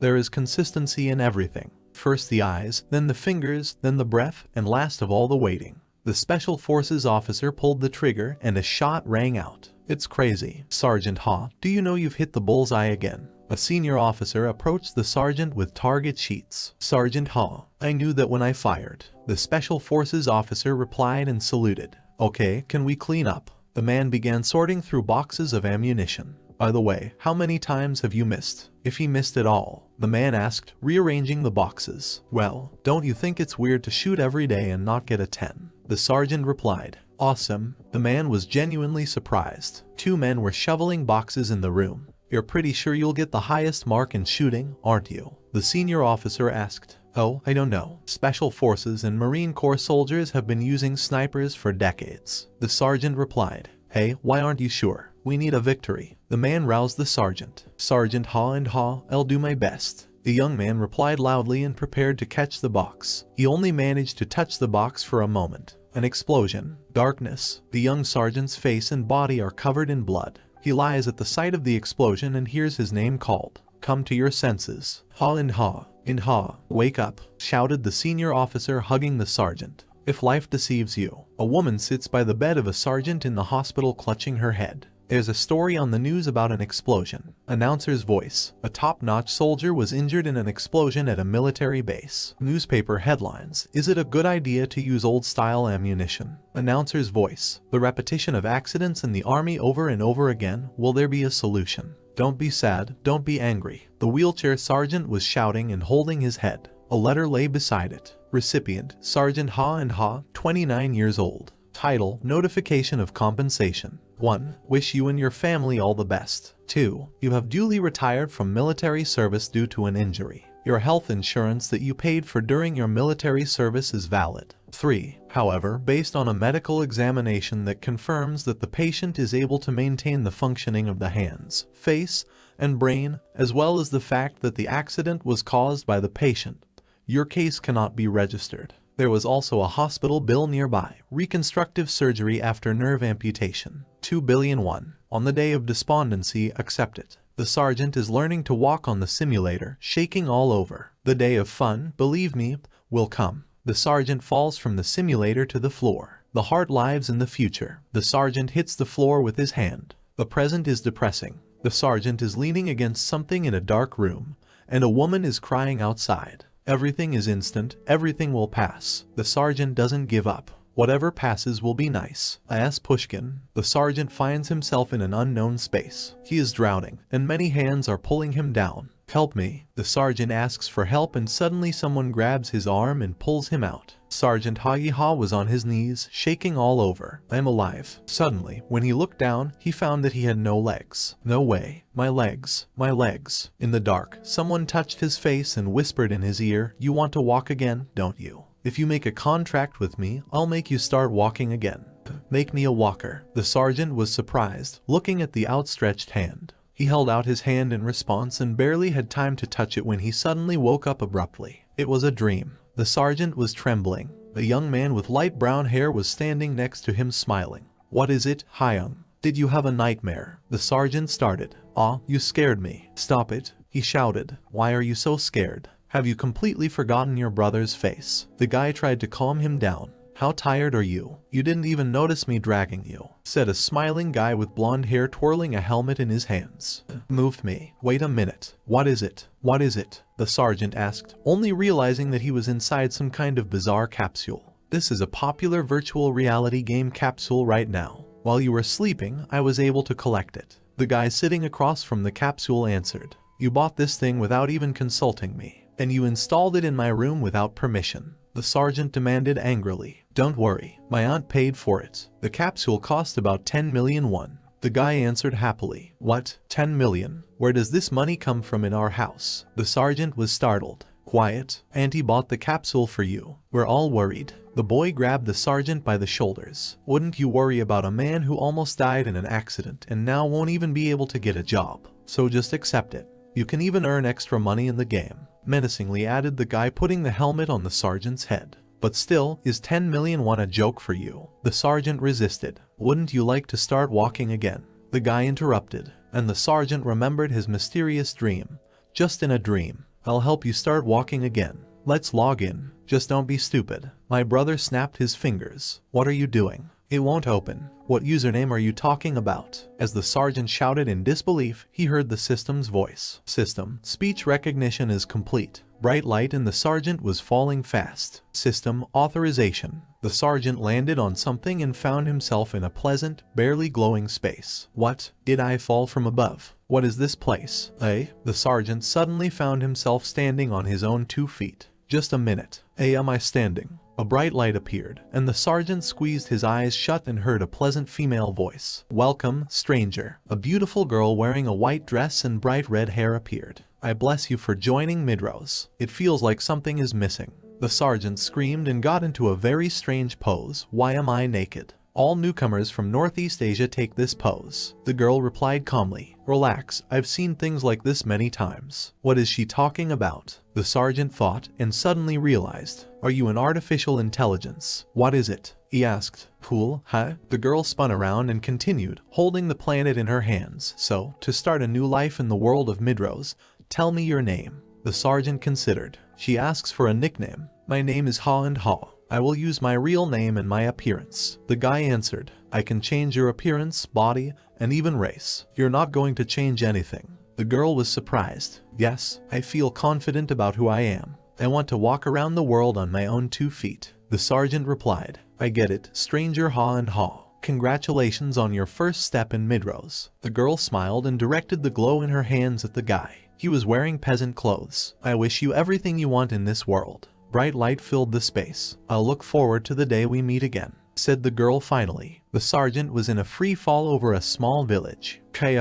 There is consistency in everything. First the eyes, then the fingers, then the breath, and last of all the waiting. The Special Forces officer pulled the trigger and a shot rang out. It's crazy. Sergeant Ha, do you know you've hit the bullseye again? A senior officer approached the sergeant with target sheets. Sergeant Ha, I knew that when I fired. The Special Forces officer replied and saluted. Okay, can we clean up? The man began sorting through boxes of ammunition. By the way, how many times have you missed? If he missed at all, the man asked, rearranging the boxes. Well, don't you think it's weird to shoot every day and not get a 10? The sergeant replied. Awesome. The man was genuinely surprised. Two men were shoveling boxes in the room. You're pretty sure you'll get the highest mark in shooting, aren't you? The senior officer asked. Oh, I don't know. Special Forces and Marine Corps soldiers have been using snipers for decades. The sergeant replied. Hey, why aren't you sure? We need a victory. The man roused the sergeant. Sergeant Ha and Ha, I'll do my best. The young man replied loudly and prepared to catch the box. He only managed to touch the box for a moment. An explosion. Darkness. The young sergeant's face and body are covered in blood. He lies at the site of the explosion and hears his name called. Come to your senses. Ha and Ha. In Ha. Wake up, shouted the senior officer, hugging the sergeant. If life deceives you. A woman sits by the bed of a sergeant in the hospital clutching her head. There's a story on the news about an explosion. Announcer's voice. A top-notch soldier was injured in an explosion at a military base. Newspaper headlines. Is it a good idea to use old-style ammunition? Announcer's voice. The repetition of accidents in the army over and over again. Will there be a solution? Don't be sad. Don't be angry. The wheelchair sergeant was shouting and holding his head. A letter lay beside it. Recipient. Sergeant Ha and Ha, 29 years old. Title. Notification of compensation. 1. Wish you and your family all the best. 2. You have duly retired from military service due to an injury. Your health insurance that you paid for during your military service is valid. 3. However, based on a medical examination that confirms that the patient is able to maintain the functioning of the hands, face, and brain, as well as the fact that the accident was caused by the patient, your case cannot be registered. There was also a hospital bill nearby. Reconstructive surgery after nerve amputation. 2 billion won. On the day of despondency, accept it. The sergeant is learning to walk on the simulator, shaking all over. The day of fun, believe me, will come. The sergeant falls from the simulator to the floor. The heart lives in the future. The sergeant hits the floor with his hand. The present is depressing. The sergeant is leaning against something in a dark room, and a woman is crying outside. Everything is instant, everything will pass. The sergeant doesn't give up. Whatever passes will be nice. A.S. Pushkin. The sergeant finds himself in an unknown space. He is drowning, and many hands are pulling him down. Help me. The sergeant asks for help and suddenly someone grabs his arm and pulls him out. Sergeant Ha was on his knees, shaking all over. I'm alive. Suddenly, when he looked down, he found that he had no legs. No way. My legs. My legs. In the dark, someone touched his face and whispered in his ear, you want to walk again, don't you? If you make a contract with me, I'll make you start walking again. Make me a walker. The sergeant was surprised, looking at the outstretched hand. He held out his hand in response and barely had time to touch it when he suddenly woke up abruptly. It was a dream. The sergeant was trembling. A young man with light brown hair was standing next to him smiling. What is it, Hyung? Did you have a nightmare? The sergeant started. Ah, you scared me. Stop it, he shouted. Why are you so scared? Have you completely forgotten your brother's face? The guy tried to calm him down. How tired are you? You didn't even notice me dragging you, said a smiling guy with blonde hair twirling a helmet in his hands. Moved me. Wait a minute. What is it? What is it? The sergeant asked, only realizing that he was inside some kind of bizarre capsule. This is a popular virtual reality game capsule right now. While you were sleeping, I was able to collect it. The guy sitting across from the capsule answered. You bought this thing without even consulting me, and you installed it in my room without permission. The sergeant demanded angrily. Don't worry, my aunt paid for it. The capsule cost about 10 million won. The guy answered happily. What? 10 million? Where does this money come from in our house? The sergeant was startled. Quiet. Auntie bought the capsule for you. We're all worried. The boy grabbed the sergeant by the shoulders. Wouldn't you worry about a man who almost died in an accident and now won't even be able to get a job? So just accept it. You can even earn extra money in the game. Menacingly added the guy, putting the helmet on the sergeant's head. But still, is 10 million won a joke for you? The sergeant resisted. Wouldn't you like to start walking again? The guy interrupted, and the sergeant remembered his mysterious dream. Just in a dream, I'll help you start walking again. Let's log in. Just don't be stupid. My brother snapped his fingers. What are you doing? It won't open. What username are you talking about? As the sergeant shouted in disbelief, he heard the system's voice. System, speech recognition is complete. Bright light and the sergeant was falling fast. System, authorization. The sergeant landed on something and found himself in a pleasant, barely glowing space. What? Did I fall from above? What is this place? The sergeant suddenly found himself standing on his own 2 feet. Just a minute. Am I standing? A bright light appeared, and the sergeant squeezed his eyes shut and heard a pleasant female voice. Welcome, stranger. A beautiful girl wearing a white dress and bright red hair appeared. I bless you for joining Midrose. It feels like something is missing. The sergeant screamed and got into a very strange pose. Why am I naked? All newcomers from Northeast Asia take this pose. The girl replied calmly. Relax, I've seen things like this many times. What is she talking about? The sergeant thought and suddenly realized. Are you an artificial intelligence? What is it? He asked. Cool, huh? The girl spun around and continued, holding the planet in her hands. So, to start a new life in the world of Midrose, tell me your name. The sergeant considered. She asks for a nickname. My name is Ha and Ha. I will use my real name and my appearance. The guy answered. I can change your appearance, body, and even race. You're not going to change anything. The girl was surprised. Yes, I feel confident about who I am. I want to walk around the world on my own 2 feet. The sergeant replied. I get it, stranger Ha and Ha. Congratulations on your first step in Midrose. The girl smiled and directed the glow in her hands at the guy. He was wearing peasant clothes. I wish you everything you want in this world. Bright light filled the space. I'll look forward to the day we meet again, said the girl finally. The sergeant was in a free fall over a small village. I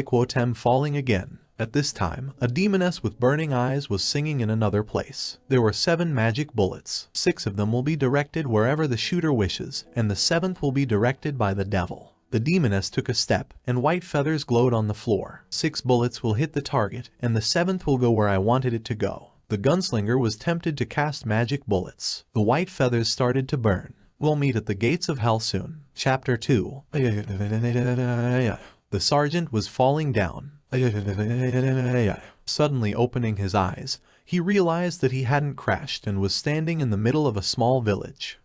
quote him falling again. At this time, a demoness with burning eyes was singing in another place. There were 7 magic bullets. 6 of them will be directed wherever the shooter wishes, and the 7th will be directed by the devil. The demoness took a step, and white feathers glowed on the floor. 6 bullets will hit the target, and the 7th will go where I wanted it to go. The gunslinger was tempted to cast magic bullets. The white feathers started to burn. We'll meet at the gates of hell soon. Chapter 2. The sergeant was falling down. Suddenly opening his eyes, he realized that he hadn't crashed and was standing in the middle of a small village.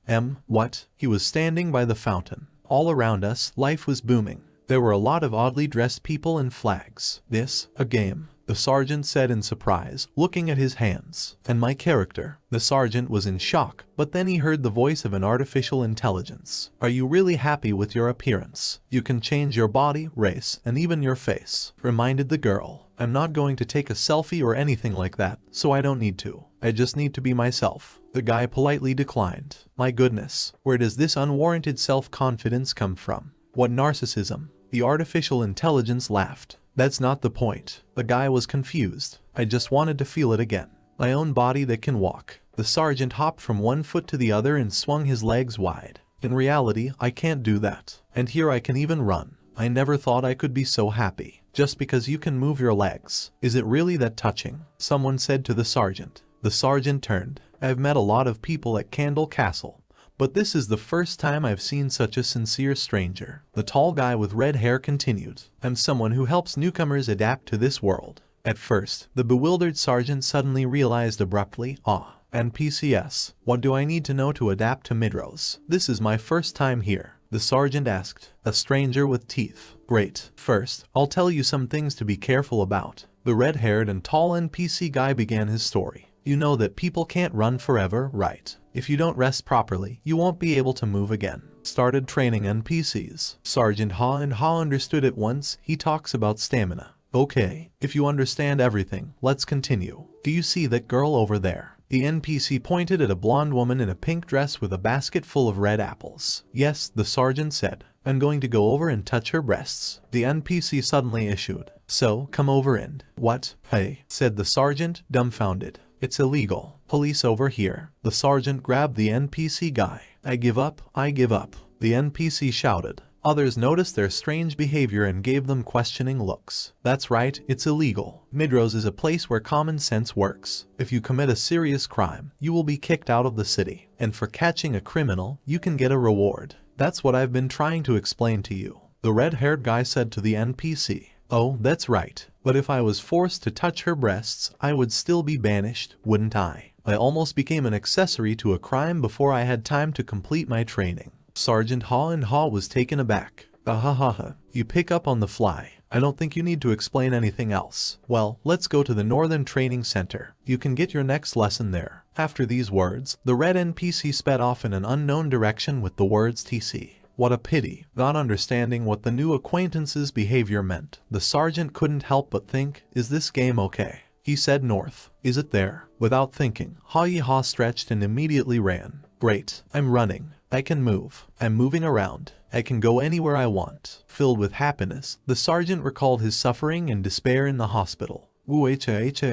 What? He was standing by the fountain. All around us, life was booming. There were a lot of oddly dressed people and flags. This, a game, the sergeant said in surprise, looking at his hands. And my character. The sergeant was in shock, but then he heard the voice of an artificial intelligence. Are you really happy with your appearance? You can change your body, race, and even your face, reminded the girl. I'm not going to take a selfie or anything like that, so I don't need to. I just need to be myself. The guy politely declined. My goodness, where does this unwarranted self-confidence come from? What narcissism? The artificial intelligence laughed. That's not the point. The guy was confused. I just wanted to feel it again. My own body that can walk. The sergeant hopped from one foot to the other and swung his legs wide. In reality, I can't do that. And here I can even run. I never thought I could be so happy. Just because you can move your legs. Is it really that touching? Someone said to the sergeant. The sergeant turned. I've met a lot of people at Candle Castle, but this is the first time I've seen such a sincere stranger. The tall guy with red hair continued. I'm someone who helps newcomers adapt to this world. At first, the bewildered sergeant suddenly realized abruptly, NPCs. What do I need to know to adapt to Midrose? This is my first time here. The sergeant asked. A stranger with teeth. Great. First, I'll tell you some things to be careful about. The red-haired and tall NPC guy began his story. You know that people can't run forever, right? If you don't rest properly, you won't be able to move again. Started training NPCs. Sergeant Ha and Ha understood at once. He talks about stamina. Okay, if you understand everything, let's continue. Do you see that girl over there? The NPC pointed at a blonde woman in a pink dress with a basket full of red apples. Yes, the sergeant said. I'm going to go over and touch her breasts. The NPC suddenly issued. So, come over and... What? Hey, said the sergeant, dumbfounded. It's illegal. Police over here. The sergeant grabbed the NPC guy. I give up, I give up. The NPC shouted. Others noticed their strange behavior and gave them questioning looks. That's right, it's illegal. Midrose is a place where common sense works. If you commit a serious crime, you will be kicked out of the city. And for catching a criminal, you can get a reward. That's what I've been trying to explain to you. The red-haired guy said to the NPC. Oh, that's right. But if I was forced to touch her breasts, I would still be banished, wouldn't I? I almost became an accessory to a crime before I had time to complete my training. Sergeant Haw and Haw was taken aback. Ahahaha, you pick up on the fly. I don't think you need to explain anything else. Well, let's go to the Northern Training Center. You can get your next lesson there. After these words, the red NPC sped off in an unknown direction with the words TC. What a pity. Not understanding what the new acquaintance's behavior meant, the sergeant couldn't help but think, is this game okay? He said north. Is it there? Without thinking, Ha stretched and immediately ran. Great. I'm running. I can move. I'm moving around. I can go anywhere I want. Filled with happiness, the sergeant recalled his suffering and despair in the hospital. Whhhhhhkii.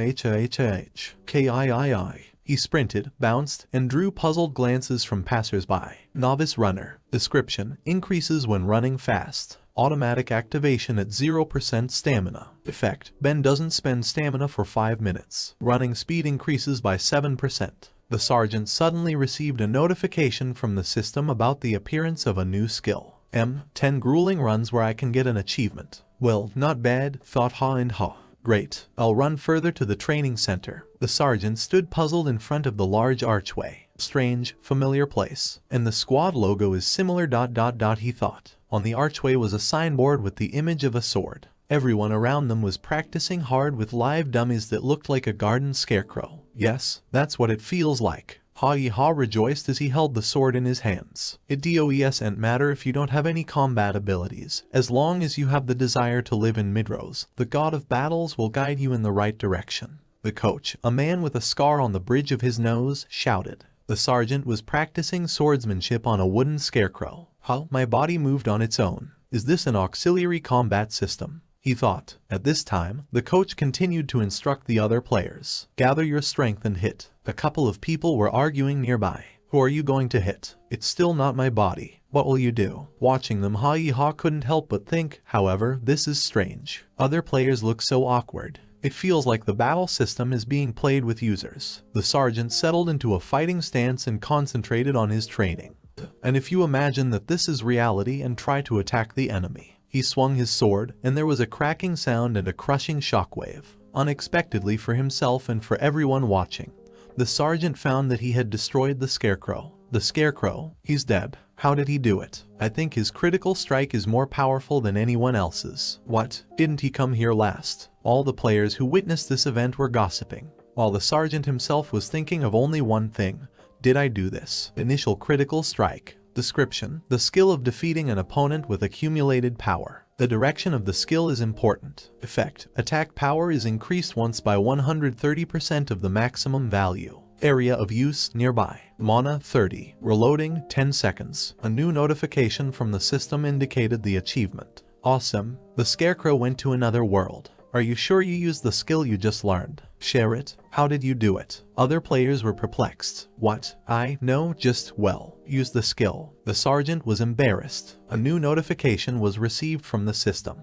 He sprinted, bounced, and drew puzzled glances from passers-by. Novice runner. Description: increases when running fast. Automatic activation at 0% stamina. Effect: Ben doesn't spend stamina for 5 minutes. Running speed increases by 7%. The sergeant suddenly received a notification from the system about the appearance of a new skill. 10 grueling runs where I can get an achievement. Well, not bad, thought Ha and Ha. Great, I'll run further to the training center. The sergeant stood puzzled in front of the large archway. Strange, familiar place. And the squad logo is similar ... he thought. On the archway was a signboard with the image of a sword. Everyone around them was practicing hard with live dummies that looked like a garden scarecrow. Yes, that's what it feels like. Ha rejoiced as he held the sword in his hands. It doesn't matter if you don't have any combat abilities. As long as you have the desire to live in Midrose, the god of battles will guide you in the right direction. The coach, a man with a scar on the bridge of his nose, shouted. The sergeant was practicing swordsmanship on a wooden scarecrow. My body moved on its own. Is this an auxiliary combat system? He thought. At this time, the coach continued to instruct the other players. Gather your strength and hit. A couple of people were arguing nearby. Who are you going to hit? It's still not my body. What will you do? Watching them, Ha couldn't help but think, however, this is strange. Other players look so awkward. It feels like the battle system is being played with users. The sergeant settled into a fighting stance and concentrated on his training. And if you imagine that this is reality and try to attack the enemy. He swung his sword, and there was a cracking sound and a crushing shockwave. Unexpectedly for himself and for everyone watching, the sergeant found that he had destroyed the scarecrow. The scarecrow, he's dead. How did he do it? I think his critical strike is more powerful than anyone else's. What? Didn't he come here last? All the players who witnessed this event were gossiping, while the sergeant himself was thinking of only one thing. Did I do this? Initial critical strike. Description: the skill of defeating an opponent with accumulated power. The direction of the skill is important. Effect: attack power is increased once by 130% of the maximum value. Area of use nearby. Mana 30. Reloading 10 seconds. A new notification from the system indicated the achievement. Awesome. The scarecrow went to another world. Are you sure you used the skill you just learned? Share it. How did you do it? Other players were perplexed. What? No, just, use the skill. The sergeant was embarrassed. A new notification was received from the system.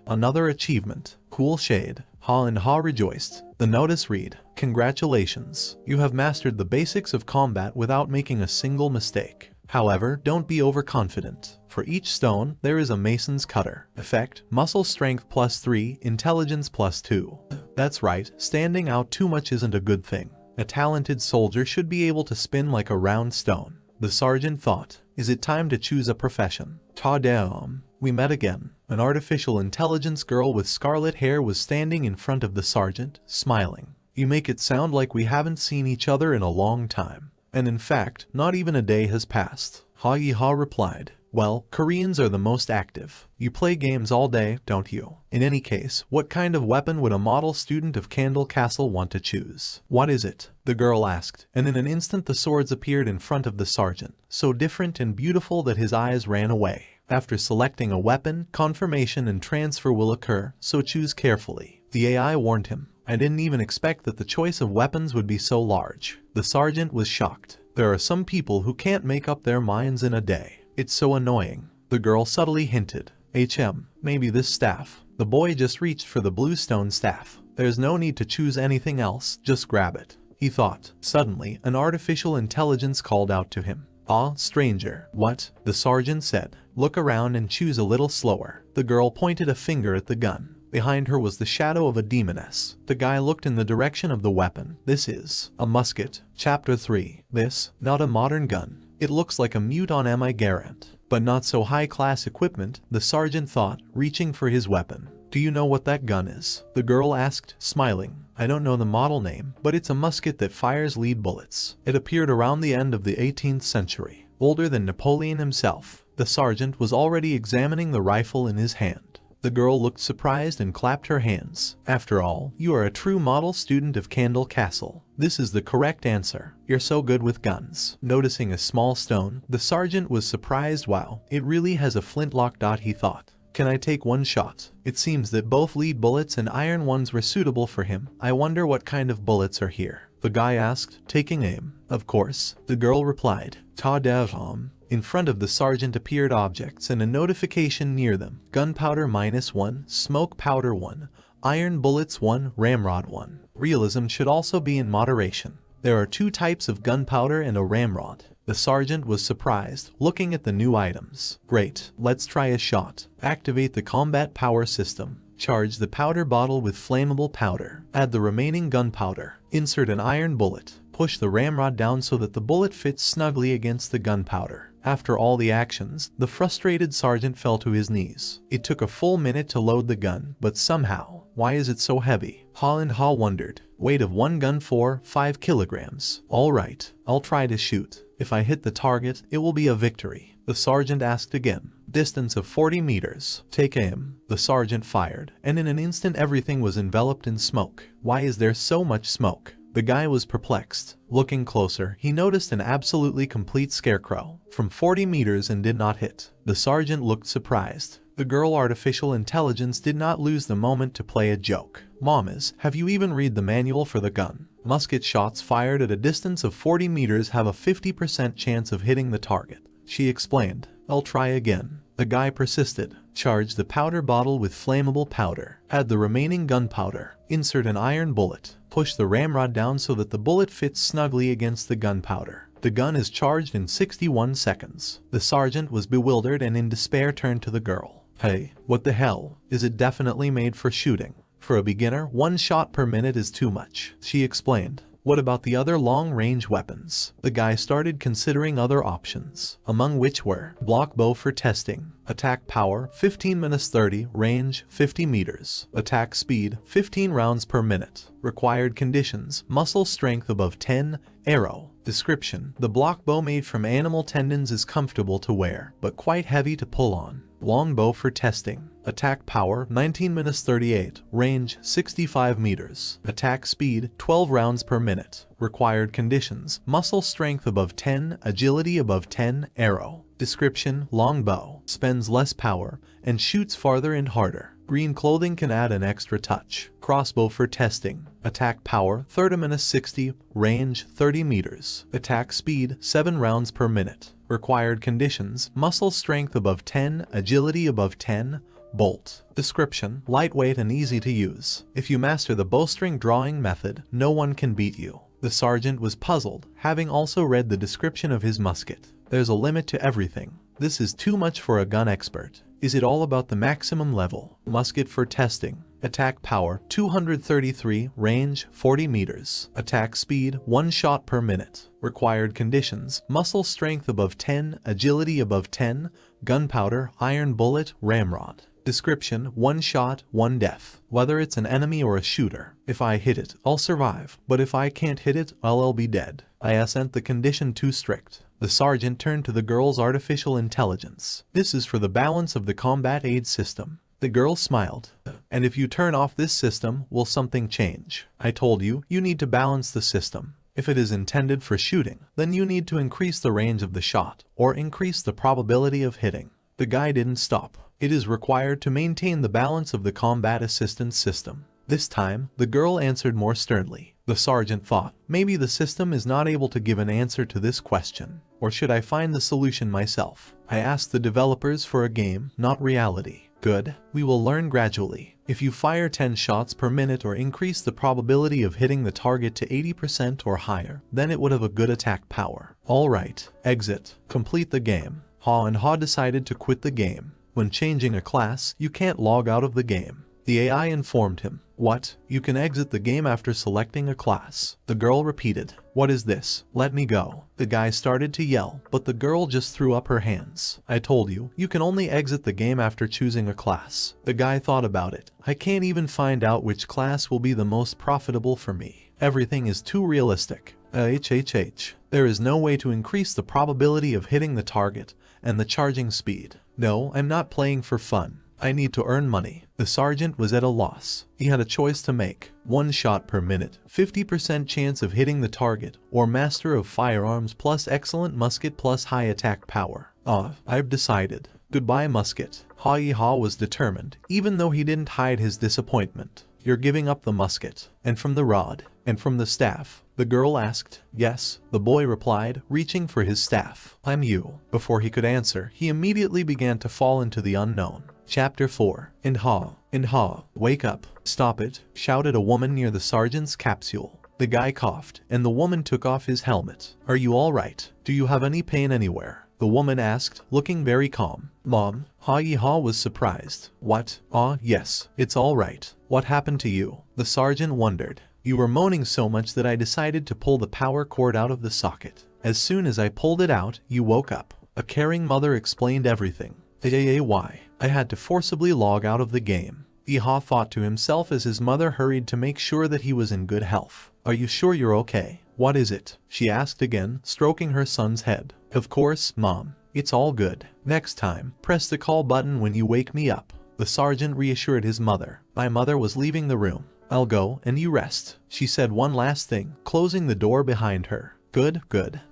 Another achievement. Cool shade. Ha and Ha rejoiced. The notice read, congratulations. You have mastered the basics of combat without making a single mistake. However, don't be overconfident. For each stone, there is a mason's cutter. Effect: muscle strength +3, intelligence +2. That's right, standing out too much isn't a good thing. A talented soldier should be able to spin like a round stone. The sergeant thought, is it time to choose a profession? Ta-damn. We met again. An artificial intelligence girl with scarlet hair was standing in front of the sergeant, smiling. You make it sound like we haven't seen each other in a long time. And in fact, not even a day has passed. Ha replied. Well, Koreans are the most active. You play games all day, don't you? In any case, what kind of weapon would a model student of Candle Castle want to choose? What is it? The girl asked, and in an instant the swords appeared in front of the sergeant, so different and beautiful that his eyes ran away. After selecting a weapon, confirmation and transfer will occur, so choose carefully. The AI warned him. I didn't even expect that the choice of weapons would be so large. The sergeant was shocked. There are some people who can't make up their minds in a day. It's so annoying. The girl subtly hinted. Maybe this staff. The boy just reached for the blue stone staff. There's no need to choose anything else, just grab it. He thought. Suddenly, an artificial intelligence called out to him. Stranger. What? The sergeant said. Look around and choose a little slower. The girl pointed a finger at the gun. Behind her was the shadow of a demoness. The guy looked in the direction of the weapon. This is a musket. Chapter 3. This, not a modern gun. It looks like a mute on Mi Garant, but not so high-class equipment, the sergeant thought, reaching for his weapon. Do you know what that gun is? The girl asked, smiling. I don't know the model name, but it's a musket that fires lead bullets. It appeared around the end of the 18th century. Older than Napoleon himself. The sergeant was already examining the rifle in his hand. The girl looked surprised and clapped her hands. After all, you are a true model student of Candle Castle. This is the correct answer. You're so good with guns. Noticing a small stone, the sergeant was surprised. Wow, it really has a flintlock. He thought. Can I take one shot? It seems that both lead bullets and iron ones were suitable for him. I wonder what kind of bullets are here. The guy asked, taking aim. Of course, the girl replied. Ta-da-hum. In front of the sergeant appeared objects and a notification near them. Gunpowder -1, smoke powder 1, iron bullets 1, ramrod 1. Realism should also be in moderation. There are 2 types of gunpowder and a ramrod. The sergeant was surprised, looking at the new items. Great, let's try a shot. Activate the combat power system. Charge the powder bottle with flammable powder. Add the remaining gunpowder. Insert an iron bullet. Push the ramrod down so that the bullet fits snugly against the gunpowder. After all the actions, the frustrated sergeant fell to his knees. It took a full minute to load the gun, but somehow, why is it so heavy? Ha and Ha wondered. Weight of one gun 5 kilograms. Alright, I'll try to shoot. If I hit the target, it will be a victory. The sergeant asked again. Distance of 40 meters. Take aim. The sergeant fired, and in an instant everything was enveloped in smoke. Why is there so much smoke? The guy was perplexed. Looking closer, he noticed an absolutely complete scarecrow from 40 meters and did not hit. The sergeant looked surprised. The girl artificial intelligence did not lose the moment to play a joke. Mamas, have you even read the manual for the gun? Musket shots fired at a distance of 40 meters have a 50% chance of hitting the target. She explained. I'll try again. The guy persisted. Charge the powder bottle with flammable powder. Add the remaining gunpowder. Insert an iron bullet. Push the ramrod down so that the bullet fits snugly against the gunpowder. The gun is charged in 61 seconds. The sergeant was bewildered and in despair turned to the girl. Hey, what the hell? Is it definitely made for shooting? For a beginner, 1 shot per minute is too much, she explained. What about the other long-range weapons? The guy started considering other options, among which were block bow for testing, attack power 15-30, range 50 meters, attack speed 15 rounds per minute, required conditions, muscle strength above 10, arrow. Description: the block bow made from animal tendons is comfortable to wear, but quite heavy to pull on. Long bow for testing. Attack power 19-38, range 65 meters, attack speed 12 rounds per minute, required conditions, muscle strength above 10, agility above 10, arrow. Description: long bow, spends less power, and shoots farther and harder. Green clothing can add an extra touch. Crossbow for testing. Attack power 30-60, range 30 meters, attack speed 7 rounds per minute. Required conditions, muscle strength above 10, agility above 10, bolt. Description: lightweight and easy to use. If you master the bowstring drawing method, no one can beat you. The sergeant was puzzled, having also read the description of his musket. There's a limit to everything. This is too much for a gun expert. Is it all about the maximum level? Musket for testing. Attack power 233, range 40 meters, attack speed 1 shot per minute. Required conditions, muscle strength above 10, agility above 10, gunpowder, iron bullet, ramrod. Description: 1 shot, 1 death. Whether it's an enemy or a shooter. If I hit it, I'll survive, but if I can't hit it, I'll be dead. I isn't the condition too strict. The sergeant turned to the girl's artificial intelligence. This is for the balance of the combat aid system. The girl smiled. And if you turn off this system, will something change? I told you, you need to balance the system. If it is intended for shooting, then you need to increase the range of the shot, or increase the probability of hitting. The guy didn't stop. It is required to maintain the balance of the combat assistance system. This time, the girl answered more sternly. The sergeant thought, maybe the system is not able to give an answer to this question. Or should I find the solution myself? I asked the developers for a game, not reality. Good, we will learn gradually. If you fire 10 shots per minute or increase the probability of hitting the target to 80% or higher, then it would have a good attack power. Alright, exit. Complete the game. Ha and Ha decided to quit the game. When changing a class, you can't log out of the game. The AI informed him. What? You can exit the game after selecting a class. The girl repeated. What is this? Let me go. The guy started to yell, but the girl just threw up her hands. I told you, you can only exit the game after choosing a class. The guy thought about it. I can't even find out which class will be the most profitable for me. Everything is too realistic. There is no way to increase the probability of hitting the target and the charging speed. No, I'm not playing for fun. I need to earn money. The sergeant was at a loss. He had a choice to make. 1 shot per minute, 50% chance of hitting the target, or master of firearms plus excellent musket plus high attack power. I've decided. Goodbye musket. Ha was determined, even though he didn't hide his disappointment. You're giving up the musket, and from the rod, and from the staff. The girl asked. Yes, the boy replied, reaching for his staff. I'm you. Before he could answer, he immediately began to fall into the unknown. Chapter 4. In-ha, wake up. Stop it, shouted a woman near the sergeant's capsule. The guy coughed, and the woman took off his helmet. Are you alright? Do you have any pain anywhere? The woman asked, looking very calm. Mom, Ha was surprised. What? Yes, it's alright. What happened to you? The sergeant wondered. You were moaning so much that I decided to pull the power cord out of the socket. As soon as I pulled it out, you woke up. A caring mother explained everything. Why? I had to forcibly log out of the game. Iha thought to himself as his mother hurried to make sure that he was in good health. Are you sure you're okay? What is it? She asked again, stroking her son's head. Of course, Mom. It's all good. Next time, press the call button when you wake me up. The sergeant reassured his mother. My mother was leaving the room. I'll go and you rest. She said one last thing, closing the door behind her. Good.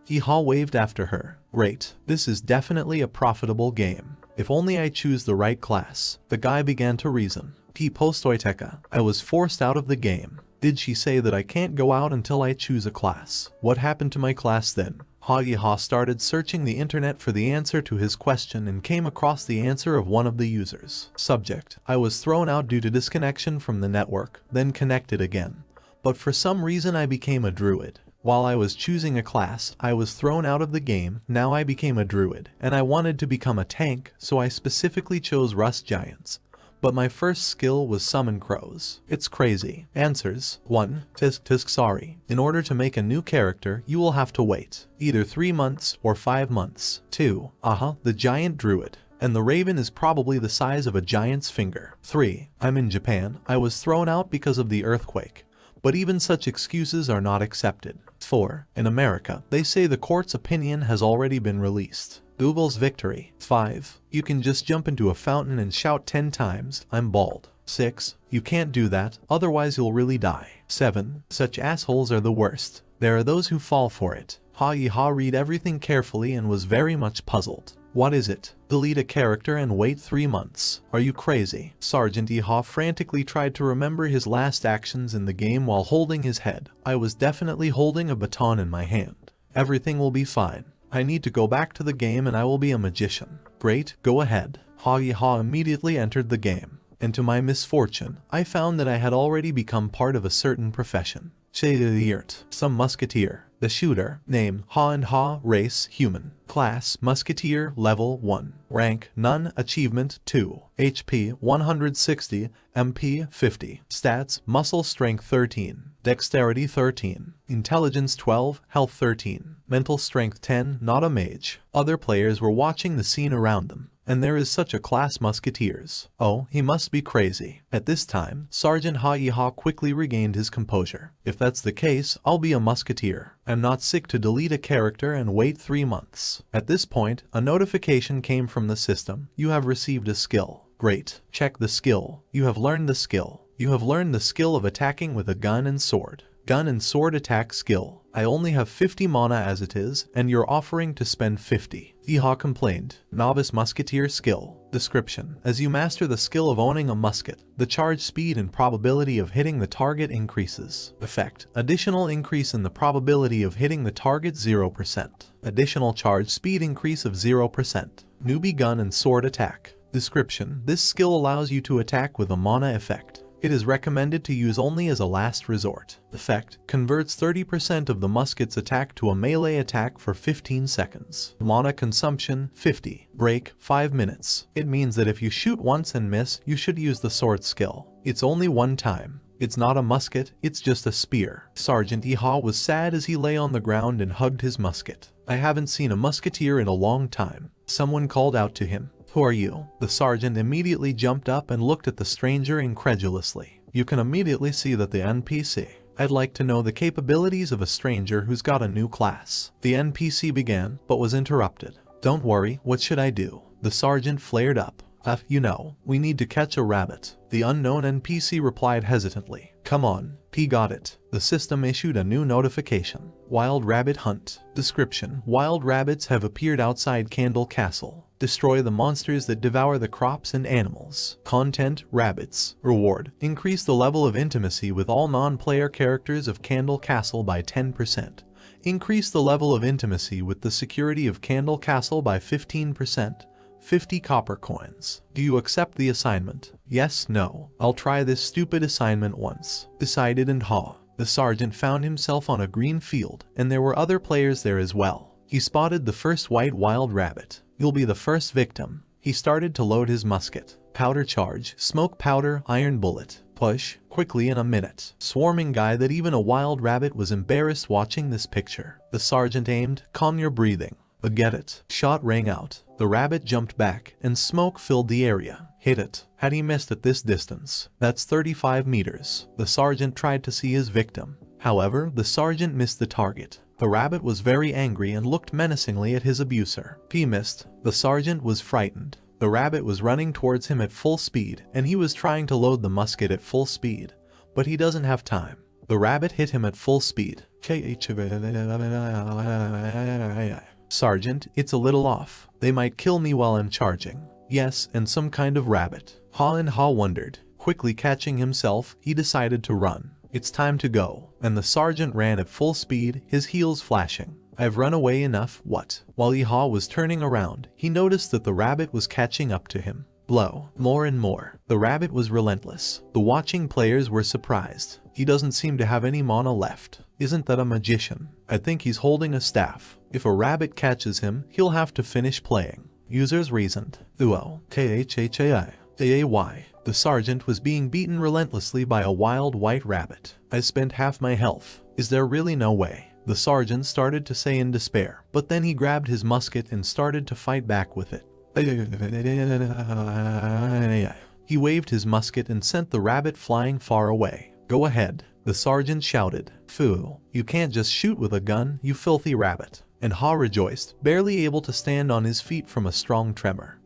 Iha waved after her. Great. This is definitely a profitable game. If only I choose the right class. The guy began to reason. Postoiteka. I was forced out of the game. Did she say that I can't go out until I choose a class? What happened to my class then? Ha started searching the internet for the answer to his question and came across the answer of one of the users. Subject. I was thrown out due to disconnection from the network, then connected again. But for some reason I became a druid. While I was choosing a class, I was thrown out of the game. Now I became a druid, and I wanted to become a tank, so I specifically chose rust giants. But my first skill was summon crows. It's crazy. Answers. 1. Tisk sorry. In order to make a new character, you will have to wait. Either 3 months or 5 months. 2. The giant druid. And the raven is probably the size of a giant's finger. 3. I'm in Japan. I was thrown out because of the earthquake. But even such excuses are not accepted. 4. In America, they say the court's opinion has already been released. Google's victory. 5. You can just jump into a fountain and shout 10 times, I'm bald. 6. You can't do that, otherwise you'll really die. 7. Such assholes are the worst. There are those who fall for it. Ha read everything carefully and was very much puzzled. What is it? Delete a character and wait 3 months. Are you crazy? Sergeant Iha frantically tried to remember his last actions in the game while holding his head. I was definitely holding a baton in my hand. Everything will be fine. I need to go back to the game and I will be a magician. Great, go ahead. Ha immediately entered the game. And to my misfortune, I found that I had already become part of a certain profession. Some musketeer. The shooter. Name, Ha, race, human. Class, musketeer, level 1. Rank, none. Achievement, 2. HP, 160. MP, 50. Stats, muscle strength 13. Dexterity 13. Intelligence 12. Health 13. Mental strength 10. Not a mage. Other players were watching the scene around them. And there is such a class musketeers. Oh, he must be crazy. At this time, Sergeant Ha quickly regained his composure. If that's the case, I'll be a musketeer. I'm not sick to delete a character and wait 3 months. At this point, a notification came from the system. You have received a skill. Great. Check the skill. You have learned the skill. You have learned the skill of attacking with a gun and sword. Gun and sword attack skill. I only have 50 mana as it is, and you're offering to spend 50. Iha complained. Novice musketeer skill. Description. As you master the skill of owning a musket, the charge speed and probability of hitting the target increases. Effect. Additional increase in the probability of hitting the target 0%. Additional charge speed increase of 0%. Newbie gun and sword attack. Description. This skill allows you to attack with a mana effect. It is recommended to use only as a last resort. Effect: converts 30% of the musket's attack to a melee attack for 15 seconds. Mana consumption 50. Break 5 minutes. It means that if you shoot once and miss, you should use the sword skill. It's only one time. It's not a musket, it's just a spear. Sergeant Iha was sad as he lay on the ground and hugged his musket. I haven't seen a musketeer in a long time. Someone called out to him. Who are you? The sergeant immediately jumped up and looked at the stranger incredulously. You can immediately see that the NPC. I'd like to know the capabilities of a stranger who's got a new class. The NPC began, but was interrupted. Don't worry, what should I do? The sergeant flared up. You know, we need to catch a rabbit. The unknown NPC replied hesitantly. Come on, P got it. The system issued a new notification. Wild rabbit hunt. Description: wild rabbits have appeared outside Candle Castle. Destroy the monsters that devour the crops and animals. Content: rabbits. Reward: increase the level of intimacy with all non-player characters of Candle Castle by 10%. Increase the level of intimacy with the security of Candle Castle by 15%. 50 copper coins. Do you accept the assignment? Yes, no. I'll try this stupid assignment once. Decided and haw. The sergeant found himself on a green field, and there were other players there as well. He spotted the first white wild rabbit. You'll be the first victim. He started to load his musket. Powder charge, smoke powder, iron bullet. Push, quickly in a minute. Swarming guy that even a wild rabbit was embarrassed watching this picture. The sergeant aimed, calm your breathing. But get it. Shot rang out. The rabbit jumped back, and smoke filled the area. Hit it. Had he missed at this distance? That's 35 meters. The sergeant tried to see his victim. However, the sergeant missed the target. The rabbit was very angry and looked menacingly at his abuser. He missed. The sergeant was frightened. The rabbit was running towards him at full speed, and he was trying to load the musket at full speed. But he doesn't have time. The rabbit hit him at full speed. Sergeant, it's a little off. They might kill me while I'm charging. Yes, and some kind of rabbit. Ha and Ha wondered. Quickly catching himself, he decided to run. It's time to go. And the sergeant ran at full speed, his heels flashing. I've run away enough, what? While Iha was turning around, he noticed that the rabbit was catching up to him. Blow. More and more. The rabbit was relentless. The watching players were surprised. He doesn't seem to have any mana left. Isn't that a magician? I think he's holding a staff. If a rabbit catches him, he'll have to finish playing. Users reasoned. Uo. K-H-H-A-I. The sergeant was being beaten relentlessly by a wild white rabbit. I spent half my health. Is there really no way? The sergeant started to say in despair, but then he grabbed his musket and started to fight back with it. He waved his musket and sent the rabbit flying far away. Go ahead, the sergeant shouted. Fool, you can't just shoot with a gun, you filthy rabbit. And Ha rejoiced, barely able to stand on his feet from a strong tremor.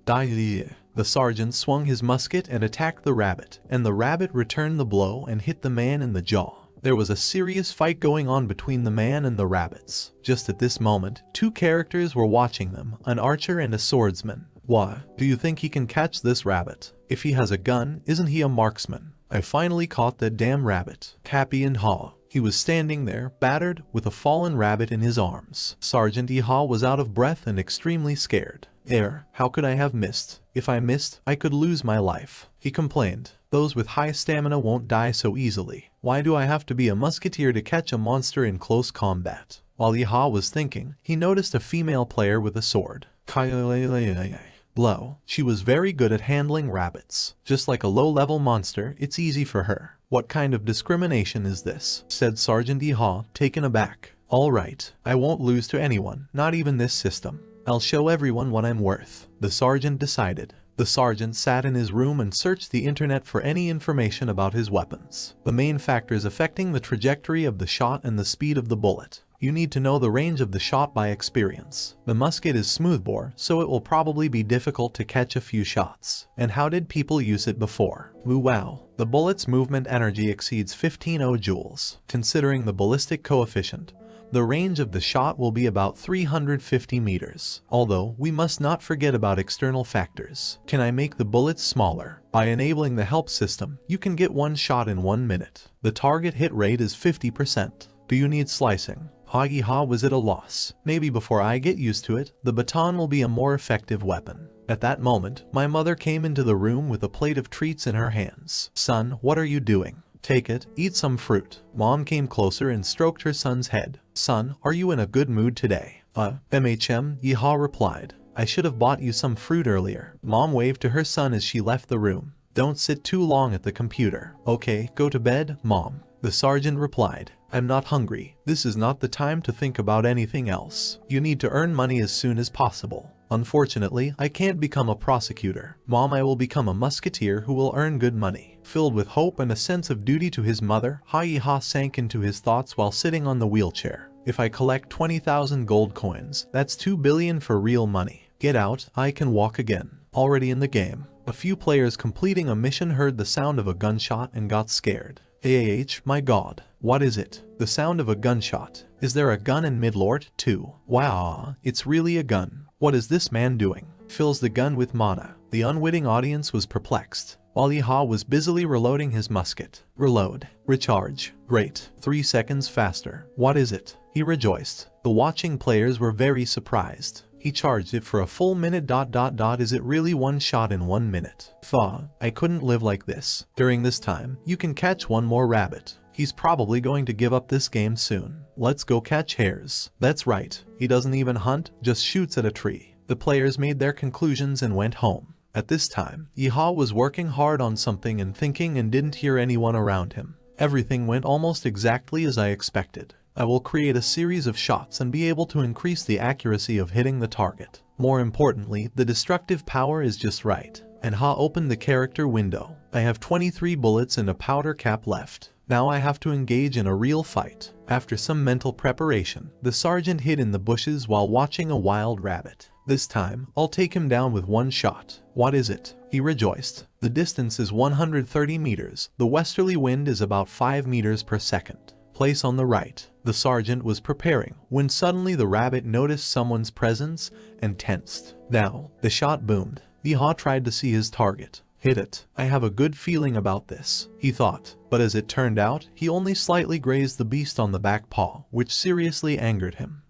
The sergeant swung his musket and attacked the rabbit, and the rabbit returned the blow and hit the man in the jaw. There was a serious fight going on between the man and the rabbits. Just at this moment, two characters were watching them, an archer and a swordsman. Why, do you think he can catch this rabbit? If he has a gun, isn't he a marksman? I finally caught that damn rabbit. Happy and Ha. He was standing there, battered, with a fallen rabbit in his arms. Sergeant Iha was out of breath and extremely scared. How could I have missed? If I missed, I could lose my life. He complained. Those with high stamina won't die so easily. Why do I have to be a musketeer to catch a monster in close combat? While Iha was thinking, he noticed a female player with a sword. Blow. She was very good at handling rabbits. Just like a low-level monster, it's easy for her. What kind of discrimination is this? Said Sergeant Iha, taken aback. All right, I won't lose to anyone, not even this system. I'll show everyone what I'm worth, the sergeant decided. The sergeant sat in his room and searched the internet for any information about his weapons. The main factors affecting the trajectory of the shot and the speed of the bullet. You need to know the range of the shot by experience. The musket is smoothbore, so it will probably be difficult to catch a few shots. And how did people use it before? Wow. The bullet's movement energy exceeds 15 joules. Considering the ballistic coefficient, the range of the shot will be about 350 meters. Although, we must not forget about external factors. Can I make the bullets smaller? By enabling the help system, you can get one shot in 1 minute. The target hit rate is 50%. Do you need slicing? Hagi-Ha was at a loss. Maybe before I get used to it, the baton will be a more effective weapon. At that moment, my mother came into the room with a plate of treats in her hands. "Son, what are you doing? Take it, eat some fruit." Mom came closer and stroked her son's head. "Son, are you in a good mood today?" Yeehaw replied. "I should have bought you some fruit earlier." Mom waved to her son as she left the room. "Don't sit too long at the computer." "Okay, go to bed, Mom." The sergeant replied. "I'm not hungry. This is not the time to think about anything else. You need to earn money as soon as possible." "Unfortunately, I can't become a prosecutor. Mom, I will become a musketeer who will earn good money." Filled with hope and a sense of duty to his mother, Yeehaw sank into his thoughts while sitting on the wheelchair. "If I collect 20,000 gold coins, that's 2 billion for real money. Get out, I can walk again." Already in the game, a few players completing a mission heard the sound of a gunshot and got scared. My god, what is it? The sound of a gunshot. Is there a gun in Midlord too? Wow, it's really a gun. What is this man doing? Fills the gun with mana. The unwitting audience was perplexed, while Yeehaw was busily reloading his musket. Reload. Recharge. Great. 3 seconds faster. What is it? He rejoiced. The watching players were very surprised. He charged it for a full minute. Is it really one shot in 1 minute? Thaw, I couldn't live like this. During this time, you can catch one more rabbit. He's probably going to give up this game soon. Let's go catch hares. That's right. He doesn't even hunt, just shoots at a tree. The players made their conclusions and went home. At this time, Yeehaw was working hard on something and thinking and didn't hear anyone around him. Everything went almost exactly as I expected. I will create a series of shots and be able to increase the accuracy of hitting the target. More importantly, the destructive power is just right. And opened the character window. I have 23 bullets and a powder cap left. Now I have to engage in a real fight. After some mental preparation, the sergeant hid in the bushes while watching a wild rabbit. This time, I'll take him down with one shot. What is it? He rejoiced. The distance is 130 meters. The westerly wind is about 5 meters per second. Place on the right. The sergeant was preparing when suddenly the rabbit noticed someone's presence and tensed. Now, the shot boomed. Yeehaw tried to see his target. Hit it. I have a good feeling about this, he thought. But as it turned out, he only slightly grazed the beast on the back paw, which seriously angered him.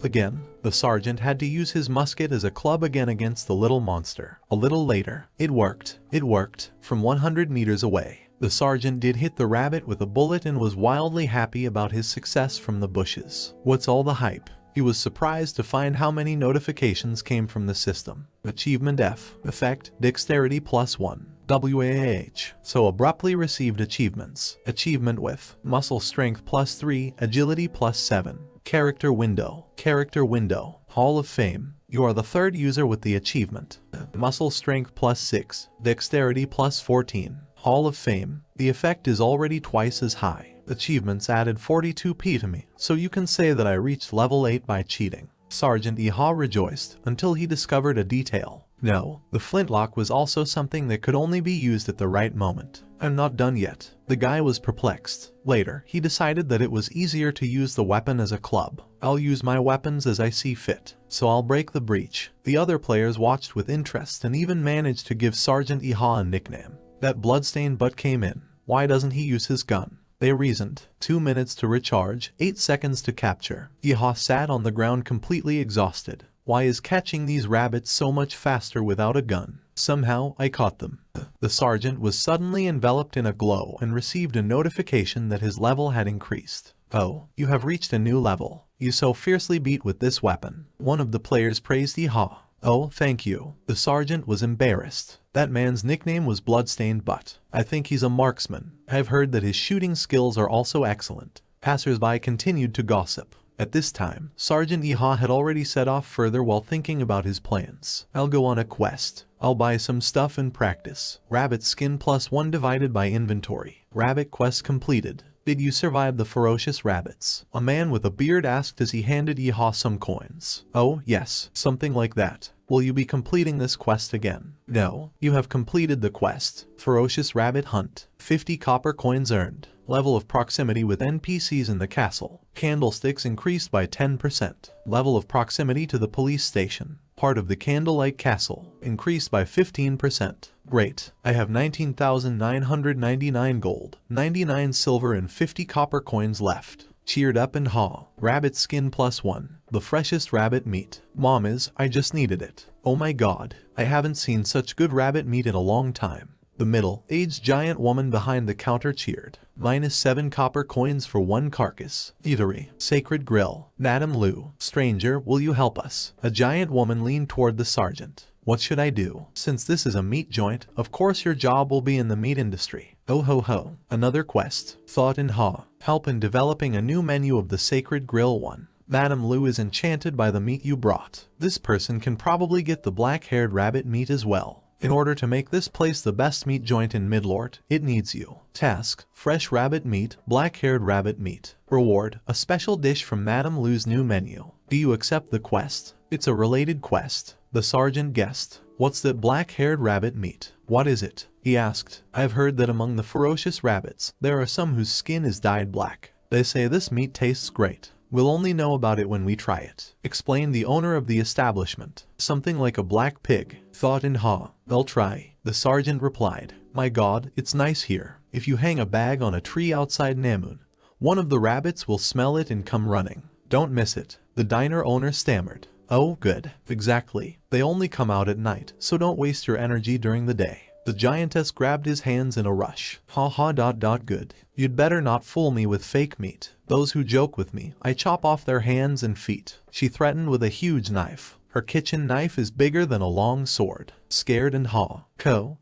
Again, the sergeant had to use his musket as a club again against the little monster. A little later, it worked. It worked. From 100 meters away, the sergeant did hit the rabbit with a bullet and was wildly happy about his success from the bushes. What's all the hype? He was surprised to find how many notifications came from the system. Achievement F. Effect, Dexterity +1. WAH. So abruptly received achievements. Achievement with Muscle Strength +3, Agility +7. Character Window. Character Window. Hall of Fame. You are the third user with the achievement. Muscle Strength +6, Dexterity +14. Hall of Fame. The effect is already twice as high. Achievements added 42p to me, so you can say that I reached level 8 by cheating. Sergeant Yeehaw rejoiced until he discovered a detail. No, the flintlock was also something that could only be used at the right moment. I'm not done yet. The guy was perplexed. Later, he decided that it was easier to use the weapon as a club. I'll use my weapons as I see fit, so I'll break the breach. The other players watched with interest and even managed to give Sergeant Yeehaw a nickname. That bloodstained butt came in. Why doesn't he use his gun? They reasoned. 2 minutes to recharge, 8 seconds to capture. Yeehaw sat on the ground completely exhausted. Why is catching these rabbits so much faster without a gun? Somehow, I caught them. The sergeant was suddenly enveloped in a glow and received a notification that his level had increased. Oh, you have reached a new level. You so fiercely beat with this weapon. One of the players praised Yeehaw. Oh, thank you. The sergeant was embarrassed. That man's nickname was Bloodstained Butt. I think he's a marksman. I've heard that his shooting skills are also excellent. Passers-by continued to gossip. At this time, Sergeant Yeehaw had already set off further while thinking about his plans. I'll go on a quest. I'll buy some stuff and practice. Rabbit skin +1 divided by inventory. Rabbit quest completed. Did you survive the ferocious rabbits? A man with a beard asked as he handed Yeehaw some coins. Oh, yes, something like that. Will you be completing this quest again? No, you have completed the quest. Ferocious rabbit hunt. 50 copper coins earned. Level of proximity with NPCs in the castle. Candlesticks increased by 10%. Level of proximity to the police station. Part of the Candlelight Castle, increased by 15%. Great. I have 19,999 gold, 99 silver and 50 copper coins left. cheered up and haw. Rabbit skin +1. The freshest rabbit meat. Mom is, I just needed it. Oh my god, I haven't seen such good rabbit meat in a long time. The middle-aged giant woman behind the counter cheered. -7 copper coins for 1 carcass. Eatery. Sacred Grill. Madam Lou. Stranger, will you help us? A giant woman leaned toward the sergeant. What should I do? Since this is a meat joint, of course your job will be in the meat industry. Oh ho ho. Another quest. Thought and haw. Help in developing a new menu of the Sacred Grill one. Madam Lou is enchanted by the meat you brought. This person can probably get the black-haired rabbit meat as well. In order to make this place the best meat joint in Midlort, it needs you. Task: fresh rabbit meat, black-haired rabbit meat. Reward: a special dish from Madam Lou's new menu. Do you accept the quest? It's a related quest. The sergeant guessed. What's that black-haired rabbit meat? What is it? He asked. I've heard that among the ferocious rabbits, there are some whose skin is dyed black. They say this meat tastes great. We'll only know about it when we try it, explained the owner of the establishment. Something like a black pig. Thought and haw. They'll try. The sergeant replied. My god, it's nice here. If you hang a bag on a tree outside Namun, one of the rabbits will smell it and come running. Don't miss it. The diner owner stammered. Oh, good. Exactly. They only come out at night, so don't waste your energy during the day. The giantess grabbed his hands in a rush. Ha ha. Good. You'd better not fool me with fake meat. Those who joke with me, I chop off their hands and feet. She threatened with a huge knife. Her kitchen knife is bigger than a long sword. Scared and haw.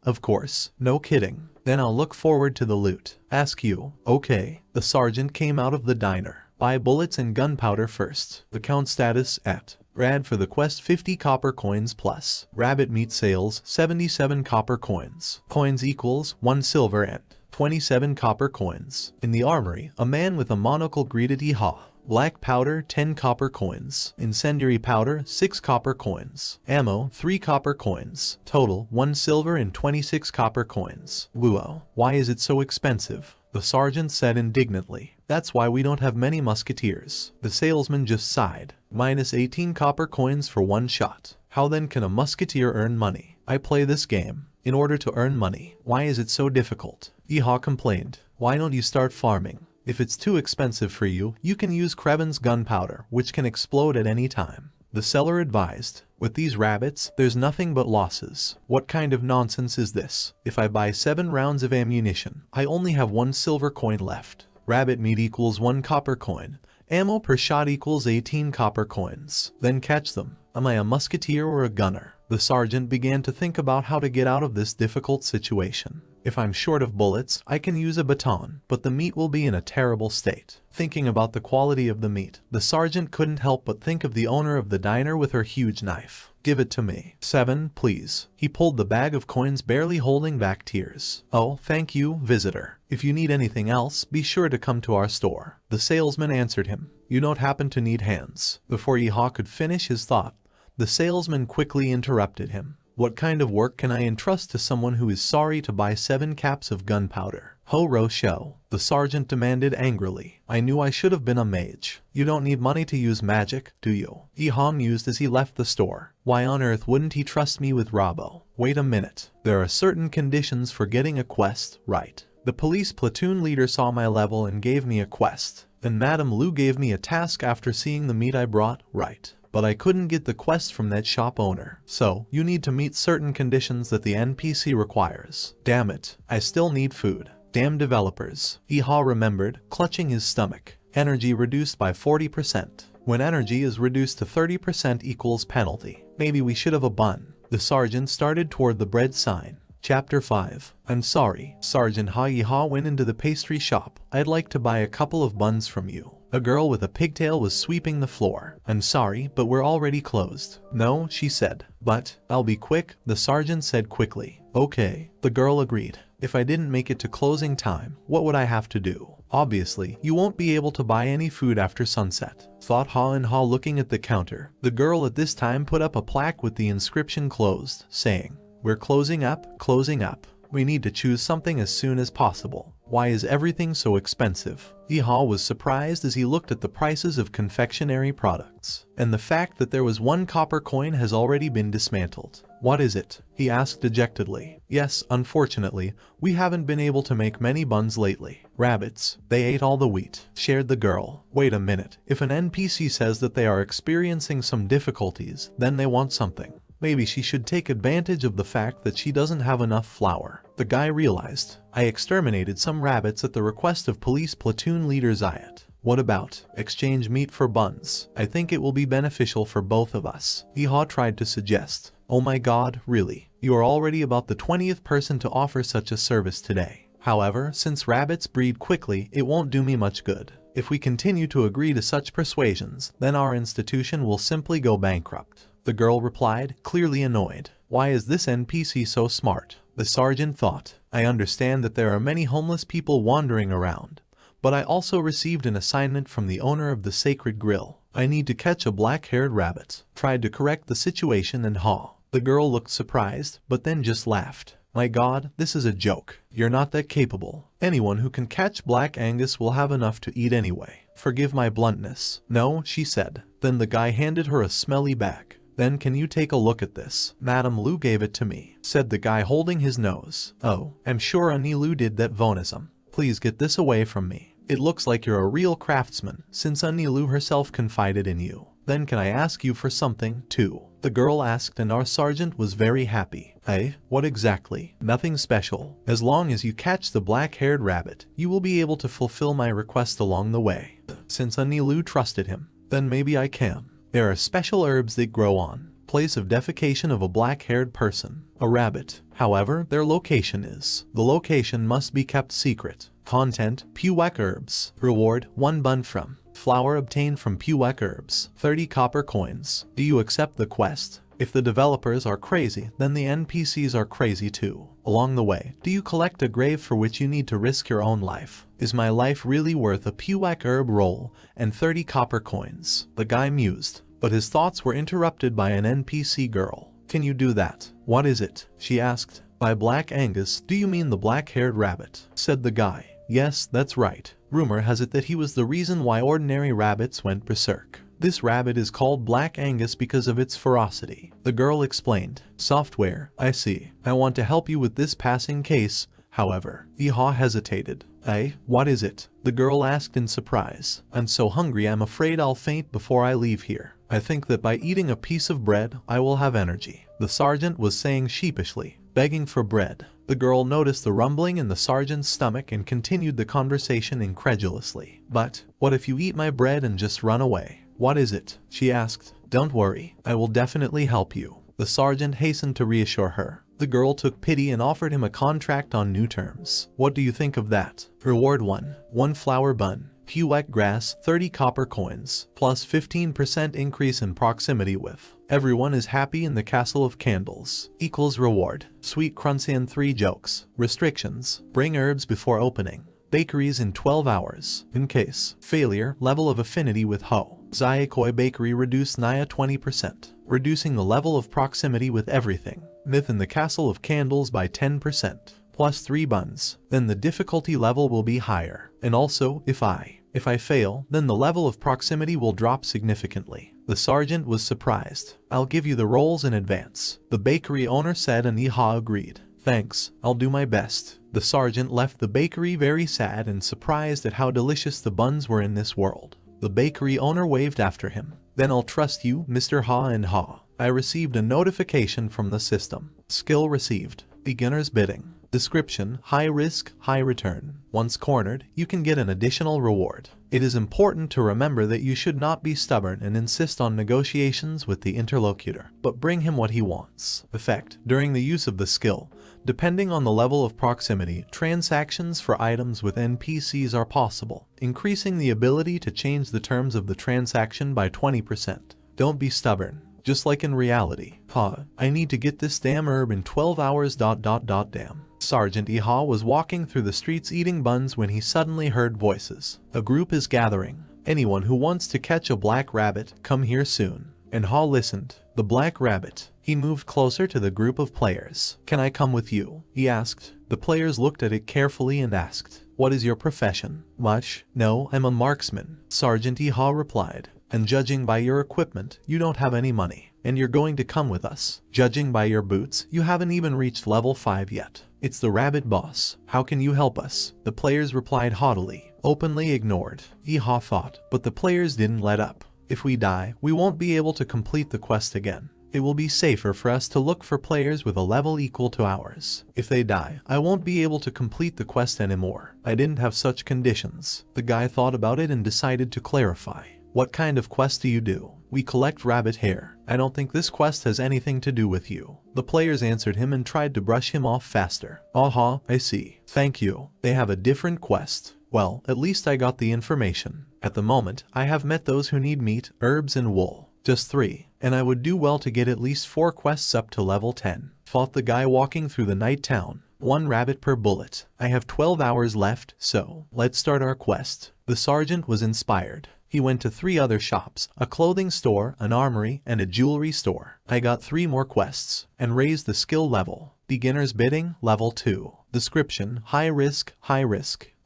Of course. No kidding. Then I'll look forward to the loot. Ask you. Okay. The sergeant came out of the diner. Buy bullets and gunpowder first. The count status at. Rad for the quest 50 copper coins plus. Rabbit meat sales 77 copper coins. Coins equals 1 silver and 27 copper coins. In the armory, a man with a monocle greeted Yeehaw. Black powder 10 copper coins. Incendiary powder 6 copper coins. Ammo 3 copper coins. Total 1 silver and 26 copper coins. Whoa, why is it so expensive? The sergeant said indignantly. That's why we don't have many musketeers. The salesman just sighed. -18 copper coins for 1 shot. How then can a musketeer earn money? I play this game in order to earn money. Why is it so difficult? Yeehaw complained. Why don't you start farming? If it's too expensive for you, you can use Kreven's gunpowder, which can explode at any time. The seller advised. With these rabbits, there's nothing but losses. What kind of nonsense is this? If I buy 7 rounds of ammunition, I only have 1 silver coin left. Rabbit meat equals 1 copper coin. Ammo per shot equals 18 copper coins. Then catch them. Am I a musketeer or a gunner? The sergeant began to think about how to get out of this difficult situation. If I'm short of bullets, I can use a baton, but the meat will be in a terrible state. Thinking about the quality of the meat, the sergeant couldn't help but think of the owner of the diner with her huge knife. Give it to me. 7, please. He pulled the bag of coins, barely holding back tears. Oh, thank you, visitor. If you need anything else, be sure to come to our store. The salesman answered him. You don't happen to need hands. Before Yeehaw could finish his thought, the salesman quickly interrupted him. What kind of work can I entrust to someone who is sorry to buy 7 caps of gunpowder? Ho show, the sergeant demanded angrily. I knew I should have been a mage. You don't need money to use magic, do you? Yeehaw mused as he left the store. Why on earth wouldn't he trust me with Robbo? Wait a minute. There are certain conditions for getting a quest, right? The police platoon leader saw my level and gave me a quest. Then Madam Lou gave me a task after seeing the meat I brought, right? But I couldn't get the quest from that shop owner. So, you need to meet certain conditions that the NPC requires. Damn it, I still need food. Damn developers. Yeehaw remembered, clutching his stomach. Energy reduced by 40%. When energy is reduced to 30% equals penalty. Maybe we should have a bun. The sergeant started toward the bread sign. Chapter 5. I'm sorry. Sergeant Yeehaw went into the pastry shop. I'd like to buy a couple of buns from you. A girl with a pigtail was sweeping the floor. I'm sorry, but we're already closed. No, she said. But, I'll be quick, the sergeant said quickly. Okay, the girl agreed. If I didn't make it to closing time, what would I have to do? Obviously, you won't be able to buy any food after sunset, thought Ha and Ha looking at the counter. The girl at this time put up a plaque with the inscription closed, saying, We're closing up, closing up. We need to choose something as soon as possible. Why is everything so expensive? Iha was surprised as he looked at the prices of confectionery products, and the fact that there was 1 copper coin has already been dismantled. What is it? He asked dejectedly. Yes, unfortunately, we haven't been able to make many buns lately. Rabbits, they ate all the wheat, shared the girl. Wait a minute, if an NPC says that they are experiencing some difficulties, then they want something. Maybe she should take advantage of the fact that she doesn't have enough flour. The guy realized. I exterminated some rabbits at the request of police platoon leader Zayat. What about exchange meat for buns? I think it will be beneficial for both of us. Iha tried to suggest. Oh my god, really? You are already about the 20th person to offer such a service today. However, since rabbits breed quickly, it won't do me much good. If we continue to agree to such persuasions, then our institution will simply go bankrupt. The girl replied, clearly annoyed. Why is this NPC so smart? The sergeant thought. I understand that there are many homeless people wandering around, but I also received an assignment from the owner of the Sacred Grill. I need to catch a black-haired rabbit. Tried to correct the situation and haw. The girl looked surprised, but then just laughed. My god, this is a joke. You're not that capable. Anyone who can catch Black Angus will have enough to eat anyway. Forgive my bluntness. No, she said. Then the guy handed her a smelly bag. Then can you take a look at this? Madame Lu gave it to me, said the guy holding his nose. Oh, I'm sure Annie Lu did that vonism. Please get this away from me. It looks like you're a real craftsman, since Annie Lu herself confided in you. Then can I ask you for something, too? The girl asked and our sergeant was very happy. Eh? What exactly? Nothing special. As long as you catch the black-haired rabbit, you will be able to fulfill my request along the way. Since Annie Lu trusted him, then maybe I can. There are special herbs that grow on place of defecation of a black-haired person, a rabbit. However, their location is. The location must be kept secret. Content, Pewek herbs. Reward, 1 bun from. Flour obtained from Pewek herbs. 30 copper coins. Do you accept the quest? If the developers are crazy, then the NPCs are crazy too. Along the way, do you collect a grave for which you need to risk your own life? Is my life really worth a Pewek herb roll and 30 copper coins? The guy mused, but his thoughts were interrupted by an NPC girl. Can you do that? What is it? She asked. By Black Angus, do you mean the black-haired rabbit? Said the guy. Yes, that's right. Rumor has it that he was the reason why ordinary rabbits went berserk. This rabbit is called Black Angus because of its ferocity. The girl explained. Software, I see. I want to help you with this passing case, however. Iha hesitated. Eh? What is it? The girl asked in surprise. I'm so hungry I'm afraid I'll faint before I leave here. I think that by eating a piece of bread, I will have energy. The sergeant was saying sheepishly, begging for bread. The girl noticed the rumbling in the sergeant's stomach and continued the conversation incredulously. But, what if you eat my bread and just run away? What is it? She asked. Don't worry, I will definitely help you. The sergeant hastened to reassure her. The girl took pity and offered him a contract on new terms. What do you think of that? Reward 1 flour bun. Pewek grass, 30 copper coins, plus 15% increase in proximity with. Everyone is happy in the Castle of Candles. Equals reward. Sweet crunchy and 3 jokes. Restrictions. Bring herbs before opening. Bakeries in 12 hours. In case. Failure. Level of affinity with Ho. Zayakoi Bakery reduced Naya 20%. Reducing the level of proximity with everything. Myth in the Castle of Candles by 10%. Plus 3 buns. Then the difficulty level will be higher. And also, if I fail, then the level of proximity will drop significantly. The sergeant was surprised. I'll give you the rolls in advance. The bakery owner said and Iha agreed. Thanks, I'll do my best. The sergeant left the bakery very sad and surprised at how delicious the buns were in this world. The bakery owner waved after him. Then I'll trust you, Mr. Ha and Ha. I received a notification from the system. Skill received. Beginner's bidding. Description, high risk, high return. Once cornered, you can get an additional reward. It is important to remember that you should not be stubborn and insist on negotiations with the interlocutor, but bring him what he wants. Effect, during the use of the skill, depending on the level of proximity, transactions for items with NPCs are possible, increasing the ability to change the terms of the transaction by 20%. Don't be stubborn. Just like in reality. I need to get this damn herb in 12 hours. Damn. Sergeant Iha was walking through the streets eating buns when he suddenly heard voices. A group is gathering. Anyone who wants to catch a black rabbit, come here soon. And Ha listened. The black rabbit. He moved closer to the group of players. Can I come with you? He asked. The players looked at it carefully and asked, What is your profession? Much? No, I'm a marksman, Sergeant Iha replied. And judging by your equipment, you don't have any money. And you're going to come with us. Judging by your boots, you haven't even reached level 5 yet. It's the rabbit boss. How can you help us? The players replied haughtily, openly ignored. Iha thought, but the players didn't let up. If we die, we won't be able to complete the quest again. It will be safer for us to look for players with a level equal to ours. If they die, I won't be able to complete the quest anymore. I didn't have such conditions. The guy thought about it and decided to clarify. What kind of quest do you do? We collect rabbit hair. I don't think this quest has anything to do with you. The players answered him and tried to brush him off faster. Aha, I see. Thank you. They have a different quest. Well, at least I got the information. At the moment, I have met those who need meat, herbs and wool. Just 3. And I would do well to get at least 4 quests up to level 10. Thought the guy walking through the night town. 1 rabbit per bullet. I have 12 hours left, so let's start our quest. The sergeant was inspired. He went to 3 other shops, a clothing store, an armory, and a jewelry store. I got 3 more quests, and raised the skill level. Beginner's bidding, level 2. Description, high risk.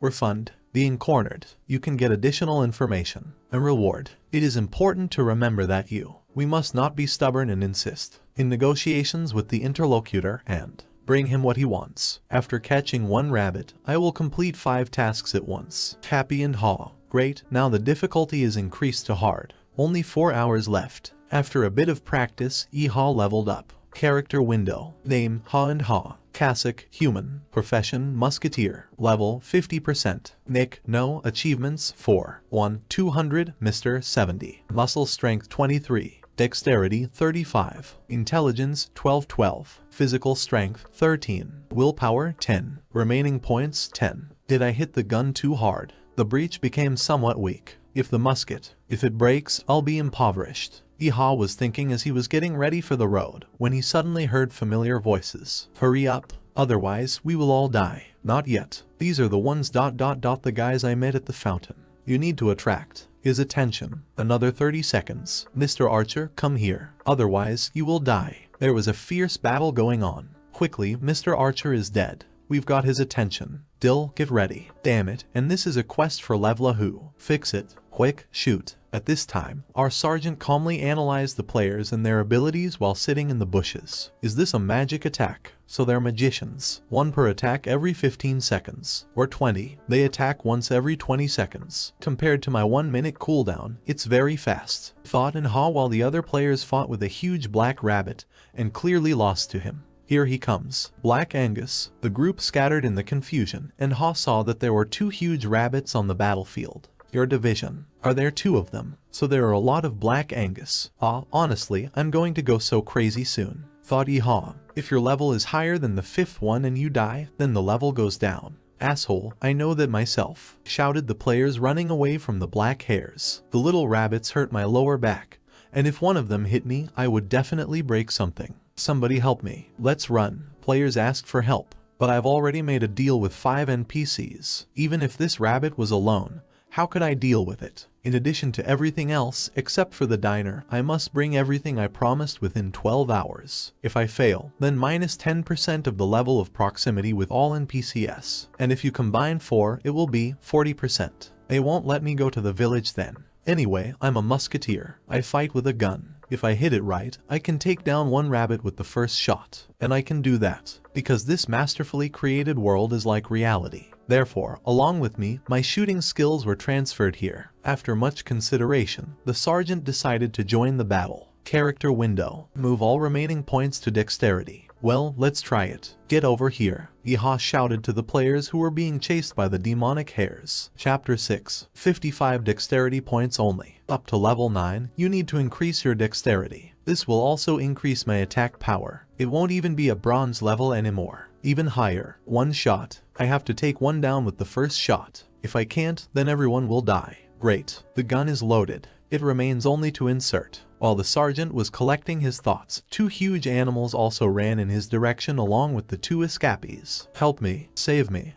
Refund, being cornered. You can get additional information. A reward. It is important to remember that we must not be stubborn and insist in negotiations with the interlocutor and bring him what he wants. After catching 1 rabbit, I will complete 5 tasks at once. Happy and haw. Great, now the difficulty is increased to hard. Only 4 hours left. After a bit of practice, Iha leveled up. Character window. Name, Ha and Ha. Cassock, human. Profession, musketeer. Level, 50%. Nick, no. Achievements, 4. 1, 200, Mr. 70. Muscle strength, 23. Dexterity, 35. Intelligence, 12. Physical strength, 13. Willpower, 10. Remaining points, 10. Did I hit the gun too hard? The breech became somewhat weak. If it breaks, I'll be impoverished. Iha was thinking as he was getting ready for the road, when he suddenly heard familiar voices. Hurry up, otherwise we will all die. Not yet. These are the ones ... the guys I met at the fountain. You need to attract his attention. Another 30 seconds. Mr. Archer, come here. Otherwise, you will die. There was a fierce battle going on. Quickly, Mr. Archer is dead. We've got his attention. Dill, get ready. Damn it, and this is a quest for Levlahu. Fix it. Quick, shoot. At this time, our sergeant calmly analyzed the players and their abilities while sitting in the bushes. Is this a magic attack? So they're magicians. 1 per attack every 15 seconds. Or 20. They attack once every 20 seconds. Compared to my 1-minute cooldown, it's very fast. Thought and Ha while the other players fought with a huge black rabbit and clearly lost to him. Here he comes. Black Angus. The group scattered in the confusion, and Ha saw that there were 2 huge rabbits on the battlefield. Your division. Are there 2 of them? So there are a lot of Black Angus. Honestly, I'm going to go so crazy soon. Thought Iha. If your level is higher than the 5th one and you die, then the level goes down. Asshole, I know that myself, shouted the players running away from the black hairs. The little rabbits hurt my lower back, and if one of them hit me, I would definitely break something. Somebody help me. Let's run. Players asked for help, but I've already made a deal with 5 NPCs. Even if this rabbit was alone, how could I deal with it? In addition to everything else, except for the diner, I must bring everything I promised within 12 hours. If I fail, then minus 10% of the level of proximity with all NPCs. And if you combine 4, it will be 40%. They won't let me go to the village then. Anyway, I'm a musketeer. I fight with a gun. If I hit it right, I can take down 1 rabbit with the first shot. And I can do that, because this masterfully created world is like reality. Therefore, along with me, my shooting skills were transferred here. After much consideration, the sergeant decided to join the battle. Character window. Move all remaining points to dexterity. Well, let's try it. Get over here. Iha shouted to the players who were being chased by the demonic hares. Chapter 6. 55 dexterity points only. Up to level 9, you need to increase your dexterity. This will also increase my attack power. It won't even be a bronze level anymore. Even higher. 1 shot. I have to take 1 down with the first shot. If I can't, then everyone will die. Great. The gun is loaded. It remains only to insert. While the sergeant was collecting his thoughts, 2 huge animals also ran in his direction along with the 2 escapees. Help me. Save me.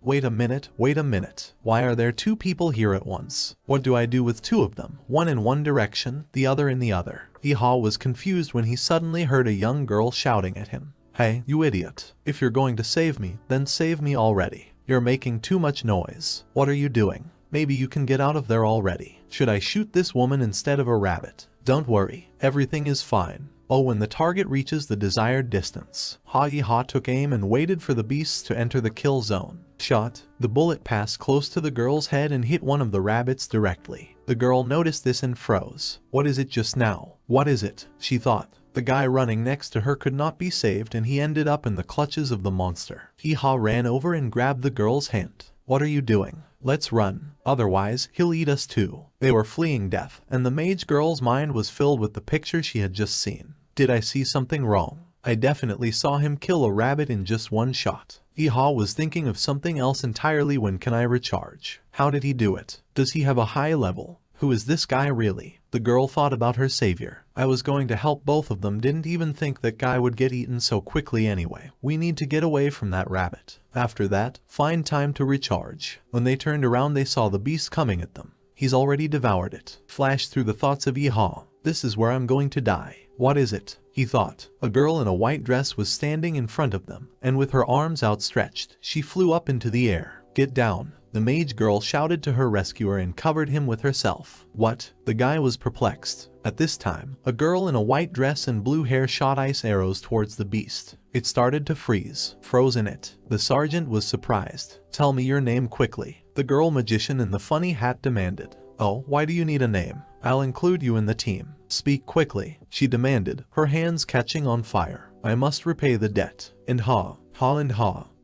Wait a minute. Why are there 2 people here at once? What do I do with 2 of them? One in one direction, the other in the other. Iha was confused when he suddenly heard a young girl shouting at him. Hey, you idiot. If you're going to save me, then save me already. You're making too much noise. What are you doing? Maybe you can get out of there already. Should I shoot this woman instead of a rabbit? Don't worry, everything is fine. Oh, when the target reaches the desired distance, Ha took aim and waited for the beasts to enter the kill zone. Shot. The bullet passed close to the girl's head and hit one of the rabbits directly. The girl noticed this and froze. What is it just now? What is it? She thought. The guy running next to her could not be saved and he ended up in the clutches of the monster. Ha ran over and grabbed the girl's hand. What are you doing? Let's run. Otherwise, he'll eat us too. They were fleeing death, and the mage girl's mind was filled with the picture she had just seen. Did I see something wrong? I definitely saw him kill a rabbit in just one shot. Ha was thinking of something else entirely. When can I recharge? How did he do it? Does he have a high level? Who is this guy really? The girl thought about her savior. I was going to help both of them, didn't even think that guy would get eaten so quickly anyway. We need to get away from that rabbit. After that, find time to recharge. When they turned around they saw the beast coming at them. He's already devoured it. Flashed through the thoughts of Ha. This is where I'm going to die. What is it? He thought. A girl in a white dress was standing in front of them, and with her arms outstretched, she flew up into the air. Get down. The mage girl shouted to her rescuer and covered him with herself. What? The guy was perplexed. At this time, a girl in a white dress and blue hair shot ice arrows towards the beast. It started to freeze, frozen it. The sergeant was surprised. Tell me your name quickly. The girl magician in the funny hat demanded. Oh, why do you need a name? I'll include you in the team. Speak quickly, she demanded, her hands catching on fire. I must repay the debt. And Ha.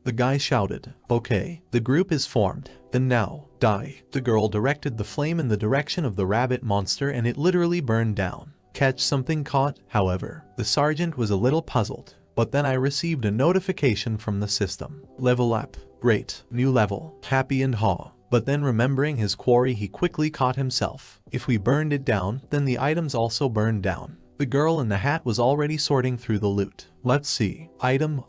The guy shouted. Okay, the group is formed. And now, die. The girl directed the flame in the direction of the rabbit monster and it literally burned down. Catch something caught, however. The sergeant was a little puzzled. But then I received a notification from the system. Level up. Great. New level. Happy and Ha. But then remembering his quarry he quickly caught himself. If we burned it down, then the items also burned down. The girl in the hat was already sorting through the loot. Let's see. Item.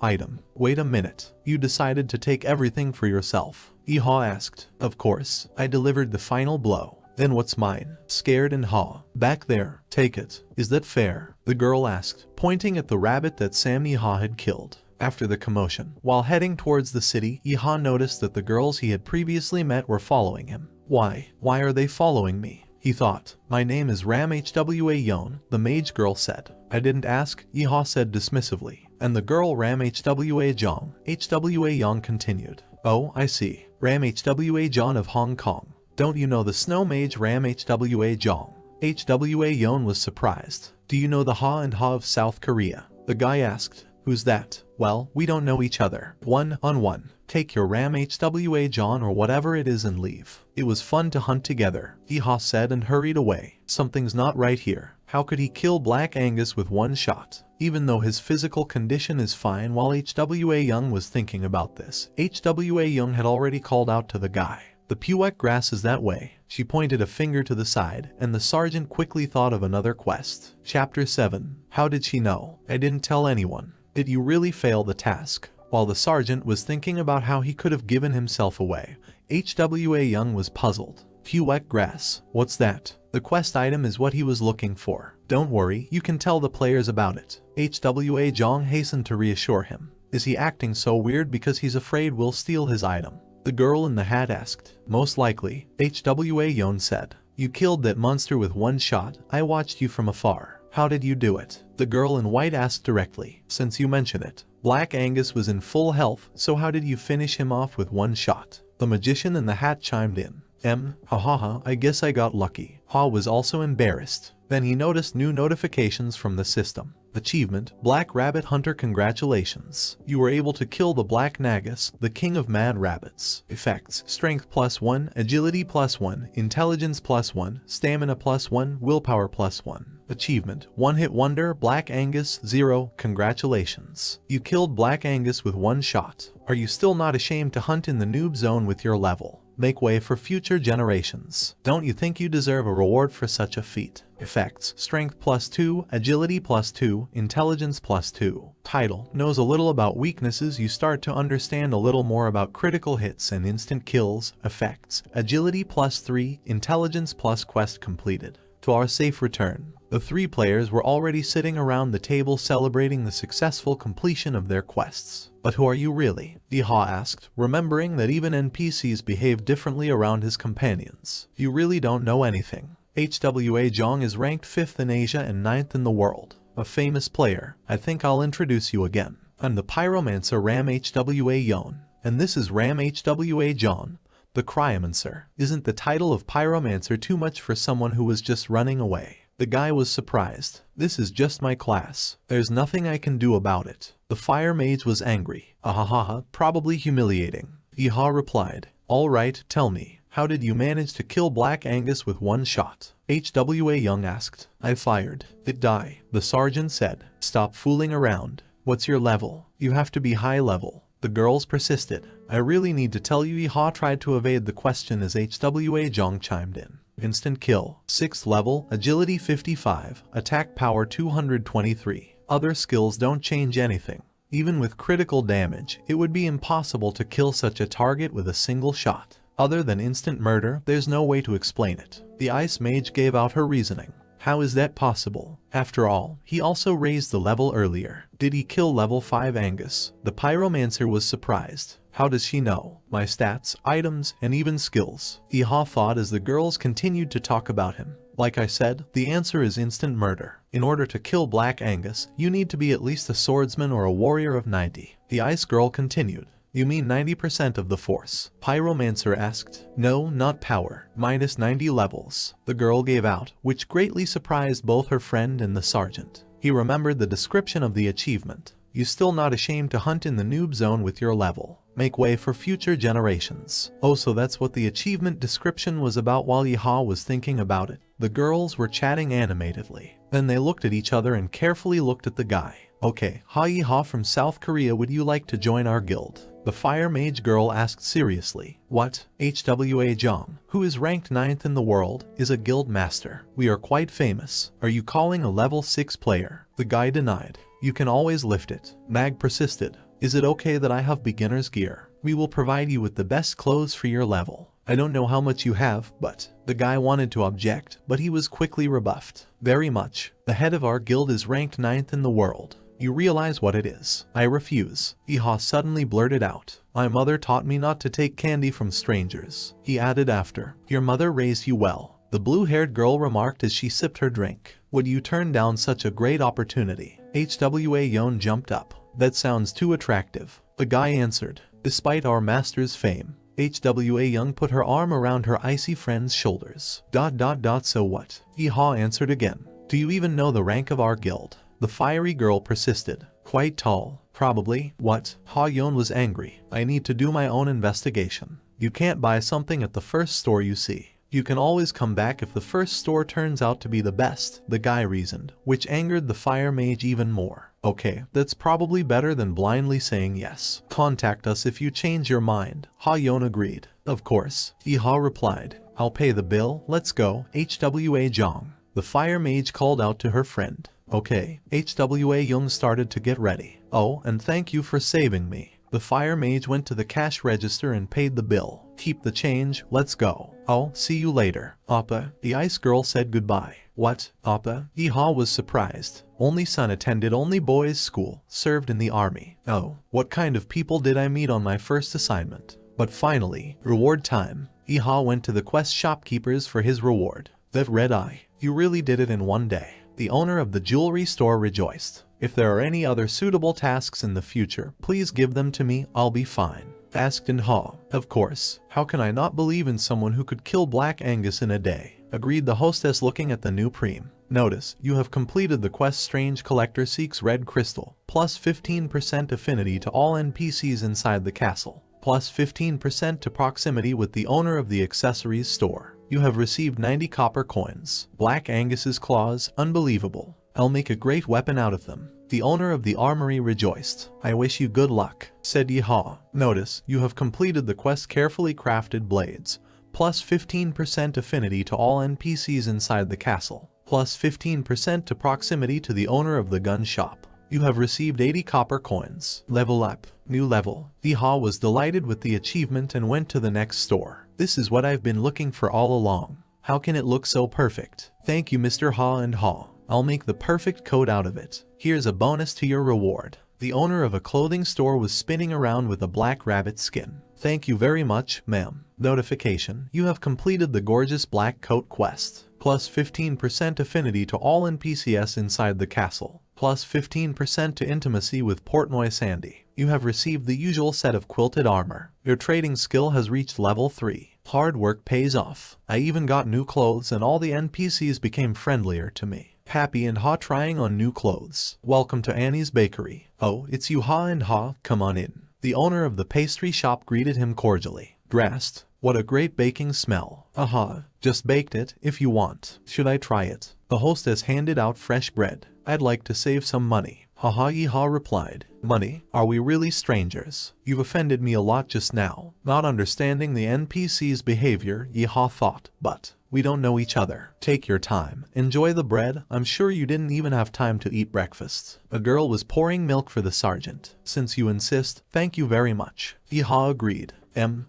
Wait a minute. You decided to take everything for yourself? Ha asked. Of course. I delivered the final blow. Then what's mine? Scared and Ha. Back there. Take it. Is that fair? The girl asked, pointing at the rabbit that Ha had killed. After the commotion, while heading towards the city, Ha noticed that the girls he had previously met were following him. Why are they following me? He thought. My name is Ram-Hwa Yon, the mage girl said. I didn't ask, Ha said dismissively. And the girl Ram-Hwa Jong, Hwa Yon continued. Oh, I see. Ram-Hwa Jong of Hong Kong. Don't you know the snow mage Ram-Hwa Jong? Hwa Yon was surprised. Do you know the Ha and Ha of South Korea? The guy asked. Who's that? Well, we don't know each other. 1-on-1. Take your Ram-Hwa John or whatever it is and leave. It was fun to hunt together, Ha said and hurried away. Something's not right here. How could he kill Black Angus with one shot? Even though his physical condition is fine. While Hwa Young was thinking about this, Hwa Young had already called out to the guy. The Puek grass is that way. She pointed a finger to the side, and the sergeant quickly thought of another quest. Chapter 7. How did she know? I didn't tell anyone. Did you really fail the task? While the sergeant was thinking about how he could have given himself away, Hwa Young was puzzled. Puek grass. What's that? The quest item is what he was looking for. Don't worry, you can tell the players about it. Hwa Jong hastened to reassure him. Is he acting so weird because he's afraid we'll steal his item? The girl in the hat asked. Most likely, Hwa Young said. You killed that monster with one shot. I watched you from afar. How did you do it? The girl in white asked directly. Since you mention it, Black Angus was in full health, so how did you finish him off with one shot? The magician in the hat chimed in. I guess I got lucky. Ha was also embarrassed. Then he noticed new notifications from the system. Achievement, Black Rabbit Hunter. Congratulations. You were able to kill the Black Nagus, the king of mad rabbits. Effects, Strength +1, Agility +1, Intelligence +1, Stamina +1, Willpower +1. Achievement, One Hit Wonder, Black Angus 0. Congratulations. You killed Black Angus with one shot. Are you still not ashamed to hunt in the noob zone with your level? Make way for future generations. Don't you think you deserve a reward for such a feat? Effects, Strength +2, Agility +2, Intelligence +2. Title, knows a little about weaknesses. You start to understand a little more about critical hits and instant kills. Effects, Agility +3, Intelligence + quest completed. to our safe return. The 3 players were already sitting around the table celebrating the successful completion of their quests. But who are you really? Yeehaw asked, remembering that even NPCs behave differently around his companions. You really don't know anything. HWA Jong is ranked 5th in Asia and 9th in the world. A famous player. I think I'll introduce you again. I'm the pyromancer Ram HWA Yon. And this is Ram HWA John, the cryomancer. Isn't the title of pyromancer too much for someone who was just running away? The guy was surprised. This is just my class. There's nothing I can do about it. The fire mage was angry. Ahahaha, probably humiliating. Yeehaw replied, alright, tell me, how did you manage to kill Black Angus with 1 shot? HWA Young asked. I fired. It died. The sergeant said, stop fooling around. What's your level? You have to be high level. The girls persisted. I really need to tell you. Yeehaw tried to evade the question as HWA Jong chimed in. Instant kill. 6th level, agility 55, attack power 223. Other skills don't change anything. Even with critical damage, it would be impossible to kill such a target with a single shot. Other than instant murder, there's no way to explain it. The ice mage gave out her reasoning. How is that possible? After all, he also raised the level earlier. Did he kill level 5 Angus? The pyromancer was surprised. How does she know? My stats, items, and even skills. Yeehaw thought as the girls continued to talk about him. Like I said, the answer is instant murder. In order to kill Black Angus, you need to be at least a swordsman or a warrior of 90. The ice girl continued. You mean 90% of the force? Pyromancer asked. No, not power. Minus 90 levels. The girl gave out, which greatly surprised both her friend and the sergeant. He remembered the description of the achievement. You still not ashamed to hunt in the noob zone with your level. Make way for future generations. Oh, so that's what the achievement description was about. While Yeehaw was thinking about it, the girls were chatting animatedly. Then they looked at each other and carefully looked at the guy. Okay, Yeehaw from South Korea, would you like to join our guild? The fire mage girl asked seriously. What? HWA Jong, who is ranked 9th in the world, is a guild master. We are quite famous. Are you calling a level 6 player? The guy denied. You can always lift it. Mag persisted. Is it okay that I have beginner's gear? We will provide you with the best clothes for your level. I don't know how much you have, but... The guy wanted to object, but he was quickly rebuffed. Very much. The head of our guild is ranked 9th in the world. You realize what it is. I refuse. Yeehaw suddenly blurted out. My mother taught me not to take candy from strangers. He added after. Your mother raised you well. The blue-haired girl remarked as she sipped her drink. Would you turn down such a great opportunity? HWA Yon jumped up. That sounds too attractive. The guy answered. Despite our master's fame. HWA Young put her arm around her icy friend's shoulders. So what? Yeehaw answered again. Do you even know the rank of our guild? The fiery girl persisted. Quite tall. Probably. What? Ha-Yon was angry. I need to do my own investigation. You can't buy something at the first store you see. You can always come back if the first store turns out to be the best, the guy reasoned, which angered the fire mage even more. Okay, that's probably better than blindly saying yes. Contact us if you change your mind. Ha-Yon agreed. Of course. Yeehaw replied. I'll pay the bill. Let's go. HWA Jong. The fire mage called out to her friend. Okay, HWA Young started to get ready. Oh, and thank you for saving me. The fire mage went to the cash register and paid the bill. Keep the change, let's go. I'll see you later. Appa, the ice girl said goodbye. What? Appa? Yeehaw was surprised. Only son attended only boys' school, served in the army. Oh, what kind of people did I meet on my first assignment? But finally, reward time. Yeehaw went to the quest shopkeepers for his reward. That red eye. You really did it in one day. The owner of the jewelry store rejoiced. If there are any other suitable tasks in the future, please give them to me, I'll be fine. Asked Haw. Of course. How can I not believe in someone who could kill Black Angus in a day? Agreed the hostess looking at the new preem. Notice, you have completed the quest Strange Collector Seeks Red Crystal, plus 15% affinity to all NPCs inside the castle, plus 15% to proximity with the owner of the accessories store. You have received 90 copper coins. Black Angus's claws, unbelievable. I'll make a great weapon out of them. The owner of the armory rejoiced. I wish you good luck, said Yeehaw. Notice, you have completed the quest Carefully Crafted Blades, plus 15% affinity to all NPCs inside the castle, plus 15% to proximity to the owner of the gun shop. You have received 80 copper coins. Level up. New level. Yeehaw was delighted with the achievement and went to the next store. This is what I've been looking for all along. How can it look so perfect? Thank you, Mr. Ha and Ha. I'll make the perfect coat out of it. Here's a bonus to your reward. The owner of a clothing store was spinning around with a black rabbit skin. Thank you very much, ma'am. Notification: you have completed the gorgeous black coat quest. Plus 15% affinity to all NPCs inside the castle. Plus 15% to intimacy with Portnoy Sandy. You have received the usual set of quilted armor. Your trading skill has reached level 3. Hard work pays off. I even got new clothes and all the NPCs became friendlier to me. Happy and Ha trying on new clothes. Welcome to Annie's Bakery. Oh, it's you, Ha and Ha, come on in. The owner of the pastry shop greeted him cordially. Dressed. What a great baking smell. Aha, just baked it if you want. Should I try it? The hostess handed out fresh bread. I'd like to save some money. Haha, Yeehaw replied. Money? Are we really strangers? You've offended me a lot just now. Not understanding the NPC's behavior, Yeehaw thought, but we don't know each other. Take your time. Enjoy the bread. I'm sure you didn't even have time to eat breakfast. A girl was pouring milk for the sergeant. Since you insist, thank you very much. Yeehaw agreed.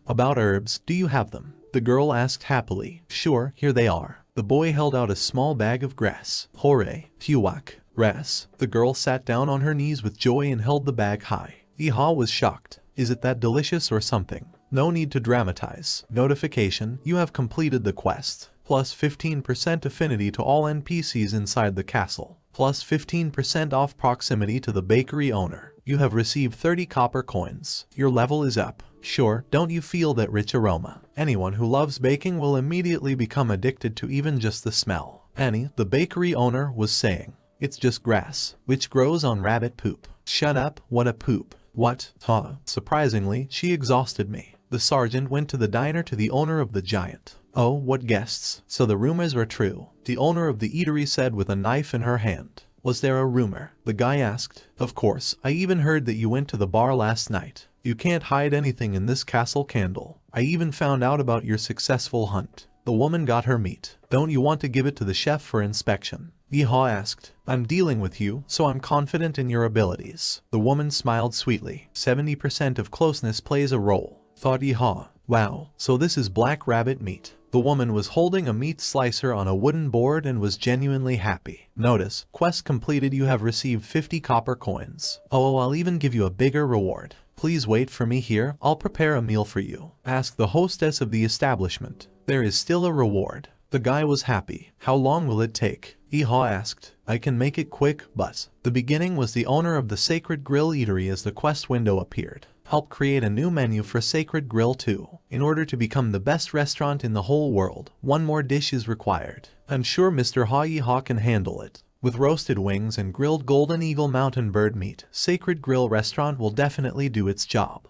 About herbs, do you have them? The girl asked happily. Sure, here they are. The boy held out a small bag of grass. Hooray, Huwak. Grass. The girl sat down on her knees with joy and held the bag high. Yeehaw was shocked. Is it that delicious or something? No need to dramatize. Notification: you have completed the quest. Plus 15% affinity to all NPCs inside the castle. Plus 15% off proximity to the bakery owner. You have received 30 copper coins. Your level is up. Sure, don't you feel that rich aroma? Anyone who loves baking will immediately become addicted to even just the smell. Annie, the bakery owner, was saying. It's just grass, which grows on rabbit poop. Shut up, what a poop. What? Huh. Surprisingly, she exhausted me. The sergeant went to the diner to the owner of the giant. Oh, what guests. So the rumors were true. The owner of the eatery said with a knife in her hand. Was there a rumor? The guy asked. Of course, I even heard that you went to the bar last night. You can't hide anything in this castle, Candle. I even found out about your successful hunt. The woman got her meat. Don't you want to give it to the chef for inspection? Yeehaw asked. I'm dealing with you, so I'm confident in your abilities. The woman smiled sweetly. 70% of closeness plays a role, thought Yeehaw. Wow, so this is black rabbit meat. The woman was holding a meat slicer on a wooden board and was genuinely happy. Notice, quest completed, you have received 50 copper coins. Oh, I'll even give you a bigger reward. Please wait for me here, I'll prepare a meal for you. Ask the hostess of the establishment. There is still a reward. The guy was happy. How long will it take? Yeehaw asked. I can make it quick, but the beginning was the owner of the Sacred Grill Eatery as the quest window appeared. Help create a new menu for Sacred Grill 2. In order to become the best restaurant in the whole world, one more dish is required. I'm sure Mr. Yeehaw can handle it. With roasted wings and grilled Golden Eagle mountain bird meat, Sacred Grill Restaurant will definitely do its job.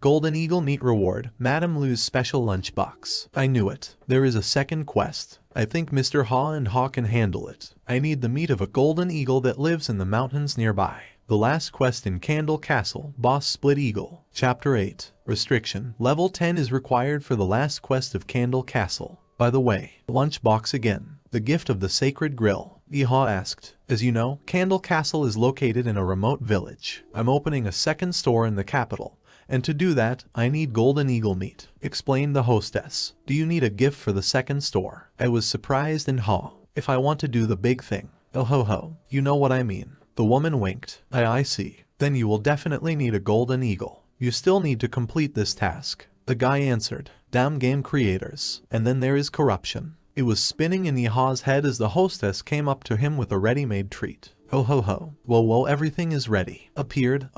Golden Eagle meat reward, Madame Lou's special lunchbox. I knew it. There is a second quest. I think Mr. Ha and Ha can handle it. I need the meat of a golden eagle that lives in the mountains nearby. The last quest in Candle Castle, Boss Split Eagle. Chapter 8. Restriction. Level 10 is required for the last quest of Candle Castle. By the way, lunchbox again. The gift of the Sacred Grill. Yeehaw asked. As you know, Candle Castle is located in a remote village. I'm opening a second store in the capital. And to do that, I need Golden Eagle meat, explained the hostess. Do you need a gift for the second store? I was surprised and if I want to do the big thing. Oh ho ho, you know what I mean. The woman winked. I see. Then you will definitely need a Golden Eagle. You still need to complete this task. The guy answered. Damn game creators. And then there is corruption. It was spinning in Yeehaw's head as the hostess came up to him with a ready-made treat. Ho ho ho. Whoa, everything is ready. Appeared.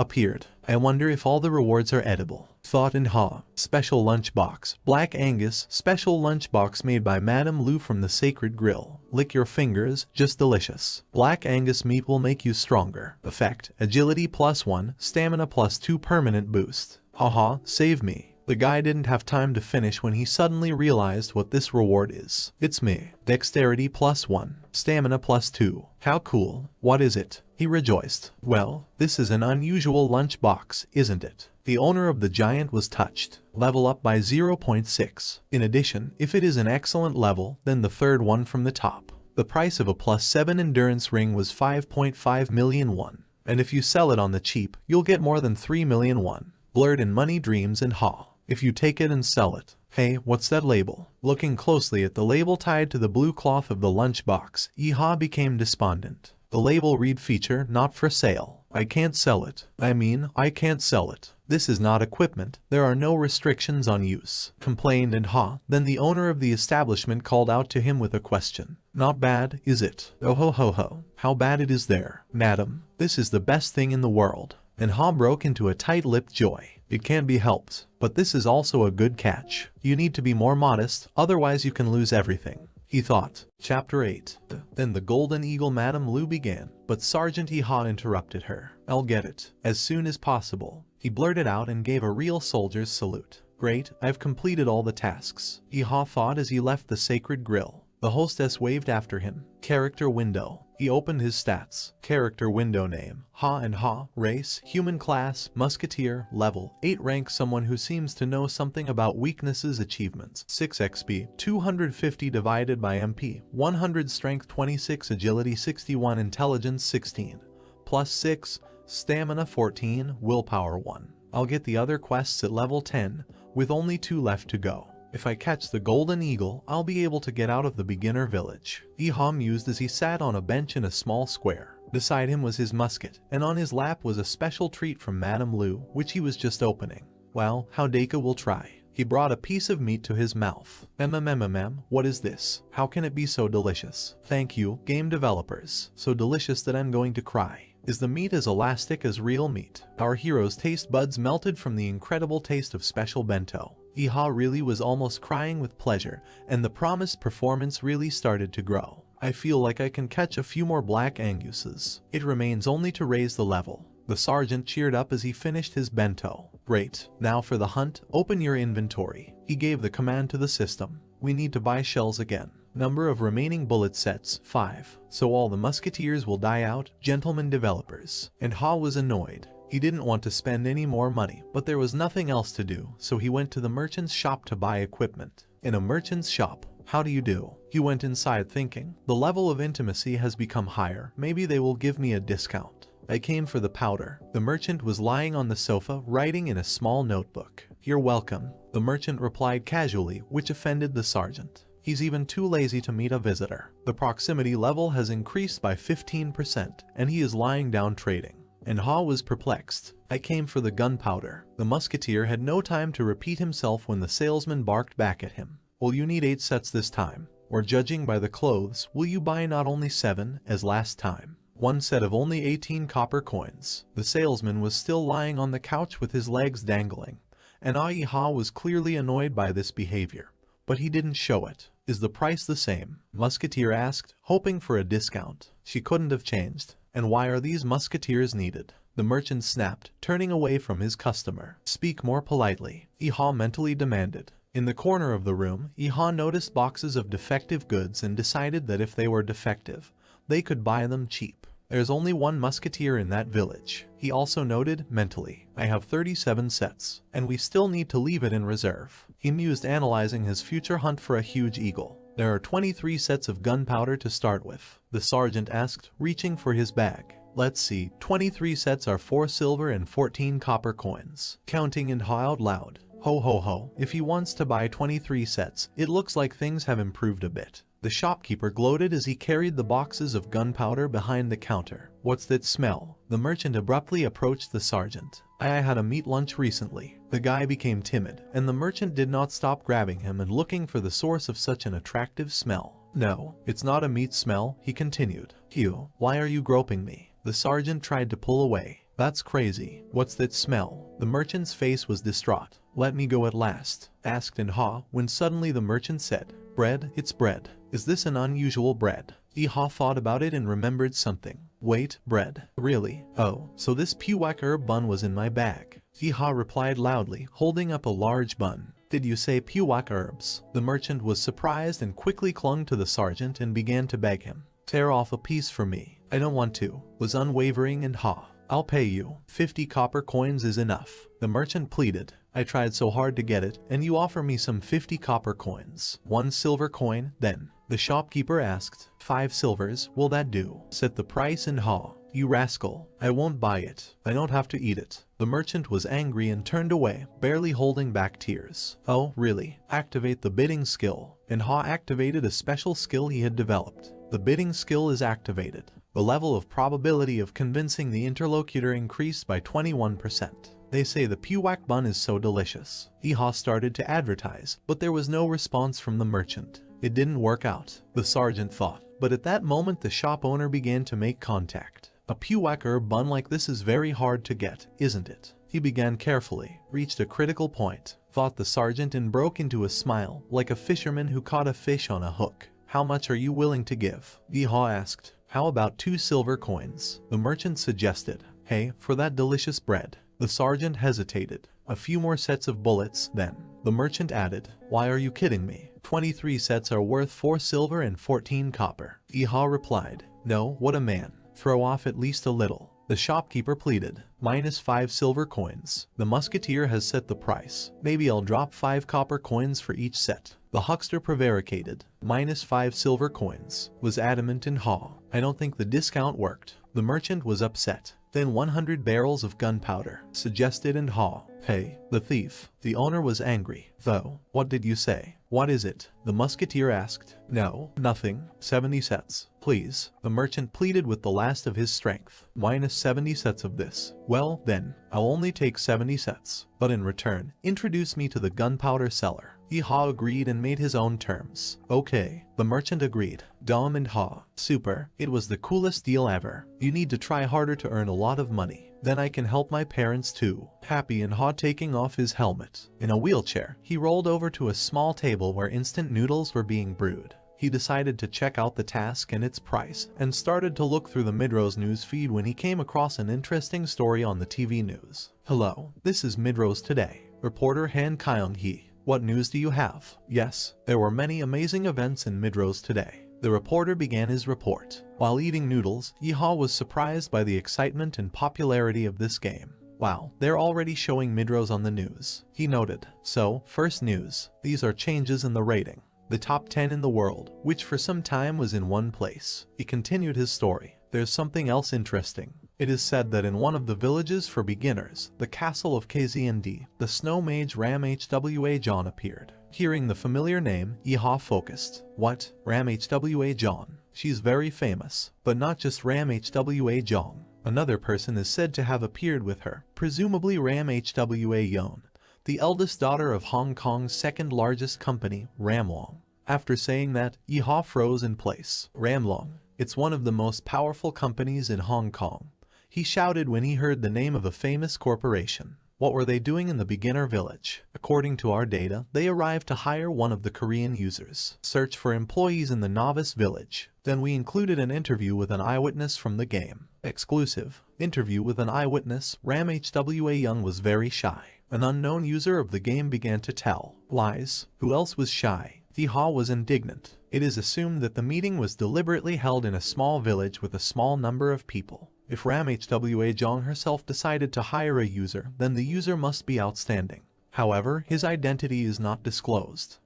I wonder if all the rewards are edible. Thought in Ha. Special lunchbox. Black Angus. Special lunchbox made by Madame Lou from the Sacred Grill. Lick your fingers. Just delicious. Black Angus meat will make you stronger. Effect. Agility +1. Stamina +2 permanent boost. Haha, save me. The guy didn't have time to finish when he suddenly realized what this reward is. It's me. Dexterity +1. Stamina +2. How cool. What is it? He rejoiced. Well, this is an unusual lunchbox, isn't it? The owner of the giant was touched. Level up by 0.6. In addition, if it is an excellent level, then the third one from the top. The price of a +7 endurance ring was 5.5 million won. And if you sell it on the cheap, you'll get more than 3 million won. Blurred in money dreams and Ha. If you take it and sell it, Hey, what's that label? Looking closely at the label tied to the blue cloth of the lunchbox, Iha became despondent. The label read feature not for sale. I can't sell it. I can't sell it. This is not equipment. There are no restrictions on use, complained Iha. Then the owner of the establishment called out to him with a question. Not bad, is it? Oh ho ho ho. How bad it is there, madam. This is the best thing in the world. Iha broke into a tight-lipped joy. It can't be helped, but this is also a good catch. You need to be more modest, otherwise you can lose everything, he thought. Chapter 8. Then the Golden Eagle Madame Lu began, but Sergeant Iha interrupted her. I'll get it, as soon as possible. He blurted out and gave a real soldier's salute. Great, I've completed all the tasks, Iha thought as he left the sacred grill. The hostess waved after him. Character window. He opened his stats. Character window name. Ha and Ha. Race. Human class. Musketeer. Level. 8 rank someone who seems to know something about weaknesses achievements. 6 XP. 250 divided by MP. 100 strength 26 agility 61 intelligence 16. Plus 6. Stamina 14. Willpower 1. I'll get the other quests at level 10, with only 2 left to go. If I catch the Golden Eagle, I'll be able to get out of the beginner village. Iha mused as he sat on a bench in a small square. Beside him was his musket, and on his lap was a special treat from Madame Lu, which he was just opening. Well, how Deka will try. He brought a piece of meat to his mouth. What is this? How can it be so delicious? Thank you, game developers. So delicious that I'm going to cry. Is the meat as elastic as real meat? Our hero's taste buds melted from the incredible taste of special bento. Iha really was almost crying with pleasure, and the promised performance really started to grow. I feel like I can catch a few more black anguses. It remains only to raise the level. The sergeant cheered up as he finished his bento. Great, now for the hunt, open your inventory. He gave the command to the system. We need to buy shells again. Number of remaining bullet sets, 5. So all the musketeers will die out, gentlemen developers. And Ha was annoyed. He didn't want to spend any more money, but there was nothing else to do, so he went to the merchant's shop to buy equipment. In a merchant's shop, how do you do? He went inside thinking, the level of intimacy has become higher, maybe they will give me a discount. I came for the powder. The merchant was lying on the sofa, writing in a small notebook. You're welcome, the merchant replied casually, which offended the sergeant. He's even too lazy to meet a visitor. The proximity level has increased by 15%, and he is lying down trading. And Ha was perplexed. I came for the gunpowder. The musketeer had no time to repeat himself when the salesman barked back at him. Well, you need 8 sets this time. Or judging by the clothes, will you buy not only 7, as last time? 1 set of only 18 copper coins. The salesman was still lying on the couch with his legs dangling, and Ha was clearly annoyed by this behavior. But he didn't show it. Is the price the same? Musketeer asked, hoping for a discount. She couldn't have changed. And why are these musketeers needed? The merchant snapped, turning away from his customer. Speak more politely, Iha mentally demanded. In the corner of the room, Iha noticed boxes of defective goods and decided that if they were defective, they could buy them cheap. There's only 1 musketeer in that village. He also noted, mentally, I have 37 sets, and we still need to leave it in reserve. He mused, analyzing his future hunt for a huge eagle. There are 23 sets of gunpowder to start with, the sergeant asked, reaching for his bag. Let's see, 23 sets are 4 silver and 14 copper coins. Counting and Ha out loud. Ho ho ho, if he wants to buy 23 sets, it looks like things have improved a bit. The shopkeeper gloated as he carried the boxes of gunpowder behind the counter. What's that smell? The merchant abruptly approached the sergeant. I had a meat lunch recently. The guy became timid, and the merchant did not stop grabbing him and looking for the source of such an attractive smell. No, it's not a meat smell, he continued. Hugh, why are you groping me? The sergeant tried to pull away. That's crazy. What's that smell? The merchant's face was distraught. Let me go at last, asked Ha, when suddenly the merchant said, bread, it's bread. Is this an unusual bread? Iha thought about it and remembered something. Wait, bread? Really? Oh, so this pewak herb bun was in my bag. Iha replied loudly, holding up a large bun. Did you say pewak herbs? The merchant was surprised and quickly clung to the sergeant and began to beg him. Tear off a piece for me. I don't want to, was unwavering and Ha. I'll pay you. 50 copper coins is enough. The merchant pleaded. I tried so hard to get it, and you offer me some 50 copper coins. 1 silver coin, then. The shopkeeper asked. 5 silvers, will that do? Set the price and Ha. "You rascal, I won't buy it. I don't have to eat it." The merchant was angry and turned away, barely holding back tears. "Oh, really? Activate the bidding skill." And Ha activated a special skill he had developed. The bidding skill is activated. The level of probability of convincing the interlocutor increased by 21%. They say the pewak bun is so delicious. Iha started to advertise, but there was no response from the merchant. It didn't work out, the sergeant thought. But at that moment the shop owner began to make contact. "A pewak herb bun like this is very hard to get, isn't it?" He began carefully, reached a critical point, thought the sergeant, and broke into a smile, like a fisherman who caught a fish on a hook. "How much are you willing to give?" Iha asked. "How about 2 silver coins?" The merchant suggested. "Hey, for that delicious bread." The sergeant hesitated. "A few more sets of bullets, then." The merchant added. "Why are you kidding me? 23 sets are worth 4 silver and 14 copper. Iha replied. "No, what a man. Throw off at least a little." The shopkeeper pleaded. "-5 silver coins. The musketeer has set the price. Maybe I'll drop 5 copper coins for each set." The huckster prevaricated. -5 silver coins. Was adamant in Ha. "I don't think the discount worked." The merchant was upset. "Then 100 barrels of gunpowder," suggested in Ha. "Hey, the thief." The owner was angry. "Though, what did you say? What is it?" the musketeer asked. "No, nothing. 70 sets. Please." The merchant pleaded with the last of his strength. -70 sets of this. "Well, then, I'll only take 70 sets. But in return, introduce me to the gunpowder seller." Iha agreed and made his own terms. "Okay." The merchant agreed. Dom and Ha. "Super. It was the coolest deal ever. You need to try harder to earn a lot of money. Then I can help my parents too." Happy and Ha taking off his helmet. In a wheelchair, he rolled over to a small table where instant noodles were being brewed. He decided to check out the task and its price, and started to look through the Midrose news feed when he came across an interesting story on the TV news. "Hello, this is Midrose Today. Reporter Han Kyung-hee. What news do you have?" Yes, there were many amazing events in Midrose today. The reporter began his report. While eating noodles, Iha was surprised by the excitement and popularity of this game. "Wow, they're already showing Midrose on the news," he noted. "So, first news. These are changes in the rating. The top 10 in the world, which for some time was in one place." He continued his story. "There's something else interesting. It is said that in one of the villages for beginners, the castle of KZND, the snow mage Ram Hwa John appeared." Hearing the familiar name, Iha focused. "What? Ram Hwa John? She's very famous. But not just Ram Hwa John. Another person is said to have appeared with her, presumably Ram Hwa Yon, the eldest daughter of Hong Kong's second largest company, Ramlong." After saying that, Iha froze in place. "Ramlong. It's one of the most powerful companies in Hong Kong," he shouted when he heard the name of a famous corporation. "What were they doing in the beginner village?" "According to our data, they arrived to hire one of the Korean users. Search for employees in the novice village. Then we included an interview with an eyewitness from the game. Exclusive. Interview with an eyewitness. Ram Hwa Young was very shy." An unknown user of the game began to tell. "Lies. Who else was shy?" Iha was indignant. "It is assumed that the meeting was deliberately held in a small village with a small number of people. If Ram Hwa Jong herself decided to hire a user, then the user must be outstanding. However, his identity is not disclosed."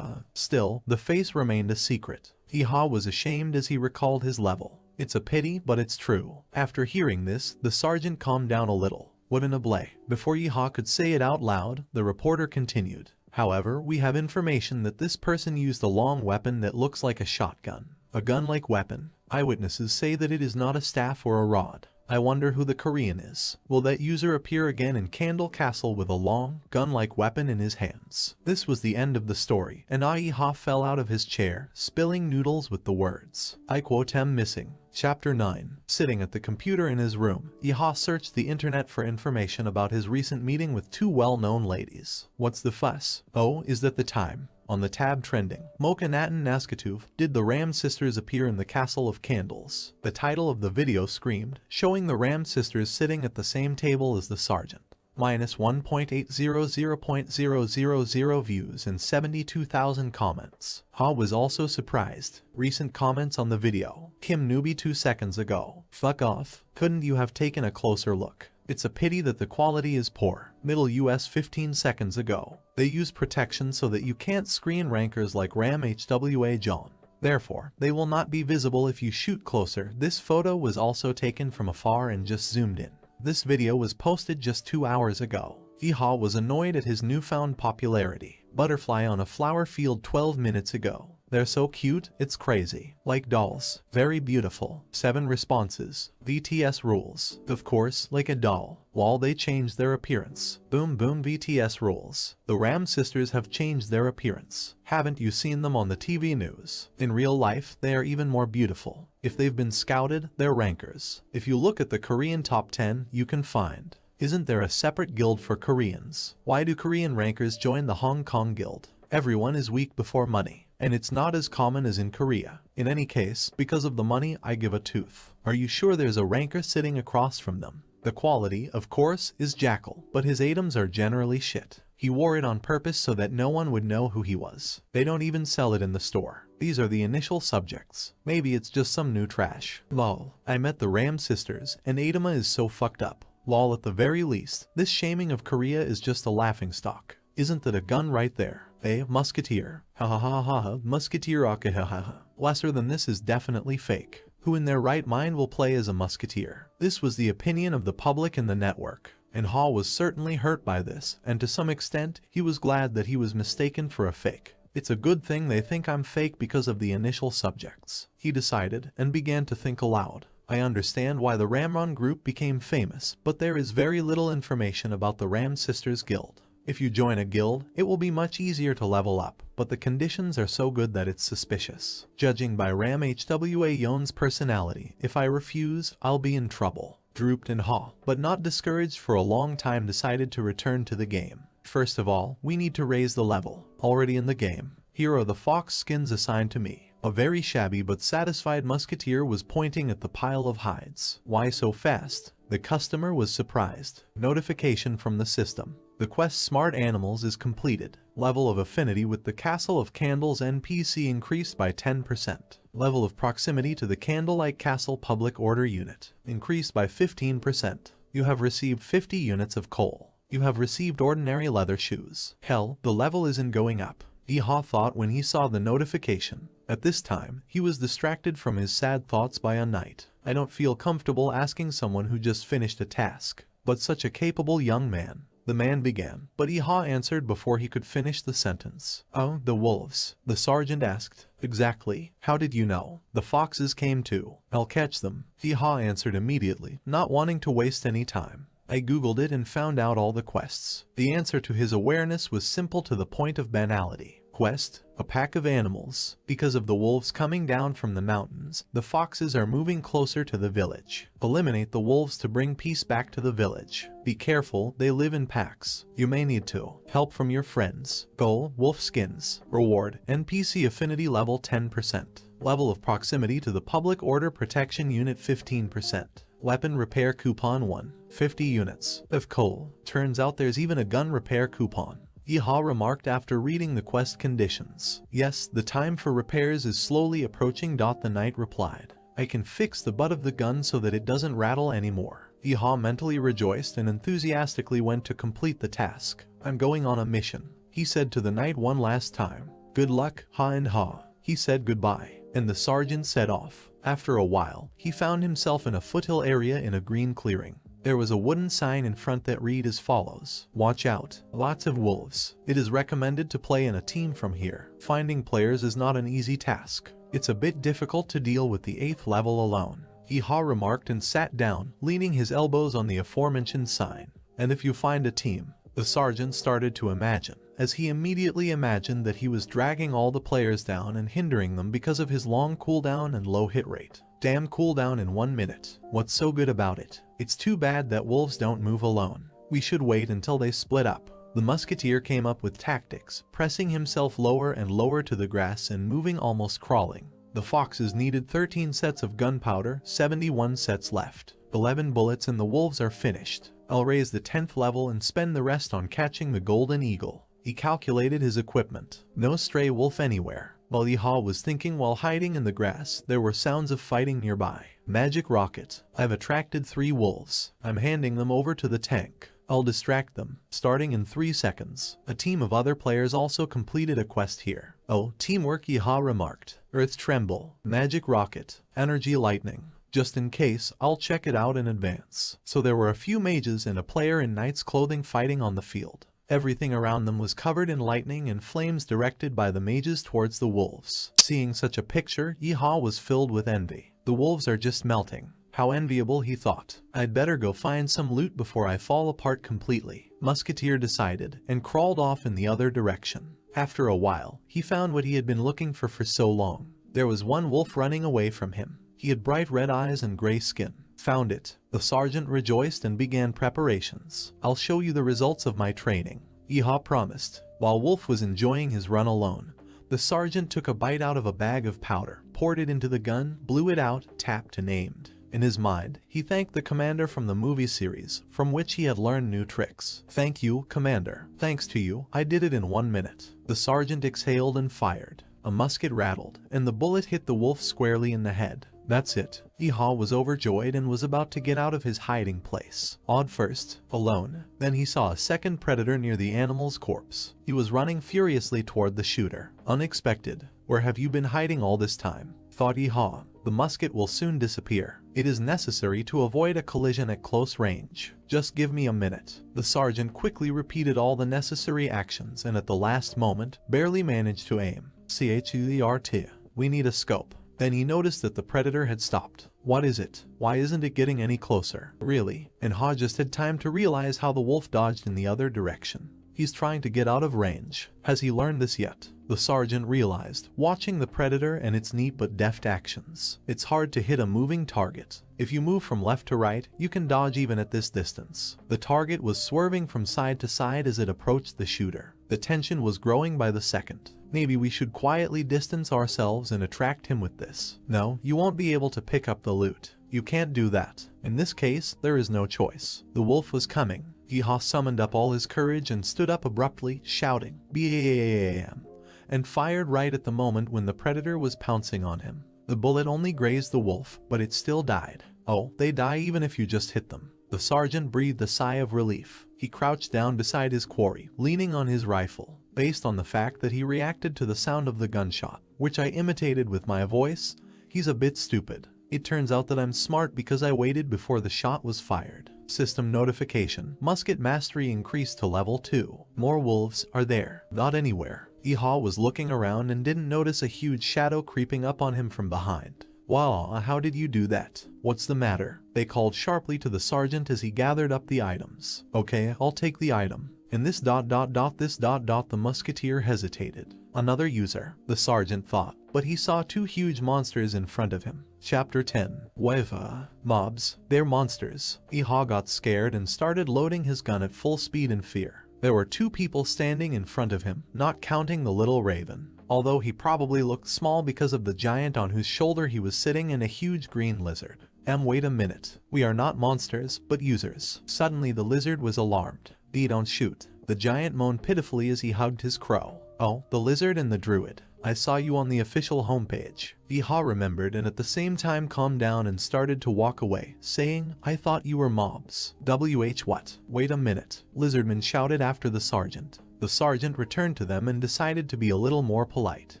Still, the face remained a secret. Iha was ashamed as he recalled his level. "It's a pity, but it's true." After hearing this, the sergeant calmed down a little. "What an ablay." Before Iha could say it out loud, the reporter continued. "However, we have information that this person used a long weapon that looks like a shotgun. A gun-like weapon. Eyewitnesses say that it is not a staff or a rod. I wonder who the Korean is. Will that user appear again in Candle Castle with a long, gun-like weapon in his hands?" This was the end of the story, and Iha fell out of his chair, spilling noodles with the words, "I quote am missing." Chapter 9. Sitting at the computer in his room, Iha searched the internet for information about his recent meeting with 2 well-known ladies. What's the fuss? Oh, is that the time? On the tab trending, Mocha Natan Naskatuv, did the Ram sisters appear in the Castle of Candles? The title of the video screamed, showing the Ram sisters sitting at the same table as the sergeant. -1.800.000 views and 72,000 comments. Ha was also surprised. Recent comments on the video. Kim Newbie 2 seconds ago. "Fuck off. Couldn't you have taken a closer look? It's a pity that the quality is poor." Middle US 15 seconds ago. "They use protection so that you can't screen rankers like Ram Hwa John." Therefore, they will not be visible if you shoot closer. This photo was also taken from afar and just zoomed in. This video was posted just 2 hours ago. Iha was annoyed at his newfound popularity. Butterfly on a flower field 12 minutes ago. They're so cute, it's crazy. Like dolls. Very beautiful. 7 responses. VTS rules. Of course, like a doll. While they changed their appearance. Boom boom VTS rules. The Ram sisters have changed their appearance. Haven't you seen them on the TV news? In real life, they are even more beautiful. If they've been scouted, they're rankers. If you look at the Korean top 10, you can find. Isn't there a separate guild for Koreans? Why do Korean rankers join the Hong Kong guild? Everyone is weak before money. And it's not as common as in Korea. In any case, because of the money, I give a tooth. Are you sure there's a ranker sitting across from them? The quality, of course, is Jackal, but his items are generally shit. He wore it on purpose so that no one would know who he was. They don't even sell it in the store. These are the initial subjects. Maybe it's just some new trash. Lol. I met the Ram sisters, and Adama is so fucked up. Lol, at the very least, this shaming of Korea is just a laughingstock. Isn't that a gun right there? Musketeer. Ha ha ha ha ha. Musketeer ha ha ha. Lesser than this is definitely fake. Who in their right mind will play as a musketeer? This was the opinion of the public and the network. And Ha was certainly hurt by this, and to some extent, he was glad that he was mistaken for a fake. It's a good thing they think I'm fake because of the initial subjects. He decided, and began to think aloud. I understand why the Ramron group became famous, but there is very little information about the Ram Sisters Guild. If you join a guild, it will be much easier to level up, but the conditions are so good that it's suspicious. Judging by Ram Hwa Yon's personality, if I refuse, I'll be in trouble. Drooped and Ha, but not discouraged for a long time, decided to return to the game. First of all, we need to raise the level. Already in the game. Here are the fox skins assigned to me. A very shabby but satisfied musketeer was pointing at the pile of hides. Why so fast? The customer was surprised. Notification from the system. The quest Smart Animals is completed. Level of affinity with the Castle of Candles NPC increased by 10%. Level of proximity to the Candlelight Castle Public Order Unit increased by 15%. You have received 50 units of coal. You have received ordinary leather shoes. Hell, the level isn't going up. Iha thought when he saw the notification. At this time, he was distracted from his sad thoughts by a knight. I don't feel comfortable asking someone who just finished a task. But such a capable young man. The man began, but Iha answered before he could finish the sentence. Oh, the wolves. The sergeant asked. Exactly. How did you know? The foxes came too. I'll catch them. Iha answered immediately, not wanting to waste any time. I googled it and found out all the quests. The answer to his awareness was simple to the point of banality. Quest, a pack of animals. Because of the wolves coming down from the mountains, the foxes are moving closer to the village. Eliminate the wolves to bring peace back to the village. Be careful, they live in packs. You may need to. Help from your friends. Goal, wolf skins. Reward, NPC affinity level 10%. Level of proximity to the Public Order Protection Unit 15%. Weapon repair coupon 1. 50 units of coal. Turns out there's even a gun repair coupon. Iha remarked after reading the quest conditions. Yes, the time for repairs is slowly approaching. The knight replied. I can fix the butt of the gun so that it doesn't rattle anymore. Iha mentally rejoiced and enthusiastically went to complete the task. I'm going on a mission, he said to the knight one last time. Good luck, Ha, and Ha. He said goodbye, and the sergeant set off. After a while, he found himself in a foothill area in a green clearing. There was a wooden sign in front that read as follows. Watch out, lots of wolves. It is recommended to play in a team from here. Finding players is not an easy task. It's a bit difficult to deal with the 8th level alone. Iha remarked and sat down, leaning his elbows on the aforementioned sign. And if you find a team, the sergeant started to imagine, as he immediately imagined that he was dragging all the players down and hindering them because of his long cooldown and low hit rate. Damn cooldown in 1 minute. What's so good about it? It's too bad that wolves don't move alone. We should wait until they split up. The musketeer came up with tactics, pressing himself lower and lower to the grass and moving almost crawling. The foxes needed 13 sets of gunpowder, 71 sets left. 11 bullets and the wolves are finished. I'll raise the 10th level and spend the rest on catching the golden eagle. He calculated his equipment. No stray wolf anywhere. While Iha was thinking while hiding in the grass, there were sounds of fighting nearby. Magic rocket. I've attracted 3 wolves. I'm handing them over to the tank. I'll distract them. Starting in 3 seconds. A team of other players also completed a quest here. Oh, teamwork, Yeehaw remarked. Earth Tremble, Magic Rocket, Energy Lightning. Just in case, I'll check it out in advance. So there were a few mages and a player in knight's clothing fighting on the field. Everything around them was covered in lightning and flames directed by the mages towards the wolves. Seeing such a picture, Yeehaw was filled with envy. The wolves are just melting. How enviable, he thought. I'd better go find some loot before I fall apart completely. Musketeer decided, and crawled off in the other direction. After a while, he found what he had been looking for so long. There was one wolf running away from him. He had bright red eyes and gray skin. Found it. The sergeant rejoiced and began preparations. I'll show you the results of my training, Yeehaw promised. While Wolf was enjoying his run alone, the sergeant took a bite out of a bag of powder, poured it into the gun, blew it out, tapped and aimed. In his mind, he thanked the commander from the movie series, from which he had learned new tricks. Thank you, Commander. Thanks to you, I did it in 1 minute. The sergeant exhaled and fired. A musket rattled, and the bullet hit the wolf squarely in the head. That's it. Yeehaw was overjoyed and was about to get out of his hiding place. Awed first, alone. Then he saw a second predator near the animal's corpse. He was running furiously toward the shooter. Unexpected. Where have you been hiding all this time? Thought Yeehaw. The musket will soon disappear. It is necessary to avoid a collision at close range. Just give me a minute. The sergeant quickly repeated all the necessary actions and at the last moment, barely managed to aim. CHUERT. We need a scope. Then he noticed that the predator had stopped. What is it? Why isn't it getting any closer? Really? And Ha just had time to realize how the wolf dodged in the other direction. He's trying to get out of range. Has he learned this yet? The sergeant realized, watching the predator and its neat but deft actions. It's hard to hit a moving target. If you move from left to right, you can dodge even at this distance. The target was swerving from side to side as it approached the shooter. The tension was growing by the second. Maybe we should quietly distance ourselves and attract him with this. No, you won't be able to pick up the loot. You can't do that. In this case, there is no choice. The wolf was coming. Yeehaw summoned up all his courage and stood up abruptly, shouting, "BAM!" and fired right at the moment when the predator was pouncing on him. The bullet only grazed the wolf, but it still died. Oh, they die even if you just hit them. The sergeant breathed a sigh of relief. He crouched down beside his quarry, leaning on his rifle. Based on the fact that he reacted to the sound of the gunshot, which I imitated with my voice, he's a bit stupid. It turns out that I'm smart because I waited before the shot was fired. System notification. Musket mastery increased to level 2. More wolves are there. Not anywhere. Yeehaw was looking around and didn't notice a huge shadow creeping up on him from behind. Wow, how did you do that? What's the matter? They called sharply to the sergeant as he gathered up the items. Okay, I'll take the item. And this ... the musketeer hesitated. Another user, the sergeant thought, but he saw two huge monsters in front of him. Chapter 10. Weva. Mobs. They're monsters. Yeehaw got scared and started loading his gun at full speed in fear. There were 2 people standing in front of him, not counting the little raven. Although he probably looked small because of the giant on whose shoulder he was sitting and a huge green lizard. Wait a minute. We are not monsters, but users. Suddenly the lizard was alarmed. Don't shoot. The giant moaned pitifully as he hugged his crow. Oh, the lizard and the druid. I saw you on the official homepage. Yeehaw remembered and at the same time calmed down and started to walk away, saying, I thought you were mobs. What? Wait a minute. Lizardman shouted after the sergeant. The sergeant returned to them and decided to be a little more polite.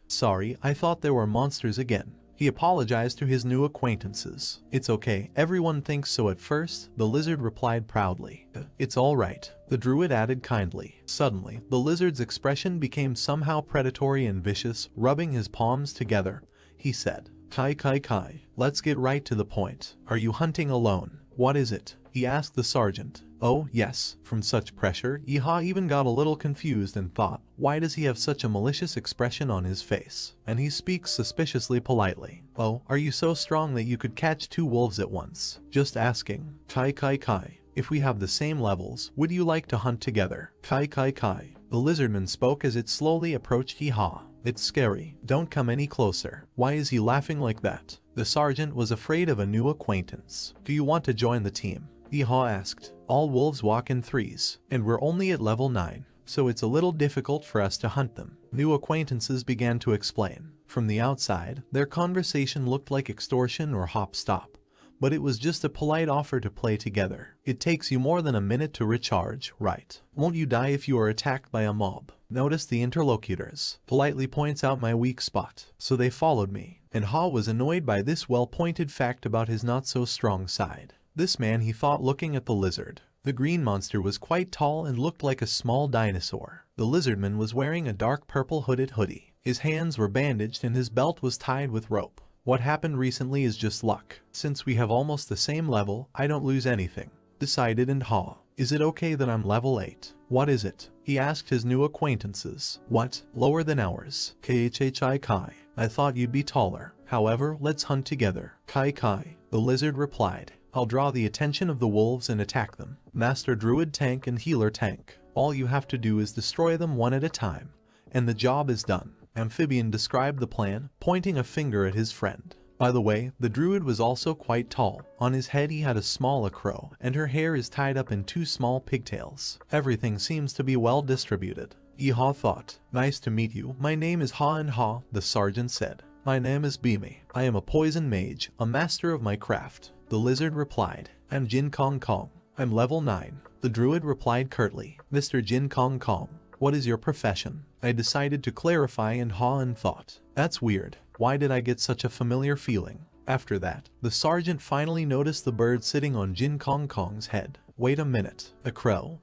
Sorry, I thought there were monsters again. He apologized to his new acquaintances. It's okay, everyone thinks so at first, the lizard replied proudly. It's alright, the druid added kindly. Suddenly, the lizard's expression became somehow predatory and vicious, rubbing his palms together. He said, Kai, let's get right to the point. Are you hunting alone? What is it? He asked the sergeant. Oh, yes. From such pressure, Yeehaw even got a little confused and thought, why does he have such a malicious expression on his face? And he speaks suspiciously politely. Oh, are you so strong that you could catch 2 wolves at once? Just asking. Kai. If we have the same levels, would you like to hunt together? Kai. The lizardman spoke as it slowly approached Yeehaw. It's scary. Don't come any closer. Why is he laughing like that? The sergeant was afraid of a new acquaintance. Do you want to join the team? Yeehaw asked. All wolves walk in 3s, and we're only at level 9, so it's a little difficult for us to hunt them. New acquaintances began to explain. From the outside, their conversation looked like extortion or hop-stop, but it was just a polite offer to play together. It takes you more than a minute to recharge, right? Won't you die if you are attacked by a mob? Notice the interlocutors politely points out my weak spot, so they followed me, and Ha was annoyed by this well-pointed fact about his not-so-strong side. This man, he thought, looking at the lizard. The green monster was quite tall and looked like a small dinosaur. The lizardman was wearing a dark purple hooded hoodie. His hands were bandaged and his belt was tied with rope. What happened recently is just luck. Since we have almost the same level, I don't lose anything, decided and Ha. Is it okay that I'm level 8? What is it? He asked his new acquaintances. What? Lower than ours. Khhi Kai. I thought you'd be taller. However, let's hunt together. Kai Kai. The lizard replied. I'll draw the attention of the wolves and attack them. Master Druid Tank and Healer Tank. All you have to do is destroy them one at a time, and the job is done. Amphibian described the plan, pointing a finger at his friend. By the way, the druid was also quite tall. On his head he had a small crow, and her hair is tied up in 2 small pigtails. Everything seems to be well distributed. Iha thought. Nice to meet you. My name is Ha and Ha, the sergeant said. My name is Bimi. I am a poison mage, a master of my craft. The lizard replied. I'm Jin Kong Kong. I'm level 9. The druid replied curtly. Mr. Jin Kong Kong, what is your profession? I decided to clarify and Ha and thought. That's weird. Why did I get such a familiar feeling? After that, the sergeant finally noticed the bird sitting on Jin Kong Kong's head. Wait a minute. A crow?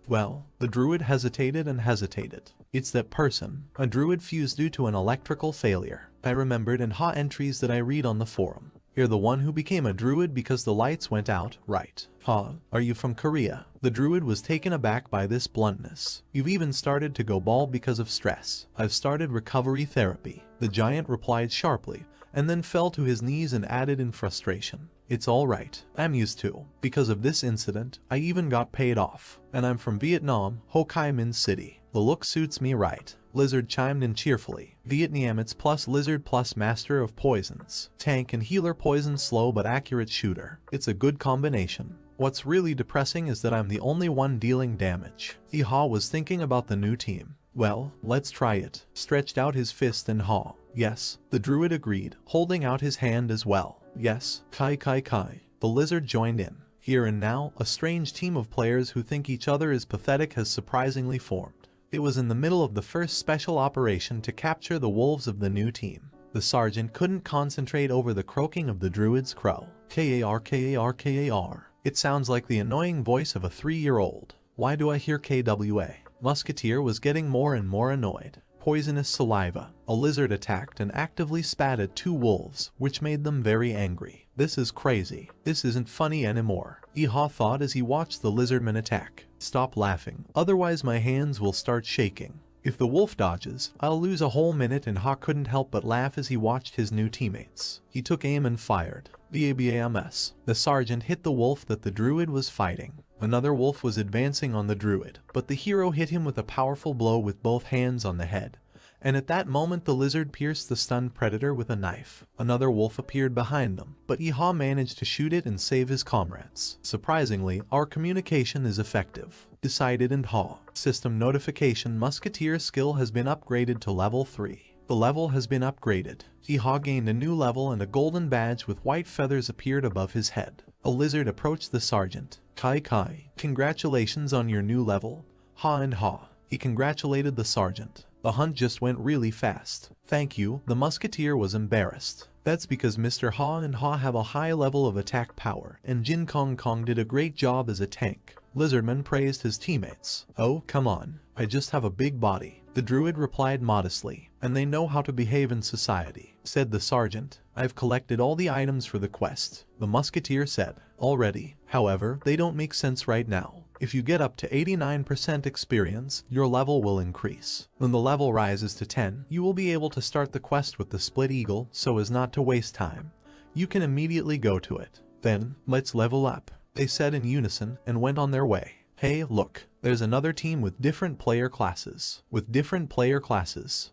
Well, the druid hesitated and hesitated. It's that person. A druid fused due to an electrical failure. I remembered and Ha entries that I read on the forum. You're the one who became a druid because the lights went out, right? Ha, are you from Korea? The druid was taken aback by this bluntness. You've even started to go bald because of stress. I've started recovery therapy. The giant replied sharply, and then fell to his knees and added in frustration. It's alright, I'm used to. Because of this incident, I even got paid off. And I'm from Vietnam, Ho Chi Minh City. The look suits me right. Lizard chimed in cheerfully. Vietnamese plus lizard plus master of poisons. Tank and healer, poison slow but accurate shooter. It's a good combination. What's really depressing is that I'm the only one dealing damage. Iha was thinking about the new team. Well, let's try it. Stretched out his fist and Ha. Yes, the druid agreed, holding out his hand as well. Yes, Kai Kai Kai. The lizard joined in. Here and now, a strange team of players who think each other is pathetic has surprisingly formed. It was in the middle of the first special operation to capture the wolves of the new team. The sergeant couldn't concentrate over the croaking of the druid's crow. Kar Kar Kar. It sounds like the annoying voice of a 3-year-old. Why do I hear KWA? Musketeer was getting more and more annoyed. Poisonous saliva. A lizard attacked and actively spat at 2 wolves, which made them very angry. This is crazy. This isn't funny anymore. Iha thought as he watched the lizardman attack. Stop laughing, otherwise my hands will start shaking. If the wolf dodges, I'll lose a whole minute, and Ha couldn't help but laugh as he watched his new teammates. He took aim and fired. BABAMS. The sergeant hit the wolf that the druid was fighting. Another wolf was advancing on the druid, but the hero hit him with a powerful blow with both hands on the head. And at that moment the lizard pierced the stunned predator with a knife. Another wolf appeared behind them, but Iha managed to shoot it and save his comrades. Surprisingly, our communication is effective, decided and Ha. System notification: Musketeer skill has been upgraded to level 3. The level has been upgraded. Iha gained a new level and a golden badge with white feathers appeared above his head. A lizard approached the sergeant. Kai Kai, congratulations on your new level. Ha and Ha. He congratulated the sergeant. The hunt just went really fast. Thank you. The musketeer was embarrassed. That's because Mr. Ha and Ha have a high level of attack power, and Jin Kong Kong did a great job as a tank. Lizardman praised his teammates. Oh, come on. I just have a big body. The druid replied modestly. And they know how to behave in society, said the sergeant. I've collected all the items for the quest, the musketeer said. Already. However, they don't make sense right now. If you get up to 89% experience, your level will increase. When the level rises to 10, you will be able to start the quest with the split eagle so as not to waste time. You can immediately go to it. Then, let's level up, they said in unison and went on their way. Hey, look, there's another team with different player classes.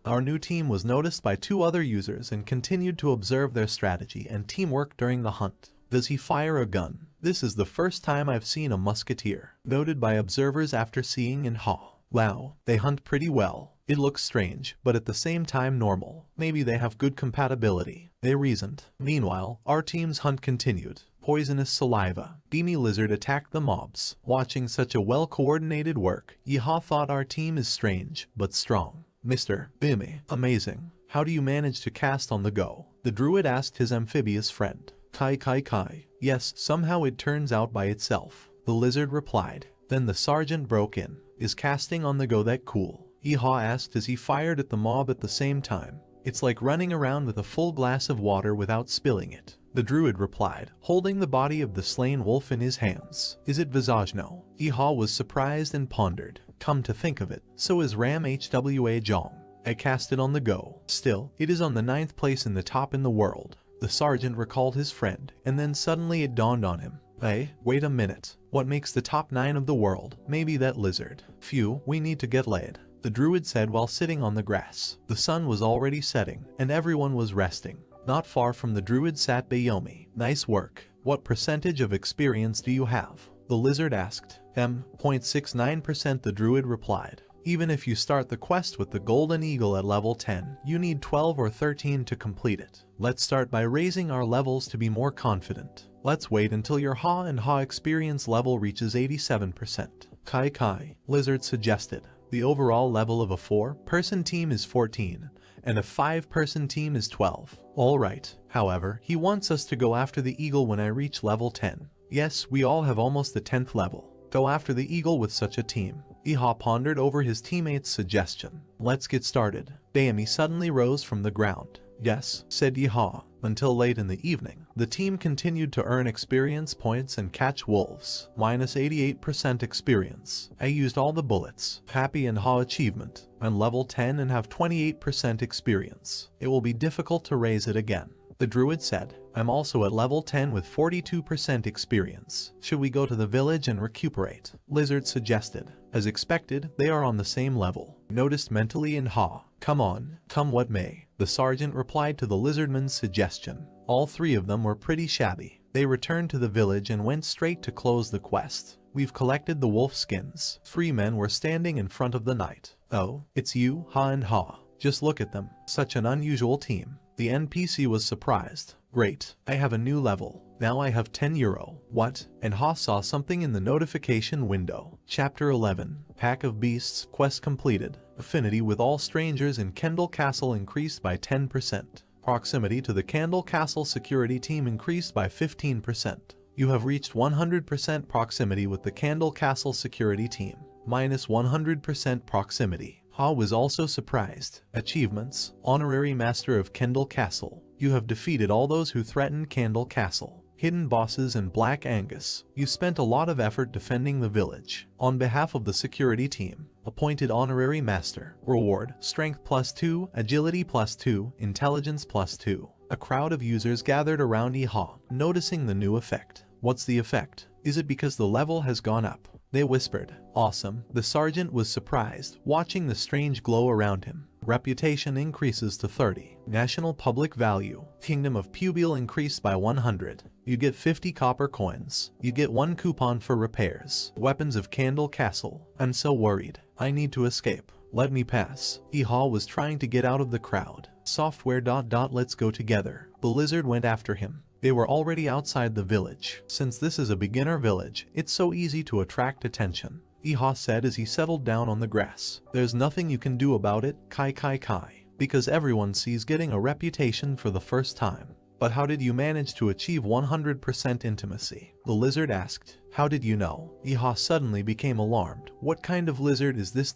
Our new team was noticed by 2 other users and continued to observe their strategy and teamwork during the hunt. Does he fire a gun? This is the first time I've seen a musketeer, noted by observers after seeing in Ha. Wow, they hunt pretty well. It looks strange, but at the same time normal. Maybe they have good compatibility, they reasoned. Meanwhile, our team's hunt continued. poisonous saliva. Demi Lizard attacked the mobs. Watching such a well-coordinated work, Yeehaw thought our team is strange, but strong. Mr. Bimmy, amazing. How do you manage to cast on the go? The druid asked his amphibious friend. Kai. Yes, somehow it turns out by itself. The lizard replied. Then the sergeant broke in. Is casting on the go that cool? Yeehaw asked as he fired at the mob at the same time. It's like running around with a full glass of water without spilling it. The druid replied, holding the body of the slain wolf in his hands. Is it Visagno? Yeehaw was surprised and pondered. Come to think of it, so is Ram Hwa Jong. I cast it on the go. Still, it is on the 9th place in the top in the world. The sergeant recalled his friend, and then suddenly it dawned on him. Hey, wait a minute. What makes the top 9 of the world? Maybe that lizard. Phew, we need to get laid. The druid said while sitting on the grass. The sun was already setting, and everyone was resting. Not far from the druid sat Bayomi. Nice work. What percentage of experience do you have? The lizard asked. 0.69%, the druid replied. Even if you start the quest with the golden eagle at level 10, you need 12 or 13 to complete it. Let's start by raising our levels to be more confident. Let's wait until your Ha and Ha experience level reaches 87%. Kai, Lizard suggested. The overall level of a 4-person team is 14, and a 5-person team is 12. Alright, however, he wants us to go after the eagle when I reach level 10. Yes, we all have almost the 10th level. Go after the eagle with such a team. Yeehaw pondered over his teammate's suggestion. Let's get started. Bayami suddenly rose from the ground. Yes, said Yeehaw. Until late in the evening, the team continued to earn experience points and catch wolves. Minus 88% experience. I used all the bullets. Happy and Ha achievement. I'm level 10 and have 28% experience. It will be difficult to raise it again. The druid said, I'm also at level 10 with 42% experience. Should we go to the village and recuperate? Lizard suggested. As expected, they are on the same level. Noticed mentally in Ha. Come on, come what may. The sergeant replied to the lizardman's suggestion. All 3 of them were pretty shabby. They returned to the village and went straight to close the quest. We've collected the wolf skins. 3 men were standing in front of the knight. Oh, it's you, Ha and Ha. Just look at them. Such an unusual team. The NPC was surprised. Great, I have a new level. Now I have 10 euro. What? And Ha saw something in the notification window. Chapter 11. Pack of Beasts. Quest completed. Affinity with all strangers in Kendall Castle increased by 10%. Proximity to the Kendall Castle security team increased by 15%. You have reached 100% proximity with the Kendall Castle security team. Minus 100% proximity. Ha was also surprised. Achievements. Honorary Master of Kendall Castle. You have defeated all those who threatened Kendall Castle. Hidden bosses and Black Angus. You spent a lot of effort defending the village. On behalf of the security team. Appointed Honorary Master. Reward. Strength +2, Agility +2, Intelligence +2. A crowd of users gathered around Yeehaw, noticing the new effect. What's the effect? Is it because the level has gone up? They whispered. Awesome. The sergeant was surprised, watching the strange glow around him. Reputation increases to 30. National public value. Kingdom of Pubile increased by 100. You get 50 copper coins. You get 1 coupon for repairs. Weapons of Candle Castle. I'm so worried. I need to escape. Let me pass. Yeehaw was trying to get out of the crowd. Software. Let's go together. The lizard went after him. They were already outside the village. Since this is a beginner village, it's so easy to attract attention. Yeehaw said as he settled down on the grass. There's nothing you can do about it, Kai. Because everyone sees getting a reputation for the first time. But how did you manage to achieve 100% intimacy? The lizard asked. How did you know? Yeehaw suddenly became alarmed. What kind of lizard is this?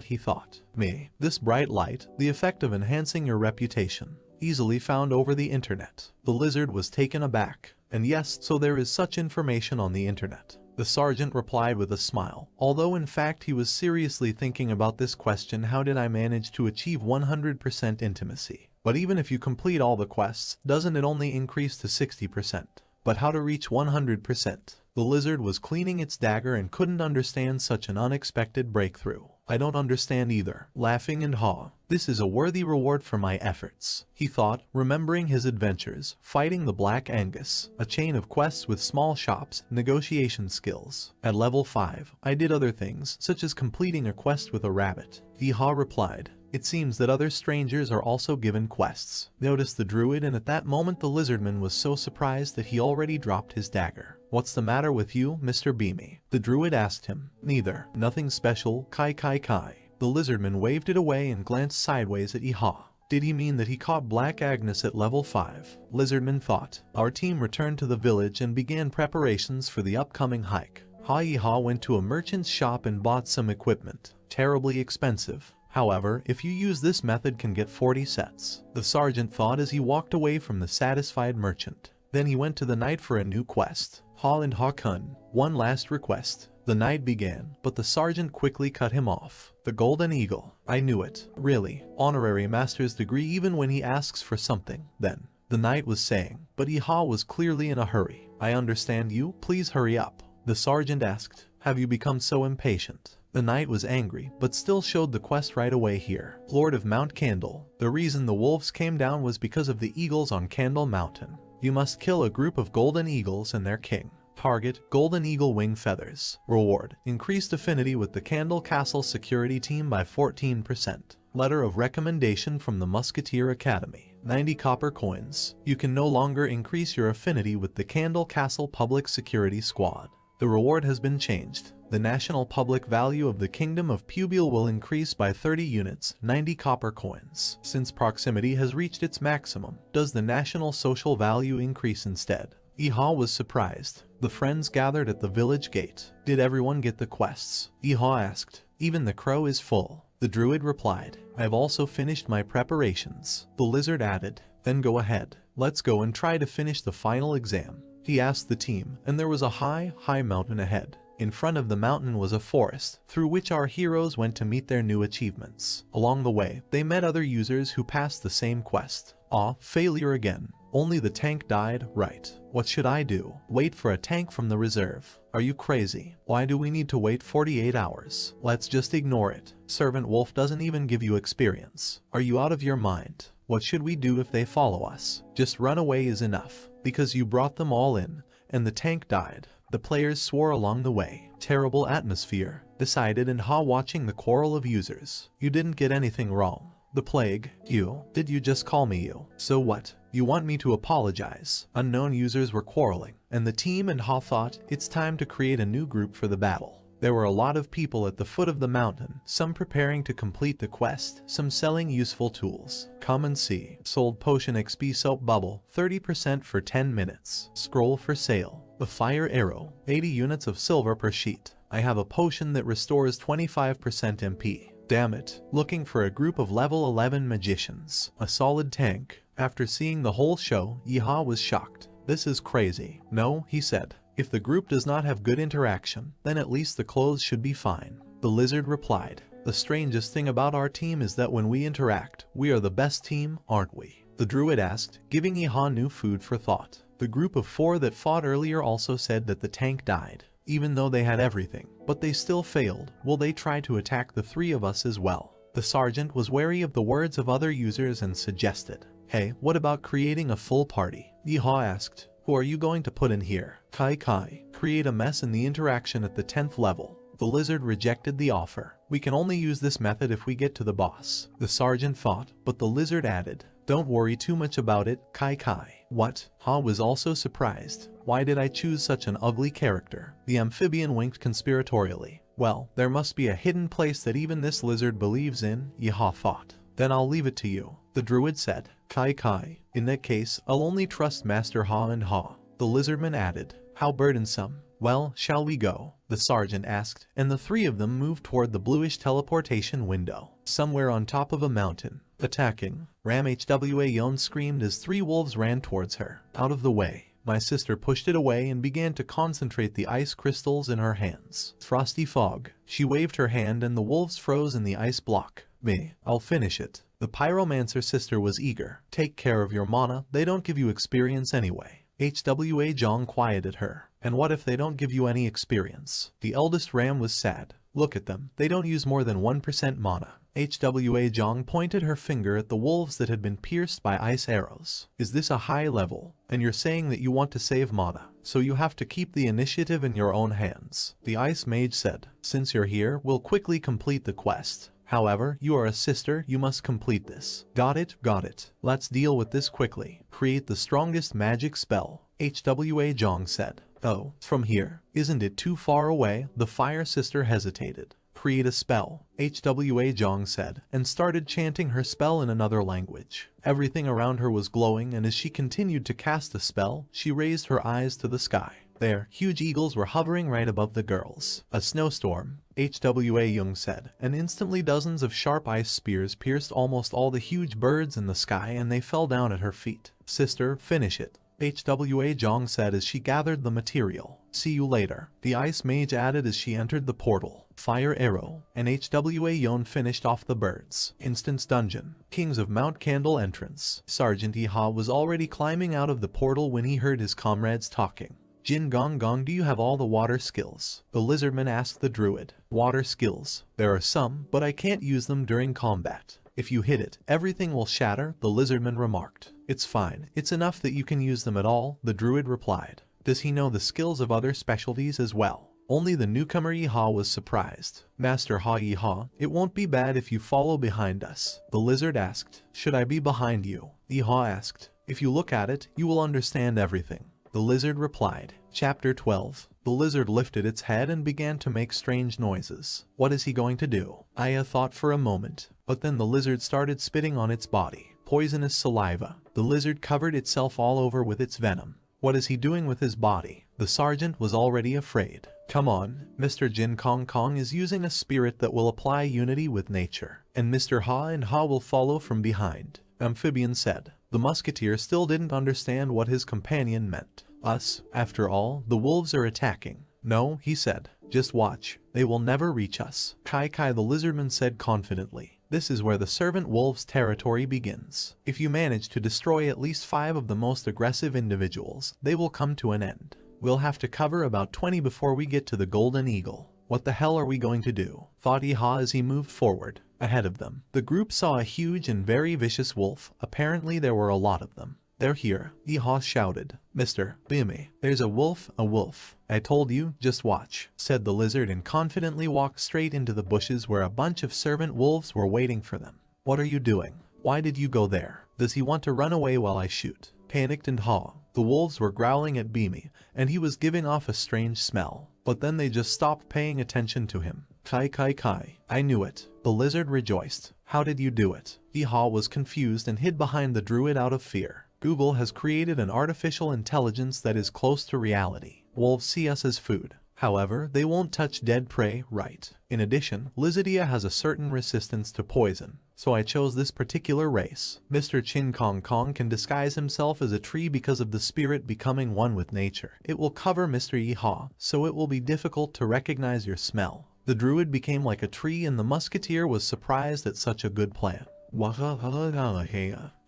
He thought. Me. This bright light, the effect of enhancing your reputation. Easily found over the internet. The lizard was taken aback. And yes, so there is such information on the internet. The sergeant replied with a smile, although in fact he was seriously thinking about this question: how did I manage to achieve 100% intimacy? But even if you complete all the quests, doesn't it only increase to 60%? But how to reach 100%? The lizard was cleaning its dagger and couldn't understand such an unexpected breakthrough. I don't understand either. Laughing and Ha. This is a worthy reward for my efforts, he thought, remembering his adventures, fighting the Black Angus, a chain of quests with small shops, negotiation skills. At level 5, I did other things, such as completing a quest with a rabbit. Yeehaw replied. It seems that other strangers are also given quests, noticed the druid, and at that moment the lizardman was so surprised that he already dropped his dagger. What's the matter with you, Mr. Beamy? The druid asked him. Neither. Nothing special, kai. The lizardman waved it away and glanced sideways at Iha. Did he mean that he caught Black Agnes at level 5? Lizardman thought. Our team returned to the village and began preparations for the upcoming hike. Iha went to a merchant's shop and bought some equipment. Terribly expensive. However, if you use this method can get 40 sets. The sergeant thought as he walked away from the satisfied merchant. Then he went to the knight for a new quest. Ha and Ha-kun, one last request. The knight began, but the sergeant quickly cut him off. The golden eagle. I knew it. Really. Honorary master's degree even when he asks for something. Then, the knight was saying, but Iha was clearly in a hurry. I understand you, please hurry up. The sergeant asked, have you become so impatient? The knight was angry, but still showed the quest right away here. Lord of Mount Candle. The reason the wolves came down was because of the eagles on Candle Mountain. You must kill a group of golden eagles and their king. Target, golden eagle wing feathers. Reward, increased affinity with the Candle Castle security team by 14%. Letter of recommendation from the Musketeer Academy. 90 copper coins. You can no longer increase your affinity with the Candle Castle public security squad. The reward has been changed. The national public value of the Kingdom of Pubile will increase by 30 units, 90 copper coins. Since proximity has reached its maximum, does the national social value increase instead? Iha was surprised. The friends gathered at the village gate. Did everyone get the quests? Iha asked. Even the crow is full. The druid replied. I have also finished my preparations. The lizard added. Then go ahead. Let's go and try to finish the final exam. He asked the team, and there was a high mountain ahead. In front of the mountain was a forest, through which our heroes went to meet their new achievements. Along the way, they met other users who passed the same quest. Failure again. Only the tank died, right. What should I do? Wait for a tank from the reserve. Are you crazy? Why do we need to wait 48 hours? Let's just ignore it. Servant Wolf doesn't even give you experience. Are you out of your mind? What should we do if they follow us? Just run away is enough. Because you brought them all in, and the tank died. The players swore along the way. Terrible atmosphere. Decided and watching the quarrel of users. You didn't get anything wrong. The plague. You. Did you just call me you? So what? You want me to apologize? Unknown users were quarreling, and the team and thought it's time to create a new group for the battle. There were a lot of people at the foot of the mountain, some preparing to complete the quest, some selling useful tools. Come and see. Sold potion XP soap bubble, 30% for 10 minutes. Scroll for sale. The fire arrow, 80 units of silver per sheet. I have a potion that restores 25% MP. Damn it. Looking for a group of level 11 magicians. A solid tank. After seeing the whole show, Iha was shocked. This is crazy. No, he said. If the group does not have good interaction, then at least the clothes should be fine. The lizard replied. The strangest thing about our team is that when we interact, we are the best team, aren't we? The druid asked, giving Iha new food for thought. The group of 4 that fought earlier also said that the tank died, even though they had everything, but they still failed. Will they try to attack the 3 of us as well? The sergeant was wary of the words of other users and suggested, hey, what about creating a full party? Iha asked. Who are you going to put in here? Kai. Create a mess in the interaction at the 10th level. The lizard rejected the offer. We can only use this method if we get to the boss. The sergeant thought, but the lizard added. Don't worry too much about it, Kai. What? Ha was also surprised. Why did I choose such an ugly character? The amphibian winked conspiratorially. Well, there must be a hidden place that even this lizard believes in, Iha thought. Then I'll leave it to you. The druid said. Kai. In that case, I'll only trust Master Ha and Ha. The lizardman added. How burdensome. Well, shall we go? The sergeant asked, and the 3 of them moved toward the bluish teleportation window. Somewhere on top of a mountain. Attacking. Ram Hwa Yon screamed as 3 wolves ran towards her. Out of the way. My sister pushed it away and began to concentrate the ice crystals in her hands. Frosty fog. She waved her hand and the wolves froze in the ice block. Me. I'll finish it. The pyromancer sister was eager. Take care of your mana, they don't give you experience anyway. Hwa Jong quieted her. And what if they don't give you any experience? The eldest ram was sad. Look at them, they don't use more than 1% mana. Hwa Jong pointed her finger at the wolves that had been pierced by ice arrows. Is this a high level? And you're saying that you want to save mana, so you have to keep the initiative in your own hands. The ice mage said, since you're here, we'll quickly complete the quest. However, you are a sister, you must complete this. Got it, got it. Let's deal with this quickly. Create the strongest magic spell, HWA Jong said. Oh, from here. Isn't it too far away? The fire sister hesitated. Create a spell, HWA Jong said, and started chanting her spell in another language. Everything around her was glowing, and as she continued to cast the spell, she raised her eyes to the sky. There, huge eagles were hovering right above the girls. A snowstorm, HWA Jung said, and instantly dozens of sharp ice spears pierced almost all the huge birds in the sky and they fell down at her feet. Sister, finish it, HWA Jong said as she gathered the material. See you later, the ice mage added as she entered the portal. Fire arrow, and HWA Yon finished off the birds. Instance dungeon. Kings of Mount Candle entrance. Sergeant Iha was already climbing out of the portal when he heard his comrades talking. Jin Gong Gong, do you have all the water skills? The lizardman asked the druid. Water skills. There are some, but I can't use them during combat. If you hit it, everything will shatter, the lizardman remarked. It's fine. It's enough that you can use them at all, the druid replied. Does he know the skills of other specialties as well? Only the newcomer Iha was surprised. Master Ha Iha, it won't be bad if you follow behind us. The lizard asked. Should I be behind you? Iha asked. If you look at it, you will understand everything. The lizard replied. Chapter 12. The lizard lifted its head and began to make strange noises. What is he going to do? Aya thought for a moment, but then the lizard started spitting on its body. Poisonous saliva. The lizard covered itself all over with its venom. What is he doing with his body? The sergeant was already afraid. Come on, Mr. Jin Kong Kong is using a spirit that will apply unity with nature, and Mr. Ha and Ha will follow from behind, Amphibian said. The musketeer still didn't understand what his companion meant. Us, after all, the wolves are attacking. No, he said. Just watch. They will never reach us. Kai Kai the lizardman said confidently. This is where the servant wolf's territory begins. If you manage to destroy at least 5 of the most aggressive individuals, they will come to an end. We'll have to cover about 20 before we get to the Golden Eagle. What the hell are we going to do? Thought Iha as he moved forward. Ahead of them, the group saw a huge and very vicious wolf. Apparently there were a lot of them. They're here, Iha shouted. Mr. Bimmy, there's a wolf, a wolf. I told you, just watch, said the lizard and confidently walked straight into the bushes where a bunch of servant wolves were waiting for them. What are you doing? Why did you go there? Does he want to run away while I shoot? Panicked and Ha. The wolves were growling at Bimmy, and he was giving off a strange smell. But then they just stopped paying attention to him. Kai Kai Kai. I knew it. The lizard rejoiced. How did you do it? Iha was confused and hid behind the druid out of fear. Google has created an artificial intelligence that is close to reality. Wolves see us as food. However, they won't touch dead prey, right? In addition, Lizidia has a certain resistance to poison, so I chose this particular race. Mr. Chin Kong Kong can disguise himself as a tree because of the spirit becoming one with nature. It will cover Mr. Yeehaw, so it will be difficult to recognize your smell. The druid became like a tree and the musketeer was surprised at such a good plan.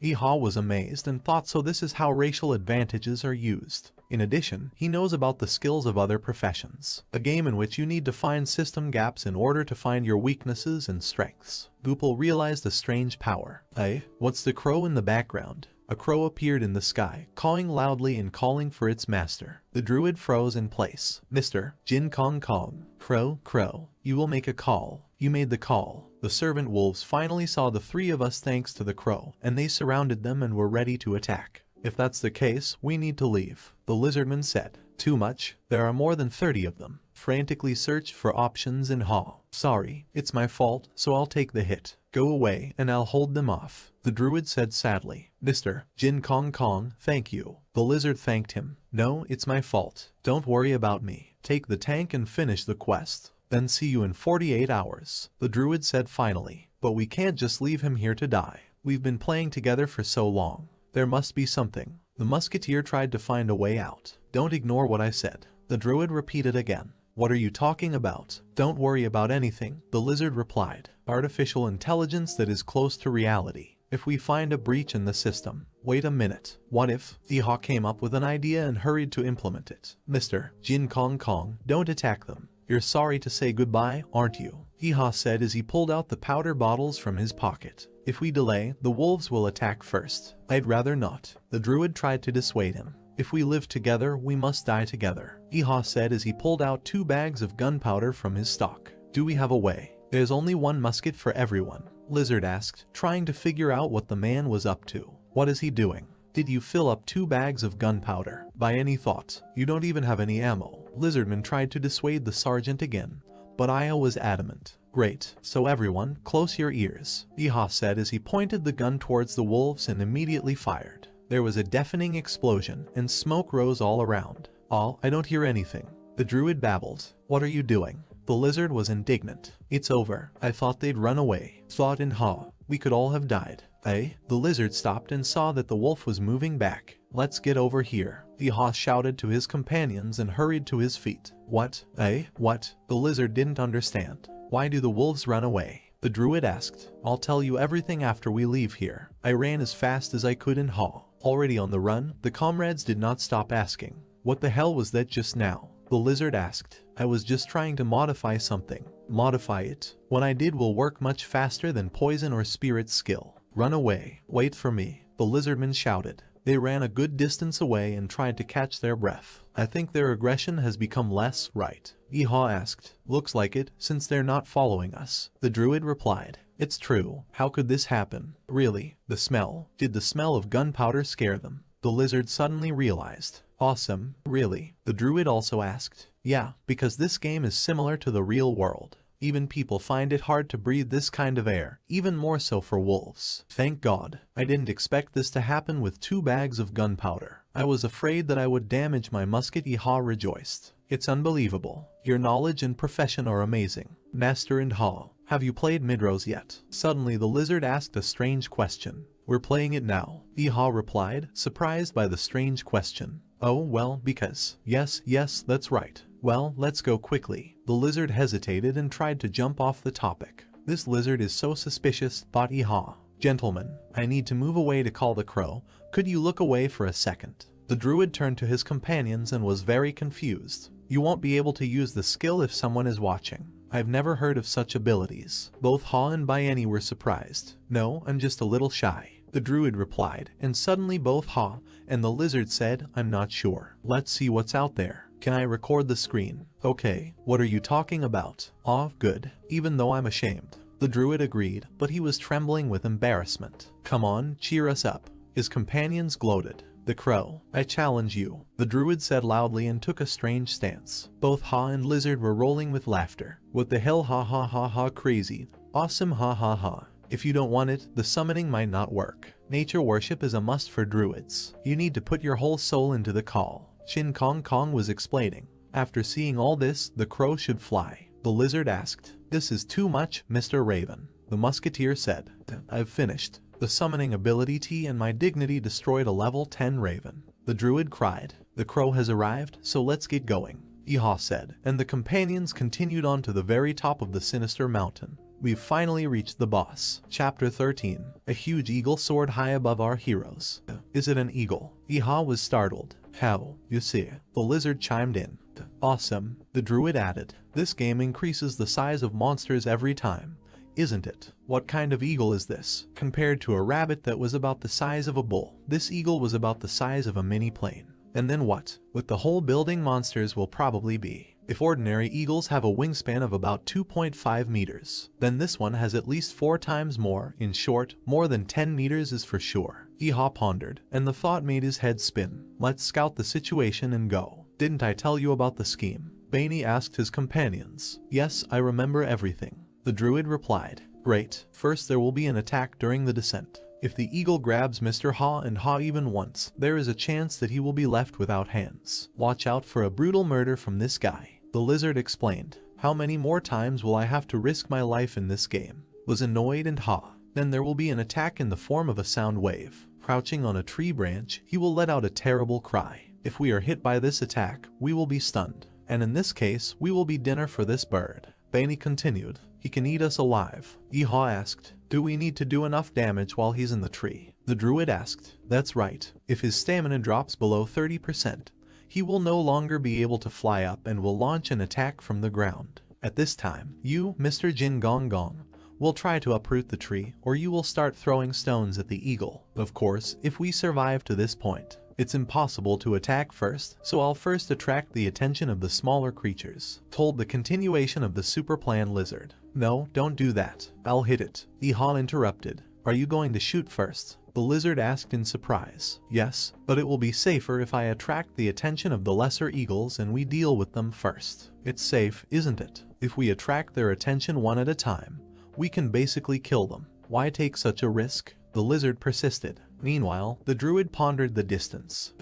Yeehaw was amazed and thought so this is how racial advantages are used. In addition, he knows about the skills of other professions, a game in which you need to find system gaps in order to find your weaknesses and strengths. Goopal realized a strange power. Hey, what's the crow in the background? A crow appeared in the sky, cawing loudly and calling for its master. The druid froze in place. Mr. Jin Kong Kong. Crow, crow, you will make a call. You made the call. The servant wolves finally saw the 3 of us thanks to the crow, and they surrounded them and were ready to attack. If that's the case, we need to leave, the lizardman said. Too much? There are more than 30 of them. Frantically searched for options in hall. Sorry, it's my fault, so I'll take the hit. Go away, and I'll hold them off, the druid said sadly. Mr. Jin Kong Kong, thank you. The lizard thanked him. No, it's my fault. Don't worry about me. Take the tank and finish the quest. Then see you in 48 hours, the druid said finally. But we can't just leave him here to die. We've been playing together for so long. There must be something. The musketeer tried to find a way out. Don't ignore what I said, the druid repeated again. What are you talking about? Don't worry about anything, the lizard replied. Artificial intelligence that is close to reality. If we find a breach in the system. Wait a minute. What if? Yeehaw came up with an idea and hurried to implement it. Mr. Jin Kong Kong, don't attack them. You're sorry to say goodbye, aren't you? Yeehaw said as he pulled out the powder bottles from his pocket. If we delay, the wolves will attack first. I'd rather not. The druid tried to dissuade him. If we live together, we must die together, Yeehaw said as he pulled out 2 bags of gunpowder from his stock. Do we have a way? There's only one musket for everyone, Lizard asked, trying to figure out what the man was up to. What is he doing? Did you fill up 2 bags of gunpowder? By any thought, you don't even have any ammo. Lizardman tried to dissuade the sergeant again, but Io was adamant. Great, so everyone, close your ears, Iha said as he pointed the gun towards the wolves and immediately fired. There was a deafening explosion, and smoke rose all around. "Oh, I don't hear anything," the druid babbled. "What are you doing?" The lizard was indignant. "It's over. I thought they'd run away." Thought Iha. "We could all have died." "Eh?" The lizard stopped and saw that the wolf was moving back. "Let's get over here," Iha shouted to his companions and hurried to his feet. "What? Eh? What?" The lizard didn't understand. "Why do the wolves run away?" the druid asked. "I'll tell you everything after we leave here." I ran as fast as I could in Iha. Already on the run, the comrades did not stop asking. "What the hell was that just now?" the lizard asked. "I was just trying to modify something." "Modify it? When I did will work much faster than poison or spirit skill." "Run away. Wait for me," the lizardman shouted. They ran a good distance away and tried to catch their breath. "I think their aggression has become less, right?" Iha asked. "Looks like it, since they're not following us," the druid replied. "It's true. How could this happen?" "Really? The smell? Did the smell of gunpowder scare them?" the lizard suddenly realized. "Awesome, really?" the druid also asked. "Yeah, because this game is similar to the real world. Even people find it hard to breathe this kind of air, even more so for wolves." "Thank God. I didn't expect this to happen with 2 bags of gunpowder. I was afraid that I would damage my musket," Iha rejoiced. "It's unbelievable. Your knowledge and profession are amazing, Master Iha. Have you played Midrose yet?" Suddenly the lizard asked a strange question. "We're playing it now," Iha replied, surprised by the strange question. "Oh, well, because..." Yes, that's right. "Well, let's go quickly." The lizard hesitated and tried to jump off the topic. "This lizard is so suspicious," thought Iha. "Gentlemen, I need to move away to call the crow. Could you look away for a second?" The druid turned to his companions and was very confused. "You won't be able to use the skill if someone is watching. I've never heard of such abilities." Both Ha and Bayani were surprised. "No, I'm just a little shy," the druid replied, and suddenly both Ha and the lizard said, "I'm not sure. Let's see what's out there. Can I record the screen?" "Okay, what are you talking about?" "Oh, good. Even though I'm ashamed." The druid agreed, but he was trembling with embarrassment. "Come on, cheer us up." His companions gloated. "The crow, I challenge you," the druid said loudly and took a strange stance. Both Ha and lizard were rolling with laughter. "What the hell, ha ha ha ha, crazy. Awesome, ha ha ha. If you don't want it, the summoning might not work. Nature worship is a must for druids. You need to put your whole soul into the call," Shin Kong Kong was explaining. "After seeing all this, the crow should fly," the lizard asked. "This is too much, Mr. Raven," the musketeer said. "I've finished. The summoning ability and my dignity destroyed a level 10 raven," the druid cried. "The crow has arrived, so let's get going," Iha said, and the companions continued on to the very top of the sinister mountain. We've finally reached the boss. Chapter 13. A huge eagle soared high above our heroes. "Is it an eagle?" Iha was startled. "How? You see," the lizard chimed in. "Awesome," the druid added. "This game increases the size of monsters every time, isn't it?" "What kind of eagle is this?" "Compared to a rabbit that was about the size of a bull, this eagle was about the size of a mini plane." "And then what?" "With the whole building monsters will probably be. If ordinary eagles have a wingspan of about 2.5 meters, then this one has at least 4 times more. In short, more than 10 meters is for sure." Iha pondered, and the thought made his head spin. "Let's scout the situation and go." "Didn't I tell you about the scheme?" Bainey asked his companions. "Yes, I remember everything," the druid replied. "Great. First there will be an attack during the descent. If the eagle grabs Mr. Ha and Ha even once, there is a chance that he will be left without hands. Watch out for a brutal murder from this guy," the lizard explained. "How many more times will I have to risk my life in this game?" Was annoyed and Ha. "Then there will be an attack in the form of a sound wave. Crouching on a tree branch, he will let out a terrible cry. If we are hit by this attack, we will be stunned. And in this case, we will be dinner for this bird." Bainey continued. "He can eat us alive." Iha asked. "Do we need to do enough damage while he's in the tree?" the druid asked. "That's right. If his stamina drops below 30%, he will no longer be able to fly up and will launch an attack from the ground. At this time, you, Mr. Jin Gong Gong, will try to uproot the tree, or you will start throwing stones at the eagle. Of course, if we survive to this point, it's impossible to attack first, so I'll first attract the attention of the smaller creatures," told the continuation of the super plan lizard. No, don't do that. I'll hit it. Iha interrupted. Are you going to shoot first? The lizard asked in surprise. Yes, but it will be safer if I attract the attention of the lesser eagles and we deal with them first. It's safe, isn't it? If we attract their attention one at a time, we can basically kill them. Why take such a risk? The lizard persisted. Meanwhile, the druid pondered the distance.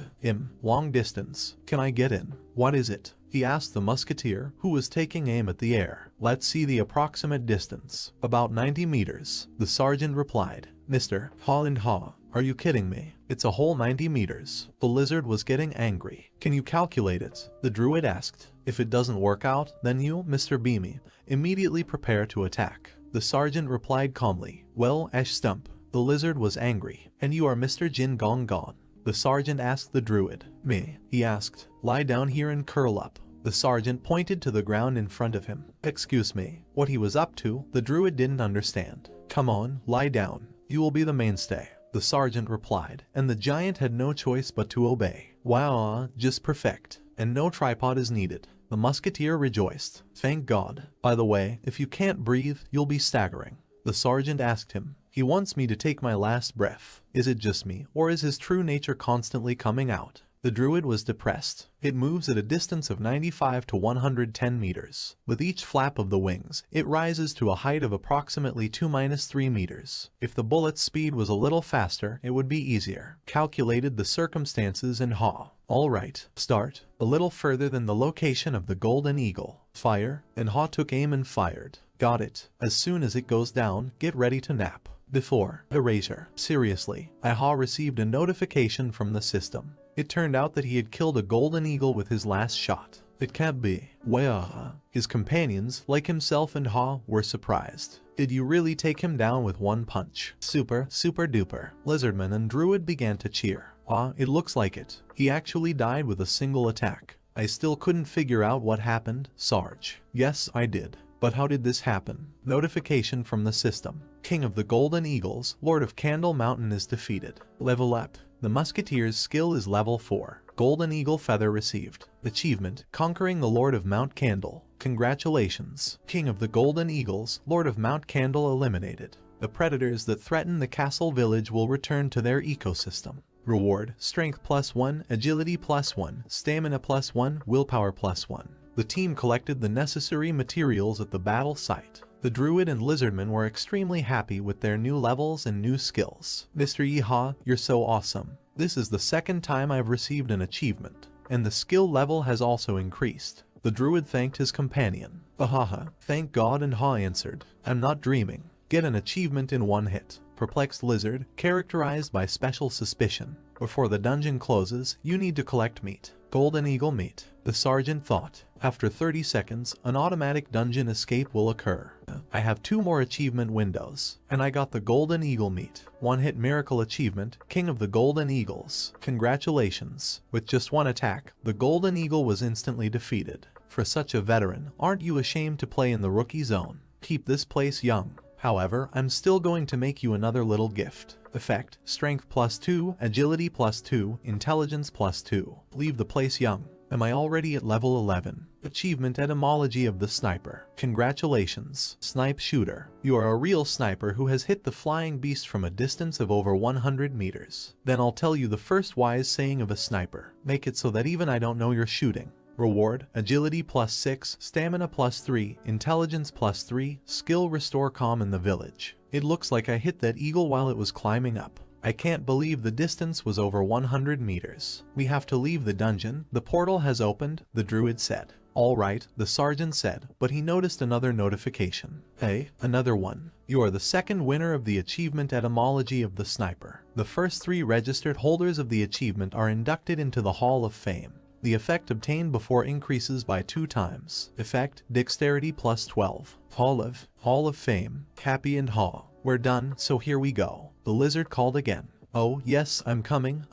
Long distance. Can I get in? What is it? He asked the musketeer, who was taking aim at the air. Let's see the approximate distance. About 90 meters. The sergeant replied. Mr. Haw and Haw, are you kidding me? It's a whole 90 meters. The lizard was getting angry. Can you calculate it? The druid asked. If it doesn't work out, then you, Mr. Beamy, immediately prepare to attack. The sergeant replied calmly. Well, Ash Stump. The lizard was angry. And you are Mr. Jin Gong Gon. The sergeant asked the druid. Me, he asked. Lie down here and curl up. The sergeant pointed to the ground in front of him. Excuse me. What he was up to, the druid didn't understand. Come on, lie down. You will be the mainstay. The sergeant replied, and the giant had no choice but to obey. Wow, just perfect. And no tripod is needed. The musketeer rejoiced. Thank God. By the way, if you can't breathe, you'll be staggering. The sergeant asked him. He wants me to take my last breath. Is it just me, or is his true nature constantly coming out? The druid was depressed. It moves at a distance of 95 to 110 meters. With each flap of the wings, it rises to a height of approximately 2-3 meters. If the bullet's speed was a little faster, it would be easier. Calculated the circumstances and Haw. Alright, start. A little further than the location of the golden eagle. Fire, and Haw took aim and fired. Got it. As soon as it goes down, get ready to nap. Before erasure. Seriously, Haw received a notification from the system. It turned out that he had killed a golden eagle with his last shot. It can't be. Well, his companions, like himself and Haw, were surprised. Did you really take him down with one punch? Super duper. Lizardman and Druid began to cheer. It looks like it. He actually died with a single attack. I still couldn't figure out what happened, Sarge. Yes, I did. But how did this happen? Notification from the system. King of the Golden Eagles, Lord of Candle Mountain is defeated. Level up. The Musketeer's skill is level 4. Golden Eagle Feather received. Achievement, Conquering the Lord of Mount Candle. Congratulations. King of the Golden Eagles, Lord of Mount Candle eliminated. The predators that threaten the castle village will return to their ecosystem. Reward, Strength +1, Agility +1, Stamina +1, Willpower +1. The team collected the necessary materials at the battle site. The Druid and Lizardman were extremely happy with their new levels and new skills. Mr. Yeehaw, you're so awesome. This is the second time I've received an achievement, and the skill level has also increased. The Druid thanked his companion. Ahaha, thank God, and Haw answered. I'm not dreaming. Get an achievement in one hit. Perplexed Lizard, characterized by special suspicion. Before the dungeon closes, you need to collect meat. Golden Eagle meat. The sergeant thought. After 30 seconds, an automatic dungeon escape will occur. I have 2 more achievement windows, and I got the Golden Eagle meat. One-hit miracle achievement, King of the Golden Eagles. Congratulations. With just one attack, the Golden Eagle was instantly defeated. For such a veteran, aren't you ashamed to play in the rookie zone? Keep this place young. However, I'm still going to make you another little gift. Effect, Strength +2, Agility +2, Intelligence +2. Leave the place young. Am I already at level 11? Achievement, Etymology of the Sniper. Congratulations, Snipe Shooter. You are a real sniper who has hit the flying beast from a distance of over 100 meters. Then I'll tell you the first wise saying of a sniper. Make it so that even I don't know you're shooting. Reward, Agility +6, Stamina +3, Intelligence +3, Skill Restore Calm in the village. It looks like I hit that eagle while it was climbing up. I can't believe the distance was over 100 meters. We have to leave the dungeon. The portal has opened, the Druid said. Alright, the sergeant said, but he noticed another notification. Hey, another one. You are the second winner of the achievement Etymology of the Sniper. The first 3 registered holders of the achievement are inducted into the Hall of Fame. The effect obtained before increases by 2 times. Effect, Dexterity +12. Hall of Fame, Happy and Haw. We're done, so here we go. The lizard called again. Oh, yes, I'm coming.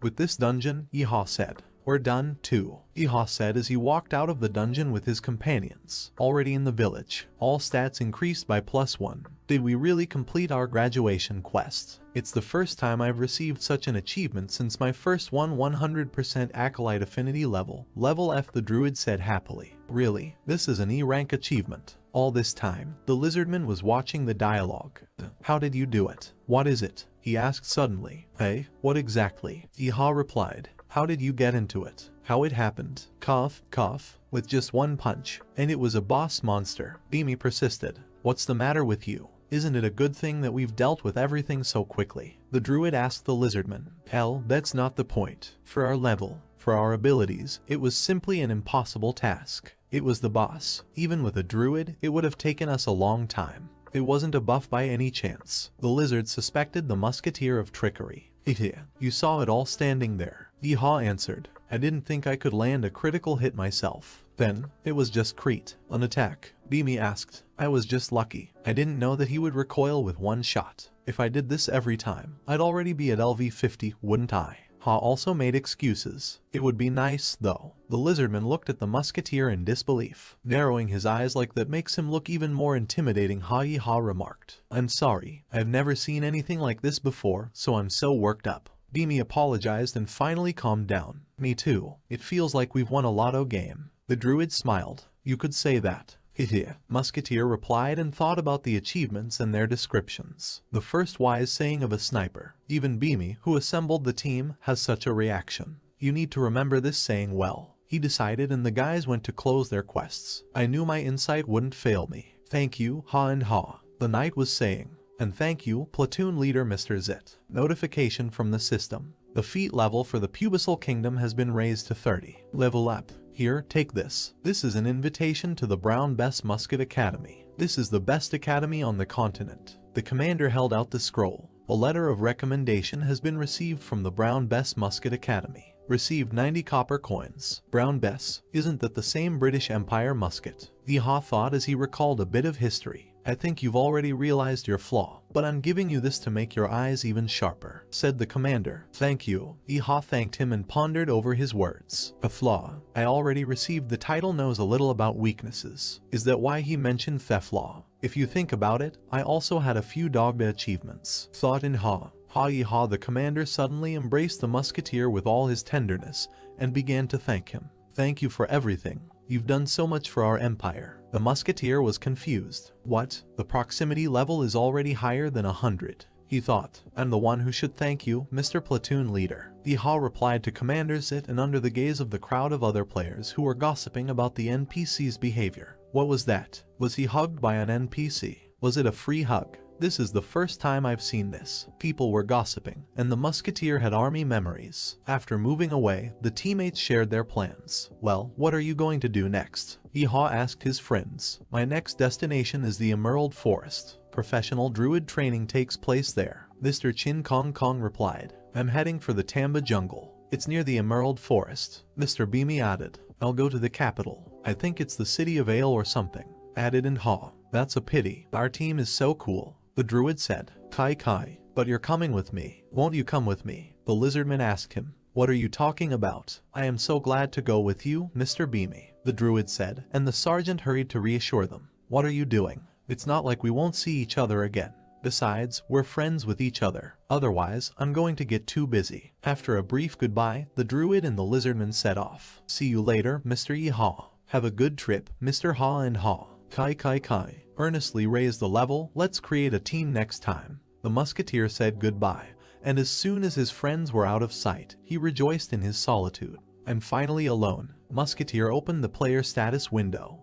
With this dungeon, Yeehaw said. We're done, too, Yeehaw said as he walked out of the dungeon with his companions. Already in the village. All stats increased by +1. Did we really complete our graduation quest? It's the first time I've received such an achievement since my first 100% Acolyte Affinity level. Level F, the Druid said happily. Really, this is an E rank achievement. All this time, the lizardman was watching the dialogue. How did you do it? What is it? He asked suddenly. Hey, what exactly? Iha replied. How did you get into it? How it happened? Cough, cough. With just one punch. And it was a boss monster. Beamy persisted. What's the matter with you? Isn't it a good thing that we've dealt with everything so quickly? The druid asked the lizardman. Hell, that's not the point. For our level, for our abilities, it was simply an impossible task. It was the boss. Even with a druid, it would have taken us a long time. It wasn't a buff by any chance. The lizard suspected the musketeer of trickery. Hehe, you saw it all standing there. Iha answered. I didn't think I could land a critical hit myself. Then, it was just Crete, an attack. Beamy asked. I was just lucky. I didn't know that he would recoil with one shot. If I did this every time, I'd already be at LV50, wouldn't I? Ha also made excuses. It would be nice, though. The lizardman looked at the musketeer in disbelief, narrowing his eyes like that makes him look even more intimidating. Ha remarked. I'm sorry, I've never seen anything like this before, so I'm so worked up. Beamy apologized and finally calmed down. Me too. It feels like we've won a lotto game. The druid smiled. You could say that. Hehe. Musketeer replied and thought about the achievements and their descriptions. The first wise saying of a sniper. Even Beamy, who assembled the team, has such a reaction. You need to remember this saying well. He decided and the guys went to close their quests. I knew my insight wouldn't fail me. Thank you, Ha and Ha. The knight was saying. And thank you, platoon leader Mr. Zit. Notification from the system. The feat level for the Pubisal Kingdom has been raised to 30. Level up. Here, take this. This is an invitation to the Brown Bess Musket Academy. This is the best academy on the continent. The commander held out the scroll. A letter of recommendation has been received from the Brown Bess Musket Academy. Received 90 copper coins. Brown Bess, isn't that the same British Empire musket? Iha thought as he recalled a bit of history. I think you've already realized your flaw, but I'm giving you this to make your eyes even sharper, said the commander. Thank you. Iha thanked him and pondered over his words. A flaw. I already received the title knows a little about weaknesses. Is that why he mentioned Theflaw? If you think about it, I also had a few Dogda achievements. Thought in Ha. Ha, the commander suddenly embraced the musketeer with all his tenderness and began to thank him. Thank you for everything. You've done so much for our empire. The musketeer was confused. What? The proximity level is already higher than 100. He thought. I'm the one who should thank you, Mr. Platoon Leader. Iha replied to Commander Zit and under the gaze of the crowd of other players who were gossiping about the NPC's behavior. What was that? Was he hugged by an NPC? Was it a free hug? This is the first time I've seen this. People were gossiping, and the musketeer had army memories. After moving away, the teammates shared their plans. Well, what are you going to do next? Iha asked his friends. My next destination is the Emerald Forest. Professional druid training takes place there. Mr. Chin Kong Kong replied. I'm heading for the Tamba jungle. It's near the Emerald Forest. Mr. Beamy added. I'll go to the capital. I think it's the city of Ale or something. Added in Ha. That's a pity. Our team is so cool. The druid said. Kai, but you're coming with me. Won't you come with me? The lizardman asked him. What are you talking about? I am so glad to go with you, Mr. Beamy. The druid said, and the sergeant hurried to reassure them. What are you doing? It's not like we won't see each other again. Besides, we're friends with each other. Otherwise, I'm going to get too busy. After a brief goodbye, the druid and the lizardman set off. See you later, Mr. Yeehaw. Have a good trip, Mr. Ha and Ha. Kai. Earnestly raise the level, let's create a team next time. The musketeer said goodbye, and as soon as his friends were out of sight, he rejoiced in his solitude. I'm finally alone. Musketeer opened the player status window.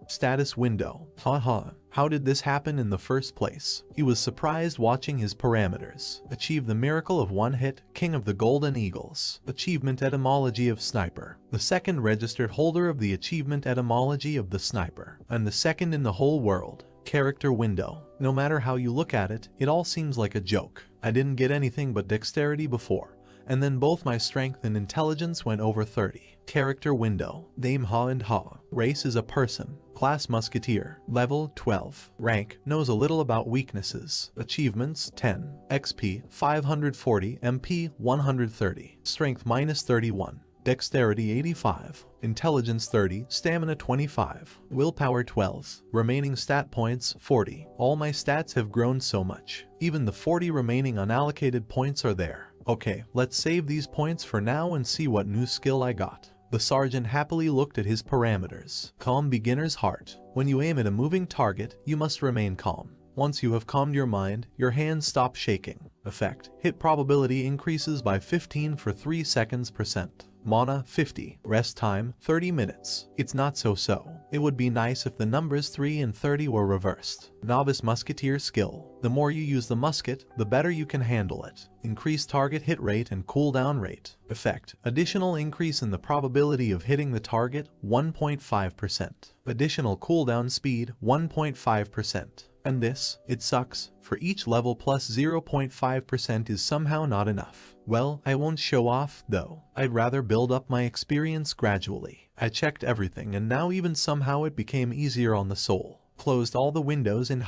Haha. How did this happen in the first place? He was surprised watching his parameters. Achieve the miracle of one hit, King of the Golden Eagles. Achievement etymology of Sniper. The second registered holder of the achievement etymology of the Sniper. And the second in the whole world. Character window. No matter how you look at it, it all seems like a joke. I didn't get anything but dexterity before, and then both my strength and intelligence went over 30. Character window. Name Ha and Ha. Race is a person. Class Musketeer. Level 12. Rank. Knows a little about weaknesses. Achievements 10. XP 540. MP 130. Strength minus 31. Dexterity 85. Intelligence 30. Stamina 25. Willpower 12. Remaining stat points 40. All my stats have grown so much. Even the 40 remaining unallocated points are there. Okay, let's save these points for now and see what new skill I got. The sergeant happily looked at his parameters. Calm beginner's heart. When you aim at a moving target, you must remain calm. Once you have calmed your mind, your hands stop shaking. Effect. Hit probability increases by 15 for 3 seconds %. Mana 50. Rest time 30 minutes. It's not so. It would be nice if the numbers 3 and 30 were reversed. Novice musketeer skill. The more you use the musket, the better you can handle it. Increase target hit rate and cooldown rate. Effect. Additional increase in the probability of hitting the target 1.5%. Additional cooldown speed 1.5%. And this, it sucks, for each level plus 0.5% is somehow not enough. Well, I won't show off, though. I'd rather build up my experience gradually. I checked everything and now even somehow it became easier on the soul. Closed all the windows and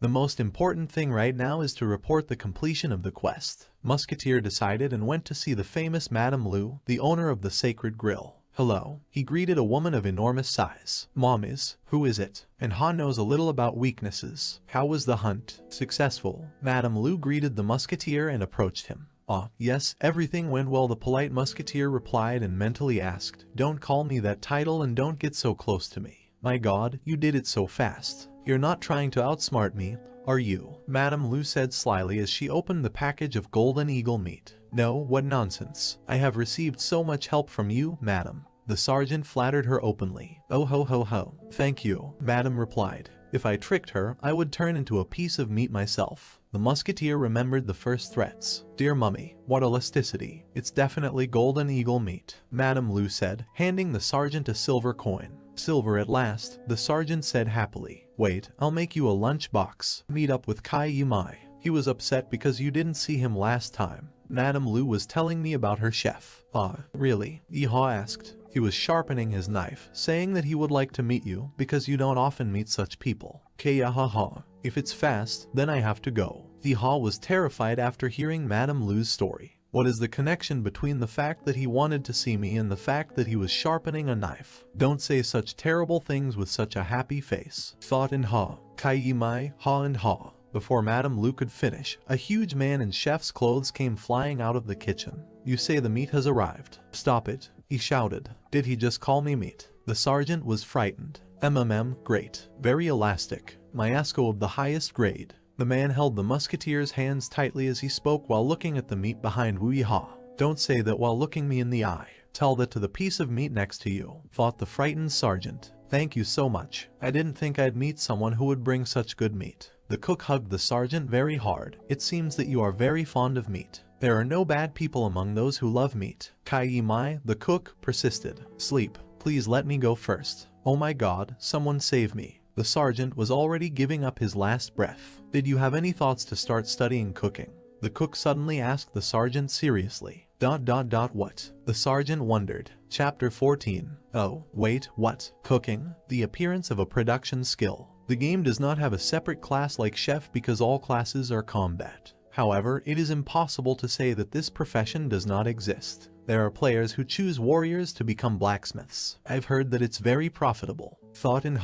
The most important thing right now is to report the completion of the quest. Musketeer decided and went to see the famous Madame Lu, the owner of the Sacred Grill. Hello, he greeted a woman of enormous size. Mom is, who is it? And Ha knows a little about weaknesses. How was the hunt? Successful. Madame Lu greeted the musketeer and approached him. Yes, everything went well, the polite musketeer replied and mentally asked, don't call me that title and don't get so close to me. My god, you did it so fast. You're not trying to outsmart me, are you? Madame Lu said slyly as she opened the package of golden eagle meat. No, what nonsense. I have received so much help from you, madam. The sergeant flattered her openly. Oh ho. Thank you, madam replied. If I tricked her, I would turn into a piece of meat myself. The musketeer remembered the first threats. Dear mummy, what elasticity. It's definitely golden eagle meat, Madame Lu said, handing the sergeant a silver coin. Silver at last, the sergeant said happily. Wait, I'll make you a lunch box. Meet up with Kai Yimai. He was upset because you didn't see him last time. Madame Lu was telling me about her chef. Really? Yeehaw asked. He was sharpening his knife, saying that he would like to meet you because you don't often meet such people. Kayahaha. If it's fast, then I have to go. Yeehaw was terrified after hearing Madame Lu's story. What is the connection between the fact that he wanted to see me and the fact that he was sharpening a knife? Don't say such terrible things with such a happy face. Thought in Kai Yimai, and Ha. Before Madame Lu could finish, a huge man in chef's clothes came flying out of the kitchen. You say the meat has arrived. Stop it, he shouted. Did he just call me meat? The sergeant was frightened. Great. Very elastic. Myasco of the highest grade. The man held the musketeer's hands tightly as he spoke while looking at the meat behind Wu Yiha. Don't say that while looking me in the eye. Tell that to the piece of meat next to you, thought the frightened sergeant. Thank you so much. I didn't think I'd meet someone who would bring such good meat. The cook hugged the sergeant very hard. It seems that you are very fond of meat. There are no bad people among those who love meat. Kai Yimai, the cook, persisted. Sleep. Please let me go first. Oh my god, someone save me. The sergeant was already giving up his last breath. Did you have any thoughts to start studying cooking? The cook suddenly asked the sergeant seriously. What? The sergeant wondered. Chapter 14. Oh, wait, what? Cooking? The appearance of a production skill. The game does not have a separate class like chef because all classes are combat. However, it is impossible to say that this profession does not exist. There are players who choose warriors to become blacksmiths. I've heard that it's very profitable. Thought in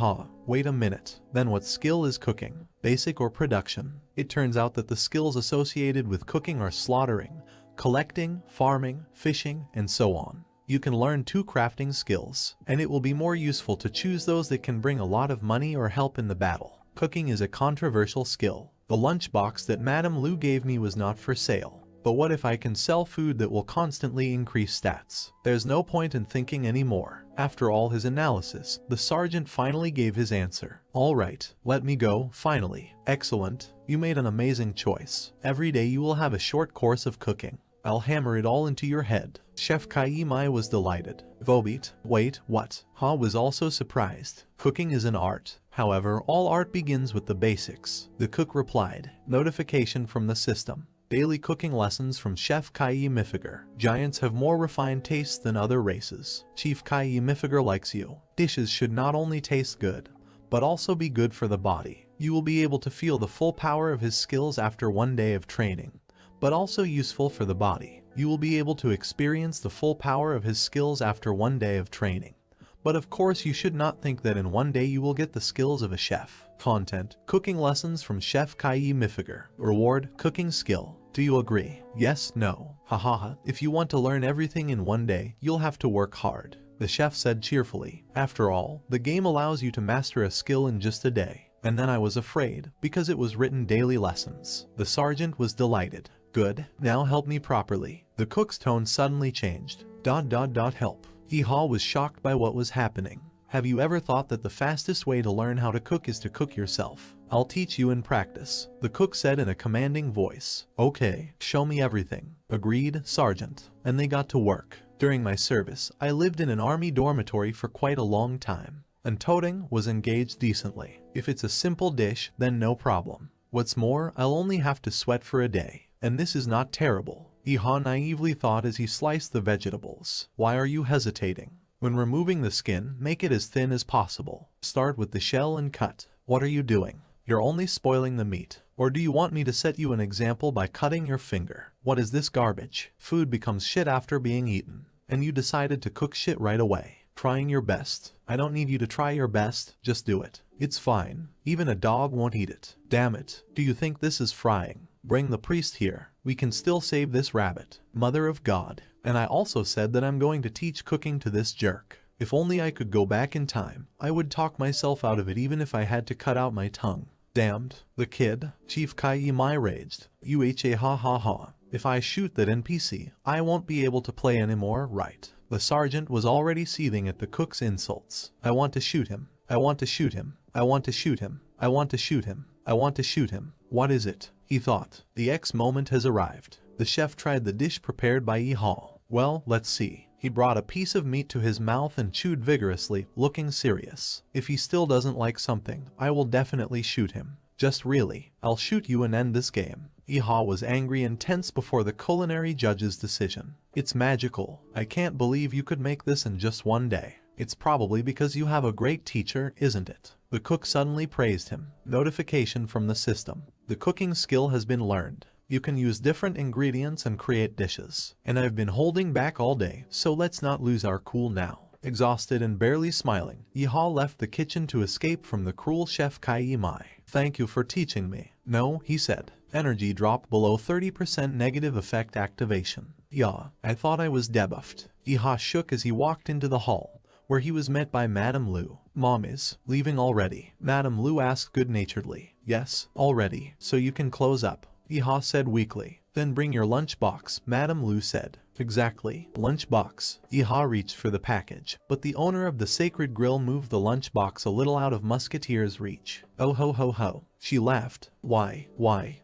Wait a minute. Then what skill is cooking? Basic or production? It turns out that the skills associated with cooking are slaughtering, collecting, farming, fishing, and so on. You can learn 2 crafting skills, and it will be more useful to choose those that can bring a lot of money or help in the battle. Cooking is a controversial skill. The lunchbox that Madame Lu gave me was not for sale. But what if I can sell food that will constantly increase stats? There's no point in thinking anymore. After all his analysis, the sergeant finally gave his answer. Alright, let me go, finally. Excellent. You made an amazing choice. Every day you will have a short course of cooking. I'll hammer it all into your head. Chef Kai Yimai was delighted. Vobit, wait, what? Ha was also surprised. Cooking is an art. However, all art begins with the basics. The cook replied. Notification from the system. Daily cooking lessons from Chef Kai Yimifiger. Giants have more refined tastes than other races. Chief Kai Yimifiger likes you. Dishes should not only taste good, but also be good for the body. You will be able to feel the full power of his skills after 1 day of training, but also useful for the body. You will be able to experience the full power of his skills after 1 day of training. But of course you should not think that in 1 day you will get the skills of a chef. Content: cooking lessons from Chef Kai Yimifiger. Reward: cooking skill. Do you agree? Yes, no. Hahaha, if you want to learn everything in one day, you'll have to work hard, the chef said cheerfully. After all, the game allows you to master a skill in just a day. And then I was afraid, because it was written daily lessons. The sergeant was delighted. Good, now help me properly. The cook's tone suddenly changed. Help. Hee-haw was shocked by what was happening. Have you ever thought that the fastest way to learn how to cook is to cook yourself? I'll teach you in practice, the cook said in a commanding voice. Okay, show me everything. Agreed, Sergeant. And they got to work. During my service, I lived in an army dormitory for quite a long time. And toting was engaged decently. If it's a simple dish, then no problem. What's more, I'll only have to sweat for a day. And this is not terrible, Hee-haw naively thought as he sliced the vegetables. Why are you hesitating? When removing the skin, make it as thin as possible. Start with the shell and cut. What are you doing? You're only spoiling the meat. Or do you want me to set you an example by cutting your finger? What is this garbage? Food becomes shit after being eaten. And you decided to cook shit right away. Trying your best. I don't need you to try your best, just do it. It's fine. Even a dog won't eat it. Damn it. Do you think this is frying? Bring the priest here. We can still save this rabbit. Mother of God. And I also said that I'm going to teach cooking to this jerk. If only I could go back in time, I would talk myself out of it even if I had to cut out my tongue. Damned. The kid. Chief Kai-mai raged. UHA ha ha ha. If I shoot that NPC, I won't be able to play anymore, right? The sergeant was already seething at the cook's insults. I want to shoot him. I want to shoot him. I want to shoot him. I want to shoot him. I want to shoot him. What is it? He thought. The X moment has arrived. The chef tried the dish prepared by Hee-haw. Well, let's see. He brought a piece of meat to his mouth and chewed vigorously, looking serious. If he still doesn't like something, I will definitely shoot him. Just really, I'll shoot you and end this game. Hee-haw was angry and tense before the culinary judge's decision. It's magical. I can't believe you could make this in just one day. It's probably because you have a great teacher, isn't it? The cook suddenly praised him. Notification from the system. The cooking skill has been learned. You can use different ingredients and create dishes. And I've been holding back all day, so let's not lose our cool now. Exhausted and barely smiling, Hee-haw left the kitchen to escape from the cruel chef Kai-mai. Thank you for teaching me. No, he said. Energy dropped below 30% negative effect activation. Yeah, I thought I was debuffed. Hee-haw shook as he walked into the hall, where he was met by Madame Lu. Mom is leaving already? Madame Lu asked good-naturedly. Yes, already, so you can close up. Hee-haw said weakly. Then bring your lunchbox, Madame Lu said. Exactly. Lunchbox. Hee-haw reached for the package, but the owner of the sacred grill moved the lunchbox a little out of Musketeer's reach. Oh ho ho ho. She laughed. Why?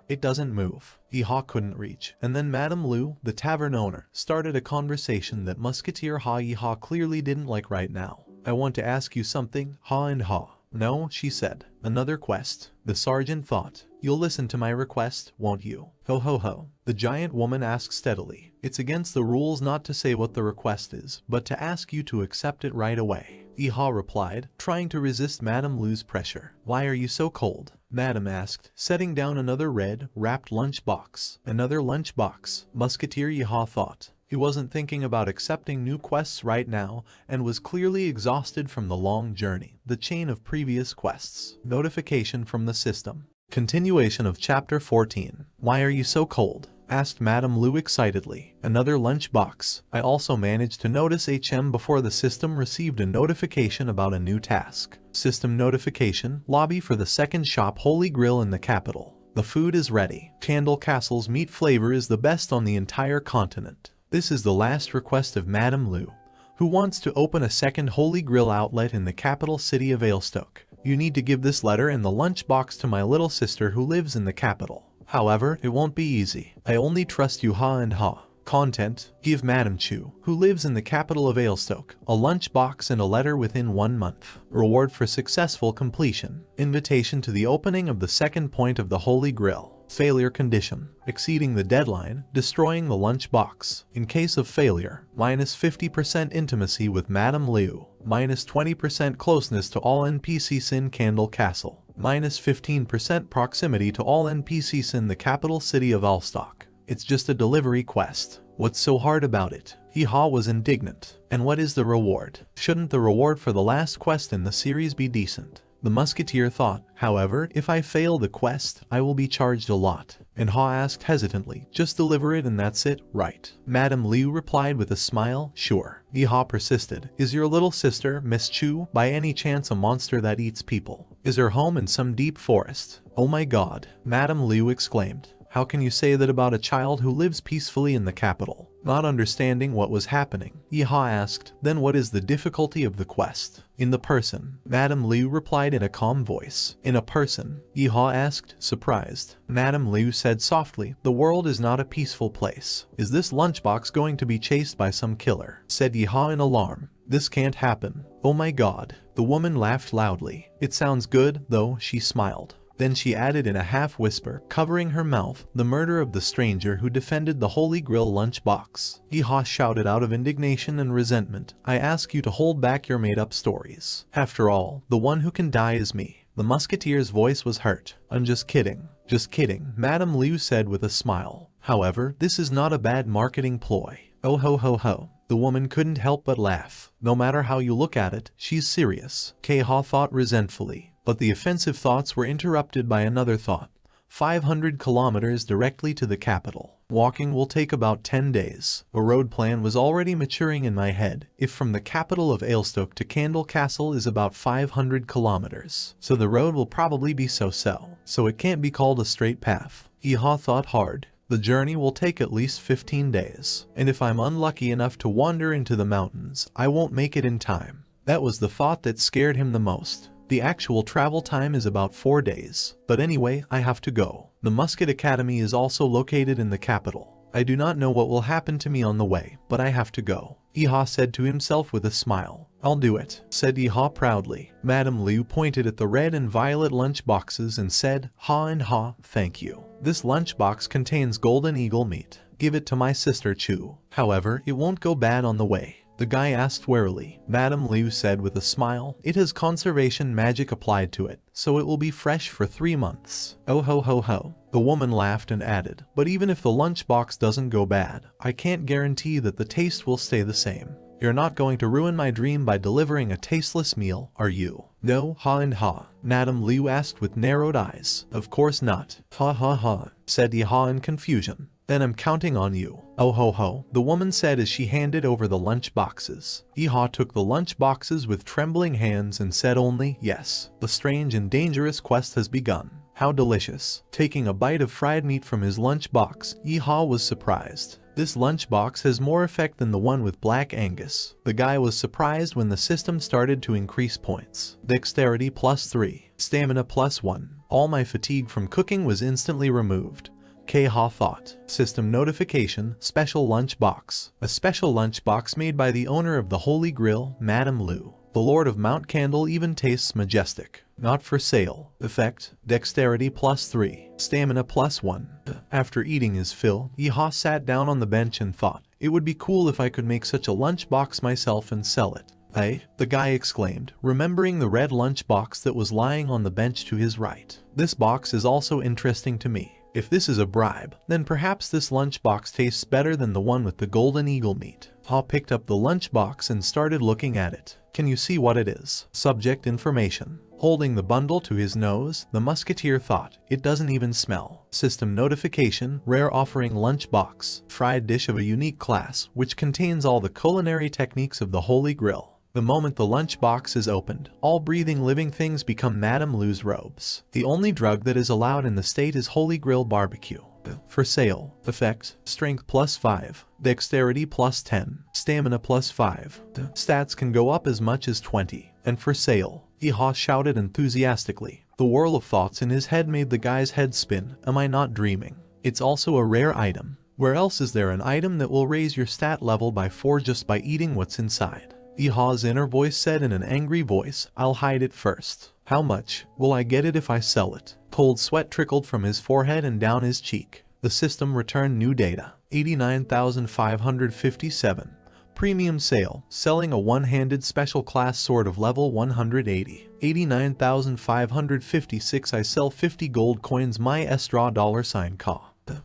It doesn't move. Hee-haw couldn't reach, and then Madame Lu, the tavern owner, started a conversation that Musketeer Hee-haw clearly didn't like right now. I want to ask you something, Ha and Ha. No, she said. Another quest. The sergeant thought. You'll listen to my request, won't you? Ho ho ho. The giant woman asked steadily. It's against the rules not to say what the request is, but to ask you to accept it right away. Hee-haw replied, trying to resist Madame Lu's pressure. Why are you so cold? Madame asked, setting down another red, wrapped lunchbox. Another lunchbox. Musketeer Hee-haw thought. He wasn't thinking about accepting new quests right now and was clearly exhausted from the long journey, the chain of previous quests. Notification from the system. Continuation of Chapter 14. Why are you so cold? Asked Madame Lu excitedly. Another lunchbox. I also managed to notice HM before the system received a notification about a new task. System notification, lobby for the second shop Holy Grill in the capital. The food is ready. Candle Castle's meat flavor is the best on the entire continent. This is the last request of Madame Lu, who wants to open a second Holy Grill outlet in the capital city of Ailstoke. You need to give this letter and the lunchbox to my little sister who lives in the capital. However, it won't be easy. I only trust you Ha and Ha. Content. Give Madame Chu, who lives in the capital of Ailstoke, a lunchbox and a letter within 1 month. Reward for successful completion. Invitation to the opening of the second point of the Holy Grill. Failure condition. Exceeding the deadline, destroying the lunchbox. In case of failure, minus 50% intimacy with Madame Liu, minus 20% closeness to all NPCs in Candle Castle, minus 15% proximity to all NPCs in the capital city of Ailstoke. It's just a delivery quest. What's so hard about it? Hee-haw was indignant. And what is the reward? Shouldn't the reward for the last quest in the series be decent? The musketeer thought. However, if I fail the quest, I will be charged a lot. And Ha asked hesitantly, just deliver it and that's it, right? Madame Liu replied with a smile, sure. Ha persisted. Is your little sister, Miss Chu, by any chance a monster that eats people? Is her home in some deep forest? Oh my god, Madame Liu exclaimed. How can you say that about a child who lives peacefully in the capital? Not understanding what was happening, Ha asked, then what is the difficulty of the quest? In the person, Madame Liu replied in a calm voice. In a person, Ha asked, surprised. Madame Liu said softly, the world is not a peaceful place. Is this lunchbox going to be chased by some killer? Said Ha in alarm. This can't happen. Oh my god. The woman laughed loudly. It sounds good, though, she smiled. Then she added in a half-whisper, covering her mouth, the murder of the stranger who defended the Holy Grail lunchbox. Ha shouted out of indignation and resentment, I ask you to hold back your made-up stories. After all, the one who can die is me. The musketeer's voice was hurt. I'm just kidding. Just kidding, Madame Liu said with a smile. However, this is not a bad marketing ploy. Oh ho ho ho. The woman couldn't help but laugh. No matter how you look at it, she's serious. Ha thought resentfully. But the offensive thoughts were interrupted by another thought. 500 kilometers directly to the capital. Walking will take about 10 days. A road plan was already maturing in my head. If from the capital of Ailstoke to Candle Castle is about 500 kilometers. So the road will probably be so-so. So it can't be called a straight path. Ha thought hard. The journey will take at least 15 days. And if I'm unlucky enough to wander into the mountains, I won't make it in time. That was the thought that scared him the most. The actual travel time is about 4 days. But anyway, I have to go. The Musket Academy is also located in the capital. I do not know what will happen to me on the way, but I have to go. Ha said to himself with a smile. I'll do it, said Ha proudly. Madame Liu pointed at the red and violet lunch boxes and said, Ha and Ha, thank you. This lunchbox contains golden eagle meat. Give it to my sister Chu. However, it won't go bad on the way. The guy asked warily. Madame Liu said with a smile, it has conservation magic applied to it, so it will be fresh for 3 months. Oh ho ho ho. The woman laughed and added, but even if the lunchbox doesn't go bad, I can't guarantee that the taste will stay the same. You're not going to ruin my dream by delivering a tasteless meal, are you? No, Ha and Ha, Madame Liu asked with narrowed eyes. Of course not. Ha ha ha, said Ha in confusion. Then I'm counting on you. Oh ho ho, the woman said as she handed over the lunch boxes. Ha took the lunch boxes with trembling hands and said only, yes, the strange and dangerous quest has begun. How delicious. Taking a bite of fried meat from his lunch box, Ha was surprised. This lunchbox has more effect than the one with Black Angus. The guy was surprised when the system started to increase points. Dexterity +3, stamina +1. All my fatigue from cooking was instantly removed. Ha thought. System notification, special lunchbox. A special lunchbox made by the owner of the Holy Grail, Madame Liu. The Lord of Mount Candle even tastes majestic. Not for sale. Effect, dexterity +3, stamina +1. After eating his fill, Ha sat down on the bench and thought, it would be cool if I could make such a lunchbox myself and sell it. Hey, the guy exclaimed, remembering the red lunchbox that was lying on the bench to his right. This box is also interesting to me. If this is a bribe, then perhaps this lunchbox tastes better than the one with the golden eagle meat. Ha picked up the lunchbox and started looking at it. Can you see what it is? Subject information. Holding the bundle to his nose, the musketeer thought, it doesn't even smell. System notification, rare offering lunchbox, fried dish of a unique class, which contains all the culinary techniques of the Holy Grail. The moment the lunchbox is opened, all breathing living things become Madame Liu's robes. The only drug that is allowed in the state is Holy Grail barbecue. For sale. Effect, strength +5, dexterity +10, stamina +5. Stats can go up as much as 20. And for sale. Ha shouted enthusiastically. The whirl of thoughts in his head made the guy's head spin. Am I not dreaming? It's also a rare item. Where else is there an item that will raise your stat level by 4 just by eating what's inside? Ha's inner voice said in an angry voice, I'll hide it first. How much will I get it if I sell it? Cold sweat trickled from his forehead and down his cheek. The system returned new data. 89,557. Premium sale, selling a one-handed special class sword of level 180. 89,556. I sell 50 gold coins my $$ $.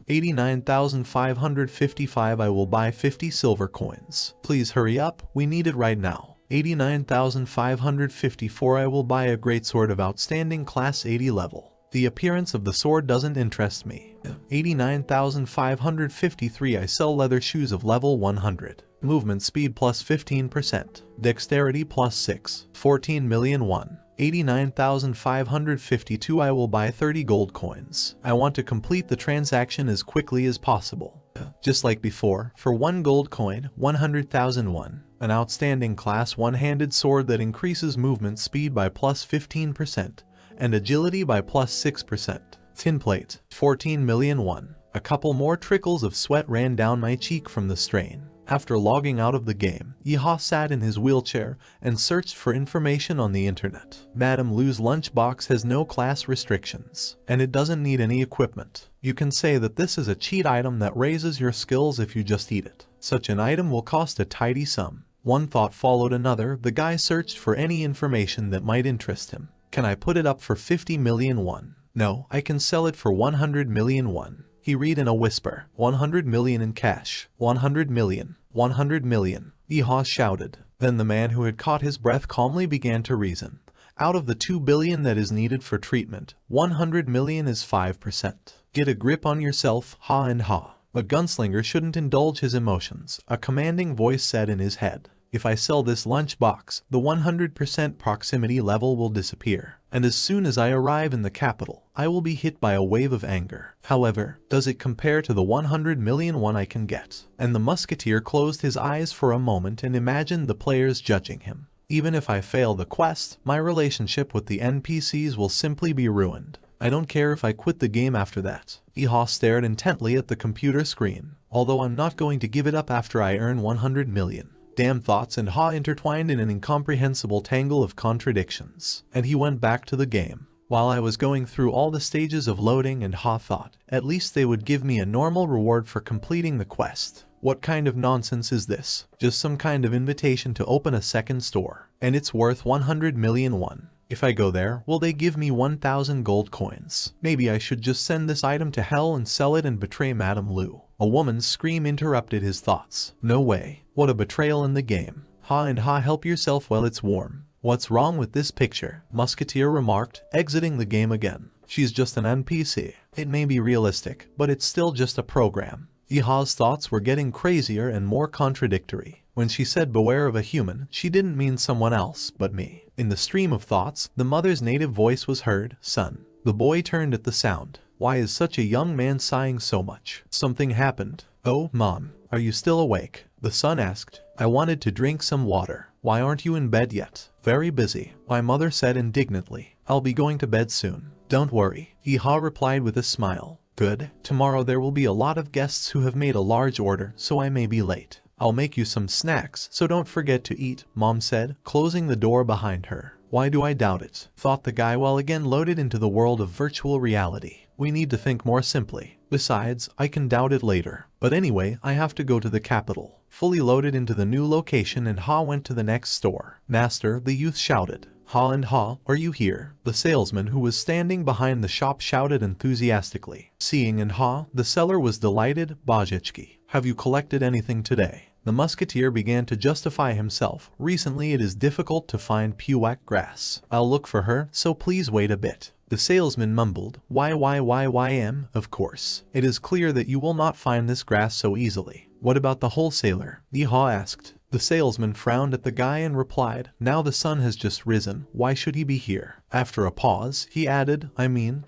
89,555. I will buy 50 silver coins. Please hurry up, we need it right now. 89,554. I will buy a greatsword of outstanding class 80 level. The appearance of the sword doesn't interest me. 89,553. I sell leather shoes of level 100. Movement speed plus 15%. Dexterity plus 6. 14,000,001. 89,552. I will buy 30 gold coins. I want to complete the transaction as quickly as possible. Just like before, for 1 gold coin, 100,001. An outstanding class one-handed sword that increases movement speed by plus 15% and agility by plus 6%. Tin plate, 14,000,001. A couple more trickles of sweat ran down my cheek from the strain. After logging out of the game, Yeehaw sat in his wheelchair and searched for information on the internet. Madame Lu's lunchbox has no class restrictions, and it doesn't need any equipment. You can say that this is a cheat item that raises your skills if you just eat it. Such an item will cost a tidy sum. One thought followed another. The guy searched for any information that might interest him. Can I put it up for 50,000,001? No, I can sell it for 100,000,001. He read in a whisper, 100 million in cash, 100 million, 100 million. Yeehaw shouted. Then the man who had caught his breath calmly began to reason. Out of the 2 billion that is needed for treatment, 100 million is 5%. Get a grip on yourself, ha and ha. A gunslinger shouldn't indulge his emotions, a commanding voice said in his head. If I sell this lunchbox, the 100% proximity level will disappear, and as soon as I arrive in the capital, I will be hit by a wave of anger. However, does it compare to the 100,000,001 I can get? And the musketeer closed his eyes for a moment and imagined the players judging him. Even if I fail the quest, my relationship with the NPCs will simply be ruined. I don't care if I quit the game after that. Yeehaw stared intently at the computer screen. Although I'm not going to give it up after I earn 100 million. Damn, thoughts and Ha intertwined in an incomprehensible tangle of contradictions, and he went back to the game. While I was going through all the stages of loading, and Ha thought, at least they would give me a normal reward for completing the quest. What kind of nonsense is this? Just some kind of invitation to open a second store, and it's worth 100,000,001. If I go there, will they give me 1,000 gold coins? Maybe I should just send this item to hell and sell it and betray Madame Lu. A woman's scream interrupted his thoughts. No way. What a betrayal in the game. Ha and Ha, help yourself while it's warm. What's wrong with this picture? Musketeer remarked, exiting the game again. She's just an NPC. It may be realistic, but it's still just a program. Yeehaw's thoughts were getting crazier and more contradictory. When she said beware of a human, she didn't mean someone else, but me. In the stream of thoughts, the mother's native voice was heard, son. The boy turned at the sound. Why is such a young man sighing so much? Something happened. Oh, Mom, are you still awake? The son asked. I wanted to drink some water. Why aren't you in bed yet? Very busy, my mother said indignantly. I'll be going to bed soon. Don't worry, Yeehaw replied with a smile. Good. Tomorrow there will be a lot of guests who have made a large order, so I may be late. I'll make you some snacks, so don't forget to eat, Mom said, closing the door behind her. Why do I doubt it? Thought the guy while again loaded into the world of virtual reality. We need to think more simply. Besides, I can doubt it later. But anyway, I have to go to the capital. Fully loaded into the new location, and Ha went to the next store. Master, the youth shouted. Ha and Ha, are you here? The salesman who was standing behind the shop shouted enthusiastically. Seeing and Ha, the seller was delighted. Bajicki, have you collected anything today? The musketeer began to justify himself. Recently it is difficult to find puak grass. I'll look for her, so please wait a bit. The salesman mumbled, why, of course. It is clear that you will not find this grass so easily. What about the wholesaler? Yeehaw asked. The salesman frowned at the guy and replied, now the sun has just risen, why should he be here? After a pause, he added,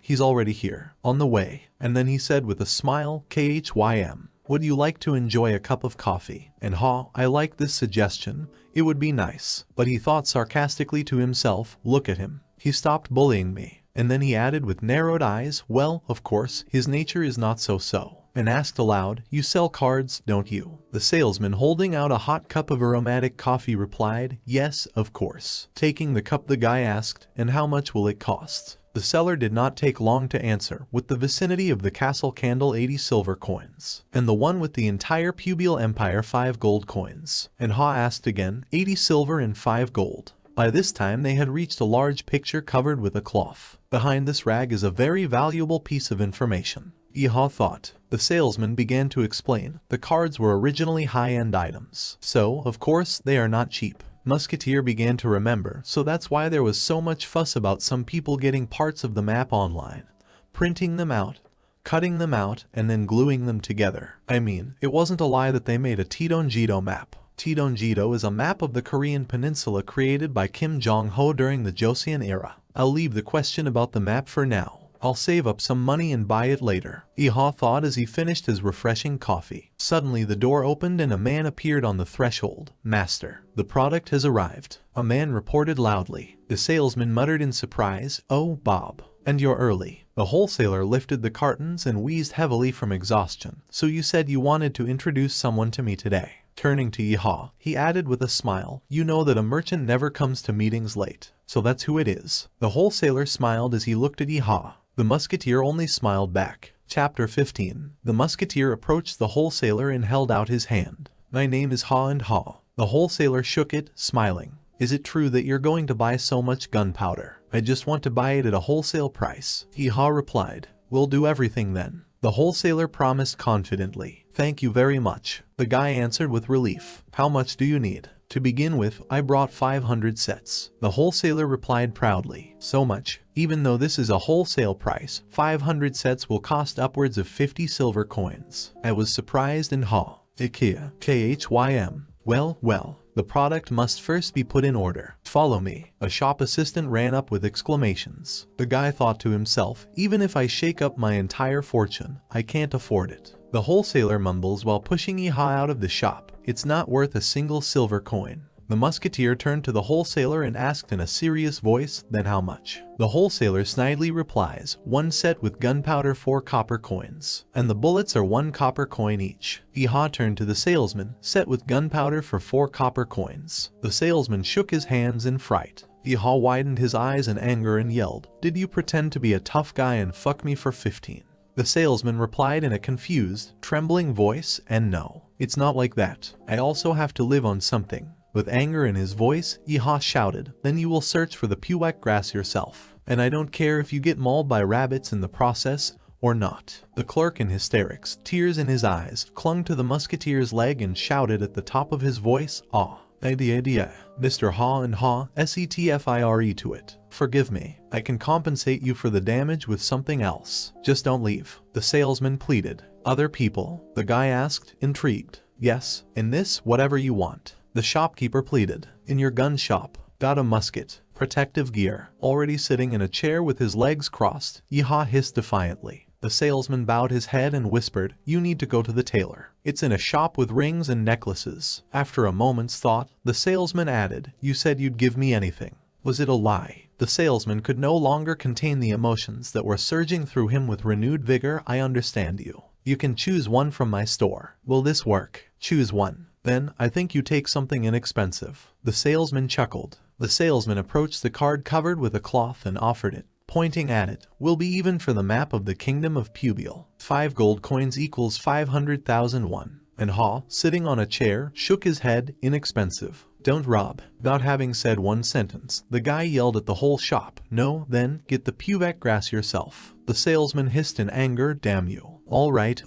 he's already here, on the way. And then he said with a smile, KHYM. Would you like to enjoy a cup of coffee? And Ha, I like this suggestion. It would be nice. But he thought sarcastically to himself, look at him. He stopped bullying me. And then he added with narrowed eyes, well, of course, his nature is not so. And asked aloud, you sell cards, don't you? The salesman holding out a hot cup of aromatic coffee replied, yes, of course. Taking the cup the guy asked, and how much will it cost? The seller did not take long to answer, with the vicinity of the castle candle 80 silver coins, and the one with the entire Pubial Empire 5 gold coins. And Ha asked again, 80 silver and 5 gold. By this time they had reached a large picture covered with a cloth. Behind this rag is a very valuable piece of information. Yeehaw thought. The salesman began to explain. The cards were originally high-end items, so, of course, they are not cheap. Musketeer began to remember, so that's why there was so much fuss about some people getting parts of the map online, printing them out, cutting them out, and then gluing them together. I mean, it wasn't a lie that they made a Tidonjido map. Tidonjido is a map of the Korean peninsula created by Kim Jong-ho during the Joseon era. I'll leave the question about the map for now. I'll save up some money and buy it later, Iha thought as he finished his refreshing coffee. Suddenly the door opened and a man appeared on the threshold. Master, the product has arrived, a man reported loudly. The salesman muttered in surprise, "Oh, Bob. And you're early." The wholesaler lifted the cartons and wheezed heavily from exhaustion. "So you said you wanted to introduce someone to me today." Turning to Iha, he added with a smile, "You know that a merchant never comes to meetings late, so that's who it is." The wholesaler smiled as he looked at Iha. The musketeer only smiled back. Chapter 15. The musketeer approached the wholesaler and held out his hand. "My name is Ha and Ha." The wholesaler shook it, smiling. "Is it true that you're going to buy so much gunpowder?" "I just want to buy it at a wholesale price," Iha replied. "We'll do everything then," the wholesaler promised confidently. "Thank you very much," the guy answered with relief. "How much do you need?" "To begin with, I brought 500 sets," the wholesaler replied proudly. "So much? Even though this is a wholesale price, 500 sets will cost upwards of 50 silver coins." I was surprised and ha. IKEA. KHYM. Well, the product must first be put in order. "Follow me." A shop assistant ran up with exclamations. The guy thought to himself, "Even if I shake up my entire fortune, I can't afford it." The wholesaler mumbles while pushing Iha out of the shop. "It's not worth a single silver coin." The musketeer turned to the wholesaler and asked in a serious voice, "Then how much?" The wholesaler snidely replies, "One set with gunpowder, 4 copper coins. And the bullets are 1 copper coin each." Iha turned to the salesman, "Set with gunpowder for 4 copper coins." The salesman shook his hands in fright. Iha widened his eyes in anger and yelled, "Did you pretend to be a tough guy and fuck me for 15? The salesman replied in a confused, trembling voice, "And no, it's not like that. I also have to live on something." With anger in his voice, Iha shouted, "Then you will search for the puwak grass yourself. And I don't care if you get mauled by rabbits in the process or not." The clerk in hysterics, tears in his eyes, clung to the musketeer's leg and shouted at the top of his voice, "Ah, idea. Mr. Ha and Ha, setfire to it. Forgive me. I can compensate you for the damage with something else. Just don't leave." The salesman pleaded. "Other people?" the guy asked, intrigued. "Yes, in this, whatever you want." The shopkeeper pleaded. "In your gun shop. Got a musket, protective gear." Already sitting in a chair with his legs crossed, Iha hissed defiantly. The salesman bowed his head and whispered, "You need to go to the tailor. It's in a shop with rings and necklaces." After a moment's thought, the salesman added, "You said you'd give me anything. Was it a lie?" The salesman could no longer contain the emotions that were surging through him with renewed vigor. "I understand you. You can choose one from my store. Will this work?" "Choose one. Then, I think you take something inexpensive." The salesman chuckled. The salesman approached the card covered with a cloth and offered it, pointing at it. "Will be even for the map of the kingdom of Pubiel. 5 gold coins equals 500,000 won. And Ha, sitting on a chair, shook his head. "Inexpensive. Don't rob." Not having said one sentence, the guy yelled at the whole shop, "No, then, get the puwak grass yourself." The salesman hissed in anger, "Damn you. All right,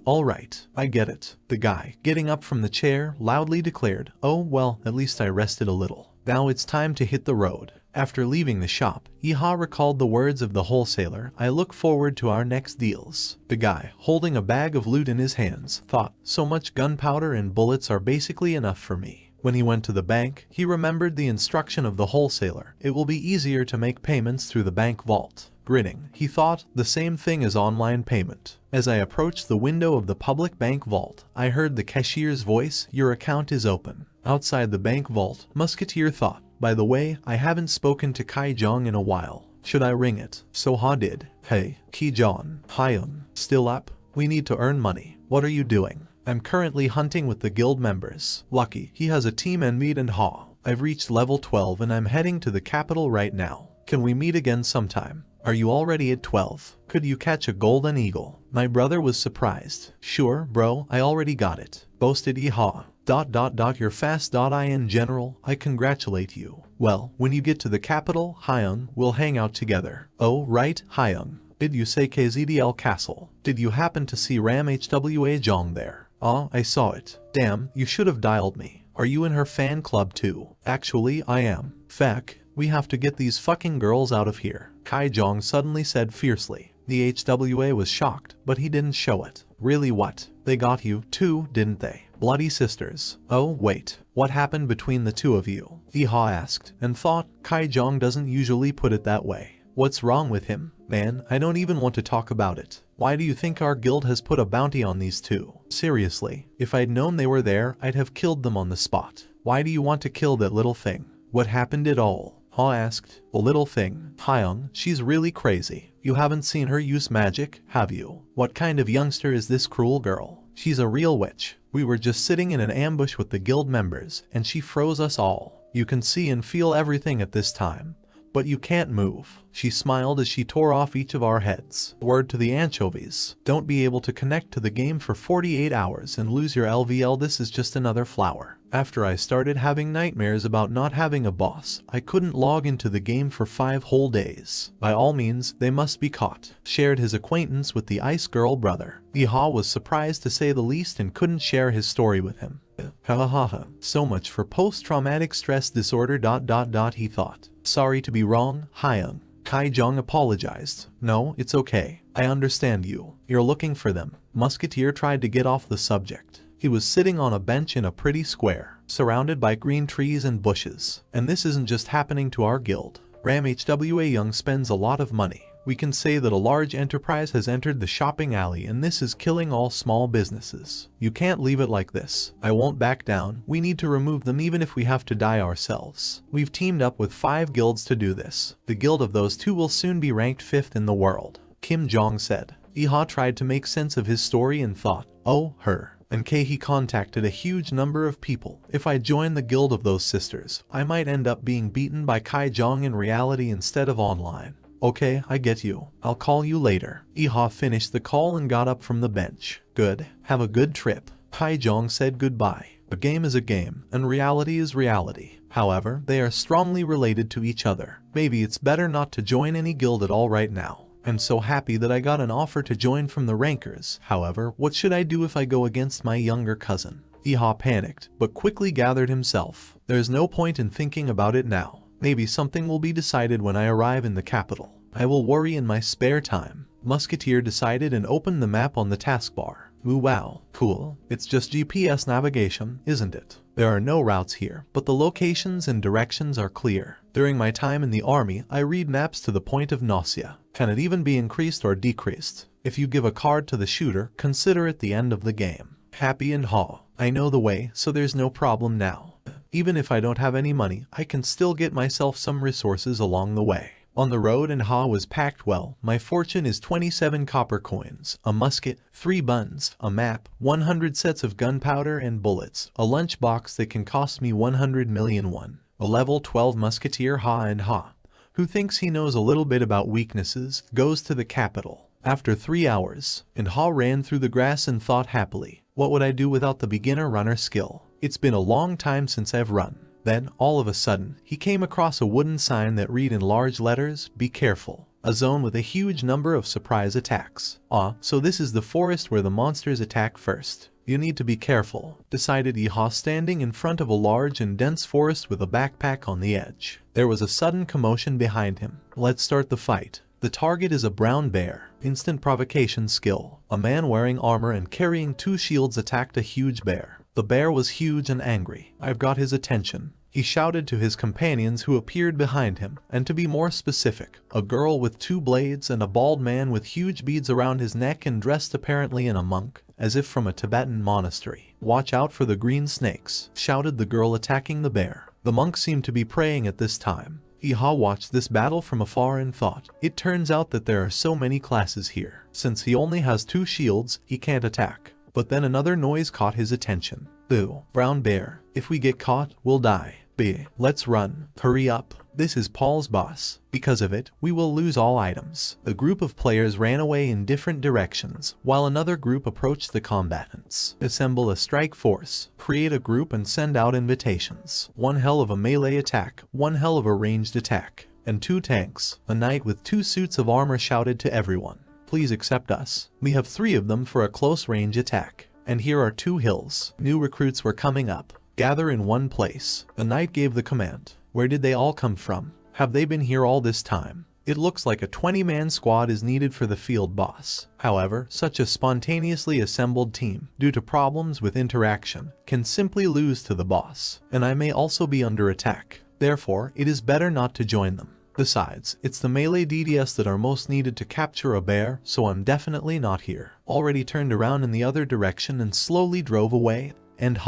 I get it." The guy, getting up from the chair, loudly declared, "Oh, well, at least I rested a little. Now it's time to hit the road." After leaving the shop, Iha recalled the words of the wholesaler, "I look forward to our next deals." The guy, holding a bag of loot in his hands, thought, "So much gunpowder and bullets are basically enough for me." When he went to the bank, he remembered the instruction of the wholesaler. It will be easier to make payments through the bank vault. Grinning, he thought, the same thing as online payment. As I approached the window of the public bank vault, I heard the cashier's voice, "Your account is open." Outside the bank vault, Musketeer thought, "By the way, I haven't spoken to Kai Jong in a while. Should I ring it?" So Ha did. "Hey, Ki Jong, Hyun, still up? We need to earn money. What are you doing?" "I'm currently hunting with the guild members." "Lucky, he has a team and meet and Ha. I've reached level 12 and I'm heading to the capital right now. Can we meet again sometime?" "Are you already at 12? Could you catch a golden eagle?" My brother was surprised. "Sure, bro, I already got it," boasted Iha. You're fast. In general, I congratulate you. Well, when you get to the capital, Hyung, we'll hang out together." "Oh, right, Hyung. Did you say KZDL Castle? Did you happen to see Ram HWA Jong there?" "Ah, I saw it. Damn, you should have dialed me. Are you in her fan club too? Actually, I am. Feck, we have to get these fucking girls out of here, Kai Jong suddenly said fiercely. The HWA was shocked, but he didn't show it. Really, what? They got you too, didn't they? Bloody sisters. Oh, wait. What happened between the two of you? Iha asked, and thought, Kai Jong doesn't usually put it that way. What's wrong with him? Man, I don't even want to talk about it. Why do you think our guild has put a bounty on these two? Seriously, if I'd known they were there, I'd have killed them on the spot. Why do you want to kill that little thing? What happened at all? Ha asked. A little thing. Hyung, she's really crazy. You haven't seen her use magic, have you? What kind of youngster is this cruel girl? She's a real witch. We were just sitting in an ambush with the guild members, and she froze us all. You can see and feel everything at this time, but you can't move. She smiled as she tore off each of our heads. Word to the anchovies. Don't be able to connect to the game for 48 hours and lose your LVL. This is just another flower. After I started having nightmares about not having a boss, I couldn't log into the game for 5 whole days. By all means, they must be caught. Shared his acquaintance with the Ice Girl brother. Iha was surprised to say the least and couldn't share his story with him. Ha ha ha. So much for post-traumatic stress disorder. He thought. Sorry to be wrong, Hyung. Kai Jong apologized. No, it's okay. I understand you. You're looking for them. Musketeer tried to get off the subject. He was sitting on a bench in a pretty square, surrounded by green trees and bushes. And this isn't just happening to our guild. Ram HWA Young spends a lot of money. We can say that a large enterprise has entered the shopping alley, and this is killing all small businesses. You can't leave it like this. I won't back down. We need to remove them even if we have to die ourselves. We've teamed up with 5 guilds to do this. The guild of those 2 will soon be ranked 5th in the world, Kim Jong said. Iha tried to make sense of his story and thought, oh, her. And he contacted a huge number of people. If I join the guild of those sisters, I might end up being beaten by Kai Jong in reality instead of online. Okay, I get you. I'll call you later. Iha finished the call and got up from the bench. Good. Have a good trip. Kai Jong said goodbye. A game is a game, and reality is reality. However, they are strongly related to each other. Maybe it's better not to join any guild at all right now. I'm so happy that I got an offer to join from the rankers. However, what should I do if I go against my younger cousin? Iha panicked, but quickly gathered himself. There's no point in thinking about it now. Maybe something will be decided when I arrive in the capital. I will worry in my spare time. Musketeer decided and opened the map on the taskbar. Ooh wow, cool. It's just GPS navigation, isn't it? There are no routes here, but the locations and directions are clear. During my time in the army, I read maps to the point of nausea. Can it even be increased or decreased? If you give a card to the shooter, consider it the end of the game. Happy and haw. I know the way, so there's no problem now. Even if I don't have any money, I can still get myself some resources along the way. On the road, and Ha was packed well. My fortune is 27 copper coins, a musket, 3 buns, a map, 100 sets of gunpowder and bullets, a lunchbox that can cost me 100 million won. A level 12 musketeer Ha, who thinks he knows a little bit about weaknesses, goes to the capital. After 3 hours, and Ha ran through the grass and thought happily, what would I do without the beginner runner skill? It's been a long time since I've run. Then, all of a sudden, he came across a wooden sign that read in large letters, "Be careful. A zone with a huge number of surprise attacks." Ah, so this is the forest where the monsters attack first. You need to be careful, decided Iha, standing in front of a large and dense forest with a backpack on the edge. There was a sudden commotion behind him. Let's start the fight. The target is a brown bear. Instant provocation skill. A man wearing armor and carrying 2 shields attacked a huge bear. The bear was huge and angry. I've got his attention. He shouted to his companions who appeared behind him, and to be more specific, a girl with 2 blades and a bald man with huge beads around his neck and dressed apparently in a monk, as if from a Tibetan monastery. Watch out for the green snakes, shouted the girl attacking the bear. The monk seemed to be praying at this time. Iha watched this battle from afar and thought, it turns out that there are so many classes here. Since he only has 2 shields, he can't attack. But then another noise caught his attention. Boo, brown bear. If we get caught, we'll die. B. Let's run. Hurry up. This is Paul's boss. Because of it, we will lose all items. A group of players ran away in different directions, while another group approached the combatants. Assemble a strike force. Create a group and send out invitations. 1 hell of a melee attack, 1 hell of a ranged attack, and 2 tanks. A knight with 2 suits of armor shouted to everyone. Please accept us. We have 3 of them for a close range attack. And here are 2 hills. New recruits were coming up. gather in one place. The knight gave the command. Where did they all come from? Have they been here all this time? It looks like a 20-man squad is needed for the field boss. However, such a spontaneously assembled team, due to problems with interaction, can simply lose to the boss, and I may also be under attack. Therefore, it is better not to join them. Besides, it's the melee DDS that are most needed to capture a bear, so I'm definitely not here. Already turned around in the other direction and slowly drove away, and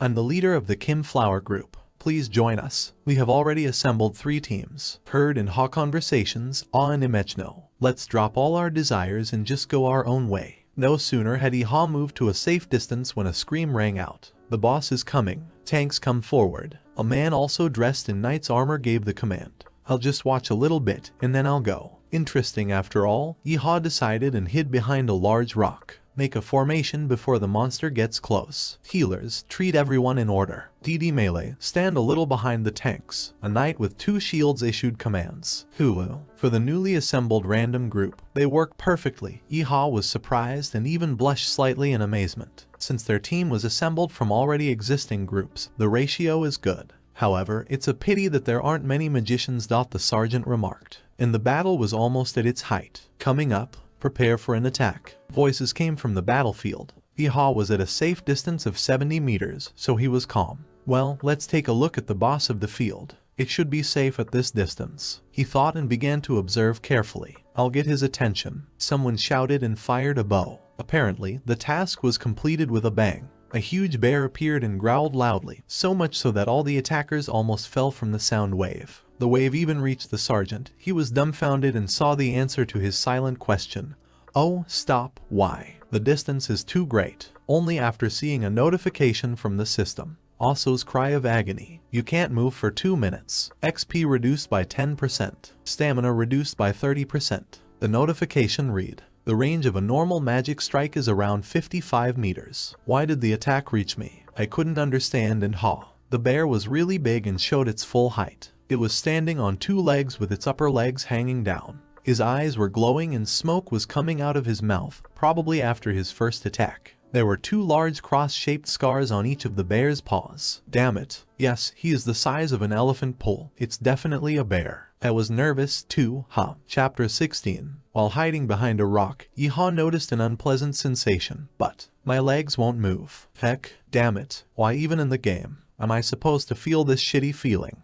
I'm the leader of the Kim Flower group. Please join us. We have already assembled 3 teams. Heard and conversations, and imagino. Let's drop all our desires and just go our own way. No sooner had moved to a safe distance when a scream rang out. The boss is coming. Tanks come forward. A man also dressed in knight's armor gave the command. I'll just watch a little bit and then I'll go. Interesting after all, decided and hid behind a large rock. Make a formation before the monster gets close. Healers, treat everyone in order. DD melee, stand a little behind the tanks. A knight with 2 shields issued commands. Hulu. For the newly assembled random group, they work perfectly. Was surprised and even blushed slightly in amazement. Since their team was assembled from already existing groups, the ratio is good. However, it's a pity that there aren't many magicians. The sergeant remarked. And the battle was almost at its height. Coming up, prepare for an attack. Voices came from the battlefield. Was at a safe distance of 70 meters, so he was calm. Well, let's take a look at the boss of the field. It should be safe at this distance. He thought and began to observe carefully. I'll get his attention. Someone shouted and fired a bow. Apparently, the task was completed with a bang. A huge bear appeared and growled loudly, so much so that all the attackers almost fell from the sound wave. The wave even reached the sergeant. He was dumbfounded and saw the answer to his silent question. Oh, stop, why? The distance is too great. Only after seeing a notification from the system. Oso's cry of agony. You can't move for 2 minutes. XP reduced by 10%. Stamina reduced by 30%. The notification read. The range of a normal magic strike is around 55 meters. Why did the attack reach me? I couldn't understand and The bear was really big and showed its full height. It was standing on 2 legs with its upper legs hanging down. His eyes were glowing and smoke was coming out of his mouth, probably after his first attack. There were 2 large cross-shaped scars on each of the bear's paws. Damn it. Yes, he is the size of an elephant pole. It's definitely a bear. I was nervous too, Chapter 16. While hiding behind a rock, noticed an unpleasant sensation. But my legs won't move. Heck, damn it. Why even in the game am I supposed to feel this shitty feeling?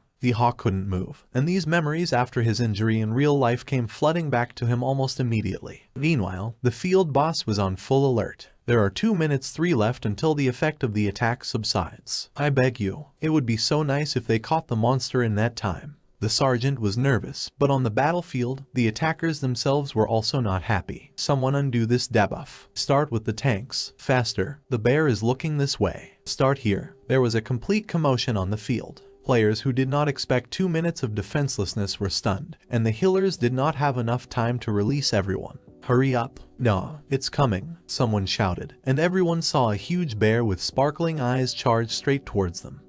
Couldn't move, and these memories after his injury in real life came flooding back to him almost immediately. Meanwhile, the field boss was on full alert. There are 2 minutes 3 left until the effect of the attack subsides. I beg you, it would be so nice if they caught the monster in that time. The sergeant was nervous, but on the battlefield, the attackers themselves were also not happy. Someone undo this debuff. Start with the tanks. Faster. The bear is looking this way. Start here. There was a complete commotion on the field. Players who did not expect 2 minutes of defenselessness were stunned, and the healers did not have enough time to release everyone. Hurry up. Nah, it's coming, someone shouted, and everyone saw a huge bear with sparkling eyes charge straight towards them.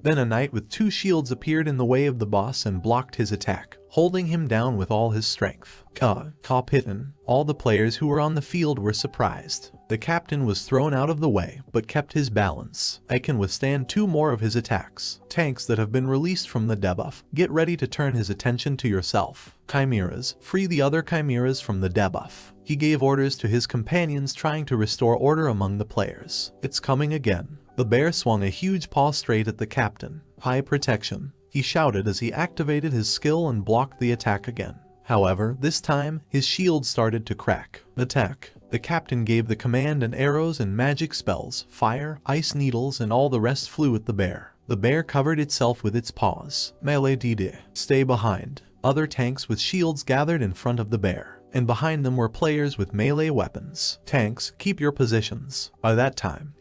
Then a knight with 2 shields appeared in the way of the boss and blocked his attack, holding him down with all his strength. Kapitten. All the players who were on the field were surprised. The captain was thrown out of the way, but kept his balance. I can withstand 2 more of his attacks. Tanks that have been released from the debuff, get ready to turn his attention to yourself. Chimeras, free the other chimeras from the debuff. He gave orders to his companions trying to restore order among the players. It's coming again. The bear swung a huge paw straight at the captain. High protection. He shouted as he activated his skill and blocked the attack again. However, this time, his shield started to crack. Attack. The captain gave the command and arrows and magic spells, fire, ice needles and all the rest flew at the bear. The bear covered itself with its paws. Melee DD. Stay behind. Other tanks with shields gathered in front of the bear, and behind them were players with melee weapons. Tanks, keep your positions. By that time,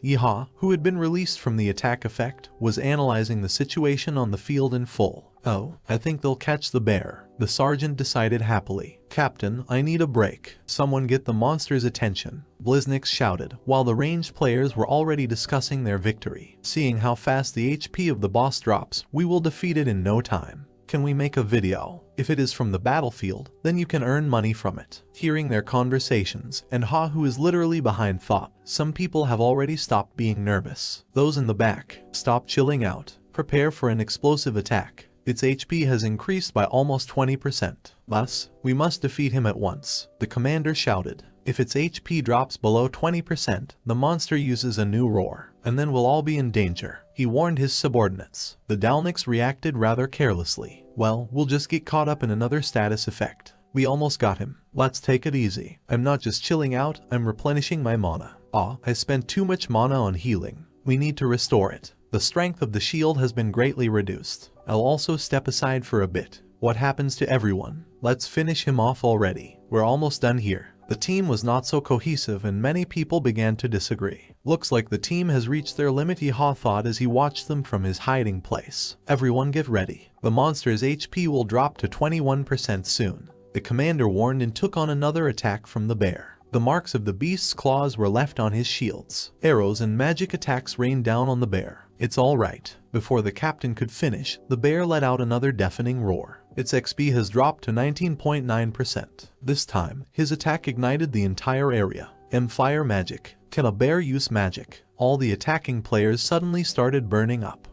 who had been released from the attack effect, was analyzing the situation on the field in full. Oh, I think they'll catch the bear, the sergeant decided happily. Captain, I need a break. Someone get the monster's attention. Bliznix shouted, while the ranged players were already discussing their victory. Seeing how fast the HP of the boss drops, we will defeat it in no time. Can we make a video? If it is from the battlefield, then you can earn money from it. Hearing their conversations, and Ha, who is literally behind, thought, some people have already stopped being nervous. Those in the back, stop chilling out. Prepare for an explosive attack. Its HP has increased by almost 20%. Thus, we must defeat him at once, the commander shouted. If its HP drops below 20%, the monster uses a new roar, and then we'll all be in danger. He warned his subordinates. The Dalniks reacted rather carelessly. Well, we'll just get caught up in another status effect. We almost got him. Let's take it easy. I'm not just chilling out, I'm replenishing my mana. I spent too much mana on healing. We need to restore it. The strength of the shield has been greatly reduced. I'll also step aside for a bit. What happens to everyone? Let's finish him off already. We're almost done here. The team was not so cohesive and many people began to disagree. Looks like the team has reached their limit, Ha thought as he watched them from his hiding place. Everyone get ready. The monster's HP will drop to 21% soon. The commander warned and took on another attack from the bear. The marks of the beast's claws were left on his shields. Arrows and magic attacks rained down on the bear. It's all right. Before the captain could finish, the bear let out another deafening roar. Its XP has dropped to 19.9%. This time, his attack ignited the entire area. Fire magic. Can a bear use magic? All the attacking players suddenly started burning up.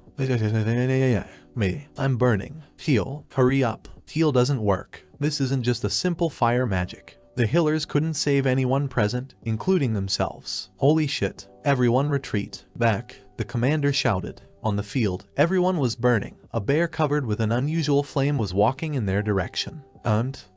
Me, I'm burning. Heal, hurry up. Heal doesn't work. This isn't just a simple fire magic. The healers couldn't save anyone present, including themselves. Holy shit. Everyone retreat. Back, the commander shouted. On the field, everyone was burning. A bear covered with an unusual flame was walking in their direction.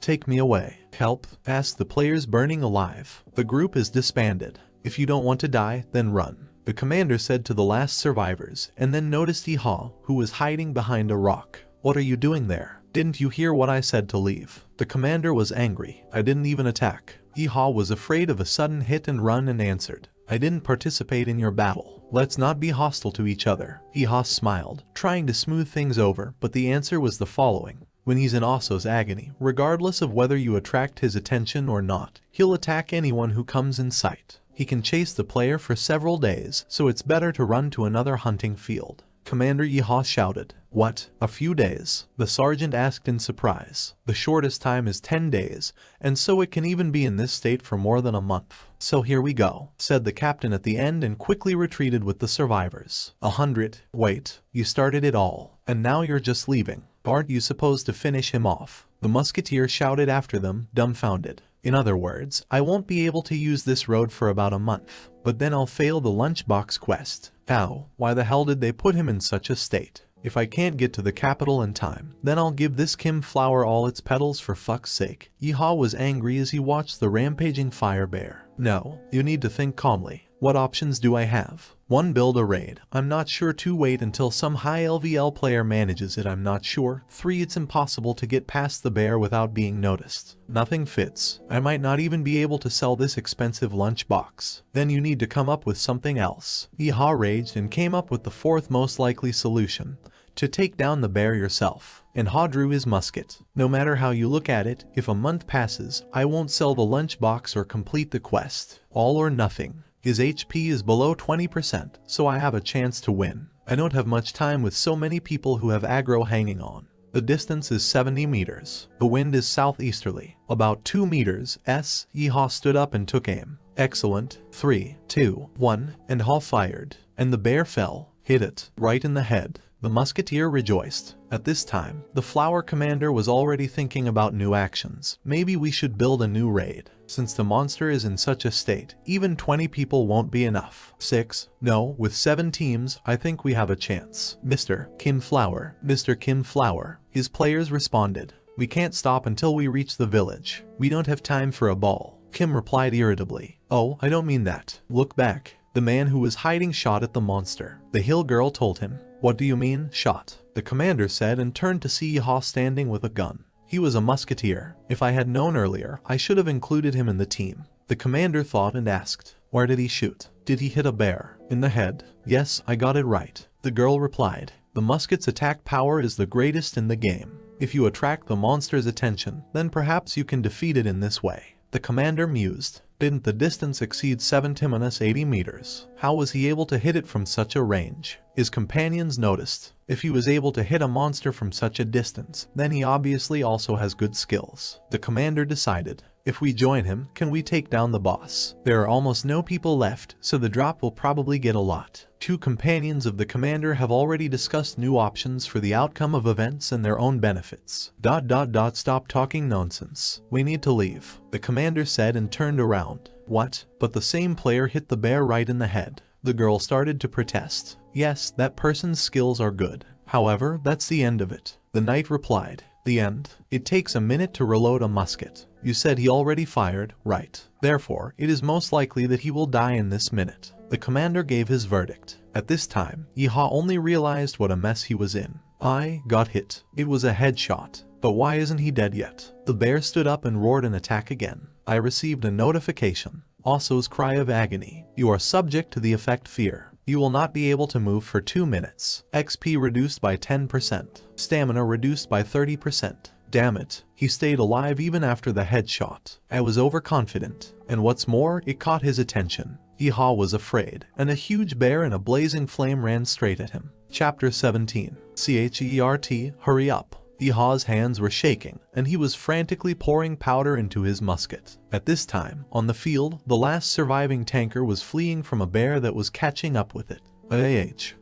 Take me away. Help, asked the players burning alive. The group is disbanded. If you don't want to die, then run, the commander said to the last survivors, and then noticed Ha, who was hiding behind a rock. What are you doing there? Didn't you hear what I said to leave? The commander was angry. I didn't even attack. Ha was afraid of a sudden hit and run and answered. I didn't participate in your battle. Let's not be hostile to each other. Ha smiled, trying to smooth things over, but the answer was the following. When he's in Oso's agony, regardless of whether you attract his attention or not, he'll attack anyone who comes in sight. He can chase the player for several days, so it's better to run to another hunting field. Commander Ha shouted. What? A few days? The sergeant asked in surprise. The shortest time is 10 days, and so it can even be in this state for more than a month. So here we go, said the captain at the end and quickly retreated with the survivors. 100. Wait, you started it all, and now you're just leaving. Aren't you supposed to finish him off? The musketeer shouted after them, dumbfounded. In other words, I won't be able to use this road for about a month, but then I'll fail the lunchbox quest. Ow, why the hell did they put him in such a state? If I can't get to the capital in time, then I'll give this Kim flower all its petals for fuck's sake. Ha was angry as he watched the rampaging fire bear. No, you need to think calmly. What options do I have? 1. Build a raid. I'm not sure. 2. Wait until some high LVL player manages it. I'm not sure. 3. It's impossible to get past the bear without being noticed. Nothing fits. I might not even be able to sell this expensive lunchbox. Then you need to come up with something else. Ha raged and came up with the 4th most likely solution. To take down the bear yourself. And Ha drew his musket. No matter how you look at it, if a month passes, I won't sell the lunchbox or complete the quest. All or nothing. His HP is below 20%, so I have a chance to win. I don't have much time with so many people who have aggro hanging on. The distance is 70 meters. The wind is southeasterly, about 2 meters. Ha stood up and took aim. Excellent. 3, 2, 1, and Ha fired. And the bear fell, hit it, right in the head. The musketeer rejoiced. At this time, the flower commander was already thinking about new actions. Maybe we should build a new raid. Since the monster is in such a state, even 20 people won't be enough. 6. No, with 7 teams, I think we have a chance. Mr. Kim Flower, Mr. Kim Flower. His players responded. We can't stop until we reach the village. We don't have time for a ball. Kim replied irritably. Oh, I don't mean that. Look back. The man who was hiding shot at the monster. The hill girl told him. What do you mean, shot? The commander said and turned to see Ha standing with a gun. He was a musketeer. If I had known earlier, I should have included him in the team. The commander thought and asked, where did he shoot? Did he hit a bear? In the head? Yes, I got it right. The girl replied, the musket's attack power is the greatest in the game. If you attract the monster's attention, then perhaps you can defeat it in this way. The commander mused. Didn't the distance exceed 70-80 meters? How was he able to hit it from such a range? His companions noticed. If he was able to hit a monster from such a distance, then he obviously also has good skills. The commander decided, if we join him, can we take down the boss? There are almost no people left, so the drop will probably get a lot. Two companions of the commander have already discussed new options for the outcome of events and their own benefits. Stop talking nonsense. We need to leave, the commander said and turned around. What? But the same player hit the bear right in the head. The girl started to protest. Yes, that person's skills are good. However, that's the end of it. The knight replied. The end? It takes a minute to reload a musket. You said he already fired, right? Therefore, it is most likely that he will die in this minute. The commander gave his verdict. At this time, Yeehaw only realized what a mess he was in. I got hit. It was a headshot. But why isn't he dead yet? The bear stood up and roared an attack again. I received a notification. Oso's cry of agony. You are subject to the effect fear. You will not be able to move for 2 minutes. XP reduced by 10%. Stamina reduced by 30%. Damn it, he stayed alive even after the headshot. I was overconfident. And what's more, it caught his attention. Yeehaw was afraid, and a huge bear in a blazing flame ran straight at him. Chapter 17. CHERT, hurry up. Yeehaw's hands were shaking, and he was frantically pouring powder into his musket. At this time, on the field, the last surviving tanker was fleeing from a bear that was catching up with it.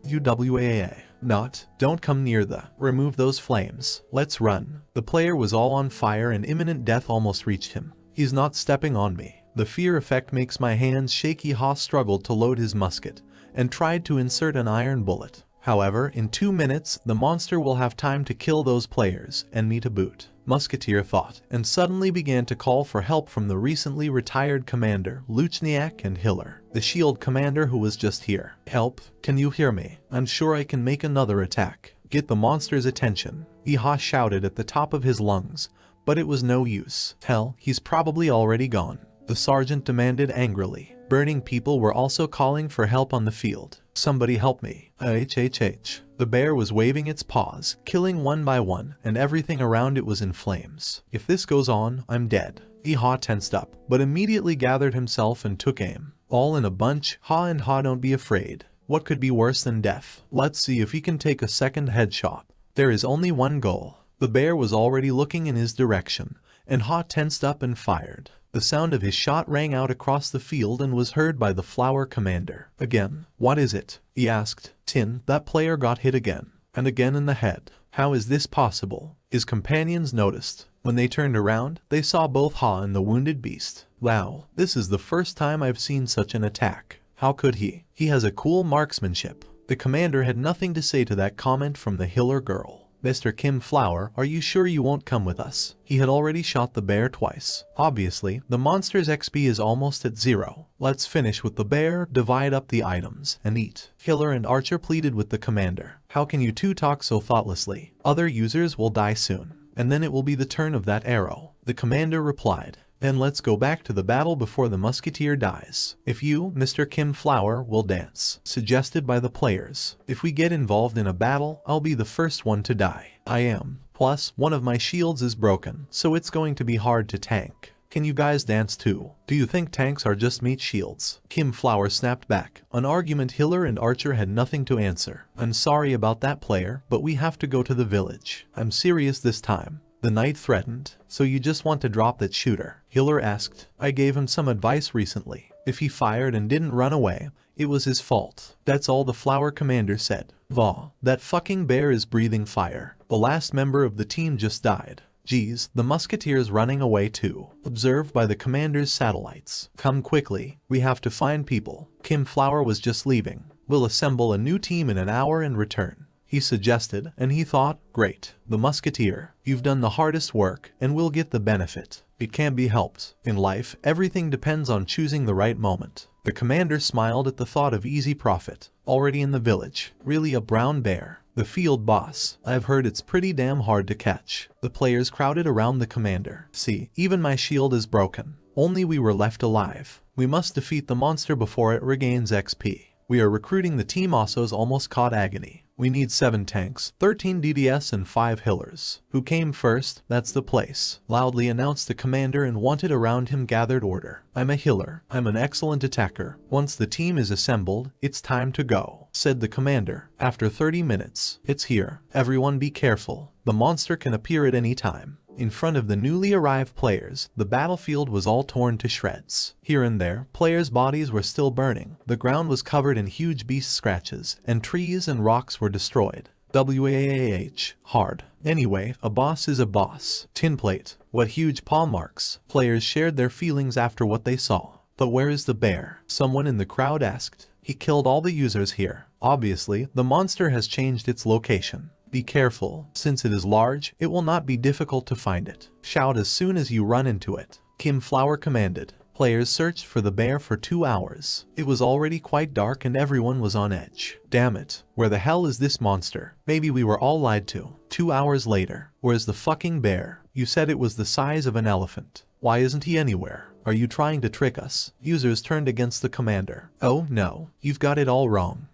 UWAA. Not, don't come near remove those flames. Let's run. The player was all on fire and imminent death almost reached him. He's not stepping on me. The fear effect makes my hands shake. Yeehaw struggled to load his musket, and tried to insert an iron bullet. However, in 2 minutes, the monster will have time to kill those players, and me to boot. Musketeer thought, and suddenly began to call for help from the recently retired commander, Luchniak and Hiller, the shield commander who was just here. Help, can you hear me? I'm sure I can make another attack. Get the monster's attention. Yeehaw shouted at the top of his lungs, but it was no use. Hell, he's probably already gone. The sergeant demanded angrily. Burning people were also calling for help on the field. Somebody help me. The bear was waving its paws, killing one by one, and everything around it was in flames. If this goes on, I'm dead. Yeehaw tensed up, but immediately gathered himself and took aim. All in a bunch, Ha and Ha, don't be afraid. What could be worse than death? Let's see if he can take a second headshot. There is only one goal. The bear was already looking in his direction, and Ha tensed up and fired. The sound of his shot rang out across the field and was heard by the flower commander. Again. What is it? He asked. Tin, that player got hit again. And again in the head. How is this possible? His companions noticed. When they turned around, they saw both Ha and the wounded beast. Wow, this is the first time I've seen such an attack. How could he? He has a cool marksmanship. The commander had nothing to say to that comment from the Hiller girl. Mr. Kim Flower, are you sure you won't come with us? He had already shot the bear twice. Obviously, the monster's XP is almost at 0. Let's finish with the bear, divide up the items, and eat. Hiller and Archer pleaded with the commander. How can you two talk so thoughtlessly? Other users will die soon, and then it will be the turn of that arrow. The commander replied. Then let's go back to the battle before the musketeer dies. If you, Mr. Kim Flower, will dance. Suggested by the players. If we get involved in a battle, I'll be the first one to die. I am. Plus, one of my shields is broken, so it's going to be hard to tank. Can you guys dance too? Do you think tanks are just meat shields? Kim Flower snapped back. An argument Hiller and Archer had nothing to answer. I'm sorry about that, player, but we have to go to the village. I'm serious this time. The knight threatened. So you just want to drop that shooter? Hiller asked. I gave him some advice recently. If he fired and didn't run away, it was his fault. That's all the flower commander said. Vaw, that fucking bear is breathing fire. The last member of the team just died. Geez, the musketeer's running away too. Observed by the commander's satellites. Come quickly, we have to find people. Kim Flower was just leaving. We'll assemble a new team in an hour and return. He suggested, and he thought, great, the musketeer, you've done the hardest work, and we'll get the benefit. It can't be helped. In life, everything depends on choosing the right moment. The commander smiled at the thought of easy profit. Already in the village. Really a brown bear. The field boss. I've heard it's pretty damn hard to catch. The players crowded around the commander. See, even my shield is broken. Only we were left alive. We must defeat the monster before it regains XP. We are recruiting the team. Osso's almost caught agony. We need 7 tanks, 13 DDS and 5 healers. Who came first? That's the place, loudly announced the commander, and wanted around him gathered order. I'm a healer. I'm an excellent attacker. Once the team is assembled, it's time to go, said the commander. After 30 minutes, it's here. Everyone be careful. The monster can appear at any time. In front of the newly arrived players, the battlefield was all torn to shreds. Here and there, players' bodies were still burning. The ground was covered in huge beast scratches, and trees and rocks were destroyed. WAAH. Hard. Anyway, a boss is a boss. Tinplate. What huge paw marks. Players shared their feelings after what they saw. But where is the bear? Someone in the crowd asked. He killed all the users here. Obviously, the monster has changed its location. Be careful. Since it is large, it will not be difficult to find it. Shout as soon as you run into it. Kim Flower commanded. Players searched for the bear for 2 hours. It was already quite dark and everyone was on edge. Damn it. Where the hell is this monster? Maybe we were all lied to. 2 hours later. Where's the fucking bear? You said it was the size of an elephant. Why isn't he anywhere? Are you trying to trick us? Users turned against the commander. Oh no. You've got it all wrong.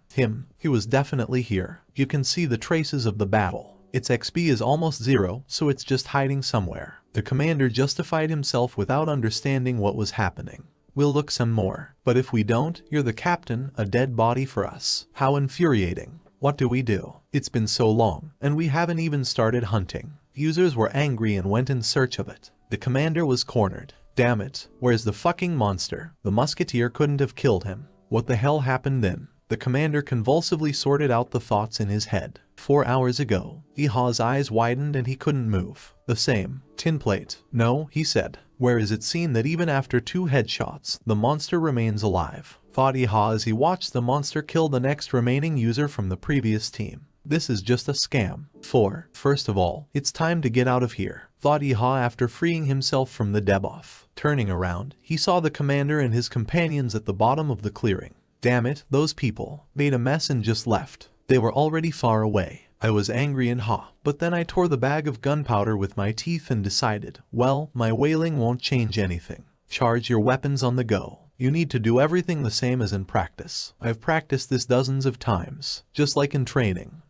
He was definitely here. You can see the traces of the battle. Its XP is almost 0, so it's just hiding somewhere. The commander justified himself without understanding what was happening. We'll look some more. But if we don't, you're the captain, a dead body for us. How infuriating. What do we do? It's been so long, and we haven't even started hunting. Users were angry and went in search of it. The commander was cornered. Damn it. Where's the fucking monster? The musketeer couldn't have killed him. What the hell happened then? The commander convulsively sorted out the thoughts in his head. 4 hours ago. Iha's eyes widened and he couldn't move. The same. Tinplate. No, he said. Where is it seen that even after 2 headshots, the monster remains alive? Thought Iha as he watched the monster kill the next remaining user from the previous team. This is just a scam. 4. First of all, it's time to get out of here, thought Iha after freeing himself from the debuff. Turning around, he saw the commander and his companions at the bottom of the clearing. Damn it, those people made a mess and just left. They were already far away. I was angry and but then I tore the bag of gunpowder with my teeth and decided, well, my wailing won't change anything. Charge your weapons on the go. You need to do everything the same as in practice. I've practiced this dozens of times. Just like in training.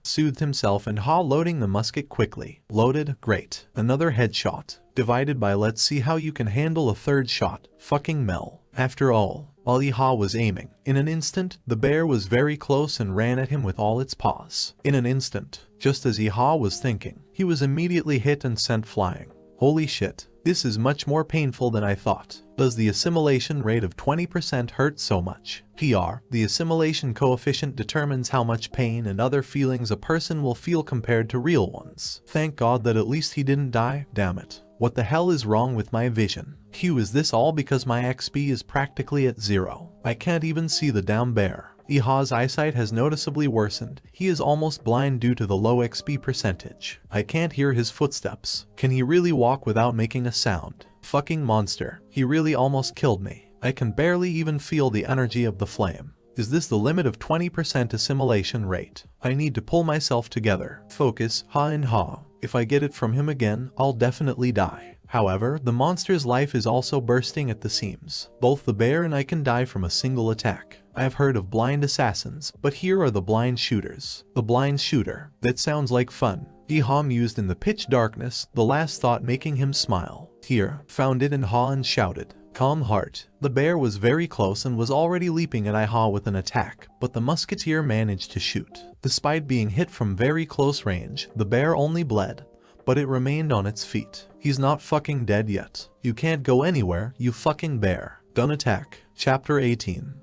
Soothed himself and loading the musket quickly. Loaded, great. Another headshot. Divided by let's see how you can handle a 3rd shot. Fucking Mel. After all, while Iha was aiming, in an instant, the bear was very close and ran at him with all its paws. In an instant, just as Iha was thinking, he was immediately hit and sent flying. Holy shit. This is much more painful than I thought. Does the assimilation rate of 20% hurt so much? The assimilation coefficient determines how much pain and other feelings a person will feel compared to real ones. Thank God that at least he didn't die. Damn it. What the hell is wrong with my vision? Is this all because my XP is practically at 0? I can't even see the damn bear. Iha's eyesight has noticeably worsened. He is almost blind due to the low XP percentage. I can't hear his footsteps. Can he really walk without making a sound? Fucking monster. He really almost killed me. I can barely even feel the energy of the flame. Is this the limit of 20% assimilation rate? I need to pull myself together. Focus, If I get it from him again, I'll definitely die. However, the monster's life is also bursting at the seams. Both the bear and I can die from a single attack. I have heard of blind assassins, but here are the blind shooters. The blind shooter. That sounds like fun. Iha mused in the pitch darkness, the last thought making him smile. Here, found it, and shouted. Calm heart. The bear was very close and was already leaping at Iha with an attack, but the musketeer managed to shoot. Despite being hit from very close range, the bear only bled, but it remained on its feet. He's not fucking dead yet. You can't go anywhere, you fucking bear. Don't attack. Chapter 18.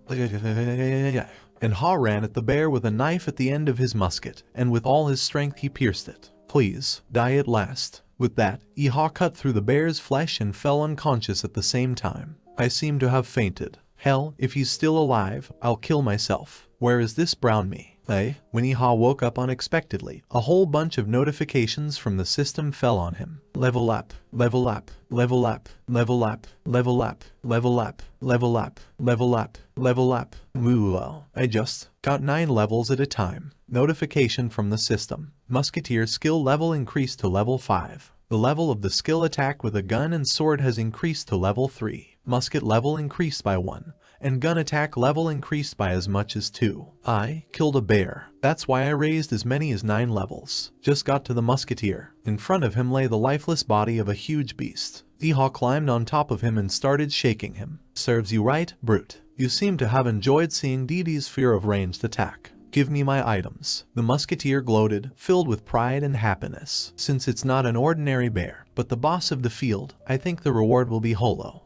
And ran at the bear with a knife at the end of his musket, and with all his strength he pierced it. Please, die at last. With that, Iha cut through the bear's flesh and fell unconscious at the same time. I seem to have fainted. Hell, if he's still alive, I'll kill myself. Where is this brown me? When Iha woke up unexpectedly, a whole bunch of notifications from the system fell on him. Level up, level up, level up, level up, level up, level up, level up, level up, level up. Well, I just got 9 levels at a time. Notification from the system. Musketeer skill level increased to level 5. The level of the skill attack with a gun and sword has increased to level 3. Musket level increased by 1. and gun attack level increased by as much as 2. I killed a bear. That's why I raised as many as 9 levels. Just got to the musketeer. In front of him lay the lifeless body of a huge beast. Iha climbed on top of him and started shaking him. Serves you right, brute. You seem to have enjoyed seeing Didi's fear of ranged attack. Give me my items. The musketeer gloated, filled with pride and happiness. Since it's not an ordinary bear, but the boss of the field, I think the reward will be holo.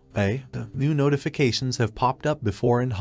New notifications have popped up before and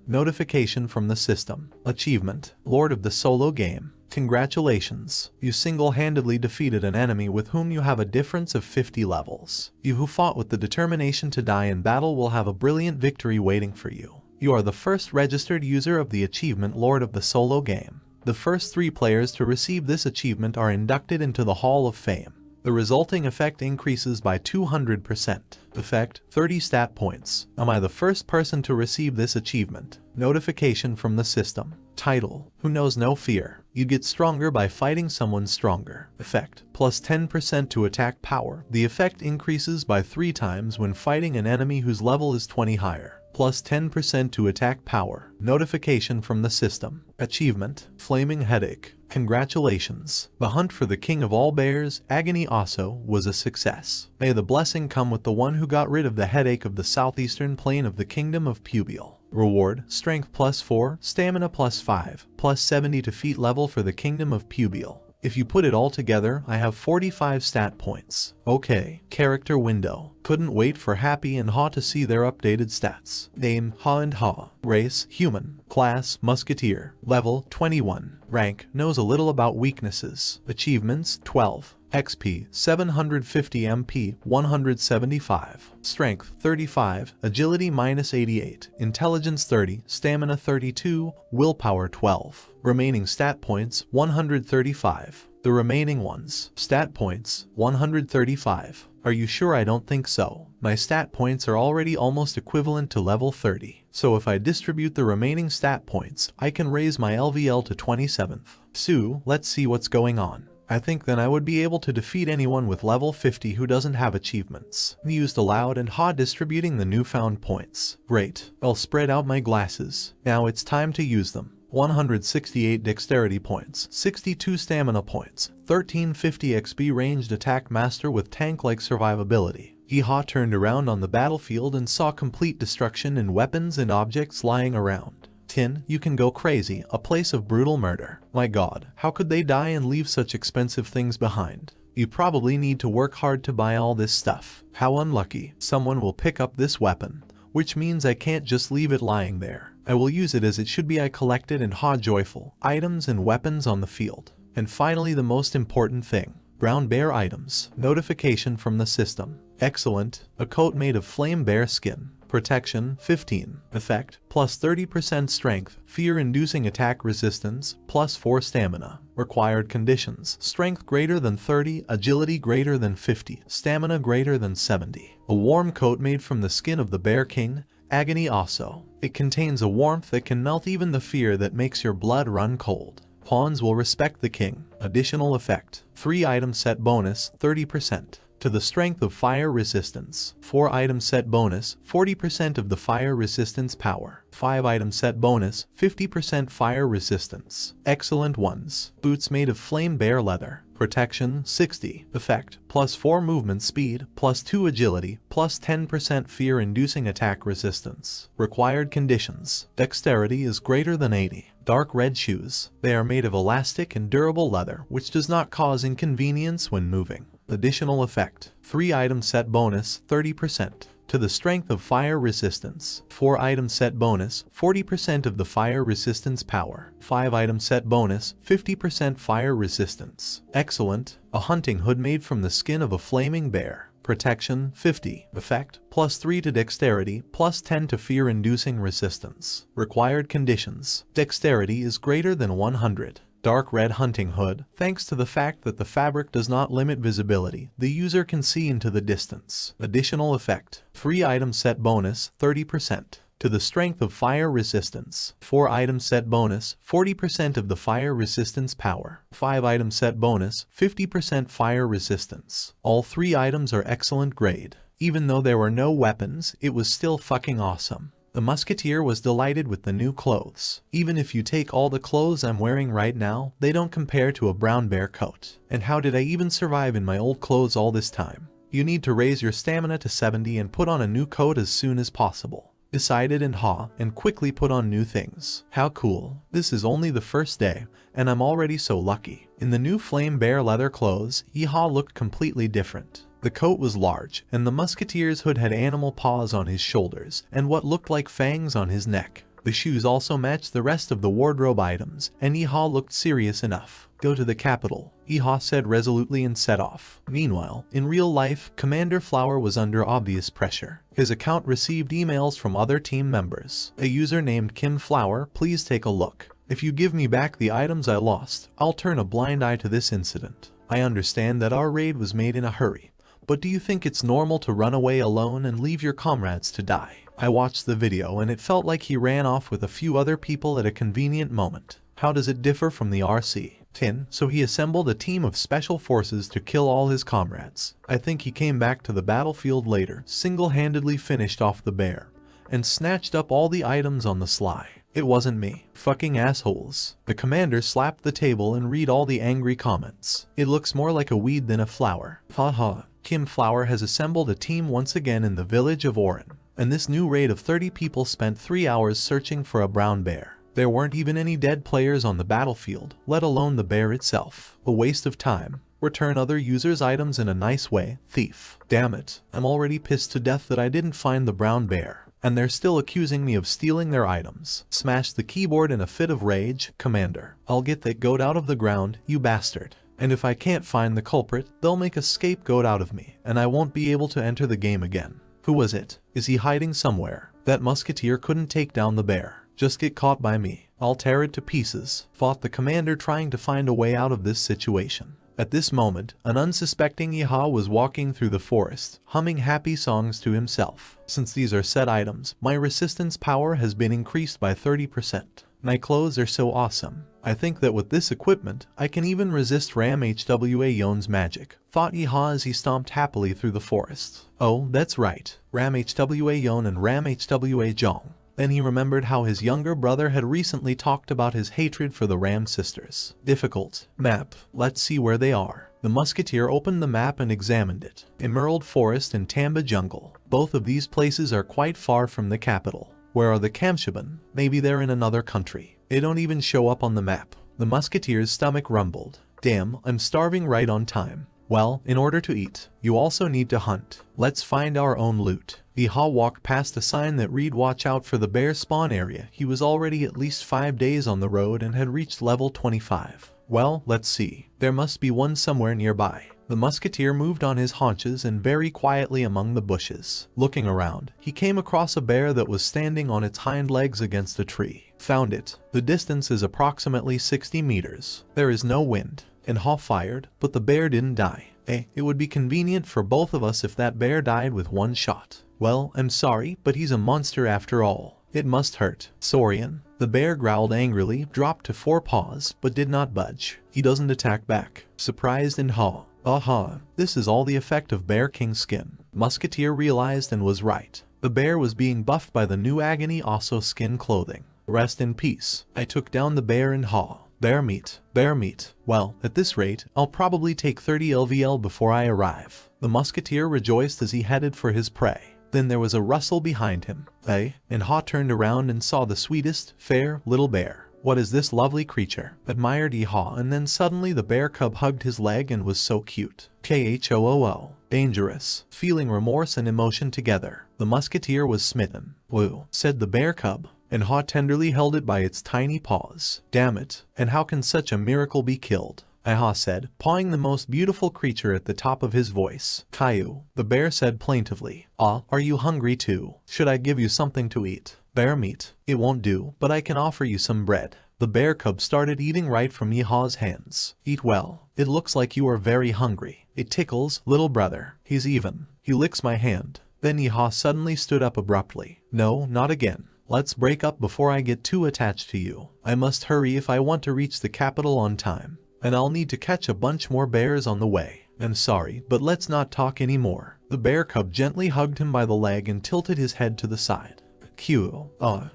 Notification from the system. Achievement. Lord of the solo game. Congratulations. You single-handedly defeated an enemy with whom you have a difference of 50 levels. You who fought with the determination to die in battle will have a brilliant victory waiting for you. You are the first registered user of the achievement Lord of the solo game. The first 3 players to receive this achievement are inducted into the Hall of Fame. The resulting effect increases by 200%. Effect, 30 stat points. Am I the first person to receive this achievement? Notification from the system. Title, Who Knows No Fear. You get stronger by fighting someone stronger. Effect, plus 10% to attack power. The effect increases by 3 times when fighting an enemy whose level is 20 higher. Plus 10% to attack power. Notification from the system. Achievement, Flaming Headache. Congratulations. The hunt for the king of all bears, Agony Osso, was a success. May the blessing come with the one who got rid of the headache of the southeastern plain of the kingdom of Pubial. Reward, Strength plus 4, Stamina plus 5, plus 70 defeat level for the kingdom of Pubial. If you put it all together, I have 45 stat points. Okay, character window. Couldn't wait for Happy and Haw to see their updated stats. Name, Haw and Haw. Race, human. Class, musketeer. Level, 21. Rank, knows a little about weaknesses. Achievements, 12. XP, 750 MP, 175. Strength, 35. Agility minus 88. Intelligence 30. Stamina 32. Willpower 12. Remaining stat points, 135. The remaining ones. Stat points, 135. Are you sure? I don't think so. My stat points are already almost equivalent to level 30. So if I distribute the remaining stat points, I can raise my LVL to 27th. So, let's see what's going on. I think then I would be able to defeat anyone with level 50 who doesn't have achievements. Used aloud and Haw distributing the newfound points. Great. I'll spread out my glasses. Now it's time to use them. 168 dexterity points, 62 stamina points, 1350 XP ranged attack master with tank-like survivability. Iha turned around on the battlefield and saw complete destruction in weapons and objects lying around. Tin, you can go crazy, a place of brutal murder. My god, how could they die and leave such expensive things behind? You probably need to work hard to buy all this stuff. How unlucky. Someone will pick up this weapon, which means I can't just leave it lying there. I will use it as it should be. I collected and Haw joyful items and weapons on the field. And finally the most important thing. Brown bear items. Notification from the system. Excellent. A coat made of flame bear skin. Protection, 15. Effect, plus 30% strength, fear-inducing attack resistance, plus 4 stamina. Required conditions, strength greater than 30, agility greater than 50, stamina greater than 70. A warm coat made from the skin of the bear king, Agony Osso. It contains a warmth that can melt even the fear that makes your blood run cold. Pawns will respect the king. Additional effect, 3 item set bonus, 30%. To the strength of fire resistance. 4 item set bonus, 40% of the fire resistance power. 5 item set bonus, 50% fire resistance. Excellent ones. Boots made of flame bear leather. Protection, 60. Effect, plus 4 movement speed, plus 2 agility, plus 10% fear-inducing attack resistance. Required conditions. Dexterity is greater than 80. Dark red shoes. They are made of elastic and durable leather, which does not cause inconvenience when moving. Additional effect, 3 item set bonus, 30%. To the strength of fire resistance. 4 item set bonus, 40% of the fire resistance power. 5 item set bonus, 50% fire resistance. Excellent. A hunting hood made from the skin of a flaming bear. Protection, 50. Effect, plus 3 to dexterity, plus 10 to fear-inducing resistance. Required conditions. Dexterity is greater than 100. Dark red hunting hood. Thanks to the fact that the fabric does not limit visibility, the user can see into the distance. Additional effect, 3 item set bonus, 30%. To the strength of fire resistance. 4 item set bonus, 40% of the fire resistance power. 5 item set bonus, 50% fire resistance. All 3 items are excellent grade. Even though there were no weapons, it was still fucking awesome. The musketeer was delighted with the new clothes. Even if you take all the clothes I'm wearing right now, they don't compare to a brown bear coat. And how did I even survive in my old clothes all this time? You need to raise your stamina to 70 and put on a new coat as soon as possible, decided Ha, and quickly put on new things. How cool. This is only the first day, and I'm already so lucky. In the new flame bear leather clothes, Ha looked completely different. The coat was large, and the musketeer's hood had animal paws on his shoulders, and what looked like fangs on his neck. The shoes also matched the rest of the wardrobe items, and Ha looked serious enough. Go to the capital, Ha said resolutely and set off. Meanwhile, in real life, Commander Flower was under obvious pressure. His account received emails from other team members. A user named Kim Flower, please take a look. If you give me back the items I lost, I'll turn a blind eye to this incident. I understand that our raid was made in a hurry, but do you think it's normal to run away alone and leave your comrades to die? I watched the video and it felt like he ran off with a few other people at a convenient moment. How does it differ from the RC-10? So he assembled a team of special forces to kill all his comrades. I think he came back to the battlefield later, single-handedly finished off the bear, and snatched up all the items on the sly. It wasn't me. Fucking assholes. The commander slapped the table and read all the angry comments. It looks more like a weed than a flower. Haha. Kim Flower has assembled a team once again in the village of Oren, and this new raid of 30 people spent 3 hours searching for a brown bear. There weren't even any dead players on the battlefield, let alone the bear itself. A waste of time. Return other users' items in a nice way, thief. Damn it, I'm already pissed to death that I didn't find the brown bear, and they're still accusing me of stealing their items. Smash the keyboard in a fit of rage. Commander, I'll get that goat out of the ground, you bastard. And if I can't find the culprit, they'll make a scapegoat out of me, and I won't be able to enter the game again. Who was it? Is he hiding somewhere? That musketeer couldn't take down the bear. Just get caught by me. I'll tear it to pieces, thought the commander, trying to find a way out of this situation. At this moment, an unsuspecting Yaha was walking through the forest, humming happy songs to himself. Since these are set items, my resistance power has been increased by 30%. My clothes are so awesome. I think that with this equipment, I can even resist Ram Hwa Yon's magic, thought Yaha as he stomped happily through the forest. Oh, that's right, Ram Hwa Yon and Ram Hwa Jong. Then he remembered how his younger brother had recently talked about his hatred for the Ram sisters. Difficult. Map. Let's see where they are. The musketeer opened the map and examined it. Emerald Forest and Tamba Jungle. Both of these places are quite far from the capital. Where are the Kamshaban? Maybe they're in another country. They don't even show up on the map. The musketeer's stomach rumbled. Damn, I'm starving right on time. Well, in order to eat, you also need to hunt. Let's find our own loot. Yaha walked past a sign that read "Watch out for the bear spawn area." He was already at least 5 days on the road and had reached level 25. Well, let's see. There must be one somewhere nearby. The musketeer moved on his haunches and very quietly among the bushes. Looking around, he came across a bear that was standing on its hind legs against a tree. Found it. The distance is approximately 60 meters. There is no wind. And Ha fired, but the bear didn't die. It would be convenient for both of us if that bear died with one shot. Well, I'm sorry, but he's a monster after all. It must hurt. Saurian. The bear growled angrily, dropped to 4 paws, but did not budge. He doesn't attack back. Surprised and Ha. Aha, this is all the effect of Bear King skin. Musketeer realized and was right. The bear was being buffed by the new Agony Also skin clothing. Rest in peace. I took down the bear and Ha. Bear meat. Bear meat. Well, at this rate, I'll probably take 30 LVL before I arrive. The musketeer rejoiced as he headed for his prey. Then there was a rustle behind him. And Ha turned around and saw the sweetest, fair, little bear. What is this lovely creature? Admired Yaha, and then suddenly the bear cub hugged his leg and was so cute. KHOOO. Dangerous. Feeling remorse and emotion together. The musketeer was smitten. Woo, said the bear cub, and Ha tenderly held it by its tiny paws. Damn it, and how can such a miracle be killed? Ha said, pawing the most beautiful creature at the top of his voice. Caillou, the bear said plaintively. Are you hungry too? Should I give you something to eat? Bear meat. It won't do, but I can offer you some bread. The bear cub started eating right from Yaha's hands. Eat well. It looks like you are very hungry. It tickles, little brother. He's even. He licks my hand. Then Yaha suddenly stood up abruptly. No, not again. Let's break up before I get too attached to you. I must hurry if I want to reach the capital on time. And I'll need to catch a bunch more bears on the way. I'm sorry, but let's not talk anymore. The bear cub gently hugged him by the leg and tilted his head to the side. Cute.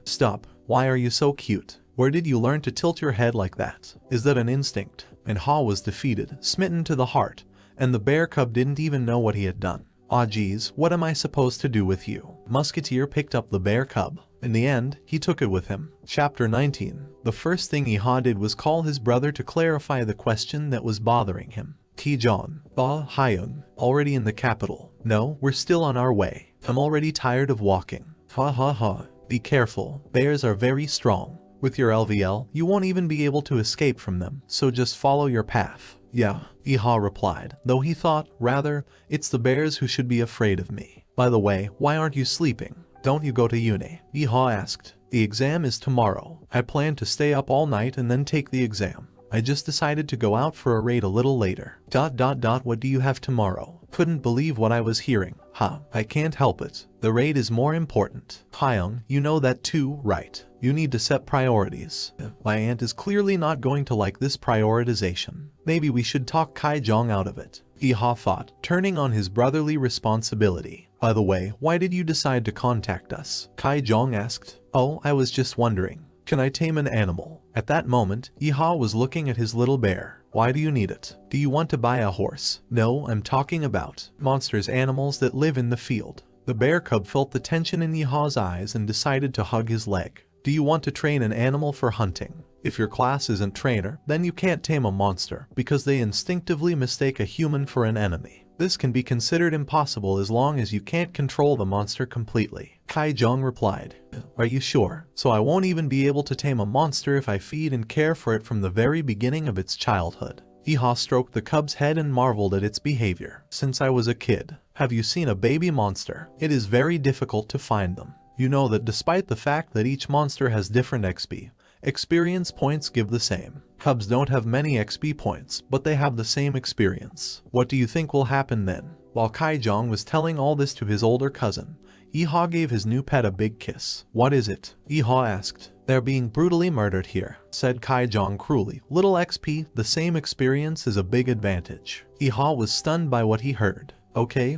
Stop. Why are you so cute? Where did you learn to tilt your head like that? Is that an instinct? And Ha was defeated, smitten to the heart, and the bear cub didn't even know what he had done. Aw geez, what am I supposed to do with you? Musketeer picked up the bear cub. In the end, he took it with him. Chapter 19. The first thing Iha did was call his brother to clarify the question that was bothering him. Ki-Jon. Hyun. Already in the capital. No, we're still on our way. I'm already tired of walking. Ha. Be careful. Bears are very strong. With your LVL, you won't even be able to escape from them, so just follow your path. Yeah, Iha replied, though he thought, rather, it's the bears who should be afraid of me. By the way, why aren't you sleeping? Don't you go to uni? Iha asked. The exam is tomorrow. I plan to stay up all night and then take the exam. I just decided to go out for a raid a little later. What do you have tomorrow? Couldn't believe what I was hearing. I can't help it. The raid is more important. Hyung, you know that too, right? You need to set priorities. My aunt is clearly not going to like this prioritization. Maybe we should talk Kai-Jong out of it. Iha thought, turning on his brotherly responsibility. By the way, why did you decide to contact us? Kai-Jong asked. Oh, I was just wondering. Can I tame an animal? At that moment, Iha was looking at his little bear. Why do you need it? Do you want to buy a horse? No, I'm talking about monsters, animals that live in the field. The bear cub felt the tension in Iha's eyes and decided to hug his leg. Do you want to train an animal for hunting? If your class isn't trainer, then you can't tame a monster because they instinctively mistake a human for an enemy. This can be considered impossible as long as you can't control the monster completely. Kai-Jong replied. Are you sure? So I won't even be able to tame a monster if I feed and care for it from the very beginning of its childhood. Iha stroked the cub's head and marveled at its behavior. Since I was a kid, have you seen a baby monster? It is very difficult to find them. You know that despite the fact that each monster has different XP, experience points give the same. Cubs don't have many XP points, but they have the same experience. What do you think will happen then? While Kai-Jong was telling all this to his older cousin, Iha gave his new pet a big kiss. What is it? Iha asked. They're being brutally murdered here, said Kai-Jong cruelly. Little XP, the same experience is a big advantage. Iha was stunned by what he heard. Okay,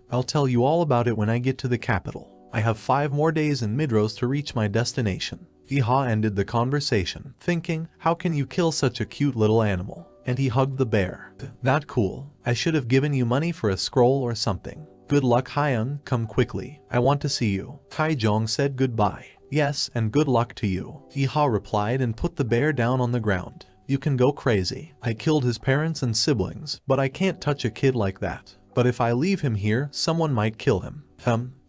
I'll tell you all about it when I get to the capital. I have 5 more days in Midrose to reach my destination. Iha ended the conversation, thinking, how can you kill such a cute little animal? And he hugged the bear. Not cool. I should have given you money for a scroll or something. Good luck, Hyun, come quickly. I want to see you. Kai-Jong said goodbye. Yes, and good luck to you. Iha replied and put the bear down on the ground. You can go crazy. I killed his parents and siblings, but I can't touch a kid like that. But if I leave him here, someone might kill him.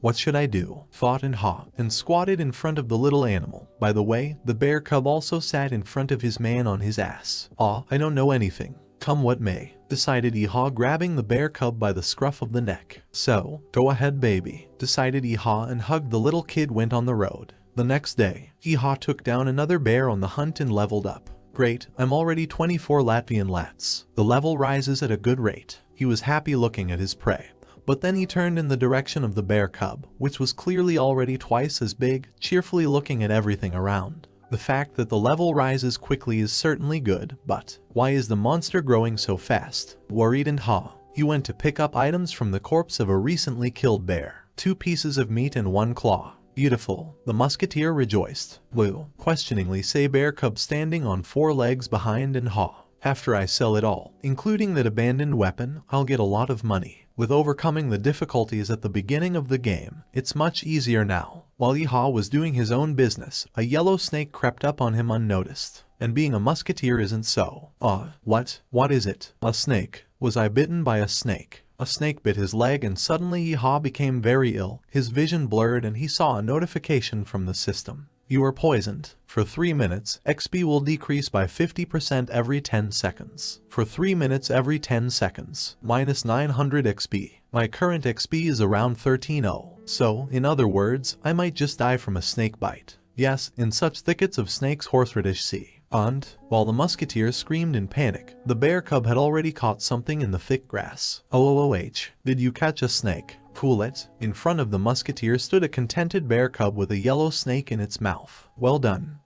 What should I do? Thought Ha, and squatted in front of the little animal. By the way, the bear cub also sat in front of his man on his ass. I don't know anything. Come what may, decided Iha, grabbing the bear cub by the scruff of the neck. So, go ahead baby, decided Iha, and hugged the little kid. Went on the road. The next day, Iha took down another bear on the hunt and leveled up. Great, I'm already 24 Latvian lats. The level rises at a good rate. He was happy looking at his prey. But then he turned in the direction of the bear cub, which was clearly already twice as big, cheerfully looking at everything around. The fact that the level rises quickly is certainly good, but why is the monster growing so fast? Worried Ha, he went to pick up items from the corpse of a recently killed bear. 2 pieces of meat and 1 claw. Beautiful, the musketeer rejoiced. Blue, questioningly say bear cub standing on 4 legs behind Ha. After I sell it all, including that abandoned weapon, I'll get a lot of money. With overcoming the difficulties at the beginning of the game, it's much easier now. While Iha was doing his own business, a yellow snake crept up on him unnoticed. And being a musketeer isn't so. What is it? A snake. Was I bitten by a snake? A snake bit his leg and suddenly Iha became very ill. His vision blurred and he saw a notification from the system. You are poisoned. For 3 minutes, XP will decrease by 50% every 10 seconds. For 3 minutes every 10 seconds, minus 900 XP. My current XP is around 13.0. So, in other words, I might just die from a snake bite. Yes, in such thickets of snakes horseradish see. And, while the musketeer screamed in panic, the bear cub had already caught something in the thick grass. Did you catch a snake? Cool it. In front of the musketeer stood a contented bear cub with a yellow snake in its mouth. Well done.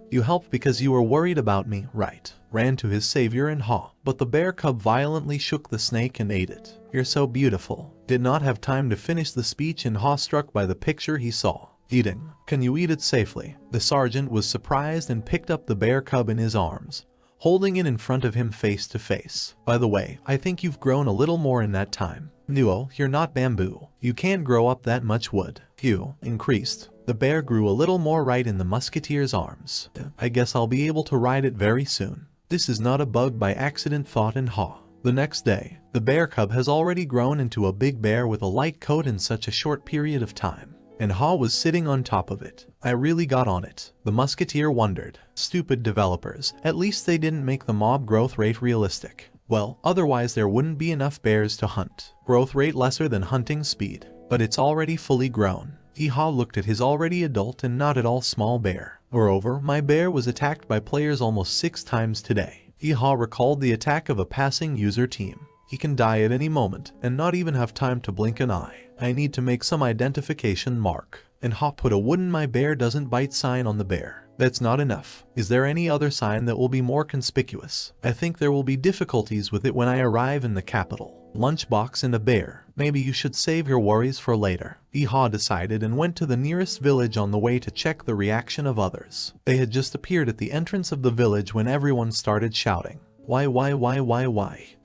You helped because you were worried about me, right? Ran to his savior Ha, but the bear cub violently shook the snake and ate it. You're so beautiful. Did not have time to finish the speech Ha, struck by the picture he saw. Eating. Can you eat it safely? The sergeant was surprised and picked up the bear cub in his arms, holding it in front of him face to face. By the way, I think you've grown a little more in that time. No, you're not bamboo. You can't grow up that much wood. You increased. The bear grew a little more right in the musketeer's arms. I guess I'll be able to ride it very soon. This is not a bug by accident, thought in Ha. The next day, the bear cub has already grown into a big bear with a light coat in such a short period of time. And Ha was sitting on top of it. I really got on it. The musketeer wondered. Stupid developers. At least they didn't make the mob growth rate realistic. Well, otherwise there wouldn't be enough bears to hunt. Growth rate lesser than hunting speed. But it's already fully grown. Ha looked at his already adult and not at all small bear. Moreover, my bear was attacked by players almost 6 times today. Ha recalled the attack of a passing user team. He can die at any moment and not even have time to blink an eye. I need to make some identification mark. And Ha put a wooden "my bear doesn't bite" sign on the bear. That's not enough. Is there any other sign that will be more conspicuous? I think there will be difficulties with it when I arrive in the capital. Lunchbox and a bear. Maybe you should save your worries for later. Ha decided and went to the nearest village on the way to check the reaction of others. They had just appeared at the entrance of the village when everyone started shouting. Why,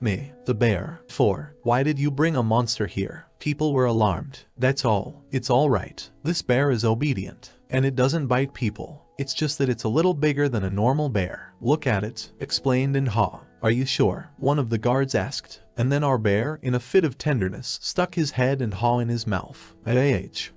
me, the bear. 4. Why did you bring a monster here? People were alarmed. That's all. It's all right. This bear is obedient. And it doesn't bite people. It's just that it's a little bigger than a normal bear. Look at it, explained in Ha. Are you sure? One of the guards asked. And then our bear, in a fit of tenderness, stuck his head and Ha in his mouth.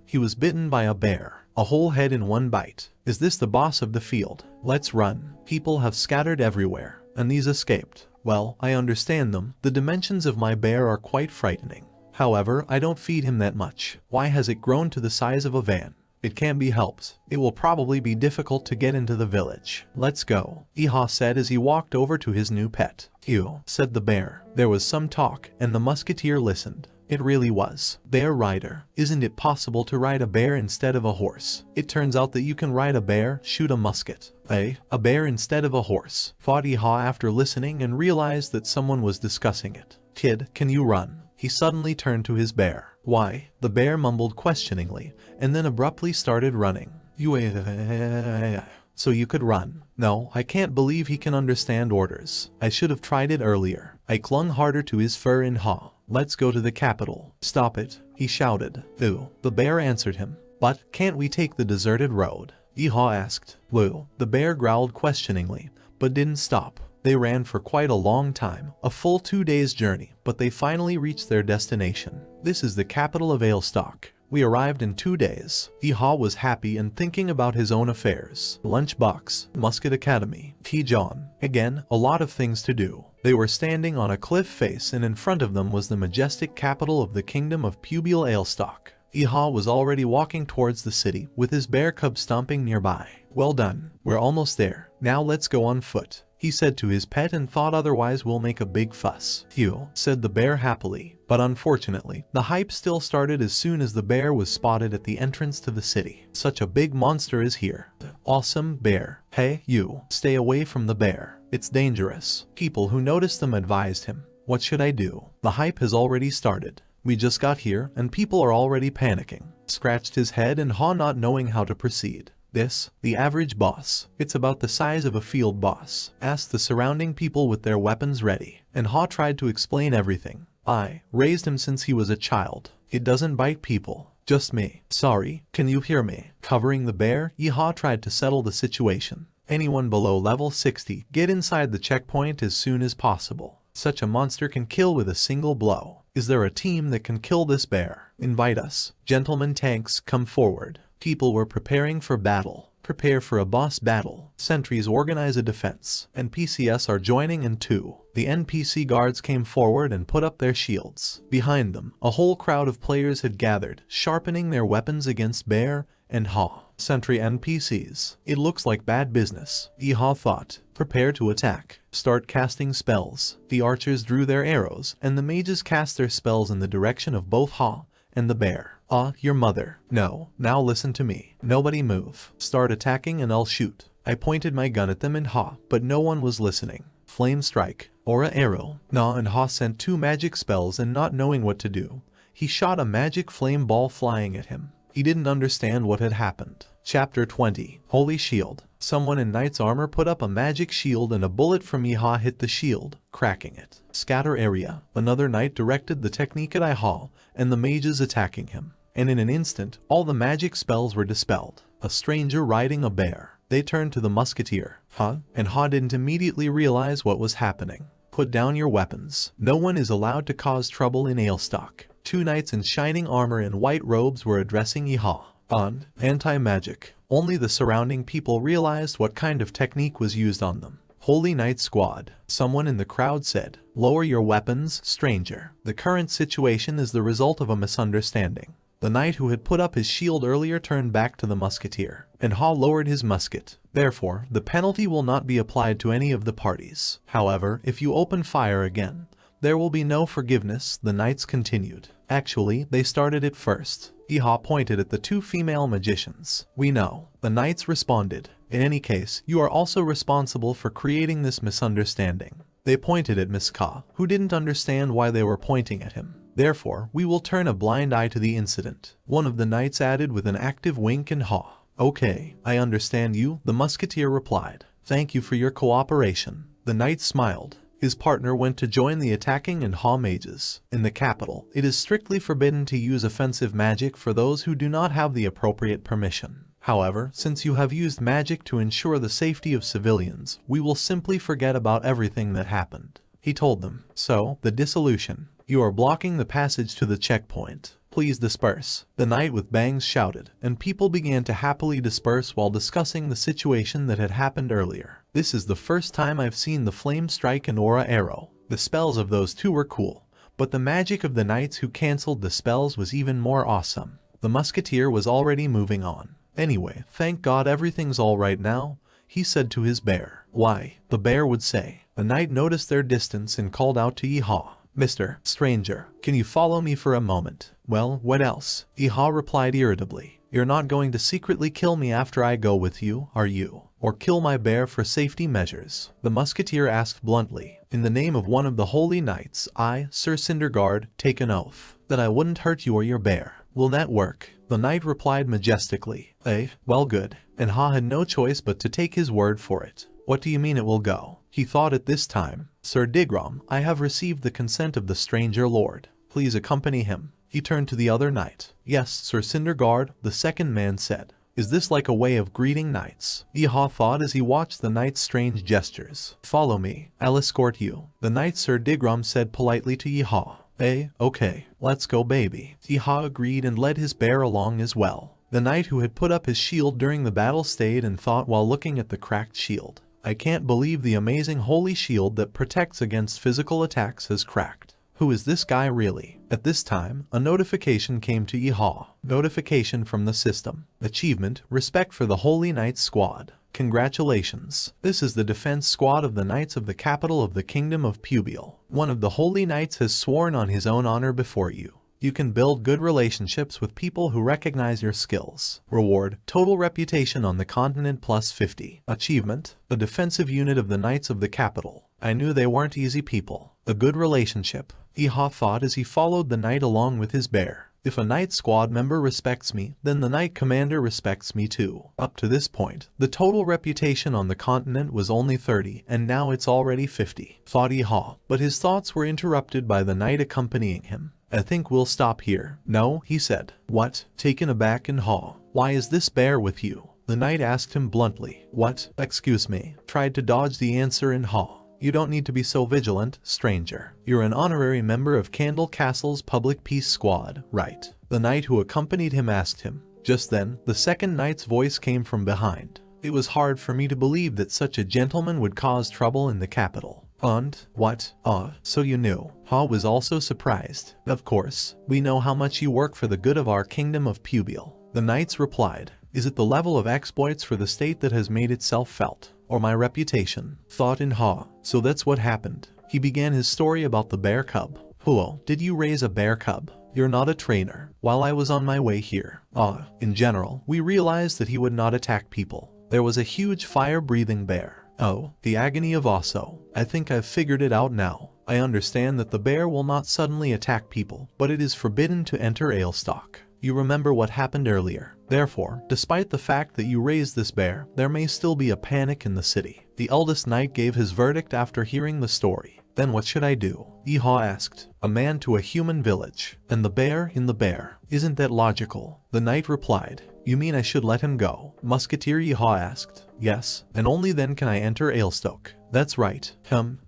He was bitten by a bear. A whole head in one bite. Is this the boss of the field? Let's run. People have scattered everywhere. And these escaped. Well, I understand them. The dimensions of my bear are quite frightening. However, I don't feed him that much. Why has it grown to the size of a van? It can't be helped. It will probably be difficult to get into the village. Let's go, Ha said as he walked over to his new pet. Ew, said the bear. There was some talk, and the musketeer listened. It really was. Bear rider. Isn't it possible to ride a bear instead of a horse? It turns out that you can ride a bear, shoot a musket. A bear instead of a horse, thought Ha after listening and realized that someone was discussing it. Kid, can you run? He suddenly turned to his bear. Why? The bear mumbled questioningly, and then abruptly started running. So you could run. No, I can't believe he can understand orders. I should have tried it earlier. I clung harder to his fur in Ha. Let's go to the capital. Stop it, he shouted. Ooh, the bear answered him. But can't we take the deserted road? Ha asked. Woo, the bear growled questioningly, but didn't stop. They ran for quite a long time, a full 2 days' journey, but they finally reached their destination. This is the capital of Ailstock. We arrived in 2 days. Ha was happy and thinking about his own affairs. Lunchbox, Musket Academy, John. Again, a lot of things to do. They were standing on a cliff face and in front of them was the majestic capital of the kingdom of Pubile Ailstock. Ha was already walking towards the city with his bear cub stomping nearby. Well done. We're almost there. Now let's go on foot, he said to his pet, and thought otherwise we'll make a big fuss. Phew, said the bear happily. But unfortunately, the hype still started as soon as the bear was spotted at the entrance to the city. Such a big monster is here. Awesome bear. Hey, you, stay away from the bear. It's dangerous. People who noticed them advised him. What should I do? The hype has already started. We just got here, and people are already panicking. Scratched his head and Ha, not knowing how to proceed. This, the average boss. It's about the size of a field boss. Asked the surrounding people with their weapons ready. And Ha tried to explain everything. I raised him since he was a child. It doesn't bite people. Just me. Sorry, can you hear me? Covering the bear, Ha tried to settle the situation. Anyone below level 60, get inside the checkpoint as soon as possible. Such a monster can kill with a single blow. Is there a team that can kill this bear? Invite us. Gentlemen tanks, come forward. People were preparing for battle. Prepare for a boss battle. Sentries organize a defense. NPCs are joining in too. The NPC guards came forward and put up their shields. Behind them, a whole crowd of players had gathered, sharpening their weapons against bear and Ha. Sentry NPCs. It looks like bad business. Ha thought. Prepare to attack. Start casting spells. The archers drew their arrows, and the mages cast their spells in the direction of both Ha and the bear. Your mother. No, now listen to me. Nobody move. Start attacking and I'll shoot. I pointed my gun at them and Ha, but no one was listening. Flame strike. Aura arrow. And Ha sent 2 magic spells, and not knowing what to do, he shot a magic flame ball flying at him. He didn't understand what had happened. Chapter 20. Holy Shield. Someone in knight's armor put up a magic shield and a bullet from Iha hit the shield, cracking it. Scatter area. Another knight directed the technique at Iha, and the mages attacking him. And in an instant, all the magic spells were dispelled. A stranger riding a bear. They turned to the musketeer. And Ha didn't immediately realize what was happening. Put down your weapons. No one is allowed to cause trouble in Ailstock. Two knights in shining armor and white robes were addressing Iha. Anti-magic. Only the surrounding people realized what kind of technique was used on them. Holy Knight Squad. Someone in the crowd said, "Lower your weapons, stranger. The current situation is the result of a misunderstanding." The knight who had put up his shield earlier turned back to the musketeer, and Ha lowered his musket. Therefore, the penalty will not be applied to any of the parties. However, if you open fire again, there will be no forgiveness, the knights continued. Actually, they started it first. Iha pointed at the two female magicians. "We know." The knights responded. "In any case, you are also responsible for creating this misunderstanding." They pointed at Miss Ka, who didn't understand why they were pointing at him. "Therefore, we will turn a blind eye to the incident," one of the knights added with an active wink and Ha. "Okay, I understand you," the musketeer replied. "Thank you for your cooperation." The knight smiled. His partner went to join the attacking and Ha mages. In the capital, it is strictly forbidden to use offensive magic for those who do not have the appropriate permission. However, since you have used magic to ensure the safety of civilians, we will simply forget about everything that happened. He told them. So, the dissolution. You are blocking the passage to the checkpoint. Please disperse. The knight with bangs shouted, and people began to happily disperse while discussing the situation that had happened earlier. This is the first time I've seen the flame strike and aura arrow. The spells of those two were cool, but the magic of the knights who cancelled the spells was even more awesome. The musketeer was already moving on. "Anyway, thank God everything's all right now," he said to his bear. "Why?" the bear would say. The knight noticed their distance and called out to Iha. "Mr. Stranger, can you follow me for a moment?" "Well, what else?" Iha replied irritably. "You're not going to secretly kill me after I go with you, are you? Or kill my bear for safety measures?" The musketeer asked bluntly. "In the name of one of the holy knights, I, Sir Cindergaard, take an oath that I wouldn't hurt you or your bear. Will that work?" The knight replied majestically. Well good." And Ha had no choice but to take his word for it. "What do you mean it will go?" He thought at this time. "Sir Digram, I have received the consent of the stranger lord. Please accompany him." He turned to the other knight. "Yes, Sir Cindergaard," the second man said. "Is this like a way of greeting knights?" Iha thought as he watched the knight's strange gestures. "Follow me, I'll escort you." The knight Sir Digram said politely to Iha. Okay, let's go baby." Iha agreed and led his bear along as well. The knight who had put up his shield during the battle stayed and thought while looking at the cracked shield. "I can't believe the amazing holy shield that protects against physical attacks has cracked. Who is this guy really?" At this time, a notification came to Iha. Notification from the system. Achievement, respect for the Holy Knights Squad. Congratulations. This is the defense squad of the Knights of the capital of the Kingdom of Pubiel. One of the Holy Knights has sworn on his own honor before you. You can build good relationships with people who recognize your skills. Reward, total reputation on the continent plus 50. Achievement, a defensive unit of the Knights of the capital. I knew they weren't easy people. A good relationship. Iha thought as he followed the knight along with his bear. If a knight squad member respects me, then the knight commander respects me too. Up to this point, the total reputation on the continent was only 30, and now it's already 50, thought Iha, but his thoughts were interrupted by the knight accompanying him. "I think we'll stop here." "No," he said. "What?" Taken aback and Ha. "Why is this bear with you?" The knight asked him bluntly. "What? Excuse me." Tried to dodge the answer in Ha. "You don't need to be so vigilant, stranger. You're an honorary member of Candle Castle's Public Peace Squad, right?" The knight who accompanied him asked him. Just then, the second knight's voice came from behind. "It was hard for me to believe that such a gentleman would cause trouble in the capital." "And? What? So you knew?" Ha was also surprised. "Of course. We know how much you work for the good of our Kingdom of Pubiel." The knights replied. "Is it the level of exploits for the state that has made itself felt? Or my reputation?" Thought in Ha. "So that's what happened." He began his story about the bear cub. "Huo, did you raise a bear cub? You're not a trainer." "While I was on my way here." In general, we realized that he would not attack people. There was a huge fire-breathing bear. "Oh, the agony of Osso. I think I've figured it out now. I understand that the bear will not suddenly attack people, but it is forbidden to enter Ailstock. You remember what happened earlier. Therefore, despite the fact that you raised this bear, there may still be a panic in the city. The eldest knight gave his verdict after hearing the story. Then what should I do? Yeehaw asked. A man to a human village, and the bear in the bear. Isn't that logical? The knight replied. You mean I should let him go? Musketeer Yeehaw asked. Yes, and only then can I enter Ailstoke. That's right.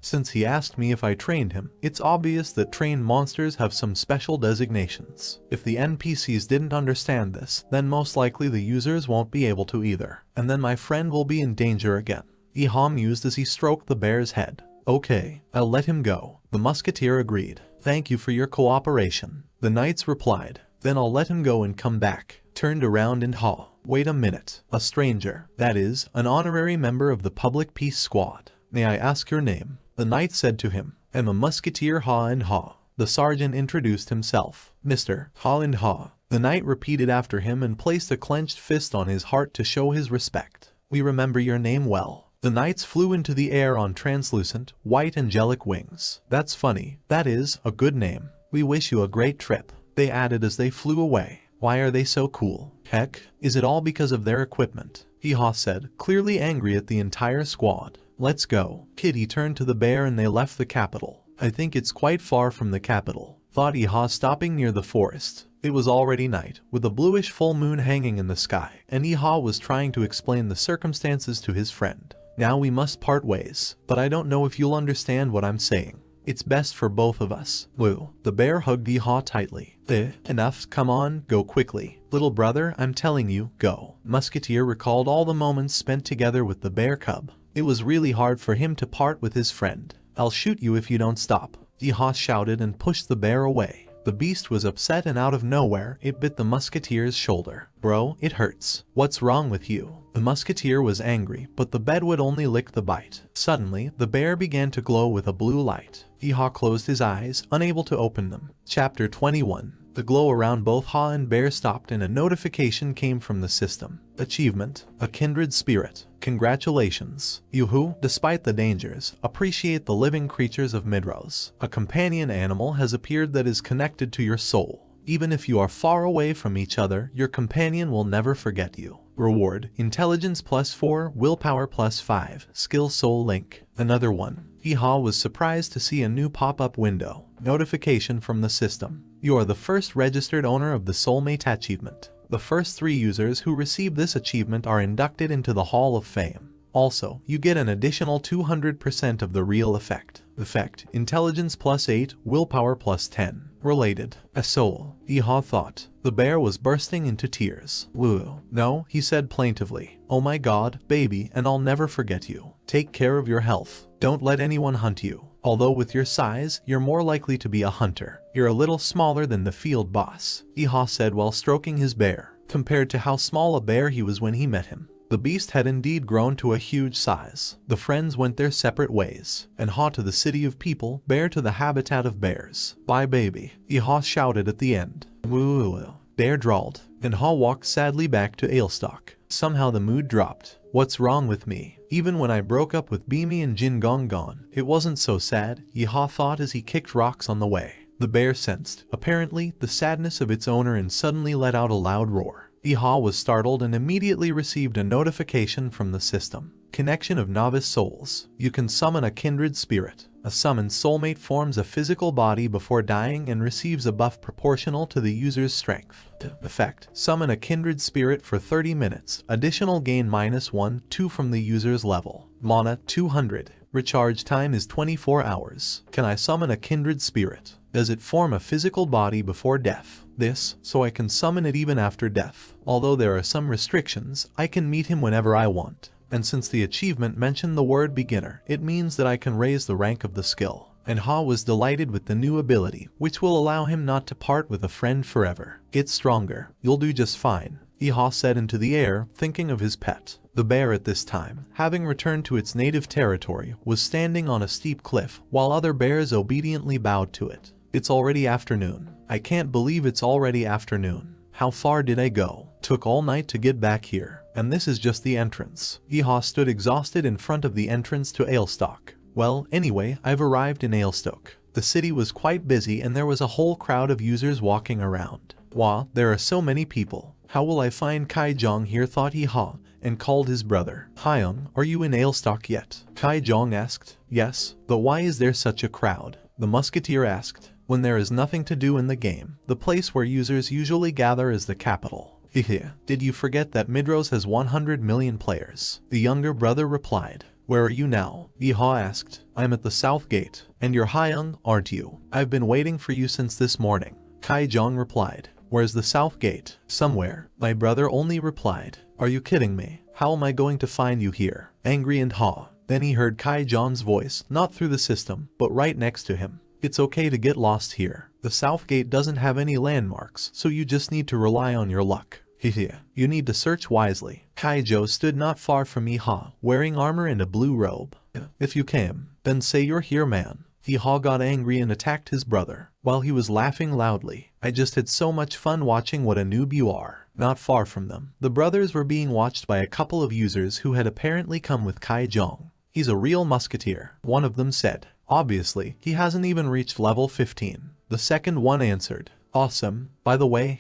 Since he asked me if I trained him, it's obvious that trained monsters have some special designations. If the NPCs didn't understand this, then most likely the users won't be able to either. And then my friend will be in danger again. Yeehaw mused as he stroked the bear's head. Okay, I'll let him go. The musketeer agreed. Thank you for your cooperation. The knights replied. Then I'll let him go and come back. Turned around and haw. Wait a minute. A stranger, that is, an honorary member of the public peace squad. May I ask your name? The knight said to him. I'm a musketeer haw and haw. The sergeant introduced himself. Mr. Haw and haw. The knight repeated after him and placed a clenched fist on his heart to show his respect. We remember your name well. The knights flew into the air on translucent, white angelic wings. That's funny. That is, a good name. We wish you a great trip. They added as they flew away. Why are they so cool? Heck, is it all because of their equipment? Yeehaw said, clearly angry at the entire squad. Let's go. Kitty turned to the bear and they left the capital. I think it's quite far from the capital, thought Yeehaw, stopping near the forest. It was already night, with a bluish full moon hanging in the sky, and Yeehaw was trying to explain the circumstances to his friend. Now we must part ways, but I don't know if you'll understand what I'm saying. It's best for both of us. Woo. The bear hugged Yeehaw tightly. Enough, come on, go quickly. Little brother, I'm telling you, go. Musketeer recalled all the moments spent together with the bear cub. It was really hard for him to part with his friend. I'll shoot you if you don't stop. Yeehaw shouted and pushed the bear away. The beast was upset and out of nowhere, it bit the musketeer's shoulder. Bro, it hurts. What's wrong with you? The musketeer was angry, but the bed would only lick the bite. Suddenly, the bear began to glow with a blue light. Yeehaw closed his eyes, unable to open them. Chapter 21. The glow around both Haw and Bear stopped and a notification came from the system. Achievement, a kindred spirit. Congratulations. You, despite the dangers, appreciate the living creatures of Midrose. A companion animal has appeared that is connected to your soul. Even if you are far away from each other, your companion will never forget you. Reward, Intelligence +4, Willpower +5, Skill Soul Link. Another one. Yeehaw was surprised to see a new pop-up window. Notification from the system. You are the first registered owner of the Soulmate achievement. The first 3 users who receive this achievement are inducted into the Hall of Fame. Also, you get an additional 200% of the real effect. Effect, Intelligence +8, Willpower +10. Related, a soul. Yeehaw thought. The bear was bursting into tears. Woo. No, he said plaintively. Oh my god, baby, and I'll never forget you. Take care of your health. Don't let anyone hunt you. Although with your size, you're more likely to be a hunter. You're a little smaller than the field boss, Yeehaw said while stroking his bear, compared to how small a bear he was when he met him. The beast had indeed grown to a huge size. The friends went their separate ways, and Haw to the city of people, Bear to the habitat of bears. Bye baby, Yeehaw shouted at the end. Woo. Bear drawled, and Haw walked sadly back to Ailstock. Somehow the mood dropped. What's wrong with me? Even when I broke up with Beamy and Jin Gong Gong, it wasn't so sad, Yeehaw thought as he kicked rocks on the way. The bear sensed, apparently, the sadness of its owner and suddenly let out a loud roar. Yeehaw was startled and immediately received a notification from the system. Connection of novice souls. You can summon a kindred spirit. A summoned soulmate forms a physical body before dying and receives a buff proportional to the user's strength. Effect, summon a kindred spirit for 30 minutes. Additional gain -1/2 from the user's level. Mana 200. Recharge time is 24 hours. Can I summon a kindred spirit? Does it form a physical body before death? This, so I can summon it even after death. Although there are some restrictions, I can meet him whenever I want. And since the achievement mentioned the word beginner, it means that I can raise the rank of the skill. And Haw was delighted with the new ability, which will allow him not to part with a friend forever. Get stronger. You'll do just fine, Yeehaw said into the air, thinking of his pet. The bear at this time, having returned to its native territory, was standing on a steep cliff, while other bears obediently bowed to it. It's already afternoon. I can't believe it's already afternoon. How far did I go? Took all night to get back here, and this is just the entrance. Yeehaw stood exhausted in front of the entrance to Ailstock. Well, anyway, I've arrived in Ailstoke. The city was quite busy and there was a whole crowd of users walking around. Wah, there are so many people. How will I find Kai Jong here, thought Yeehaw, and called his brother. Hyung, are you in Ailstock yet? Kai Jong asked. Yes, but why is there such a crowd? The musketeer asked. When there is nothing to do in the game, the place where users usually gather is the capital. Hehe, did you forget that Midrose has 100 million players? The younger brother replied. Where are you now? Yeehaw asked. I'm at the south gate. And you're Hyung, aren't you? I've been waiting for you since this morning. Kai Jong replied. Where's the south gate? Somewhere. My brother only replied. Are you kidding me? How am I going to find you here? Angry and haw. Then he heard Kai Jong's voice, not through the system, but right next to him. It's okay to get lost here. The south gate doesn't have any landmarks, so you just need to rely on your luck. Hehe, you need to search wisely. Kaijo stood not far from Yeehaw, wearing armor and a blue robe. If you came, then say you're here, man. Yeehaw got angry and attacked his brother, while he was laughing loudly. I just had so much fun watching what a noob you are. Not far from them, the brothers were being watched by a couple of users who had apparently come with Kai Jong. He's a real musketeer, one of them said. Obviously, he hasn't even reached level 15. The second one answered. Awesome. By the way,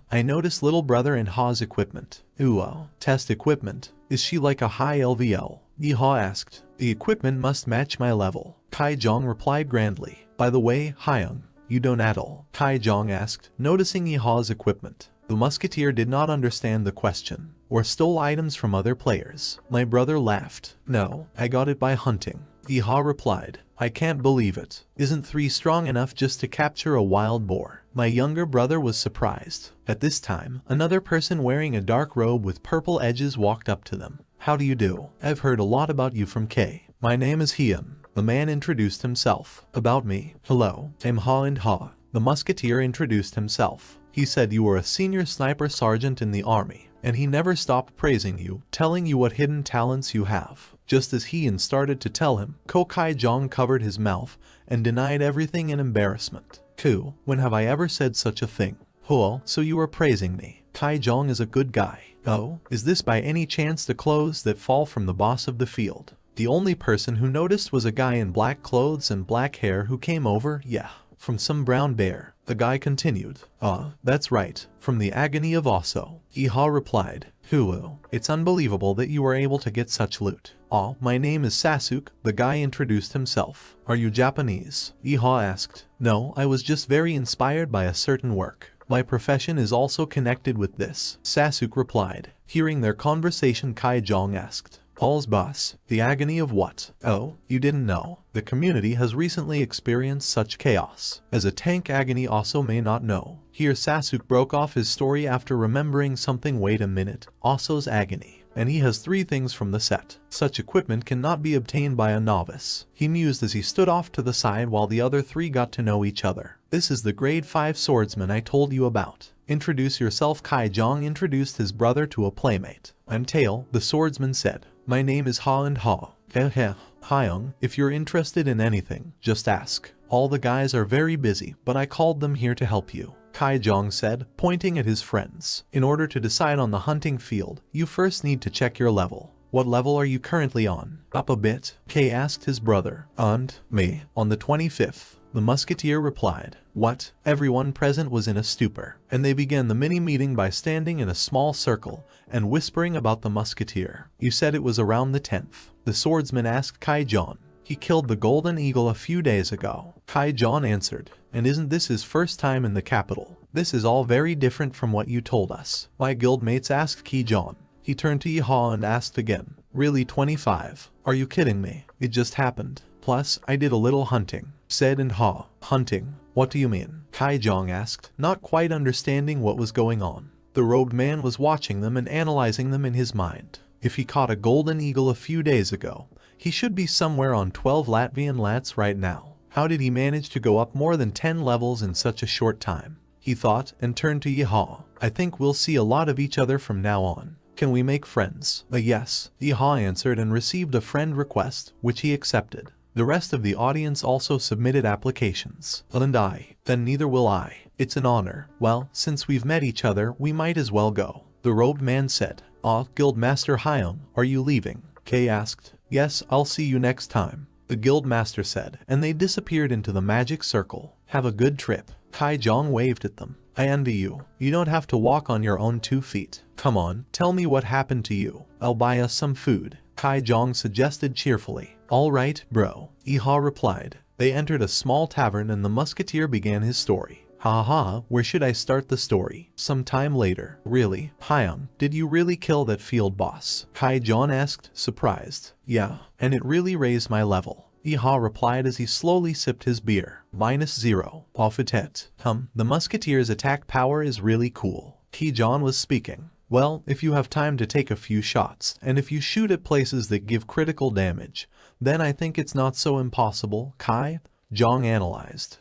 I noticed little brother in Ha's equipment. Test equipment. Is she like a high LVL? Yeehaw asked. The equipment must match my level. Kai Jong replied grandly. By the way, Hyung, you don't at all? Kai Jong asked, noticing Yeehaw's equipment. The musketeer did not understand the question, or stole items from other players. My brother laughed. No, I got it by hunting. Yeehaw replied. I can't believe it. Isn't 3 strong enough just to capture a wild boar? My younger brother was surprised. At this time, another person wearing a dark robe with purple edges walked up to them. How do you do? I've heard a lot about you from K. My name is Hyun. The man introduced himself. About me. Hello, I'm Ha and Ha. The musketeer introduced himself. He said you were a senior sniper sergeant in the army, and he never stopped praising you, telling you what hidden talents you have. Just as Hyun started to tell him, Kai Jong covered his mouth and denied everything in embarrassment. When have I ever said such a thing? So you were praising me. Kai Jong is a good guy. Oh, is this by any chance the clothes that fall from the boss of the field? The only person who noticed was a guy in black clothes and black hair who came over, from some brown bear. The guy continued. That's right, from the agony of Osso. Yeehaw replied. It's unbelievable that you were able to get such loot. My name is Sasuke, the guy introduced himself. Are you Japanese? Yeehaw asked. No, I was just very inspired by a certain work. My profession is also connected with this. Sasuke replied. Hearing their conversation, Kai Jong asked. Paul's boss, the agony of what? Oh, you didn't know. The community has recently experienced such chaos, as a tank agony also may not know. Here Sasuke broke off his story after remembering something. Wait a minute, Oso's agony. And he has 3 things from the set. Such equipment cannot be obtained by a novice. He mused as he stood off to the side while the other 3 got to know each other. This is the grade 5 swordsman I told you about. Introduce yourself. Kai Jong introduced his brother to a playmate. I'm Tail, the swordsman said. My name is Ha and Ha. Hyung, if you're interested in anything, just ask. All the guys are very busy, but I called them here to help you. Kai Jong said, pointing at his friends. In order to decide on the hunting field, you first need to check your level. What level are you currently on? Up a bit? Kay asked his brother. And me, on the 25th. The musketeer replied. What? Everyone present was in a stupor, and they began the mini-meeting by standing in a small circle and whispering about the musketeer. You said it was around the 10th. The swordsman asked Kai Jong. He killed the golden eagle a few days ago. Kai Jong answered. And isn't this his first time in the capital? This is all very different from what you told us. My guildmates asked Ki Jong. He turned to Yeehaw and asked again. Really 25? Are you kidding me? It just happened. Plus, I did a little hunting. Said and Ha. Hunting? What do you mean? Kai Jong asked, not quite understanding what was going on. The robed man was watching them and analyzing them in his mind. If he caught a golden eagle a few days ago, he should be somewhere on 12 Latvian lats right now. How did he manage to go up more than 10 levels in such a short time? He thought and turned to Yeehaw. I think we'll see a lot of each other from now on. Can we make friends? Yes, Yeehaw answered and received a friend request, which he accepted. The rest of the audience also submitted applications. And I. Then neither will I. It's an honor. Well, since we've met each other, we might as well go. The robed man said. Guildmaster Hyung, are you leaving? Kay asked. Yes, I'll see you next time. The guildmaster said, and they disappeared into the magic circle. Have a good trip. Kai Jong waved at them. I envy you. You don't have to walk on your own 2 feet. Come on, tell me what happened to you. I'll buy us some food. Kai Jong suggested cheerfully. All right, bro. Iha replied. They entered a small tavern and the musketeer began his story. Ha ha, where should I start the story? Some time later. Really? Hyun, did you really kill that field boss? Kai Jong asked, surprised. Yeah, and it really raised my level. Iha replied as he slowly sipped his beer. -0. Off it. The musketeer's attack power is really cool. Ki Jong was speaking. Well, if you have time to take a few shots, and if you shoot at places that give critical damage, then I think it's not so impossible. Kai Jong analyzed.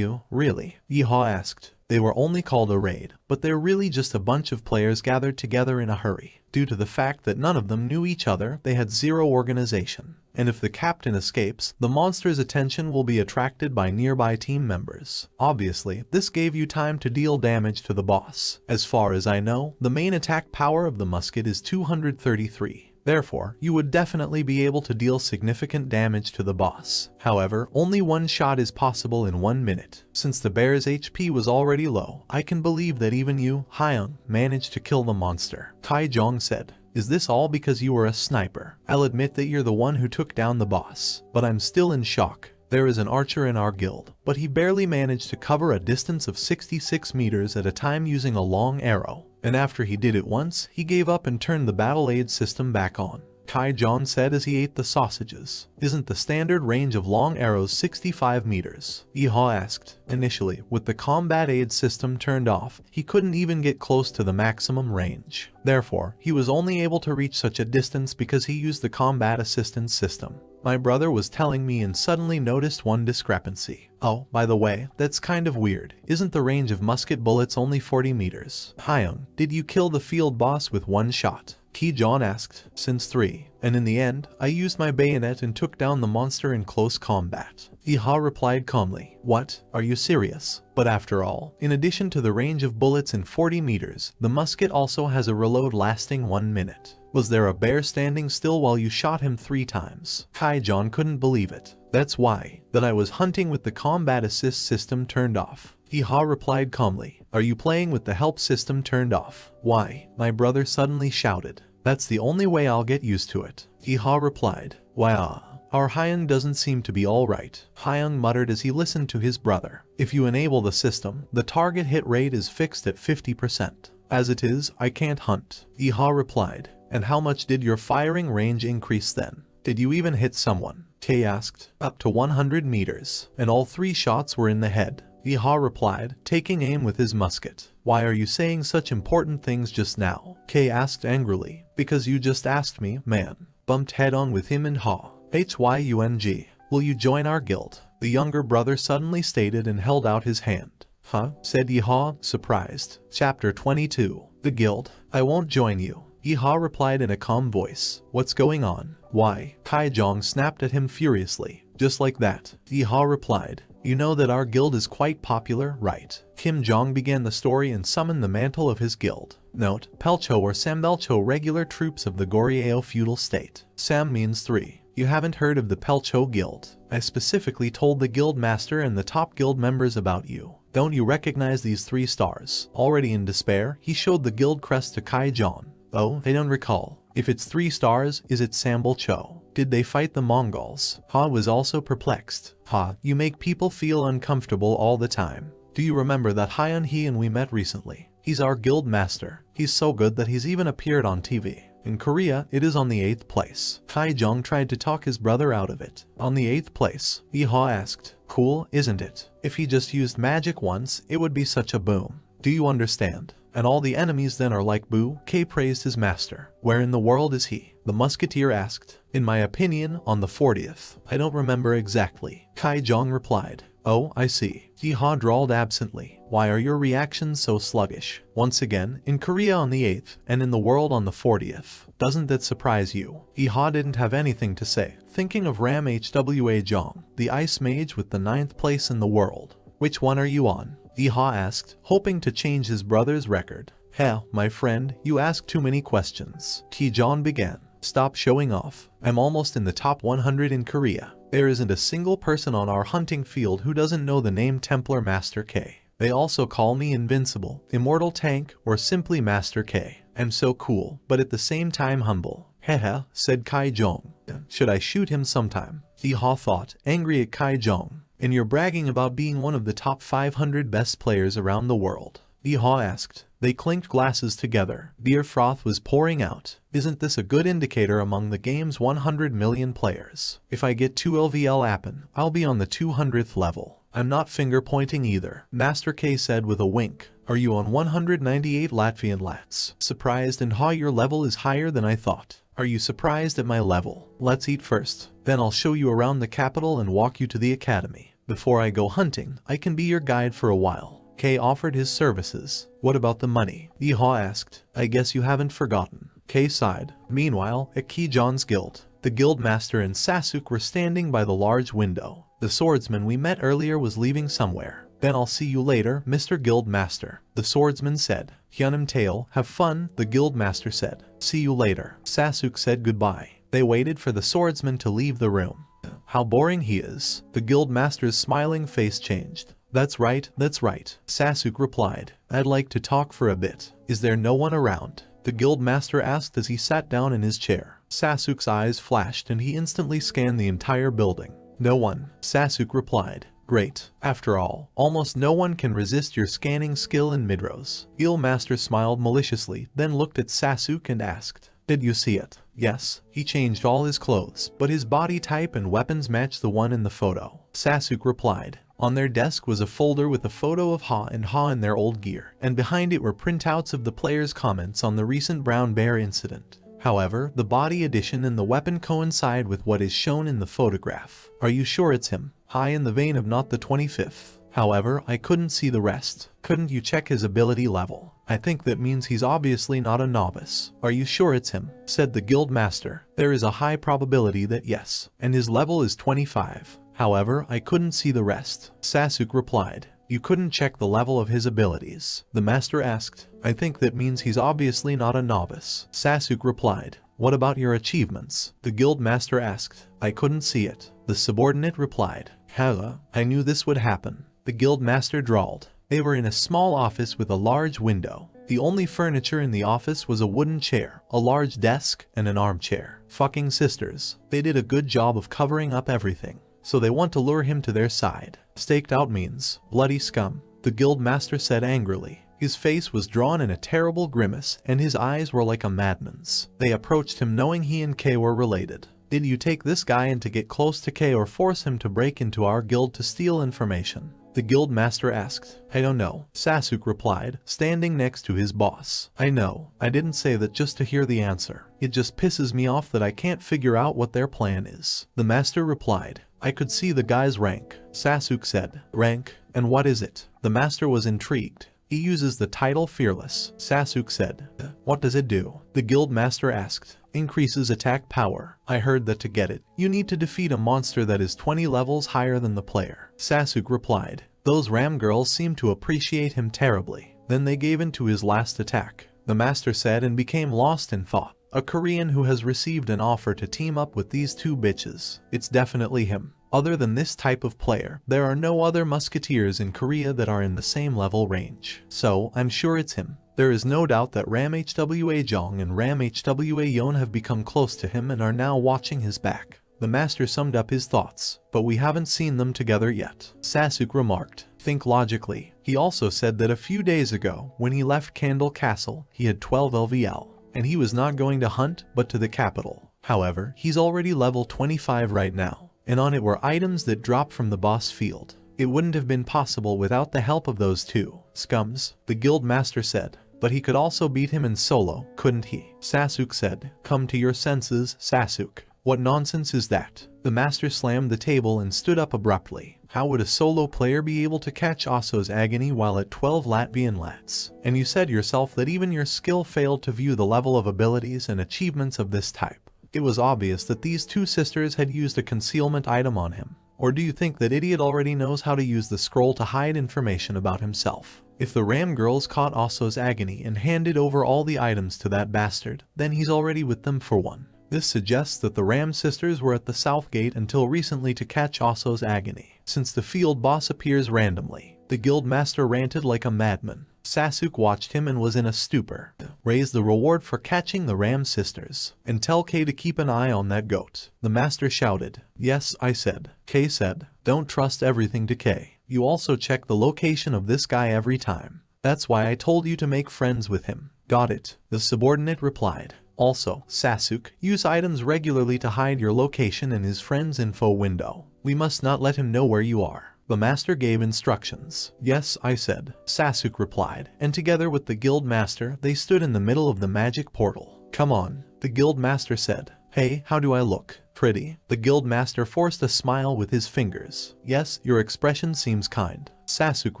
Really? Iha asked. They were only called a raid, but they're really just a bunch of players gathered together in a hurry. Due to the fact that none of them knew each other, they had zero organization. And if the captain escapes, the monster's attention will be attracted by nearby team members. Obviously, this gave you time to deal damage to the boss. As far as I know, the main attack power of the musket is 233. Therefore, you would definitely be able to deal significant damage to the boss. However, only 1 shot is possible in 1 minute. Since the bear's HP was already low, I can believe that even you, Hyun, managed to kill the monster. Kai Jong said. Is this all because you were a sniper? I'll admit that you're the one who took down the boss, but I'm still in shock. There is an archer in our guild, but he barely managed to cover a distance of 66 meters at a time using a long arrow. And after he did it once, he gave up and turned the battle aid system back on. Kai Jong said as he ate the sausages. Isn't the standard range of long arrows 65 meters? Iha asked. Initially, with the combat aid system turned off, he couldn't even get close to the maximum range. Therefore, he was only able to reach such a distance because he used the combat assistance system. My brother was telling me and suddenly noticed one discrepancy. Oh, by the way, that's kind of weird. Isn't the range of musket bullets only 40 meters? Hyun, did you kill the field boss with 1 shot? Ki Jong asked. Since 3. And in the end, I used my bayonet and took down the monster in close combat. Iha replied calmly. What? Are you serious? But after all, in addition to the range of bullets in 40 meters, the musket also has a reload lasting 1 minute. Was there a bear standing still while you shot him 3 times? Kai Jong couldn't believe it. That's why. That I was hunting with the combat assist system turned off. Iha replied calmly. Are you playing with the help system turned off? Why? My brother suddenly shouted. That's the only way I'll get used to it. Iha replied. Wow. Our Hyung doesn't seem to be alright. Hyung muttered as he listened to his brother. If you enable the system, the target hit rate is fixed at 50%. As it is, I can't hunt. Iha replied. And how much did your firing range increase then? Did you even hit someone? Kay asked. Up to 100 meters. And all 3 shots were in the head. Iha replied, taking aim with his musket. Why are you saying such important things just now? Kay asked angrily. Because you just asked me, man. Bumped head on with him and Ha. Hyung. Will you join our guild? The younger brother suddenly stated and held out his hand. Huh? Said Iha, surprised. Chapter 22. The guild. I won't join you. Iha replied in a calm voice. What's going on? Why? Kai Jong snapped at him furiously. Just like that. Iha replied. You know that our guild is quite popular, right? Kim Jong began the story and summoned the mantle of his guild. Note, Pelcho or Sambelcho regular troops of the Goryeo feudal state. Sam means 3. You haven't heard of the Pelcho guild. I specifically told the guild master and the top guild members about you. Don't you recognize these 3 stars? Already in despair, he showed the guild crest to Kai Jong. Oh, they don't recall. If it's 3 stars, is it Sambelcho? Did they fight the Mongols? Ha was also perplexed. Ha, you make people feel uncomfortable all the time. Do you remember that Hyun he and we met recently? He's our guild master. He's so good that he's even appeared on TV. In Korea, it is on the 8th place. Kai Jong tried to talk his brother out of it. On the 8th place, Iha asked. Cool, isn't it? If he just used magic once, it would be such a boom. Do you understand? And all the enemies then are like boo. Kay praised his master. Where in the world is he? The musketeer asked. In my opinion, on the 40th. I don't remember exactly. Kai Jong replied. Oh, I see. Iha drawled absently. Why are your reactions so sluggish? Once again, in Korea on the 8th, and in the world on the 40th. Doesn't that surprise you? Iha didn't have anything to say, thinking of Ram Hwa Jong, the ice mage with the 9th place in the world. Which one are you on? Iha asked, hoping to change his brother's record. Heh, my friend, you ask too many questions. Ki Jong began. Stop showing off. I'm almost in the top 100 in Korea. There isn't a single person on our hunting field who doesn't know the name Templar Master K. They also call me Invincible, Immortal Tank, or simply Master K. I'm so cool, but at the same time humble. Hehe, said Kai Jong. Should I shoot him sometime? Yeehaw thought, angry at Kai Jong. And you're bragging about being one of the top 500 best players around the world? Yeehaw asked. They clinked glasses together. Beer froth was pouring out. Isn't this a good indicator among the game's 100 million players? If I get 2 LVL Appen, I'll be on the 200th level. I'm not finger pointing either, Master K said with a wink. Are you on 198 Latvian lats? Surprised and ha, your level is higher than I thought. Are you surprised at my level? Let's eat first. Then I'll show you around the capital and walk you to the academy. Before I go hunting, I can be your guide for a while. K offered his services. What about the money? Yeehaw asked. I guess you haven't forgotten. K sighed. Meanwhile, at Kijon's guild, the guild master and Sasuke were standing by the large window. The swordsman we met earlier was leaving somewhere. Then I'll see you later, Mr. Guild Master, the swordsman said. Hyunam Tail, have fun, the guild master said. See you later. Sasuke said goodbye. They waited for the swordsman to leave the room. How boring he is. The guild master's smiling face changed. That's right, Sasuke replied. I'd like to talk for a bit. Is there no one around? The guild master asked as he sat down in his chair. Sasuke's eyes flashed and he instantly scanned the entire building. No one, Sasuke replied. Great. After all, almost no one can resist your scanning skill in Midros. Guild master smiled maliciously, then looked at Sasuke and asked, did you see it? Yes. He changed all his clothes, but his body type and weapons matched the one in the photo. Sasuke replied. On their desk was a folder with a photo of Ha and Ha in their old gear, and behind it were printouts of the players' comments on the recent Brown Bear incident. However, the body addition and the weapon coincide with what is shown in the photograph. Are you sure it's him? High in the vein of not the 25th. However, I couldn't see the rest. Couldn't you check his ability level? I think that means he's obviously not a novice. Are you sure it's him? Said the guild master. There is a high probability that yes, and his level is 25. However, I couldn't see the rest. Sasuke replied. You couldn't check the level of his abilities? The master asked. I think that means he's obviously not a novice. Sasuke replied. What about your achievements? The guild master asked. I couldn't see it. The subordinate replied. Hella, I knew this would happen. The guild master drawled. They were in a small office with a large window. The only furniture in the office was a wooden chair, a large desk, and an armchair. Fucking sisters. They did a good job of covering up everything. So they want to lure him to their side. Staked out means bloody scum, the guild master said angrily. His face was drawn in a terrible grimace and his eyes were like a madman's. They approached him knowing he and K were related. Did you take this guy in to get close to K or force him to break into our guild to steal information? The guild master asked. I don't know, Sasuke replied, standing next to his boss. I know, I didn't say that just to hear the answer. It just pisses me off that I can't figure out what their plan is. The master replied. I could see the guy's rank. Sasuke said. Rank? And what is it? The master was intrigued. He uses the title Fearless, Sasuke said. What does it do? The guild master asked. Increases attack power. I heard that to get it, you need to defeat a monster that is 20 levels higher than the player. Sasuke replied. Those ram girls seem to appreciate him terribly. Then they gave in to his last attack. The master said and became lost in thought. A Korean who has received an offer to team up with these two bitches. It's definitely him. Other than this type of player, there are no other musketeers in Korea that are in the same level range. So, I'm sure it's him. There is no doubt that Ram Hwa Jong and Ram Hwa Yon have become close to him and are now watching his back. The master summed up his thoughts, but we haven't seen them together yet. Sasuke remarked. Think logically. He also said that a few days ago, when he left Candle Castle, he had 12 LVL. And he was not going to hunt, but to the capital. However, he's already level 25 right now, and on it were items that drop from the boss field. It wouldn't have been possible without the help of those two scums, the guild master said. But he could also beat him in solo, couldn't he? Sasuke said. Come to your senses, Sasuke. What nonsense is that? The master slammed the table and stood up abruptly. How would a solo player be able to catch Oso's agony while at 12 Latvian lats? And you said yourself that even your skill failed to view the level of abilities and achievements of this type. It was obvious that these two sisters had used a concealment item on him. Or do you think that idiot already knows how to use the scroll to hide information about himself? If the Ram girls caught Oso's agony and handed over all the items to that bastard, then he's already with them for one. This suggests that the Ram sisters were at the south gate until recently to catch Oso's agony. Since the field boss appears randomly, The guildmaster ranted like a madman. Sasuke watched him and was in a stupor. Raise the reward for catching the Ram sisters. And tell Kay to keep an eye on that goat. The master shouted. Yes, I said. Kay said. Don't trust everything to Kay. You also check the location of this guy every time. That's why I told you to make friends with him. Got it, the subordinate replied. Also, Sasuke, use items regularly to hide your location in his friend's info window. We must not let him know where you are. The master gave instructions. Yes, I said, Sasuke replied, and together with the guild master, they stood in the middle of the magic portal. Come on, the guild master said. Hey, how do I look? Pretty. The guild master forced a smile with his fingers. Yes, your expression seems kind. Sasuke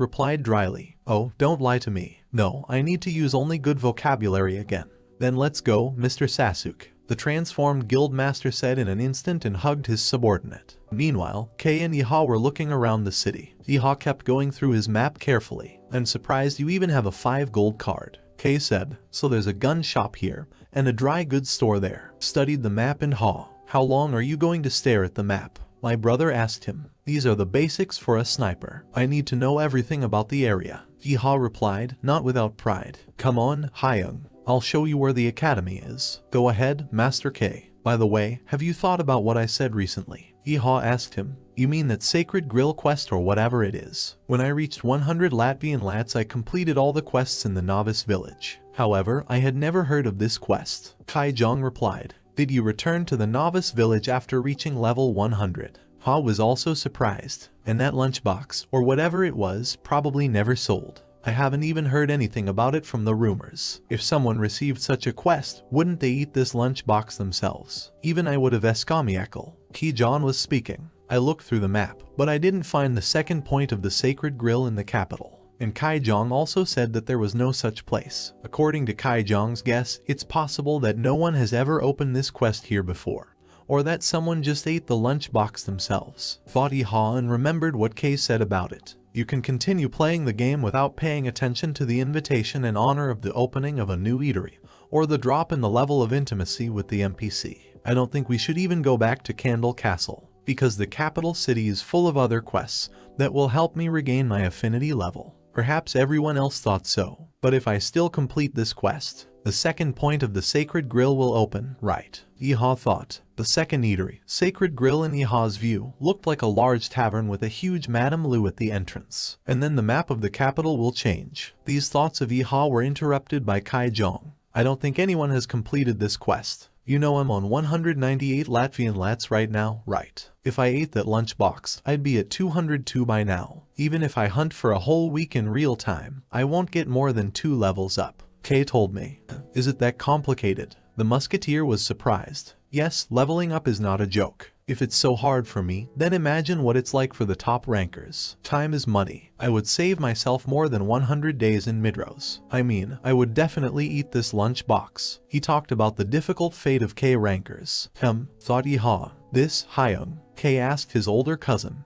replied dryly. Oh, don't lie to me. No, I need to use only good vocabulary again. Then let's go, Mr. Sasuke. The transformed guild master said in an instant and hugged his subordinate. Meanwhile, Kay and Iha were looking around the city. Iha kept going through his map carefully. I'm surprised you even have a 5 gold card. Kay said, so there's a gun shop here, and a dry goods store there. Studied the map and Iha. How long are you going to stare at the map? My brother asked him. These are the basics for a sniper. I need to know everything about the area. Iha replied, not without pride. Come on, Hyung. I'll show you where the academy is. Go ahead, Master K. By the way, have you thought about what I said recently? Iha asked him. You mean that sacred grill quest or whatever it is? When I reached 100 Latvian lats I completed all the quests in the novice village. However, I had never heard of this quest. Kai Jong replied. Did you return to the novice village after reaching level 100? Ha was also surprised. And that lunchbox, or whatever it was, probably never sold. I haven't even heard anything about it from the rumors. If someone received such a quest, wouldn't they eat this lunchbox themselves? Even I would have Escamiacal. Ki-Jon was speaking. I looked through the map, but I didn't find the second point of the sacred grill in the capital. And Kai-Jong also said that there was no such place. According to Kai-Jong's guess, it's possible that no one has ever opened this quest here before. Or that someone just ate the lunchbox themselves. Thought Iha and remembered what Kay said about it. You can continue playing the game without paying attention to the invitation in honor of the opening of a new eatery, or the drop in the level of intimacy with the NPC. I don't think we should even go back to Candle Castle, because the capital city is full of other quests that will help me regain my affinity level. Perhaps everyone else thought so, but if I still complete this quest, the second point of the Sacred Grill will open, right? Iha thought. The second eatery, Sacred Grill in Iha's view, looked like a large tavern with a huge Madame Lu at the entrance. And then the map of the capital will change. These thoughts of Iha were interrupted by Kai Jong. I don't think anyone has completed this quest. You know I'm on 198 Latvian lats right now, right? If I ate that lunchbox, I'd be at 202 by now. Even if I hunt for a whole week in real time, I won't get more than 2 levels up. Kay told me. Is it that complicated? The musketeer was surprised. Yes, leveling up is not a joke. If it's so hard for me, then imagine what it's like for the top rankers. Time is money. I would save myself more than 100 days in Midros. I mean, I would definitely eat this lunch box. He talked about the difficult fate of K rankers. Thought Iha. This, Hyung. K asked his older cousin.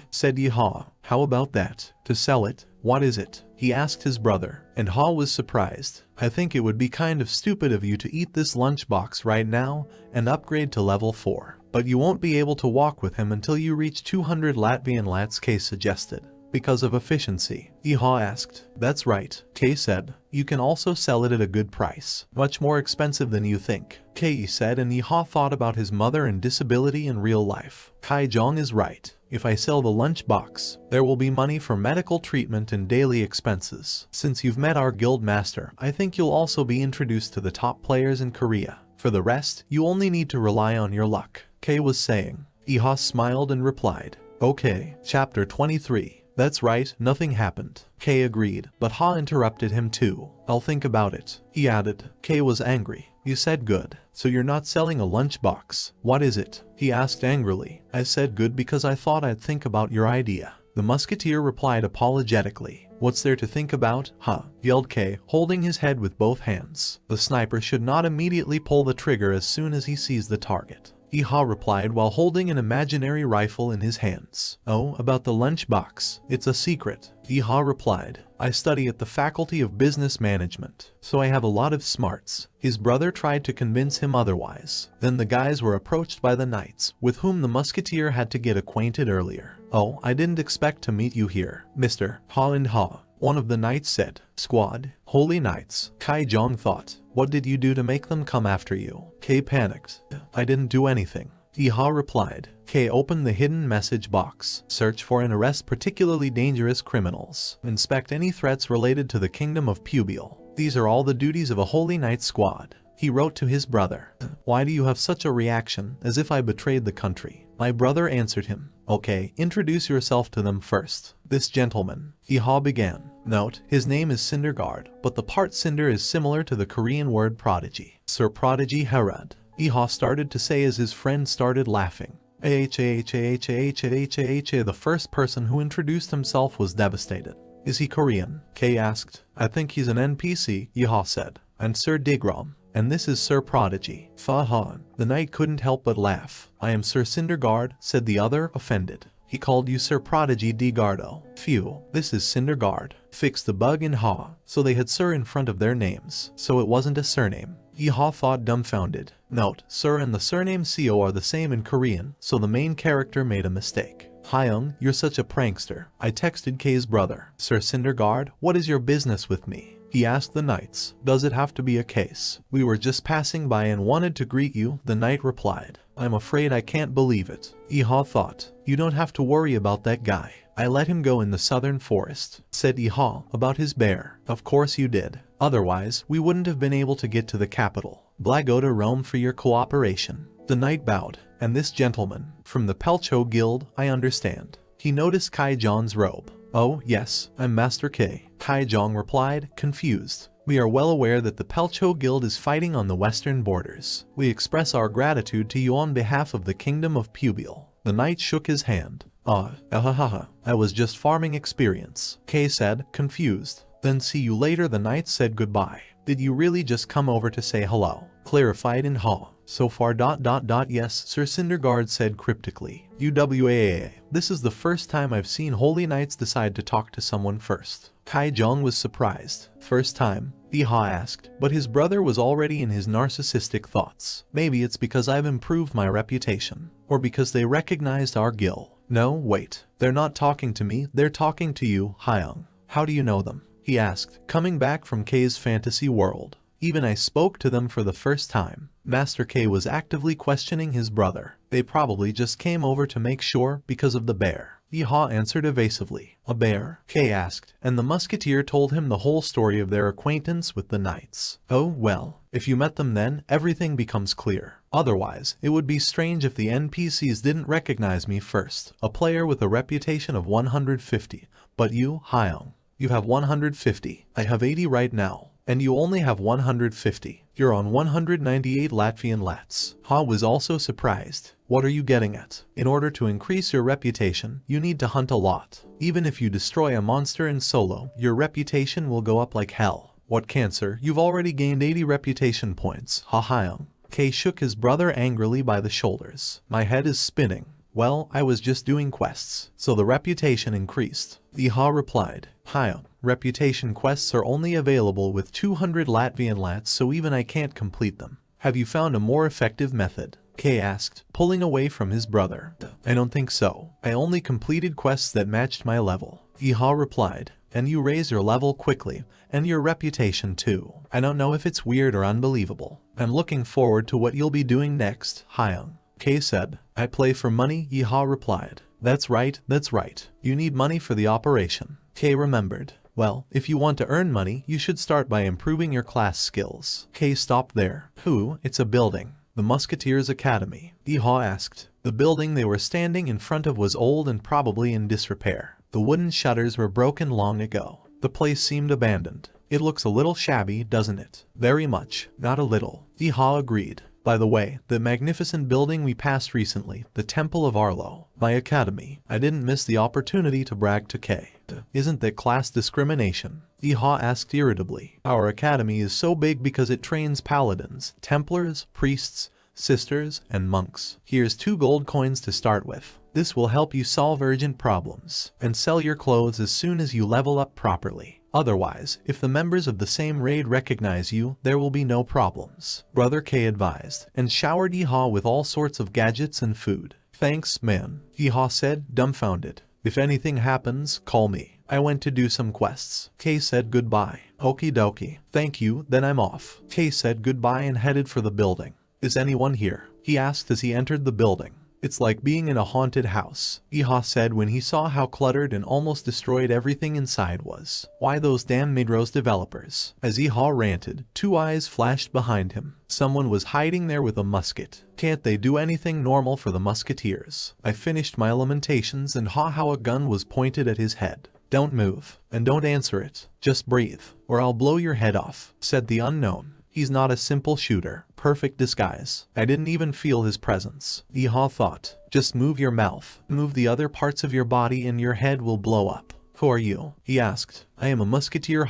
Said Iha. How about that? To sell it? What is it? He asked his brother, and Ha was surprised. I think it would be kind of stupid of you to eat this lunchbox right now and upgrade to level 4. But you won't be able to walk with him until you reach 200 Latvian lats, Kay suggested. Because of efficiency. Iha asked. That's right, Kay said. You can also sell it at a good price. Much more expensive than you think. Kay said, and Iha thought about his mother and disability in real life. Kai Jong is right. If I sell the lunchbox, there will be money for medical treatment and daily expenses. Since you've met our guild master, I think you'll also be introduced to the top players in Korea. For the rest, you only need to rely on your luck. Kay was saying. Iha smiled and replied. Okay, chapter 23. That's right, nothing happened. Kay agreed, but Ha interrupted him too. I'll think about it. He added. Kay was angry. You said good. So you're not selling a lunchbox. What is it? He asked angrily. I said good because I thought I'd think about your idea. The musketeer replied apologetically. What's there to think about? Yelled Kay, holding his head with both hands. The sniper should not immediately pull the trigger as soon as he sees the target. Iha replied while holding an imaginary rifle in his hands. Oh, about the lunchbox. It's a secret. Iha replied. I study at the Faculty of Business Management, so I have a lot of smarts. His brother tried to convince him otherwise. Then the guys were approached by the knights, with whom the musketeer had to get acquainted earlier. "Oh, I didn't expect to meet you here, Mr. Ha and Ha," one of the knights said. "Squad, holy knights," Kai Jong thought. "What did you do to make them come after you?" Kay panicked. "I didn't do anything," Iha replied. Kay opened the hidden message box. "Search for and arrest particularly dangerous criminals. Inspect any threats related to the kingdom of Pubiel. These are all the duties of a holy knight squad." He wrote to his brother. "Why do you have such a reaction, as if I betrayed the country?" My brother answered him. "Okay, introduce yourself to them first. This gentleman," Iha began. Note, his name is Cinderguard, but the part Cinder is similar to the Korean word prodigy. Sir Prodigy Herod, Iha started to say as his friend started laughing. The first person who introduced himself was devastated. "Is he Korean?" Kay asked. "I think he's an NPC," Iha said. "And Sir Digrom. And this is Sir Prodigy." Fahan. The knight couldn't help but laugh. "I am Sir Cinderguard," said the other, offended. "He called you Sir Prodigy Digardo." "Phew, this is Cinderguard." Fixed the bug in Ha, so they had Sir in front of their names, so it wasn't a surname. Iha thought dumbfounded. Note, Sir and the surname Seo are the same in Korean, so the main character made a mistake. "Hyung, you're such a prankster." I texted Kay's brother. "Sir Cinderguard, what is your business with me?" He asked the knights. "Does it have to be a case?" "We were just passing by and wanted to greet you," the knight replied. "I'm afraid I can't believe it." Iha thought. "You don't have to worry about that guy. I let him go in the southern forest," said Iha about his bear. "Of course you did. Otherwise, we wouldn't have been able to get to the capital. Blago to Rome for your cooperation." The knight bowed. "And this gentleman, from the Pelcho Guild, I understand." He noticed Kai John's robe. "Oh, yes, I'm Master K," Kai Jong replied, confused. "We are well aware that the Pelcho Guild is fighting on the western borders. We express our gratitude to you on behalf of the Kingdom of Pubiel." The knight shook his hand. I was just farming experience," Kay said, confused. "Then see you later," the knight said goodbye. "Did you really just come over to say hello?" Clarified in Ha. "So far ... yes," Sir Cinderguard said cryptically. "UWAA. This is the first time I've seen holy knights decide to talk to someone first." Kai Jong was surprised. "First time?" Iha asked, but his brother was already in his narcissistic thoughts. "Maybe it's because I've improved my reputation. Or because they recognized our guild." "No, wait. They're not talking to me, they're talking to you, Hyung." "How do you know them?" he asked, coming back from Kay's fantasy world. "Even I spoke to them for the first time." Master K was actively questioning his brother. "They probably just came over to make sure because of the bear." Iha answered evasively. "A bear?" Kay asked, and the musketeer told him the whole story of their acquaintance with the knights. "Oh, well, if you met them then, everything becomes clear. Otherwise, it would be strange if the NPCs didn't recognize me first, a player with a reputation of 150. But you, Hyung, you have 150. I have 80 right now. And you only have 150. You're on 198 Latvian lats." Ha was also surprised. "What are you getting at? In order to increase your reputation, you need to hunt a lot. Even if you destroy a monster in solo, your reputation will go up like hell." "What cancer? You've already gained 80 reputation points, Ha Hyung." Kay shook his brother angrily by the shoulders. "My head is spinning." "Well, I was just doing quests, so the reputation increased." Iha replied. "Hyung, reputation quests are only available with 200 Latvian lats, so even I can't complete them. Have you found a more effective method?" Kay asked, pulling away from his brother. "I don't think so. I only completed quests that matched my level." Iha replied. "And you raise your level quickly, and your reputation too. I don't know if it's weird or unbelievable. I'm looking forward to what you'll be doing next, Hyung." Kay said. "I play for money," Iha replied. That's right. You need money for the operation." Kay remembered. "Well, if you want to earn money, you should start by improving your class skills." Kay stopped there. It's a building." "The Musketeers' Academy?" Iha asked. The building they were standing in front of was old and probably in disrepair. The wooden shutters were broken long ago. The place seemed abandoned. "It looks a little shabby, doesn't it?" "Very much. Not a little," Iha agreed. "By the way, the magnificent building we passed recently, the Temple of Arlo, my academy." I didn't miss the opportunity to brag to Kay. "Isn't that class discrimination?" Iha asked irritably. "Our academy is so big because it trains paladins, templars, priests, sisters, and monks. Here's 2 gold coins to start with. This will help you solve urgent problems, and sell your clothes as soon as you level up properly. Otherwise, if the members of the same raid recognize you, there will be no problems," Brother K advised, and showered Iha with all sorts of gadgets and food. Thanks, man, Yeehaw said, dumbfounded. If anything happens, call me. I went to do some quests. Kay said goodbye. Okie dokie. Thank you, then I'm off. Kay said goodbye and headed for the building. Is anyone here? He asked as he entered the building. It's like being in a haunted house, Yeehaw said when he saw how cluttered and almost destroyed everything inside was. Why those damn Midrose developers? As Yeehaw ranted, two eyes flashed behind him. Someone was hiding there with a musket. Can't they do anything normal for the musketeers? I finished my lamentations and how a gun was pointed at his head. Don't move, and don't answer it. Just breathe, or I'll blow your head off, said the unknown. He's not a simple shooter. Perfect disguise. I didn't even feel his presence. Yeehaw thought. Just move your mouth. Move the other parts of your body and your head will blow up. Who are you? He asked. I am a musketeer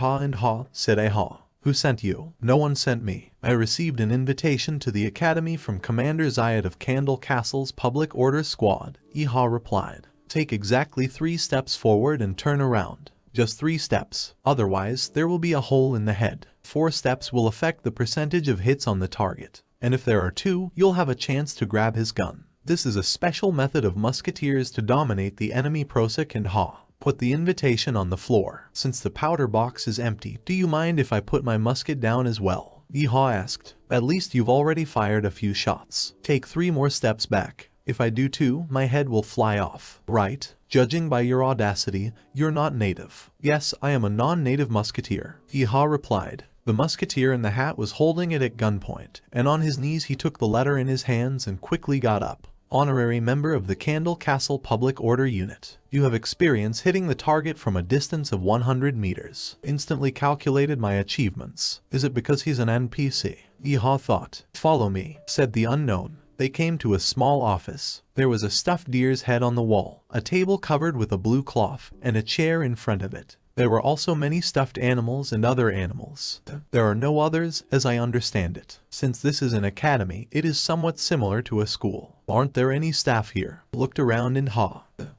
said Yeehaw. Who sent you? No one sent me. I received an invitation to the academy from Commander Zayat of Candle Castle's Public Order Squad, Yeehaw replied. Take exactly 3 steps forward and turn around. Just 3 steps. Otherwise, there will be a hole in the head. 4 steps will affect the percentage of hits on the target. And if there are 2, you'll have a chance to grab his gun. This is a special method of musketeers to dominate the enemy. Prosek and Ha. Put the invitation on the floor. Since the powder box is empty, do you mind if I put my musket down as well? Yeehaw asked. At least you've already fired a few shots. Take 3 more steps back. If I do too, my head will fly off. Right? Judging by your audacity, you're not native. Yes, I am a non-native musketeer, Yeehaw replied. The musketeer in the hat was holding it at gunpoint, and on his knees he took the letter in his hands and quickly got up. Honorary member of the Candle Castle Public Order Unit. You have experience hitting the target from a distance of 100 meters. Instantly calculated my achievements. Is it because he's an NPC? Yeehaw thought. Follow me, said the unknown. They came to a small office. There was a stuffed deer's head on the wall, a table covered with a blue cloth, and a chair in front of it. There were also many stuffed animals and other animals. There are no others, as I understand it. Since this is an academy, it is somewhat similar to a school. Aren't there any staff here? Looked around and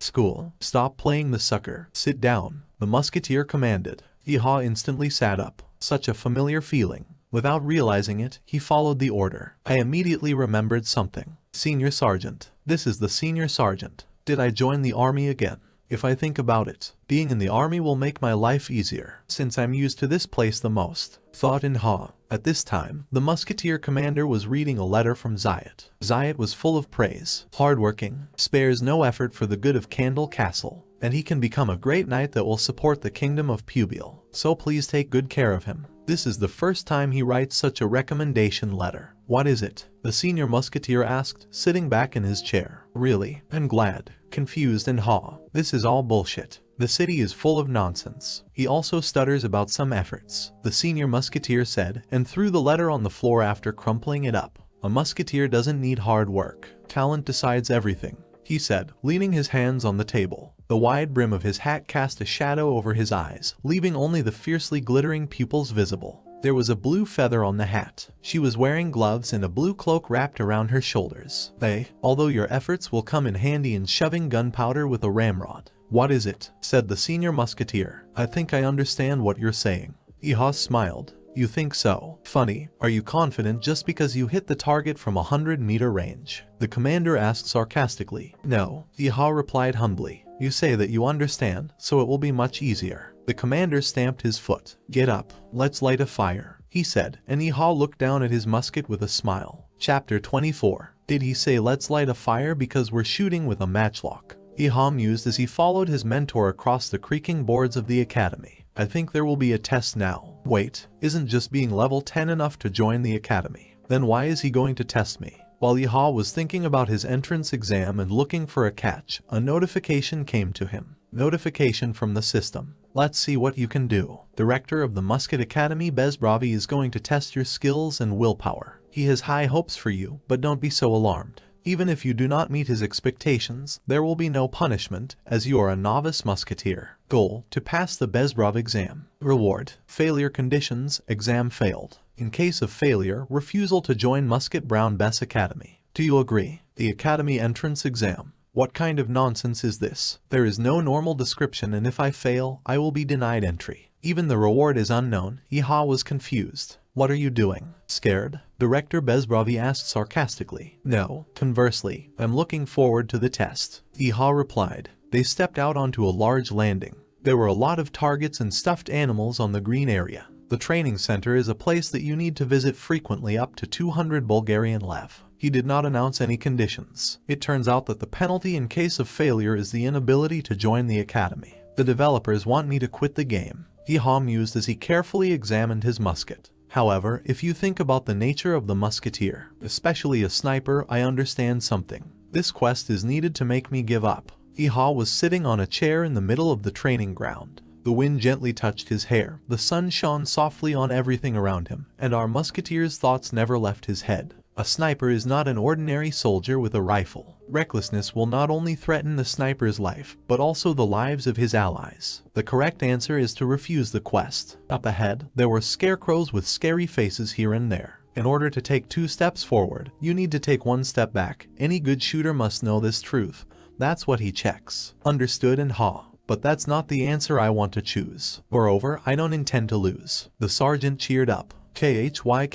School? Stop playing the sucker. Sit down, the musketeer commanded. Yeehaw instantly sat up. Such a familiar feeling. Without realizing it, he followed the order. I immediately remembered something. Senior Sergeant. This is the Senior Sergeant. Did I join the army again? If I think about it, being in the army will make my life easier, since I'm used to this place the most. Thought in At this time, the musketeer commander was reading a letter from Zayat. Zayat was full of praise. Hardworking, spares no effort for the good of Candle Castle, and he can become a great knight that will support the kingdom of Pubil. So please take good care of him. This is the first time he writes such a recommendation letter. What is it? The senior musketeer asked, sitting back in his chair. Really? I'm glad. Confused and This is all bullshit. The city is full of nonsense. He also stutters about some efforts, the senior musketeer said, and threw the letter on the floor after crumpling it up. A musketeer doesn't need hard work. Talent decides everything, he said, leaning his hands on the table. The wide brim of his hat cast a shadow over his eyes, leaving only the fiercely glittering pupils visible. There was a blue feather on the hat. She was wearing gloves and a blue cloak wrapped around her shoulders. Although your efforts will come in handy in shoving gunpowder with a ramrod. What is it? Said the senior musketeer. I think I understand what you're saying. Yeehaw smiled. You think so? Funny. Are you confident just because you hit the target from 100-meter range? The commander asked sarcastically. No, Yeehaw replied humbly. You say that you understand, so it will be much easier. The commander stamped his foot. Get up, let's light a fire, he said, and Yeehaw looked down at his musket with a smile. Chapter 24. Did he say let's light a fire because we're shooting with a matchlock? Yeehaw mused as he followed his mentor across the creaking boards of the academy. I think there will be a test now. Wait, isn't just being level 10 enough to join the academy? Then why is he going to test me? While Yeehaw was thinking about his entrance exam and looking for a catch, a notification came to him. Notification from the system. Let's see what you can do. Director of the Musket Academy Bezbravi is going to test your skills and willpower. He has high hopes for you, but don't be so alarmed. Even if you do not meet his expectations, there will be no punishment, as you are a novice musketeer. Goal: to pass the Bezbrov exam. Reward: failure conditions, exam failed. In case of failure, refusal to join Musket Brown Bess Academy. Do you agree? The Academy entrance exam. What kind of nonsense is this? There is no normal description, and if I fail, I will be denied entry. Even the reward is unknown. Yeehaw was confused. What are you doing? Scared? Director Bezbravi asked sarcastically. No, conversely, I'm looking forward to the test, Iha replied. They stepped out onto a large landing. There were a lot of targets and stuffed animals on the green area. The training center is a place that you need to visit frequently, up to 200 Bulgarian lev. He did not announce any conditions. It turns out that the penalty in case of failure is the inability to join the academy. The developers want me to quit the game, Iha mused as he carefully examined his musket. However, if you think about the nature of the musketeer, especially a sniper, I understand something. This quest is needed to make me give up. Iha was sitting on a chair in the middle of the training ground. The wind gently touched his hair, the sun shone softly on everything around him, and our musketeer's thoughts never left his head. A sniper is not an ordinary soldier with a rifle. Recklessness will not only threaten the sniper's life, but also the lives of his allies. The correct answer is to refuse the quest. Up ahead, there were scarecrows with scary faces here and there. In order to take 2 steps forward, you need to take 1 step back. Any good shooter must know this truth. That's what he checks. Understood, and ha. But that's not the answer I want to choose. Moreover, I don't intend to lose. The sergeant cheered up. KHY,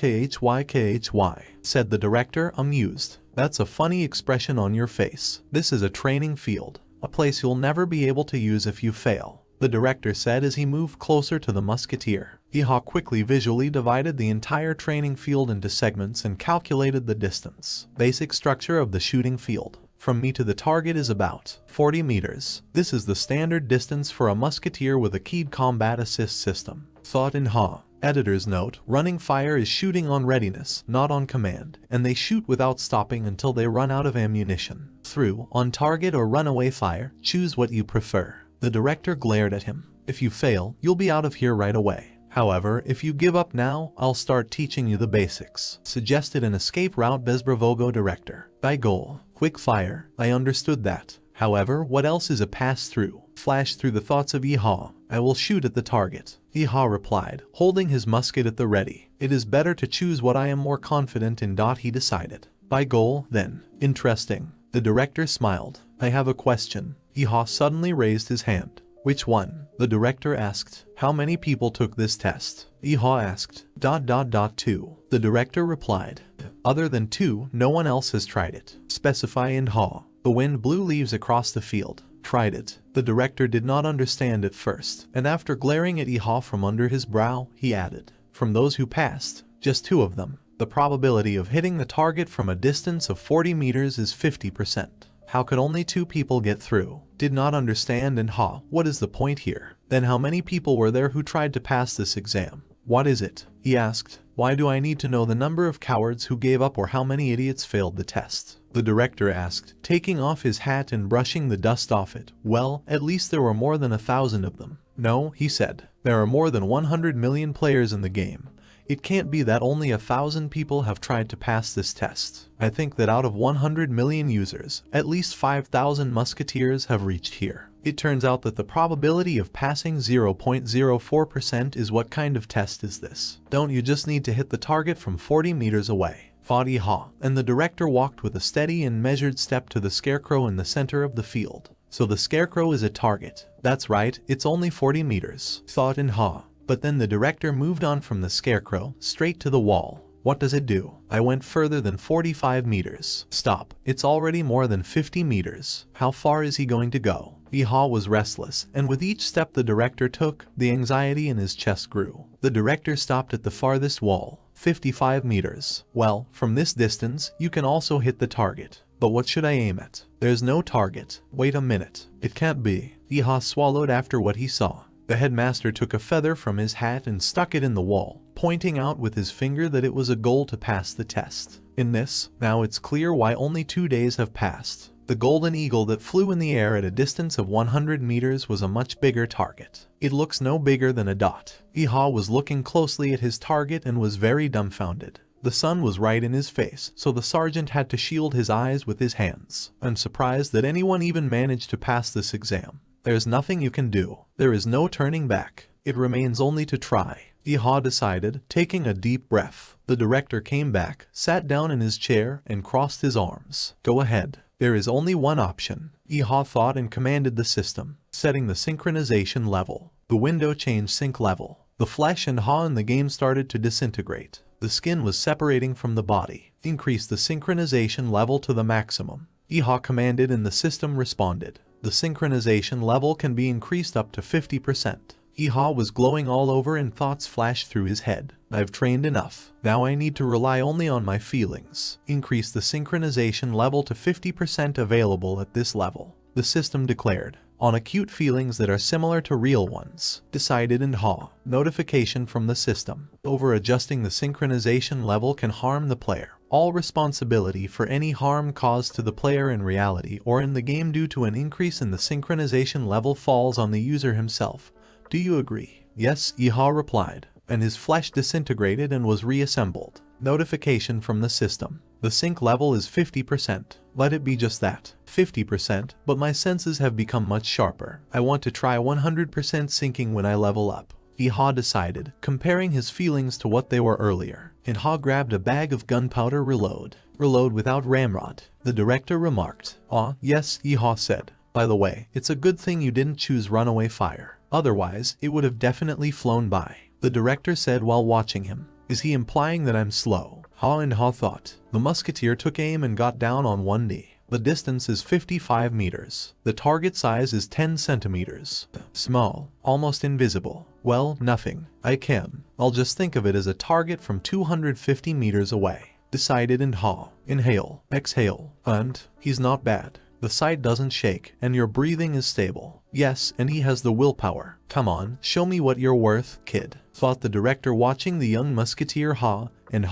said the director, amused. That's a funny expression on your face. This is a training field, a place you'll never be able to use if you fail, the director said as he moved closer to the musketeer. Iha quickly visually divided the entire training field into segments and calculated the distance. Basic structure of the shooting field. From me to the target is about 40 meters. This is the standard distance for a musketeer with a keyed combat assist system. Thought in Ha. Editor's note, running fire is shooting on readiness, not on command, and they shoot without stopping until they run out of ammunition. Through, on target, or runaway fire, choose what you prefer. The director glared at him. If you fail, you'll be out of here right away. However, if you give up now, I'll start teaching you the basics, suggested an escape route Bezbravogo director. By goal, quick fire, I understood that. However, what else is a pass-through? Flashed through the thoughts of Iha. I will shoot at the target, Iha replied, holding his musket at the ready. It is better to choose what I am more confident in. He decided. By goal, then. Interesting. The director smiled. I have a question. Iha suddenly raised his hand. Which one? The director asked. How many people took this test? Iha asked. 2. The director replied. Other than 2, no one else has tried it. Specify in Ha. The wind blew leaves across the field. Tried it. The director did not understand at first, and after glaring at Iha from under his brow, he added. From those who passed, just 2 of them. The probability of hitting the target from a distance of 40 meters is 50%. How could only 2 people get through? Did not understand, and Ha. What is the point here? Then how many people were there who tried to pass this exam? What is it? He asked. Why do I need to know the number of cowards who gave up or how many idiots failed the test? The director asked, taking off his hat and brushing the dust off it. Well, at least there were more than 1,000 of them. No, he said. There are more than 100 million players in the game. It can't be that only 1,000 people have tried to pass this test. I think that out of 100 million users, at least 5,000 musketeers have reached here. It turns out that the probability of passing 0.04% is. What kind of test is this? Don't you just need to hit the target from 40 meters away? Thought Iha, and the director walked with a steady and measured step to the scarecrow in the center of the field. So the scarecrow is a target. That's right, it's only 40 meters, thought Iha. But then the director moved on from the scarecrow, straight to the wall. What does it do? I went further than 45 meters. Stop, it's already more than 50 meters. How far is he going to go? Iha was restless, and with each step the director took, the anxiety in his chest grew. The director stopped at the farthest wall, 55 meters. Well, from this distance, you can also hit the target. But what should I aim at? There's no target. Wait a minute. It can't be. Iha swallowed after what he saw. The headmaster took a feather from his hat and stuck it in the wall, pointing out with his finger that it was a goal to pass the test. In this, now it's clear why only 2 days have passed. The golden eagle that flew in the air at a distance of 100 meters was a much bigger target. It looks no bigger than a dot. Iha was looking closely at his target and was very dumbfounded. The sun was right in his face, so the sergeant had to shield his eyes with his hands. I'm surprised that anyone even managed to pass this exam. There's nothing you can do. There is no turning back. It remains only to try, Iha decided, taking a deep breath. The director came back, sat down in his chair, and crossed his arms. Go ahead. There is only one option, Iha thought and commanded the system, setting the synchronization level. The window changed sync level. The flesh and Ha in the game started to disintegrate. The skin was separating from the body. Increase the synchronization level to the maximum. Iha commanded and the system responded. The synchronization level can be increased up to 50%. Iha was glowing all over and thoughts flashed through his head. I've trained enough. Now I need to rely only on my feelings. Increase the synchronization level to 50% available at this level. The system declared. On acute feelings that are similar to real ones. Decided and Ha. Notification from the system. Over adjusting the synchronization level can harm the player. All responsibility for any harm caused to the player in reality or in the game due to an increase in the synchronization level falls on the user himself. Do you agree? Yes, Iha replied, and his flesh disintegrated and was reassembled. Notification from the system. The sync level is 50%. Let it be just that, 50%, but my senses have become much sharper. I want to try 100% syncing when I level up. Iha decided, comparing his feelings to what they were earlier. And Ha grabbed a bag of gunpowder reload. Reload without ramrod. The director remarked. Yes, Iha said. By the way, it's a good thing you didn't choose runaway fire. Otherwise, it would have definitely flown by. The director said while watching him. Is he implying that I'm slow? Ha and Ha thought. The musketeer took aim and got down on one knee. The distance is 55 meters. The target size is 10 centimeters. Small, almost invisible. Well, nothing. I'll just think of it as a target from 250 meters away. Decided and Ha. Inhale, exhale, and he's not bad. The sight doesn't shake, and your breathing is stable. Yes, and he has the willpower. Come on, show me what you're worth, kid. Thought the director watching the young musketeer Ha. And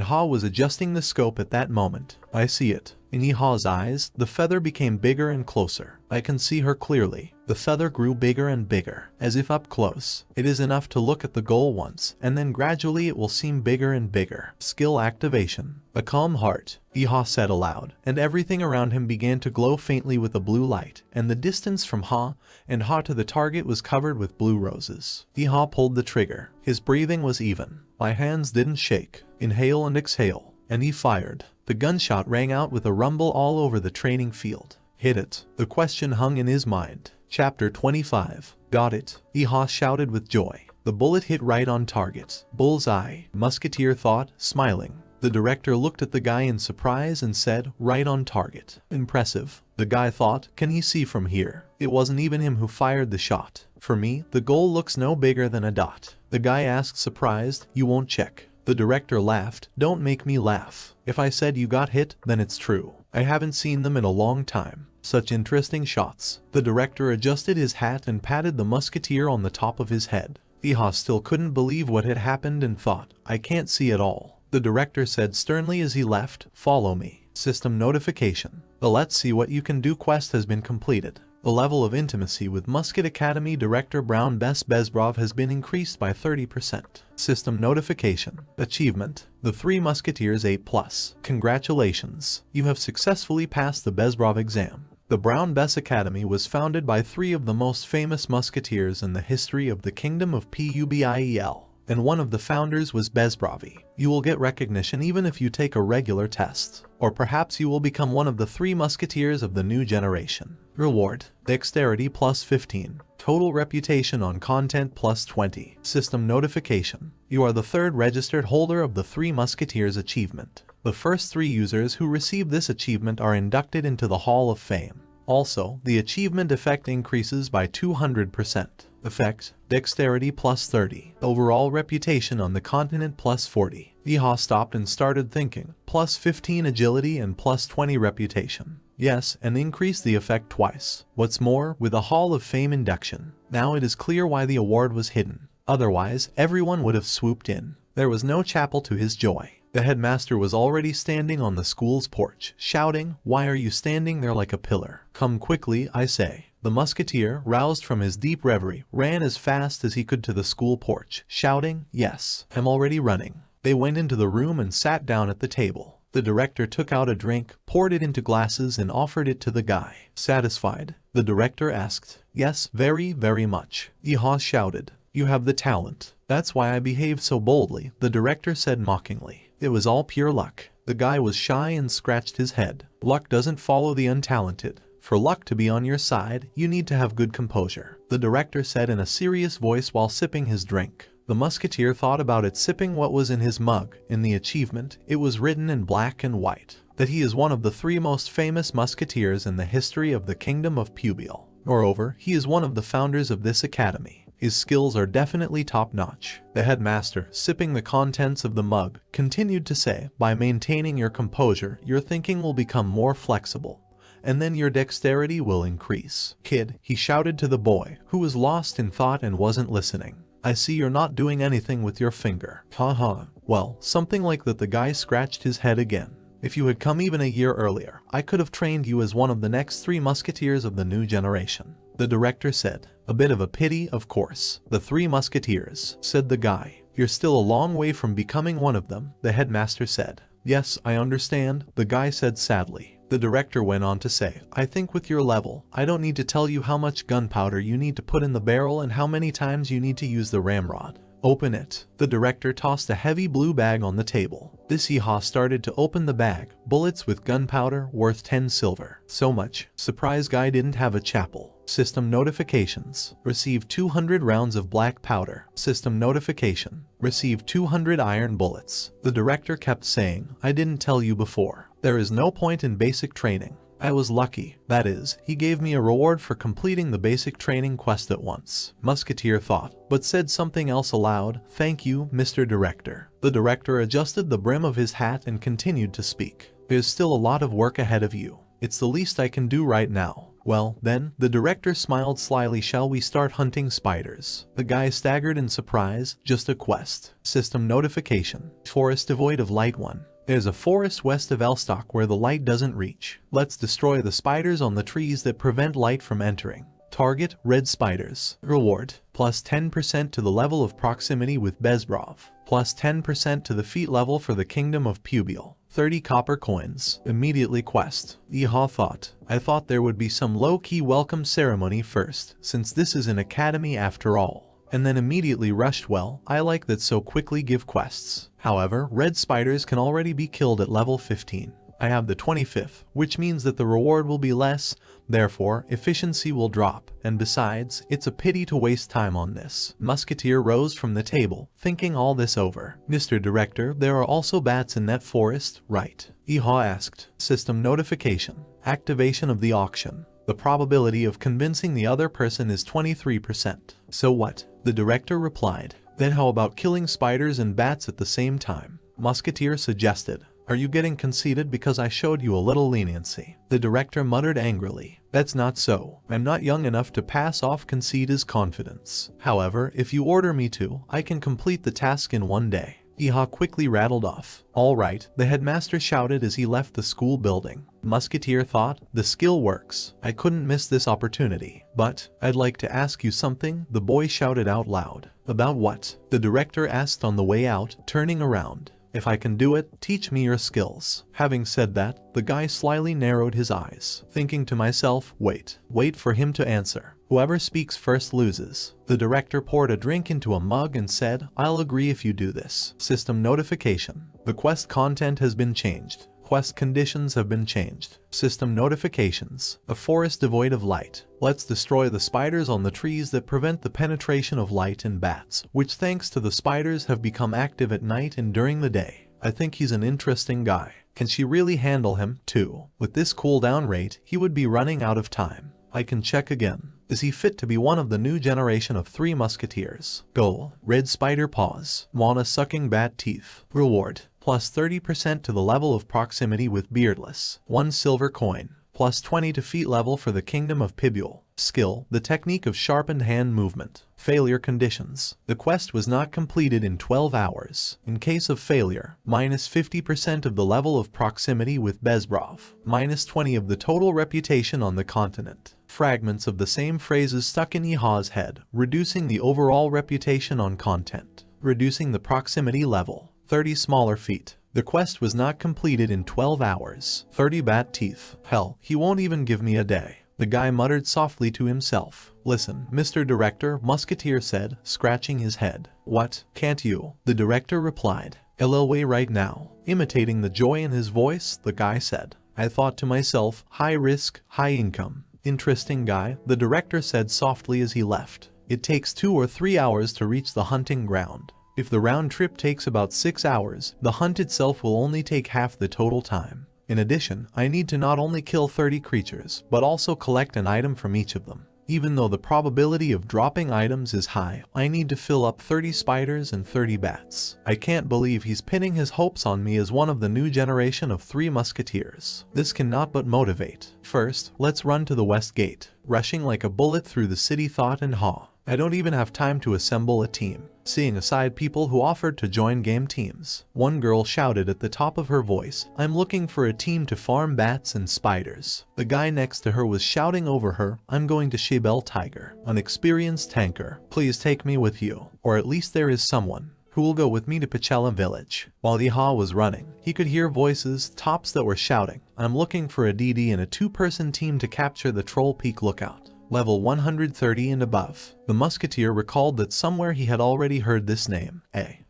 Ha was adjusting the scope at that moment. I see it. In Iha's eyes, the feather became bigger and closer. I can see her clearly. The feather grew bigger and bigger, as if up close. It is enough to look at the goal once, and then gradually it will seem bigger and bigger. Skill activation. A calm heart, Iha said aloud, and everything around him began to glow faintly with a blue light, and the distance from Ha to the target was covered with blue roses. Iha pulled the trigger. His breathing was even. My hands didn't shake. Inhale and exhale. And he fired. The gunshot rang out with a rumble all over the training field. Hit it. The question hung in his mind. Chapter 25. Got it. Iha shouted with joy. The bullet hit right on target. Bullseye. Musketeer thought, smiling. The director looked at the guy in surprise and said, right on target. Impressive. The guy thought, can he see from here? It wasn't even him who fired the shot. For me, the goal looks no bigger than a dot. The guy asked surprised, you won't check. The director laughed. Don't make me laugh. If I said you got hit, then it's true. I haven't seen them in a long time. Such interesting shots. The director adjusted his hat and patted the musketeer on the top of his head. Iha still couldn't believe what had happened and thought, I can't see at all. The director said sternly as he left, follow me. System notification. The Let's See What You Can Do quest has been completed. The level of intimacy with Musket Academy director Brown Bess Bezbrov has been increased by 30%. System notification. Achievement. The Three Musketeers 8+. Congratulations. You have successfully passed the Bezbrov exam. The Brown Bess Academy was founded by three of the most famous musketeers in the history of the Kingdom of Pubiel, and one of the founders was Bezbrovi. You will get recognition even if you take a regular test. Or perhaps you will become one of the three musketeers of the new generation. Reward. Dexterity plus 15. Total reputation on content plus 20. System notification. You are the third registered holder of the Three Musketeers achievement. The first three users who receive this achievement are inducted into the Hall of Fame. Also, the achievement effect increases by 200%. Effect. Dexterity plus 30. Overall reputation on the continent plus 40. Iha stopped and started thinking. Plus 15 agility and plus 20 reputation. Yes, and increase the effect twice. What's more, with a Hall of Fame induction, now it is clear why the award was hidden. Otherwise, everyone would have swooped in. There was no chapel to his joy. The headmaster was already standing on the school's porch, shouting, why are you standing there like a pillar? Come quickly, I say. The musketeer, roused from his deep reverie, ran as fast as he could to the school porch, shouting, yes, I'm already running. They went into the room and sat down at the table. The director took out a drink, poured it into glasses and offered it to the guy. Satisfied? The director asked. Yes, very, very much. Iha shouted. You have the talent. That's why I behaved so boldly, the director said mockingly. It was all pure luck. The guy was shy and scratched his head. Luck doesn't follow the untalented. For luck to be on your side, you need to have good composure, the director said in a serious voice while sipping his drink. The musketeer thought about it, sipping what was in his mug. In the achievement, it was written in black and white that he is one of the 3 most famous musketeers in the history of the Kingdom of Pubiel. Moreover, he is one of the founders of this academy. His skills are definitely top-notch. The headmaster, sipping the contents of the mug, continued to say, by maintaining your composure, your thinking will become more flexible, and then your dexterity will increase. Kid, he shouted to the boy, who was lost in thought and wasn't listening. I see you're not doing anything with your finger. Haha. Well, something like that. The guy scratched his head again. If you had come even a year earlier, I could have trained you as one of the next 3 musketeers of the new generation. The director said. A bit of a pity, of course. The 3 musketeers, said the guy. You're still a long way from becoming one of them, the headmaster said. Yes, I understand, the guy said sadly. The director went on to say, I think with your level, I don't need to tell you how much gunpowder you need to put in the barrel and how many times you need to use the ramrod. Open it. The director tossed a heavy blue bag on the table. This Yeehaw started to open the bag. Bullets with gunpowder worth 10 silver. So much. Surprise guy didn't have a chapel. System notifications. Received 200 rounds of black powder. System notification. Received 200 iron bullets. The director kept saying, I didn't tell you before. There is no point in basic training. I was lucky. That is, he gave me a reward for completing the basic training quest at once. Musketeer thought, but said something else aloud. Thank you, Mr. Director. The director adjusted the brim of his hat and continued to speak. There's still a lot of work ahead of you. It's the least I can do right now. Well, then, the director smiled slyly. Shall we start hunting spiders? The guy staggered in surprise. Just a quest. System notification. Forest devoid of light 1. There's a forest west of Elstock where the light doesn't reach. Let's destroy the spiders on the trees that prevent light from entering. Target, red spiders. Reward, plus 10% to the level of proximity with Bezbrov. Plus 10% to the feat level for the Kingdom of Pubiel. 30 copper coins. Immediately quest. Yeehaw thought. I thought there would be some low-key welcome ceremony first, since this is an academy after all. And then immediately rushed. Well, I like that, so quickly give quests. However, red spiders can already be killed at level 15. I have the 25th, which means that the reward will be less, therefore efficiency will drop, and besides, it's a pity to waste time on this. Musketeer rose from the table, thinking all this over. Mr. Director, there are also bats in that forest, right? Yeehaw asked. System notification. Activation of the auction. The probability of convincing the other person is 23%. So what? The director replied. Then how about killing spiders and bats at the same time? Musketeer suggested. Are you getting conceited because I showed you a little leniency? The director muttered angrily. That's not so. I'm not young enough to pass off conceit as confidence. However, if you order me to, I can complete the task in 1 day. Yeehaw quickly rattled off. All right, the headmaster shouted as he left the school building. Musketeer thought, the skill works. I couldn't miss this opportunity. But, I'd like to ask you something, the boy shouted out loud. About what? The director asked on the way out, turning around. If I can do it, teach me your skills. Having said that, the guy slyly narrowed his eyes, thinking to myself, wait for him to answer. Whoever speaks first loses. The director poured a drink into a mug and said, I'll agree if you do this. System notification. The quest content has been changed. Quest conditions have been changed. System notifications. A forest devoid of light. Let's destroy the spiders on the trees that prevent the penetration of light and bats, which thanks to the spiders have become active at night and during the day. I think he's an interesting guy. Can she really handle him, too? With this cooldown rate, he would be running out of time. I can check again. Is he fit to be one of the new generation of 3 musketeers? Goal. Red spider paws. Mana sucking bat teeth. Reward. Plus 30% to the level of proximity with beardless. 1 silver coin. Plus 20 to feat level for the Kingdom of Pubiel. Skill. The technique of sharpened hand movement. Failure conditions. The quest was not completed in 12 hours. In case of failure, minus 50% of the level of proximity with Bezbrov. Minus 20 of the total reputation on the continent. Fragments of the same phrases stuck in Yeehaw's head, reducing the overall reputation on content. Reducing the proximity level. 30 smaller feet. The quest was not completed in 12 hours. 30 bat teeth. Hell, he won't even give me a day. The guy muttered softly to himself. Listen, Mr. Director, Musketeer said, scratching his head. What? Can't you? The director replied. LLWay right now. Imitating the joy in his voice, the guy said. I thought to myself, high risk, high income. Interesting guy, the director said softly as he left. It takes 2 or 3 hours to reach the hunting ground. If the round trip takes about 6 hours, the hunt itself will only take half the total time. In addition, I need to not only kill 30 creatures, but also collect an item from each of them. Even though the probability of dropping items is high, I need to fill up 30 spiders and 30 bats. I can't believe he's pinning his hopes on me as one of the new generation of 3 musketeers. This cannot but motivate. First, let's run to the west gate, rushing like a bullet through the city. Thought and ha. I don't even have time to assemble a team. Seeing aside people who offered to join game teams, one girl shouted at the top of her voice, "I'm looking for a team to farm bats and spiders." The guy next to her was shouting over her, "I'm going to Shebel Tiger, an experienced tanker. Please take me with you. Or at least there is someone who will go with me to Pachela village." While Iha was running, he could hear voices, tops that were shouting, "I'm looking for a DD and a 2-person team to capture the Troll Peak lookout. Level 130 and above." The musketeer recalled that somewhere he had already heard this name,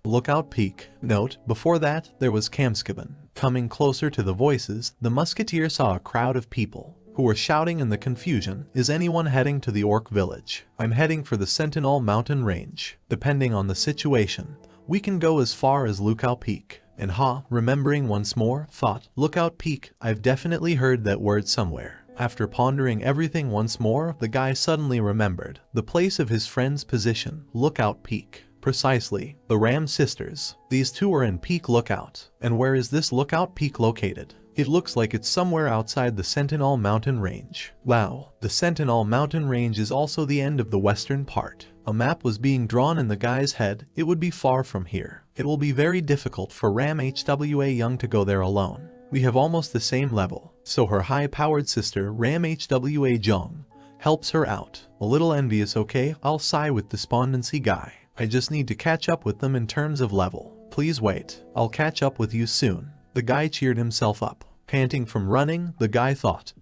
Lookout Peak. Note, before that, there was Kamskaban. Coming closer to the voices, the musketeer saw a crowd of people who were shouting in the confusion, "Is anyone heading to the Orc village? I'm heading for the Sentinel mountain range. Depending on the situation, we can go as far as Lookout Peak." And Ha, remembering once more, thought, "Lookout Peak, I've definitely heard that word somewhere." After pondering everything once more, the guy suddenly remembered the place of his friend's position, Lookout Peak. Precisely, the Ram sisters. These two are in Peak Lookout. And where is this Lookout Peak located? It looks like it's somewhere outside the Sentinel mountain range. Wow, the Sentinel mountain range is also the end of the western part. A map was being drawn in the guy's head. It would be far from here. It will be very difficult for Ram HWA Young to go there alone. We have almost the same level, so her high-powered sister Ram HWA Jung helps her out. A little envious, okay? I'll sigh with despondency guy. I just need to catch up with them in terms of level. Please wait, I'll catch up with you soon. The guy cheered himself up. Panting from running, the guy thought,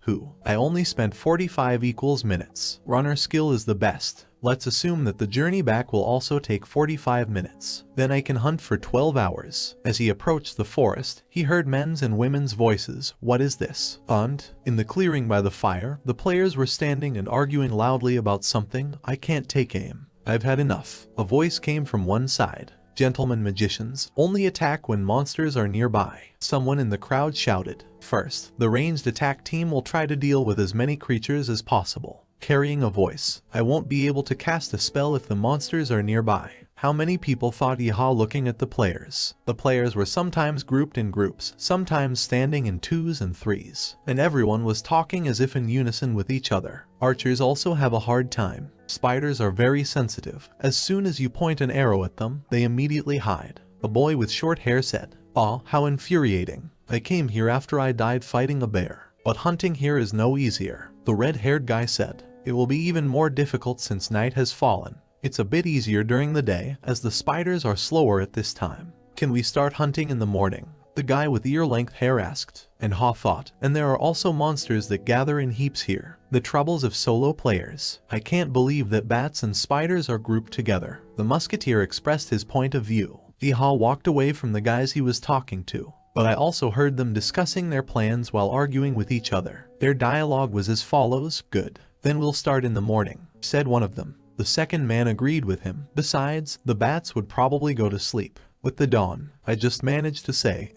I only spent 45 minutes. Runner skill is the best. Let's assume that the journey back will also take 45 minutes. Then I can hunt for 12 hours. As he approached the forest, he heard men's and women's voices. What is this? And, in the clearing by the fire, the players were standing and arguing loudly about something. I can't take aim. I've had enough. A voice came from one side. Gentlemen magicians, only attack when monsters are nearby. Someone in the crowd shouted. First, the ranged attack team will try to deal with as many creatures as possible. Carrying a voice, I won't be able to cast a spell if the monsters are nearby. How many people thought Yaha looking at the players? The players were sometimes grouped in groups, sometimes standing in 2s and 3s, and everyone was talking as if in unison with each other. Archers also have a hard time. Spiders are very sensitive. As soon as you point an arrow at them, they immediately hide. A boy with short hair said, "Ah, how infuriating. I came here after I died fighting a bear. But hunting here is no easier." The red-haired guy said, "It will be even more difficult since night has fallen. It's a bit easier during the day, as the spiders are slower at this time. Can we start hunting in the morning?" The guy with ear-length hair asked, and Ha thought, and there are also monsters that gather in heaps here. The troubles of solo players. I can't believe that bats and spiders are grouped together. The musketeer expressed his point of view. Iha walked away from the guys he was talking to, but I also heard them discussing their plans while arguing with each other. Their dialogue was as follows. "Good. Then we'll start in the morning," said one of them. The second man agreed with him. Besides, the bats would probably go to sleep with the dawn. I just managed to say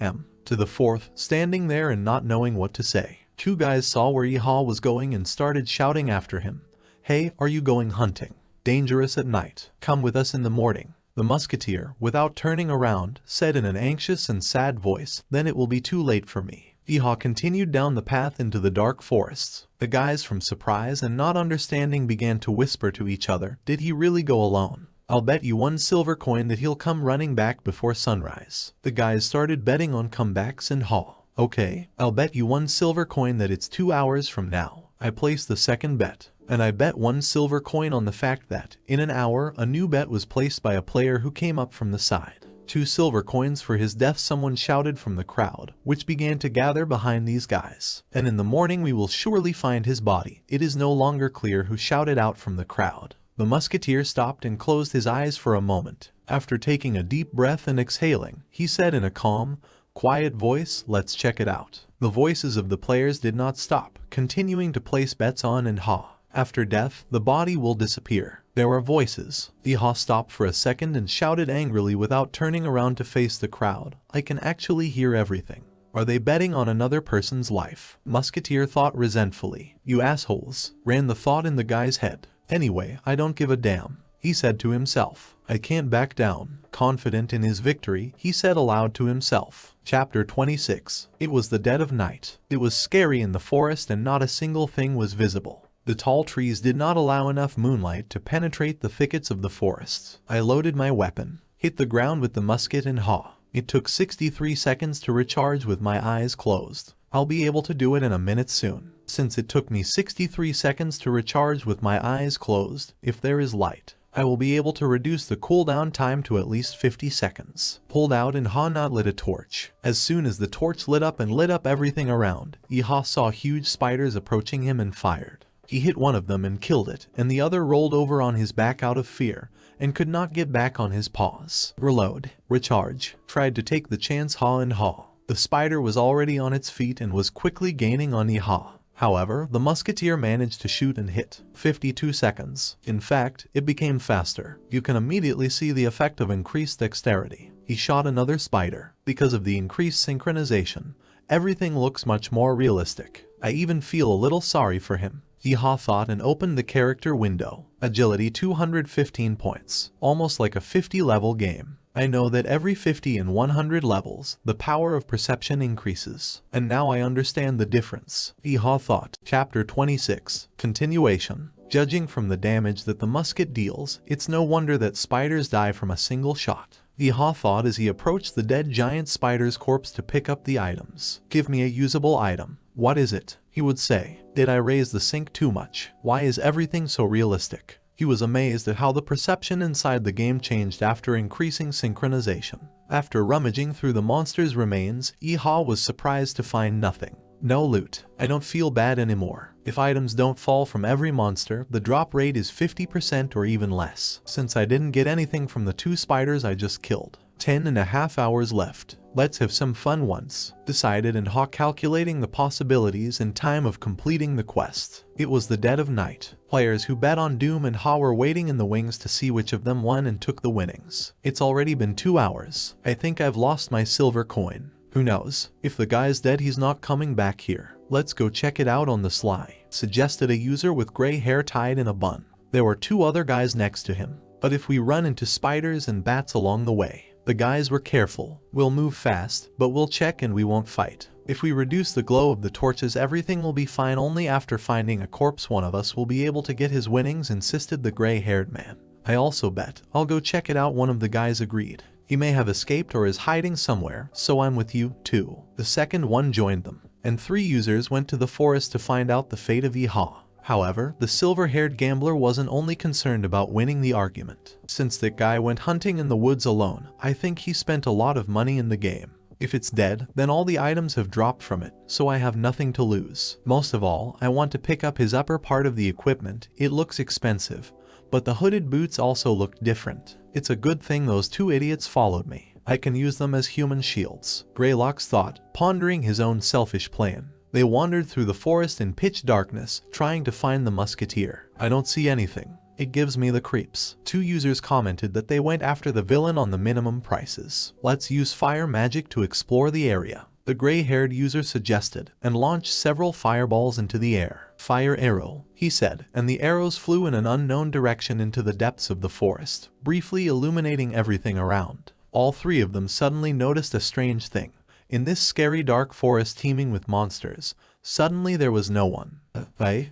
to the fourth, standing there and not knowing what to say. Two guys saw where Iha was going and started shouting after him. "Hey, are you going hunting? Dangerous at night. Come with us in the morning." The musketeer, without turning around, said in an anxious and sad voice, "Then it will be too late for me." Iha continued down the path into the dark forests. The guys, from surprise and not understanding, began to whisper to each other, "Did he really go alone? I'll bet you 1 silver coin that he'll come running back before sunrise." The guys started betting on comebacks and Ha. "Okay, I'll bet you 1 silver coin that it's 2 hours from now." I placed the second bet, and I bet 1 silver coin on the fact that, in an hour, a new bet was placed by a player who came up from the side. 2 silver coins for his death, someone shouted from the crowd, which began to gather behind these guys. "And in the morning we will surely find his body." It is no longer clear who shouted out from the crowd. The musketeer stopped and closed his eyes for a moment. After taking a deep breath and exhaling, he said in a calm, quiet voice, "Let's check it out." The voices of the players did not stop, continuing to place bets on and Ha. After death, the body will disappear. There were voices. Iha stopped for a second and shouted angrily without turning around to face the crowd. I can actually hear everything. Are they betting on another person's life? Musketeer thought resentfully. You assholes, ran the thought in the guy's head. Anyway, I don't give a damn, he said to himself. I can't back down. Confident in his victory, he said aloud to himself. Chapter 26. It was the dead of night. It was scary in the forest and not a single thing was visible. The tall trees did not allow enough moonlight to penetrate the thickets of the forests. I loaded my weapon, hit the ground with the musket and haw. It took 63 seconds to recharge with my eyes closed. I'll be able to do it in a minute soon. Since it took me 63 seconds to recharge with my eyes closed, if there is light, I will be able to reduce the cooldown time to at least 50 seconds. Pulled out and Ha lit a torch. As soon as the torch lit up and lit up everything around, Iha saw huge spiders approaching him and fired. He hit one of them and killed it, and the other rolled over on his back out of fear, and could not get back on his paws. Reload, recharge, tried to take the chance Ha and Ha. The spider was already on its feet and was quickly gaining on Iha. However, the musketeer managed to shoot and hit. 52 seconds. In fact, it became faster. You can immediately see the effect of increased dexterity. He shot another spider. Because of the increased synchronization, everything looks much more realistic. I even feel a little sorry for him. Iha thought and opened the character window. Agility 215 points. Almost like a 50-level game. I know that every 50 and 100 levels, the power of perception increases. And now I understand the difference. Iha thought. Chapter 26. Continuation. Judging from the damage that the musket deals, it's no wonder that spiders die from a single shot. Iha thought as he approached the dead giant spider's corpse to pick up the items. Give me a usable item. What is it? He would say. Did I raise the sink too much? Why is everything so realistic? He was amazed at how the perception inside the game changed after increasing synchronization. After rummaging through the monster's remains, Iha was surprised to find nothing. No loot. I don't feel bad anymore. If items don't fall from every monster, the drop rate is 50% or even less. Since I didn't get anything from the 2 spiders I just killed. 10.5 hours left. Let's have some fun once, decided and Ha, calculating the possibilities and time of completing the quest. It was the dead of night. Players who bet on Doom and Ha were waiting in the wings to see which of them won and took the winnings. It's already been 2 hours. I think I've lost my silver coin. Who knows? If the guy's dead, he's not coming back here. Let's go check it out on the sly, suggested a user with gray hair tied in a bun. There were 2 other guys next to him. But if we run into spiders and bats along the way, the guys were careful. We'll move fast, but we'll check and we won't fight. If we reduce the glow of the torches, everything will be fine. Only after finding a corpse one of us will be able to get his winnings, insisted the gray-haired man. I also bet. I'll go check it out, one of the guys agreed. He may have escaped or is hiding somewhere, so I'm with you, too. The second one joined them, and 3 users went to the forest to find out the fate of Iha. However, the silver-haired gambler wasn't only concerned about winning the argument. Since that guy went hunting in the woods alone, I think he spent a lot of money in the game. If it's dead, then all the items have dropped from it, so I have nothing to lose. Most of all, I want to pick up his upper part of the equipment. It looks expensive, but the hooded boots also look different. It's a good thing those 2 idiots followed me. I can use them as human shields, Greylocks thought, pondering his own selfish plan. They wandered through the forest in pitch darkness, trying to find the musketeer. I don't see anything. It gives me the creeps. 2 users commented that they went after the villain on the minimum prices. Let's use fire magic to explore the area, the gray-haired user suggested, and launched several fireballs into the air. Fire arrow, he said, and the arrows flew in an unknown direction into the depths of the forest, briefly illuminating everything around. All 3 of them suddenly noticed a strange thing. In this scary dark forest teeming with monsters, suddenly there was no one.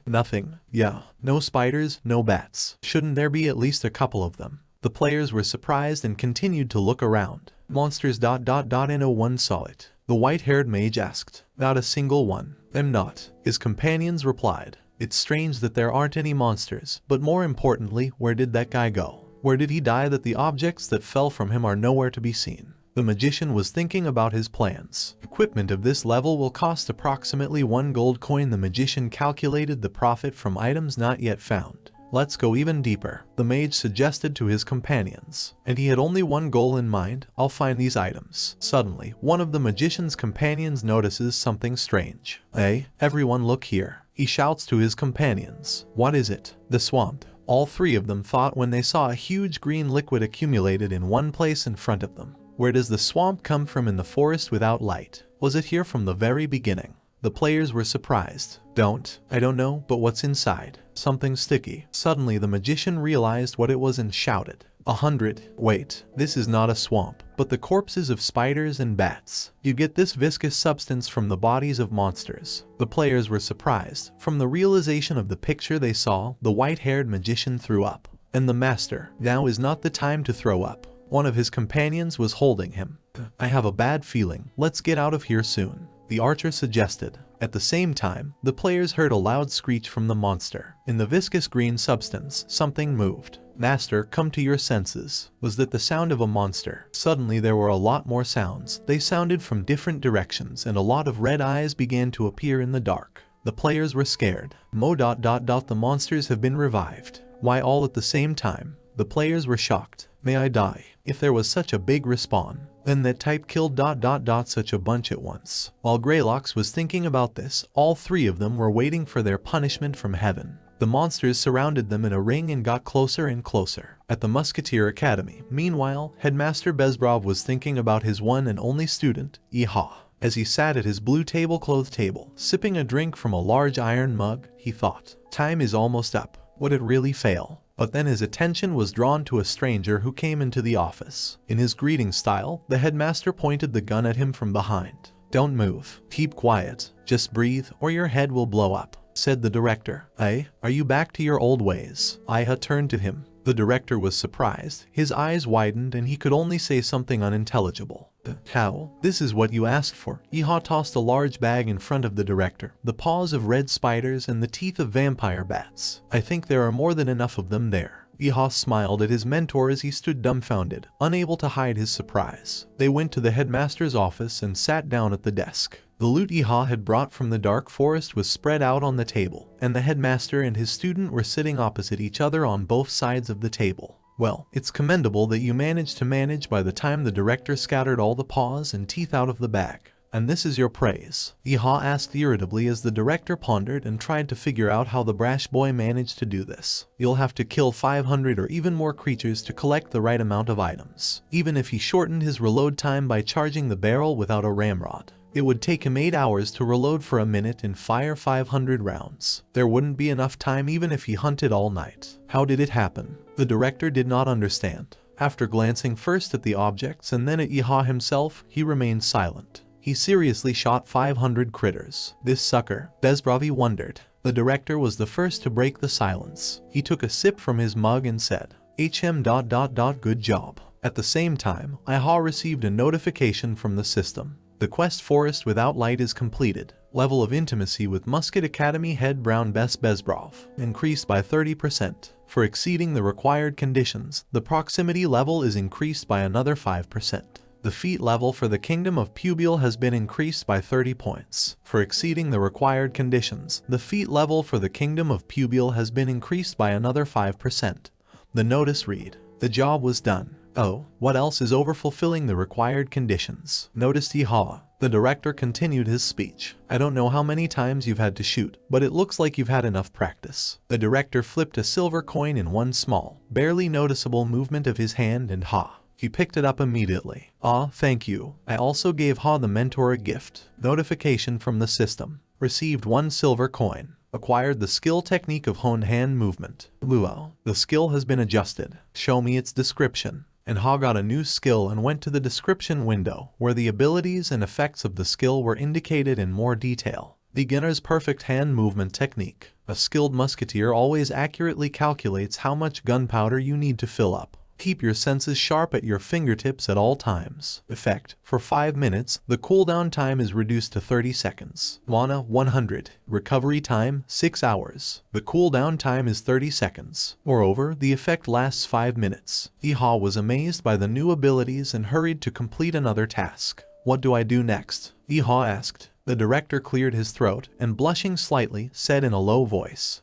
Nothing. Yeah, no spiders, no bats. Shouldn't there be at least a couple of them? The players were surprised and continued to look around. Monsters ... No one saw it. The white-haired mage asked. Not a single one. I'm not. His companions replied. It's strange that there aren't any monsters, but more importantly, where did that guy go? Where did he die that the objects that fell from him are nowhere to be seen? The magician was thinking about his plans. Equipment of this level will cost approximately 1 gold coin. The magician calculated the profit from items not yet found. Let's go even deeper, the mage suggested to his companions. And he had only one goal in mind. I'll find these items. Suddenly, one of the magician's companions notices something strange. Hey, everyone look here. He shouts to his companions. What is it? The swamp. All three of them thought when they saw a huge green liquid accumulated in one place in front of them. Where does the swamp come from in the forest without light? Was it here from the very beginning? The players were surprised. I don't know, but what's inside? Something sticky. Suddenly the magician realized what it was and shouted. 100. Wait, this is not a swamp, but the corpses of spiders and bats. You get this viscous substance from the bodies of monsters. The players were surprised. From the realization of the picture they saw, the white-haired magician threw up. And the master, now is not the time to throw up. One of his companions was holding him. I have a bad feeling. Let's get out of here soon, the archer suggested. At the same time, the players heard a loud screech from the monster. In the viscous green substance, something moved. Master, come to your senses. Was that the sound of a monster? Suddenly there were a lot more sounds. They sounded from different directions and a lot of red eyes began to appear in the dark. The players were scared. The monsters have been revived. Why all at the same time? The players were shocked. May I die? If there was such a big respawn, then that type killed such a bunch at once. While Greylocks was thinking about this, all three of them were waiting for their punishment from heaven. The monsters surrounded them in a ring and got closer and closer. At the Musketeer Academy, meanwhile, Headmaster Bezbrov was thinking about his one and only student, Iha. As he sat at his blue tablecloth table, sipping a drink from a large iron mug, he thought, time is almost up. Would it really fail? But then his attention was drawn to a stranger who came into the office. In his greeting style, the headmaster pointed the gun at him from behind. Don't move. Keep quiet. Just breathe or your head will blow up, said the director. Are you back to your old ways? Iha turned to him. The director was surprised. His eyes widened and he could only say something unintelligible. How? This is what you asked for. Iha tossed a large bag in front of the director. The paws of red spiders and the teeth of vampire bats. I think there are more than enough of them there. Iha smiled at his mentor as he stood dumbfounded, unable to hide his surprise. They went to the headmaster's office and sat down at the desk. The loot Iha had brought from the dark forest was spread out on the table, and the headmaster and his student were sitting opposite each other on both sides of the table. Well, it's commendable that you managed to manage by the time the director scattered all the paws and teeth out of the bag. And this is your praise? Iha asked irritably as the director pondered and tried to figure out how the brash boy managed to do this. You'll have to kill 500 or even more creatures to collect the right amount of items. Even if he shortened his reload time by charging the barrel without a ramrod, it would take him 8 hours to reload for a minute and fire 500 rounds. There wouldn't be enough time even if he hunted all night. How did it happen? The director did not understand. After glancing first at the objects and then at Iha himself, he remained silent. He seriously shot 500 critters. This sucker, Bezbrovi wondered. The director was the first to break the silence. He took a sip from his mug and said, Good job. At the same time, Iha received a notification from the system. The quest Forest Without Light is completed. Level of intimacy with Musket Academy head Brown Bess Bezbrov increased by 30%. For exceeding the required conditions, the proximity level is increased by another 5%. The feat level for the Kingdom of Pubile has been increased by 30 points. For exceeding the required conditions, the feat level for the Kingdom of Pubile has been increased by another 5%. The notice read, the job was done. Oh, what else is over-fulfilling the required conditions? Noticed Iha. The director continued his speech. I don't know how many times you've had to shoot, but it looks like you've had enough practice. The director flipped a silver coin in one small, barely noticeable movement of his hand and he picked it up immediately. Thank you. I also gave the mentor a gift. Notification from the system. Received 1 silver coin. Acquired the skill technique of honed hand movement. Luo. The skill has been adjusted. Show me its description. And got a new skill and went to the description window, where the abilities and effects of the skill were indicated in more detail. Beginner's perfect hand movement technique. A skilled musketeer always accurately calculates how much gunpowder you need to fill up. Keep your senses sharp at your fingertips at all times. Effect. For 5 minutes, the cooldown time is reduced to 30 seconds. Mana 100. Recovery time 6 hours. The cooldown time is 30 seconds. Moreover, the effect lasts 5 minutes. Iha was amazed by the new abilities and hurried to complete another task. What do I do next? Iha asked. The director cleared his throat and, blushing slightly, said in a low voice,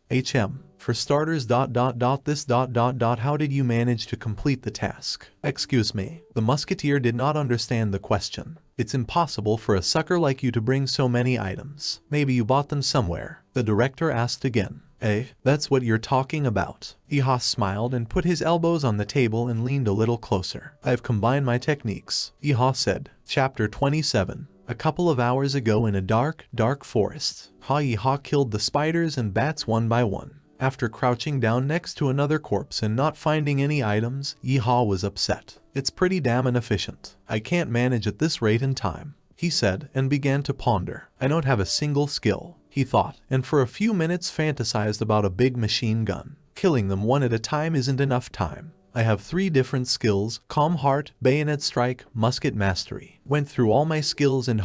For starters, how did you manage to complete the task? Excuse me. The musketeer did not understand the question. It's impossible for a sucker like you to bring so many items. Maybe you bought them somewhere. The director asked again. That's what you're talking about. Iha smiled and put his elbows on the table and leaned a little closer. I've combined my techniques, Iha said. Chapter 27. A couple of hours ago in a dark forest, Iha killed the spiders and bats one by one. After crouching down next to another corpse and not finding any items, Iha was upset. It's pretty damn inefficient. I can't manage at this rate in time, he said and began to ponder. I don't have a single skill, he thought, and for a few minutes fantasized about a big machine gun. Killing them one at a time isn't enough time. I have 3 different skills: calm heart, bayonet strike, musket mastery. Went through all my skills and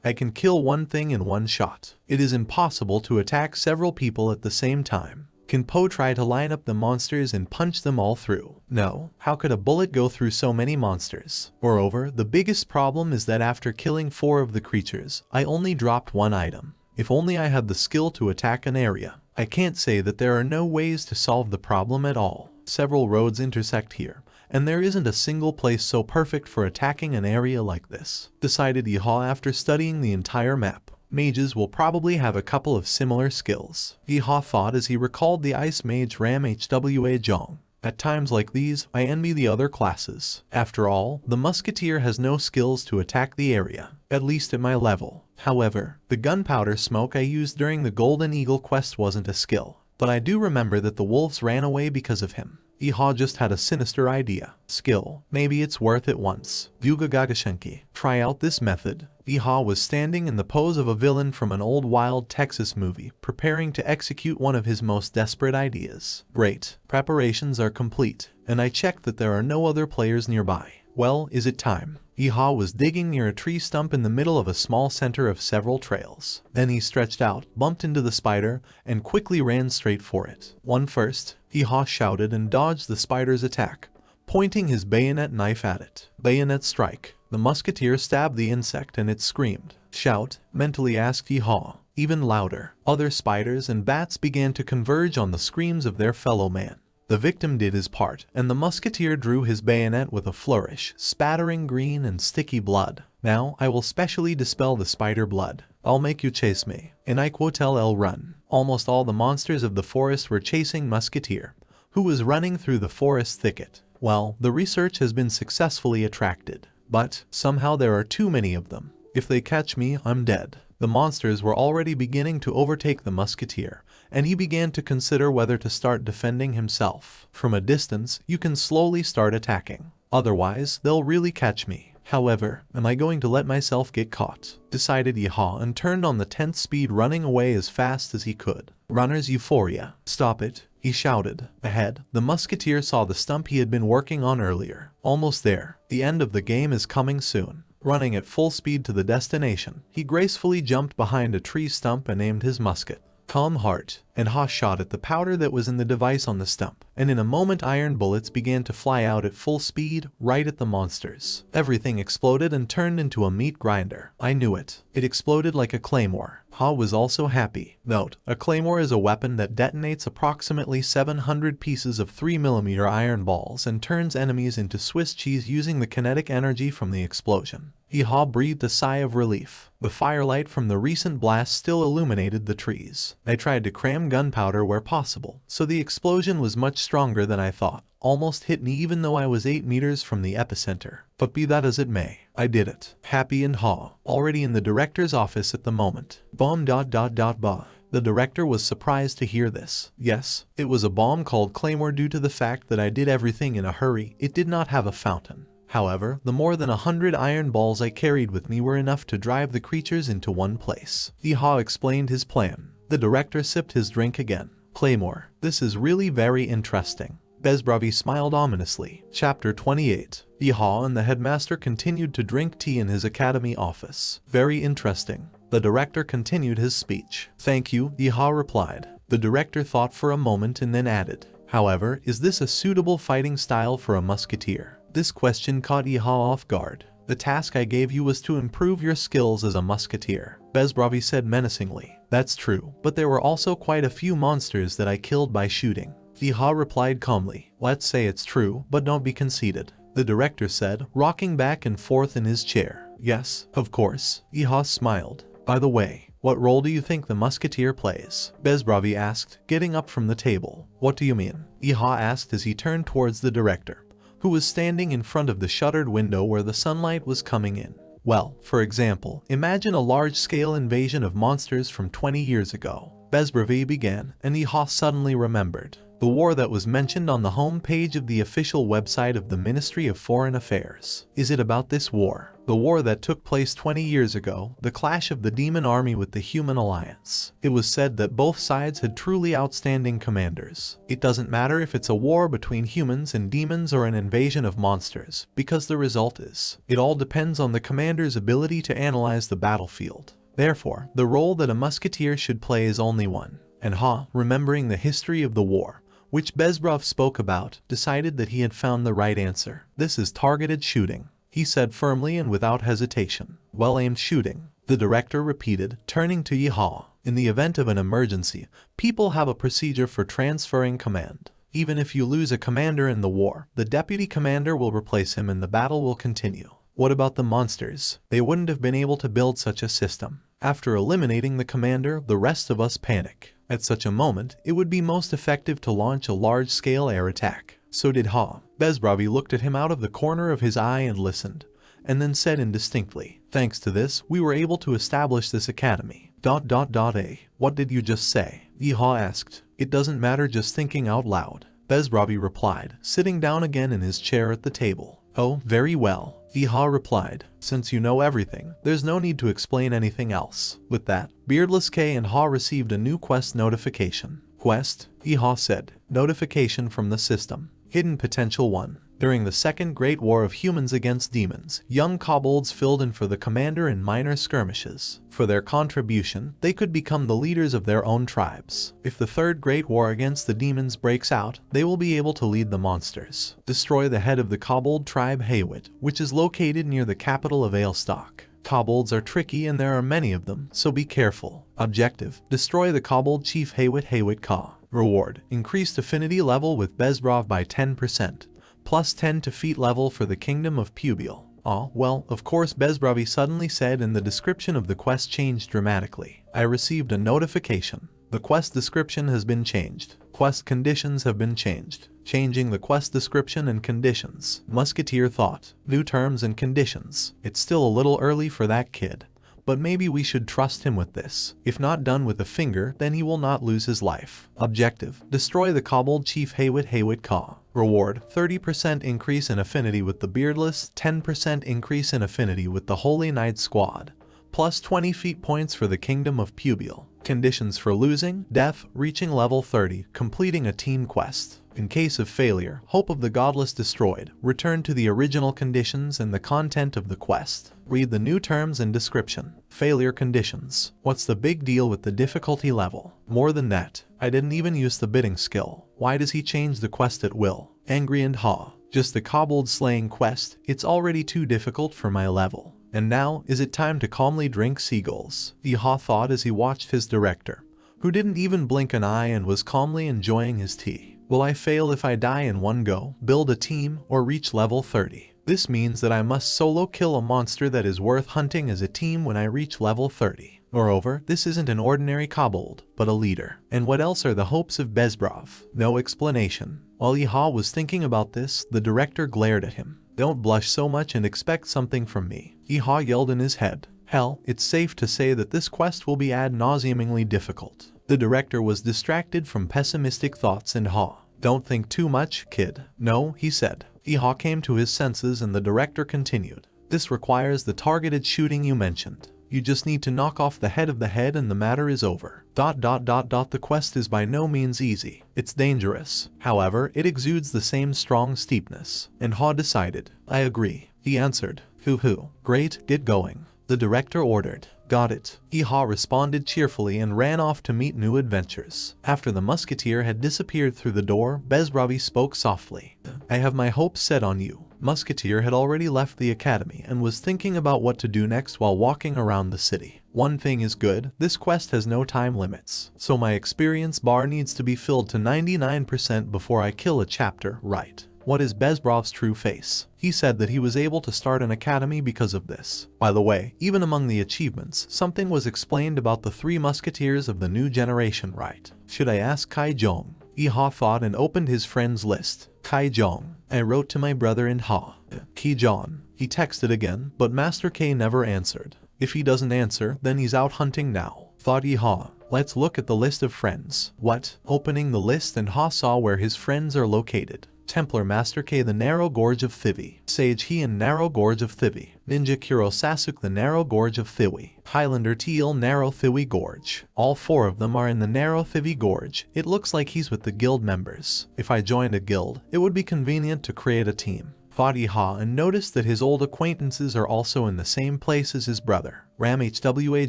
I can kill one thing in one shot. It is impossible to attack several people at the same time. Can Po try to line up the monsters and punch them all through? No. How could a bullet go through so many monsters? Moreover, the biggest problem is that after killing 4 of the creatures, I only dropped 1 item. If only I had the skill to attack an area. I can't say that there are no ways to solve the problem at all. Several roads intersect here, and there isn't a single place so perfect for attacking an area like this, decided Iha after studying the entire map. Mages will probably have a couple of similar skills, Iha thought as he recalled the ice mage Ram Hwa Jong. At times like these, I envy the other classes. After all, the musketeer has no skills to attack the area, at least at my level. However, the gunpowder smoke I used during the Golden Eagle quest wasn't a skill, but I do remember that the wolves ran away because of him. Iha just had a sinister idea. Skill. Maybe it's worth it once. Vyuga Gagashenki. Try out this method. Iha was standing in the pose of a villain from an old Wild Texas movie, preparing to execute one of his most desperate ideas. Great. Preparations are complete, and I checked that there are no other players nearby. Well, is it time? Iha was digging near a tree stump in the middle of a small center of several trails. Then he stretched out, bumped into the spider, and quickly ran straight for it. One first, Iha shouted and dodged the spider's attack, pointing his bayonet knife at it. Bayonet strike. The musketeer stabbed the insect and it screamed. Shout, mentally asked Iha. Even louder. Other spiders and bats began to converge on the screams of their fellow man. The victim did his part, and the musketeer drew his bayonet with a flourish, spattering green and sticky blood. Now, I will specially dispel the spider blood. I'll make you chase me. And I quotel el run. Almost all the monsters of the forest were chasing Musketeer, who was running through the forest thicket. Well, the research has been successfully attracted, but somehow there are too many of them. If they catch me, I'm dead. The monsters were already beginning to overtake the musketeer, and he began to consider whether to start defending himself. From a distance, you can slowly start attacking. Otherwise, they'll really catch me. However, am I going to let myself get caught? Decided Iha and turned on the 10th speed, running away as fast as he could. Runner's euphoria. Stop it, he shouted. Ahead, the musketeer saw the stump he had been working on earlier. Almost there. The end of the game is coming soon. Running at full speed to the destination, he gracefully jumped behind a tree stump and aimed his musket. Calm heart, and Ha shot at the powder that was in the device on the stump, and in a moment iron bullets began to fly out at full speed, right at the monsters. Everything exploded and turned into a meat grinder. I knew it. It exploded like a claymore. Ha was also happy. Note, a claymore is a weapon that detonates approximately 700 pieces of 3mm iron balls and turns enemies into Swiss cheese using the kinetic energy from the explosion. Iha breathed a sigh of relief. The firelight from the recent blast still illuminated the trees. I tried to cram gunpowder where possible, so the explosion was much stronger than I thought. Almost hit me even though I was 8 meters from the epicenter. But be that as it may, I did it. Happy and Ha, already in the director's office at the moment. Bomb. The director was surprised to hear this. Yes, it was a bomb called Claymore due to the fact that I did everything in a hurry. It did not have a fountain. However, the more than 100 iron balls I carried with me were enough to drive the creatures into one place. Iha explained his plan. The director sipped his drink again. Claymore, this is really very interesting. Bezbravi smiled ominously. Chapter 28. Iha and the headmaster continued to drink tea in his academy office. Very interesting. The director continued his speech. Thank you, Iha replied. The director thought for a moment and then added, however, is this a suitable fighting style for a musketeer? This question caught Iha off guard. The task I gave you was to improve your skills as a musketeer, Bezbravi said menacingly. That's true, but there were also quite a few monsters that I killed by shooting. Iha replied calmly. Let's say it's true, but don't be conceited. The director said, rocking back and forth in his chair. Yes, of course. Iha smiled. By the way, What role do you think the musketeer plays? Bezbravi asked, getting up from the table. What do you mean? Iha asked as he turned towards the director, who was standing in front of the shuttered window where the sunlight was coming in. Well, for example, imagine a large-scale invasion of monsters from 20 years ago. Bezbravi began, and Iha suddenly remembered. The war that was mentioned on the home page of the official website of the Ministry of Foreign Affairs. Is it about this war? The war that took place 20 years ago, the clash of the demon army with the human alliance. It was said that both sides had truly outstanding commanders. It doesn't matter if it's a war between humans and demons or an invasion of monsters, because the result is, it all depends on the commander's ability to analyze the battlefield. Therefore, the role that a musketeer should play is only one. And Ha, remembering the history of the war, which Bezbrov spoke about, decided that he had found the right answer. This is targeted shooting, he said firmly and without hesitation. Well-aimed shooting, the director repeated, turning to Iha. In the event of an emergency, people have a procedure for transferring command. Even if you lose a commander in the war, the deputy commander will replace him and the battle will continue. What about the monsters? They wouldn't have been able to build such a system. After eliminating the commander, the rest of us panic. At such a moment, it would be most effective to launch a large-scale air attack. So did Ha. Bezbravi looked at him out of the corner of his eye and listened, and then said indistinctly, thanks to this, we were able to establish this academy. What did you just say? Iha asked. It doesn't matter, just thinking out loud. Bezbravi replied, sitting down again in his chair at the table. Oh, very well. Iha replied, since you know everything, there's no need to explain anything else. With that, Beardless K and Ha received a new quest notification. Quest? Iha said. Notification from the system. Hidden Potential 1. During the Second Great War of Humans against Demons, young kobolds filled in for the commander in minor skirmishes. For their contribution, they could become the leaders of their own tribes. If the Third Great War against the demons breaks out, they will be able to lead the monsters. Destroy the head of the kobold tribe Haywit, which is located near the capital of Ailstock. Kobolds are tricky and there are many of them, so be careful. Objective: destroy the kobold chief Haywit Ka. Reward: increased affinity level with Bezbrov by 10%. Plus 10 to feet level for the kingdom of Pubiel. Well, of course, Bezbravi suddenly said, and the description of the quest changed dramatically. I received a notification. The quest description has been changed. Quest conditions have been changed. Changing the quest description and conditions. Musketeer thought. New terms and conditions. It's still a little early for that kid. But maybe we should trust him with this. If not done with a finger, then he will not lose his life. Objective: destroy the kobold chief Haywit Ka. Reward: 30% increase in affinity with the Beardless, 10% increase in affinity with the Holy Knight Squad. Plus 20 feet points for the Kingdom of Pubiel. Conditions for losing: death, reaching level 30, completing a team quest. In case of failure, Hope of the Godless destroyed. Return to the original conditions and the content of the quest. Read the new terms and description. Failure conditions. What's the big deal with the difficulty level? More than that, I didn't even use the bidding skill. Why does he change the quest at will? Angry and Ha. Just the kobold slaying quest, it's already too difficult for my level. And now, is it time to calmly drink seagulls? Iha thought as he watched his director, who didn't even blink an eye and was calmly enjoying his tea. Will I fail if I die in one go, build a team, or reach level 30? This means that I must solo kill a monster that is worth hunting as a team when I reach level 30. Moreover, this isn't an ordinary kobold, but a leader. And what else are the hopes of Bezbrov? No explanation. While Iha was thinking about this, the director glared at him. Don't blush so much and expect something from me. Iha yelled in his head. Hell, it's safe to say that this quest will be ad nauseamingly difficult. The director was distracted from pessimistic thoughts and Ha. Don't think too much, kid. No, he said. Iha came to his senses and the director continued. This requires the targeted shooting you mentioned. You just need to knock off the head of the head and the matter is over. The quest is by no means easy. It's dangerous. However, it exudes the same strong steepness. And Ha decided. I agree. He answered. Hoo. Great, get going. The director ordered. Got it. Iha responded cheerfully and ran off to meet new adventures. After the musketeer had disappeared through the door, Bezbravi spoke softly. I have my hopes set on you. Musketeer had already left the academy and was thinking about what to do next while walking around the city. One thing is good, this quest has no time limits, so my experience bar needs to be filled to 99% before I kill a chapter, right? What is Bezbrov's true face? He said that he was able to start an academy because of this. By the way, even among the achievements, something was explained about the 3 musketeers of the new generation, right? Should I ask Kai Jong? Iha thought and opened his friends list. Kai Jong. I wrote to my brother in Ha. Ki Jon. He texted again, but Master K never answered. If he doesn't answer, then he's out hunting now, thought Iha. Let's look at the list of friends. What? Opening the list, and Ha saw where his friends are located. Templar Master K, the Narrow Gorge of Thivi. Sage Heian, Narrow Gorge of Thivi. Ninja Kuro Sasuke, the Narrow Gorge of Thiwi. Highlander Teal, Narrow Thiwi Gorge. All 4 of them are in the Narrow Thivi Gorge. It looks like he's with the guild members. If I joined a guild, it would be convenient to create a team. Thought Iha, and noticed that his old acquaintances are also in the same place as his brother. Ram Hwa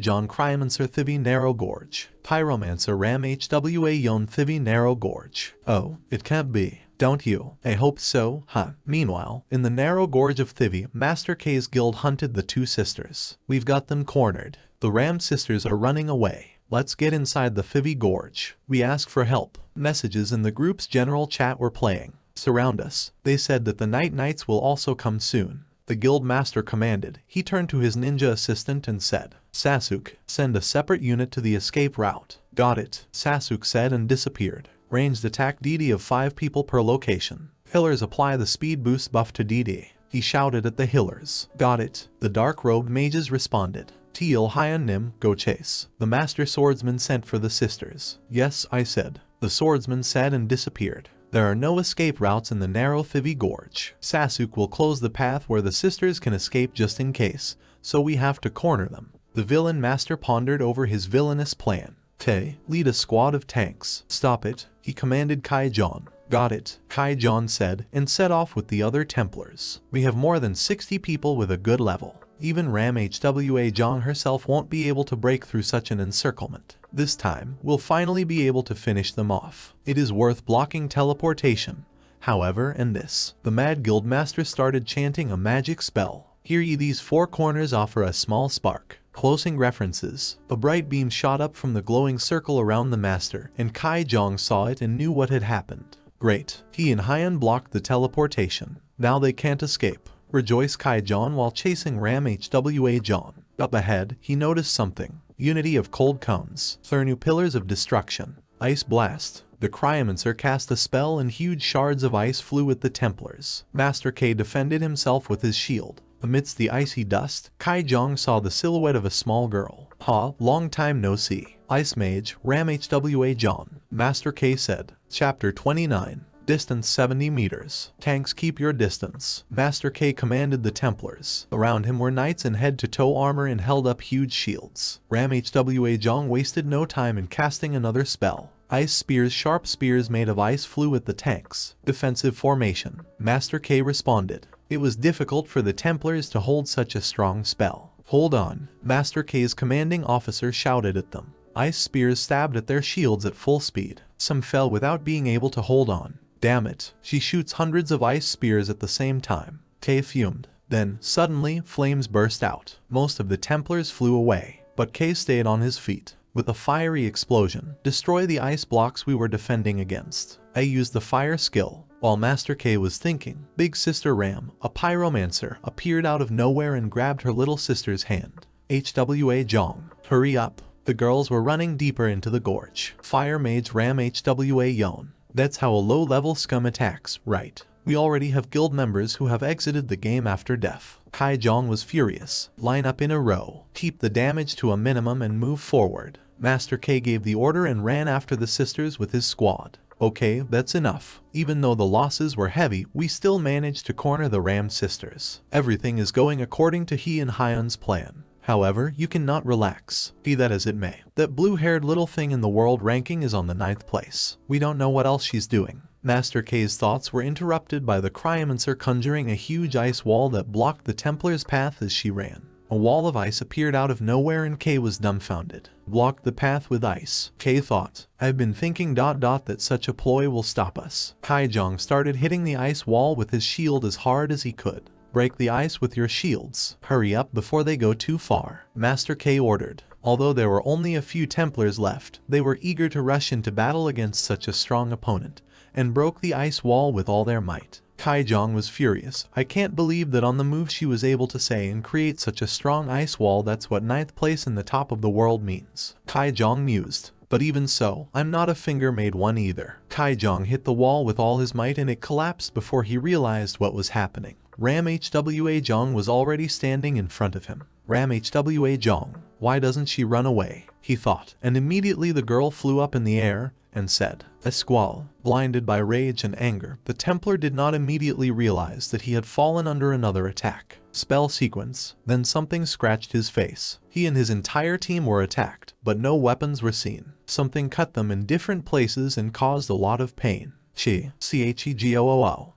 John Cryomancer Thivi Narrow Gorge. Pyromancer Ram Hwa Yon Thivi Narrow Gorge. Oh, it can't be. Don't you? I hope so, huh? Meanwhile, in the Narrow Gorge of Thivi, Master K's guild hunted the 2 sisters. We've got them cornered. The Ram sisters are running away. Let's get inside the Thivi Gorge. We ask for help. Messages in the group's general chat were playing. Surround us. They said that the Night Knights will also come soon. The guild master commanded. He turned to his ninja assistant and said, Sasuke, send a separate unit to the escape route. Got it, Sasuke said and disappeared. Ranged attack DD of 5 people per location. Healers apply the speed boost buff to DD. He shouted at the healers. Got it. The dark-robed mages responded. Teal Hyan Nim, go chase. The master swordsman sent for the sisters. Yes, I said. The swordsman said and disappeared. There are no escape routes in the narrow Thivi Gorge. Sasuke will close the path where the sisters can escape just in case, so we have to corner them. The villain master pondered over his villainous plan. Te, lead a squad of tanks. Stop it, he commanded Kai Jon. Got it, Kai Jon said, and set off with the other Templars. We have more than 60 people with a good level. Even Ram Hwa Jon herself won't be able to break through such an encirclement. This time, we'll finally be able to finish them off. It is worth blocking teleportation. However, and this, the Mad Guild Master started chanting a magic spell. Hear ye these 4 corners offer a small spark. Closing references. A bright beam shot up from the glowing circle around the master, and Kai Jong saw it and knew what had happened. Great. He and Hyan blocked the teleportation. Now they can't escape. Rejoiced Kai Jon while chasing Ram Hwa Jon. Up ahead, he noticed something. Unity of cold cones. Thurnu pillars of destruction. Ice blast. The Cryomancer cast a spell and huge shards of ice flew at the Templars. Master K defended himself with his shield. Amidst the icy dust, Kai Jong saw the silhouette of a small girl. Ha, long time no see. Ice Mage, Ram Hwa Jon. Master K said. Chapter 29. Distance 70 meters. Tanks keep your distance. Master K commanded the Templars. Around him were knights in head-to-toe armor and held up huge shields. Ram Hwa Jon wasted no time in casting another spell. Ice spears, sharp spears made of ice flew at the tanks. Defensive formation. Master K responded. It was difficult for the Templars to hold such a strong spell. Hold on, Master K's commanding officer shouted at them. Ice spears stabbed at their shields at full speed. Some fell without being able to hold on. Damn it, she shoots hundreds of ice spears at the same time. Tay fumed. Then, suddenly, flames burst out. Most of the Templars flew away, but Kay stayed on his feet. With a fiery explosion, destroy the ice blocks we were defending against. I used the fire skill. While Master K was thinking, Big Sister Ram, a pyromancer, appeared out of nowhere and grabbed her little sister's hand. Hwa Jong, hurry up. The girls were running deeper into the gorge. Fire Mage Ram Hwa Yon. That's how a low-level scum attacks, right? We already have guild members who have exited the game after death. Kai Jong was furious. Line up in a row. Keep the damage to a minimum and move forward. Master K gave the order and ran after the sisters with his squad. Okay, that's enough. Even though the losses were heavy, we still managed to corner the Ram sisters. Everything is going according to he and Hyan's plan. However, you cannot relax. Be that as it may. That blue-haired little thing in the world ranking is on the 9th place. We don't know what else she's doing. Master K's thoughts were interrupted by the Cryomancer conjuring a huge ice wall that blocked the Templar's path as she ran. A wall of ice appeared out of nowhere and K was dumbfounded. Blocked the path with ice. K thought, I've been thinking ... that such a ploy will stop us. Kai Jong started hitting the ice wall with his shield as hard as he could. Break the ice with your shields. Hurry up before they go too far. Master K ordered. Although there were only a few Templars left, they were eager to rush into battle against such a strong opponent, and broke the ice wall with all their might. Kai Jong was furious. I can't believe that on the move she was able to say and create such a strong ice wall. That's what 9th place in the top of the world means. Kai Jong mused. But even so, I'm not a finger-made one either. Kai Jong hit the wall with all his might and it collapsed before he realized what was happening. Ram Hwa Jong was already standing in front of him. Ram Hwa Jong, why doesn't she run away? He thought, and immediately the girl flew up in the air and said, a squall. Blinded by rage and anger, the Templar did not immediately realize that he had fallen under another attack. Spell sequence. Then something scratched his face. He and his entire team were attacked, but no weapons were seen. Something cut them in different places and caused a lot of pain. Chegoo.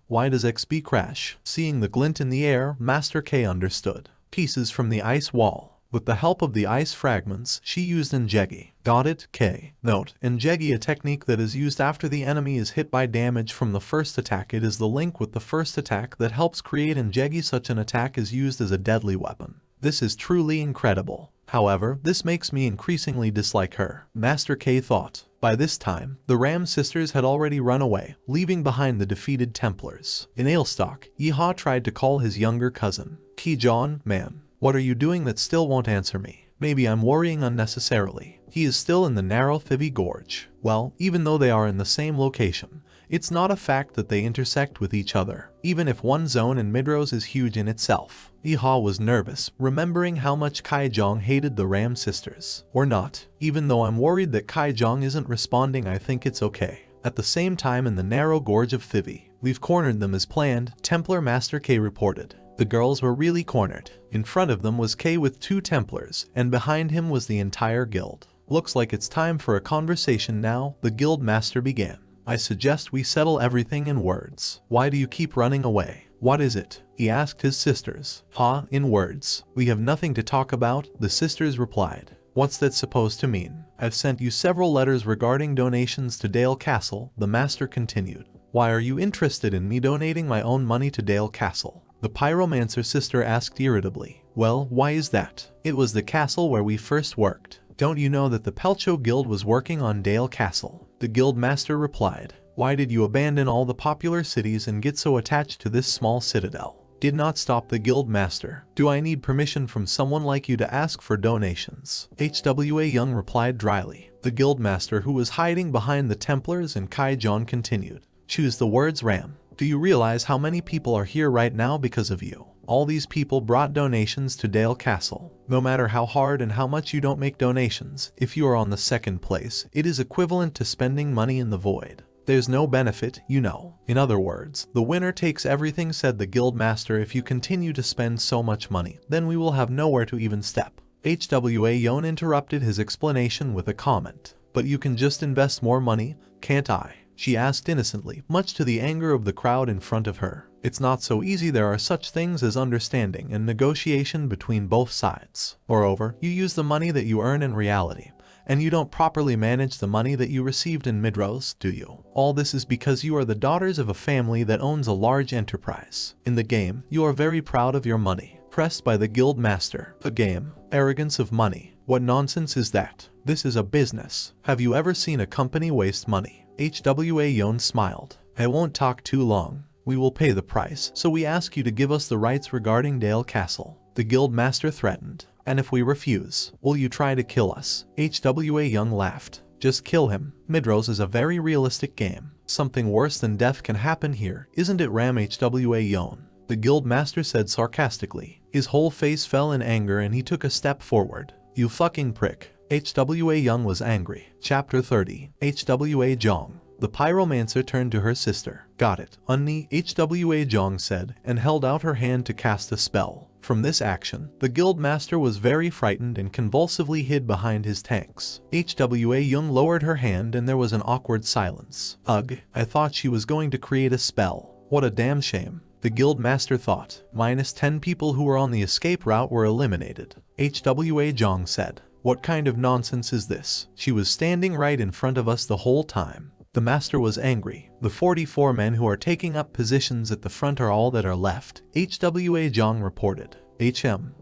Why does XP crash? Seeing the glint in the air, Master K understood. Pieces from the ice wall. With the help of the ice fragments, she used Njegi. Got it? K. Note, Njegi, a technique that is used after the enemy is hit by damage from the first attack. It is the link with the first attack that helps create Njegi. Such an attack is used as a deadly weapon. This is truly incredible. However, this makes me increasingly dislike her, Master K thought. By this time, the Ram sisters had already run away, leaving behind the defeated Templars. In Ailstock, Yeehaw tried to call his younger cousin. Ki-Jon, man. What are you doing that still won't answer me? Maybe I'm worrying unnecessarily. He is still in the narrow Thivi Gorge. Well, even though they are in the same location, it's not a fact that they intersect with each other, even if one zone in Midrose is huge in itself. Yeehaw was nervous, remembering how much Kai Jong hated the Ram sisters. Or not. Even though I'm worried that Kai Jong isn't responding, I think it's okay. At the same time, in the narrow gorge of Thivi, we've cornered them as planned, Templar Master K reported. The girls were really cornered. In front of them was K with 2 Templars, and behind him was the entire guild. Looks like it's time for a conversation now, the guild master began. I suggest we settle everything in words. Why do you keep running away? What is it? He asked his sisters. In words. We have nothing to talk about, the sisters replied. What's that supposed to mean? I've sent you several letters regarding donations to Dale Castle, the master continued. Why are you interested in me donating my own money to Dale Castle? The pyromancer sister asked irritably. Well, why is that? It was the castle where we first worked. Don't you know that the Pelcho Guild was working on Dale Castle? The guild master replied. Why did you abandon all the popular cities and get so attached to this small citadel? Did not stop the guild master. Do I need permission from someone like you to ask for donations? Hwa Young replied dryly. The guild master, who was hiding behind the Templars and Kai Jon, continued. Choose the words, Ram. Do you realize how many people are here right now because of you? All these people brought donations to Dale Castle. No matter how hard and how much you don't make donations, if you are on the 2nd place, it is equivalent to spending money in the void. There's no benefit, you know. In other words, the winner takes everything, said the guild master. If you continue to spend so much money, then we will have nowhere to even step. Hwa Yon interrupted his explanation with a comment. But you can just invest more money, can't I? She asked innocently, much to the anger of the crowd in front of her. It's not so easy. There are such things as understanding and negotiation between both sides. Moreover, you use the money that you earn in reality, and you don't properly manage the money that you received in Midrose, do you? All this is because you are the daughters of a family that owns a large enterprise. In the game, you are very proud of your money. Pressed by the guild master. A game? Arrogance of money. What nonsense is that? This is a business. Have you ever seen a company waste money? Hwa Yon smiled. I won't talk too long. We will pay the price, so we ask you to give us the rights regarding Dale Castle. The guild master threatened. And if we refuse, will you try to kill us? Hwa Young laughed. Just kill him. Midrose is a very realistic game. Something worse than death can happen here, isn't it, Ram? Hwa Yon. The guild master said sarcastically. His whole face fell in anger and he took a step forward. You fucking prick. Hwa Young was angry. Chapter 30. Hwa Jong. The pyromancer turned to her sister. Got it, Unni, Hwa Jong said, and held out her hand to cast a spell. From this action, the guild master was very frightened and convulsively hid behind his tanks. Hwa Young lowered her hand and there was an awkward silence. Ugh, I thought she was going to create a spell. What a damn shame. The guild master thought. -10 people who were on the escape route were eliminated. Hwa Jong said. What kind of nonsense is this? She was standing right in front of us the whole time. The master was angry. The 44 men who are taking up positions at the front are all that are left, Hwa Jong reported.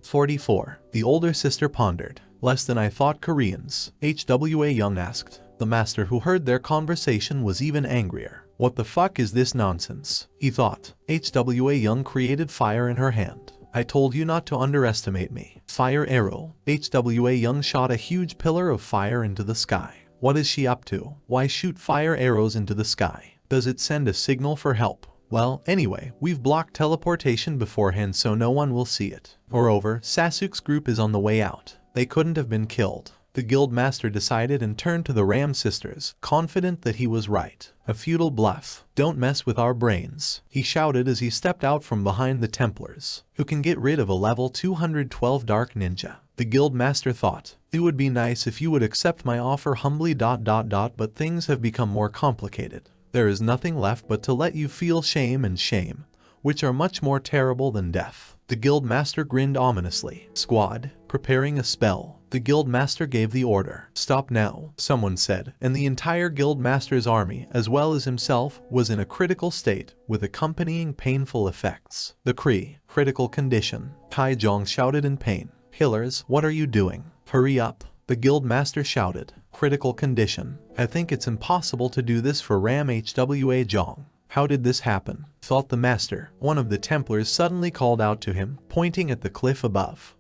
44. The older sister pondered. Less than I thought. Koreans? Hwa Young asked. The master, who heard their conversation, was even angrier. What the fuck is this nonsense? He thought. HWA Young created fire in her hand. I told you not to underestimate me. Fire arrow. HWA Young shot a huge pillar of fire into the sky. What is she up to? Why shoot fire arrows into the sky? Does it send a signal for help? Well, anyway, we've blocked teleportation beforehand so no one will see it. Moreover, Sasuke's group is on the way out. They couldn't have been killed. The guild master decided and turned to the Ram sisters, confident that he was right. A futile bluff. Don't mess with our brains, he shouted as he stepped out from behind the Templars, who can get rid of a level 212 dark ninja. The guild master thought, it would be nice if you would accept my offer humbly ... but things have become more complicated. There is nothing left but to let you feel shame and shame, which are much more terrible than death. The guild master grinned ominously. Squad, preparing a spell. The guild master gave the order. Stop now, someone said, and the entire guild master's army, as well as himself, was in a critical state, with accompanying painful effects. The critical condition. Tai Zhong shouted in pain. Healers, what are you doing? Hurry up. The guild master shouted. Critical condition. I think it's impossible to do this for Ram HWA Zhong. How did this happen? Thought the master. One of the Templars suddenly called out to him, pointing at the cliff above.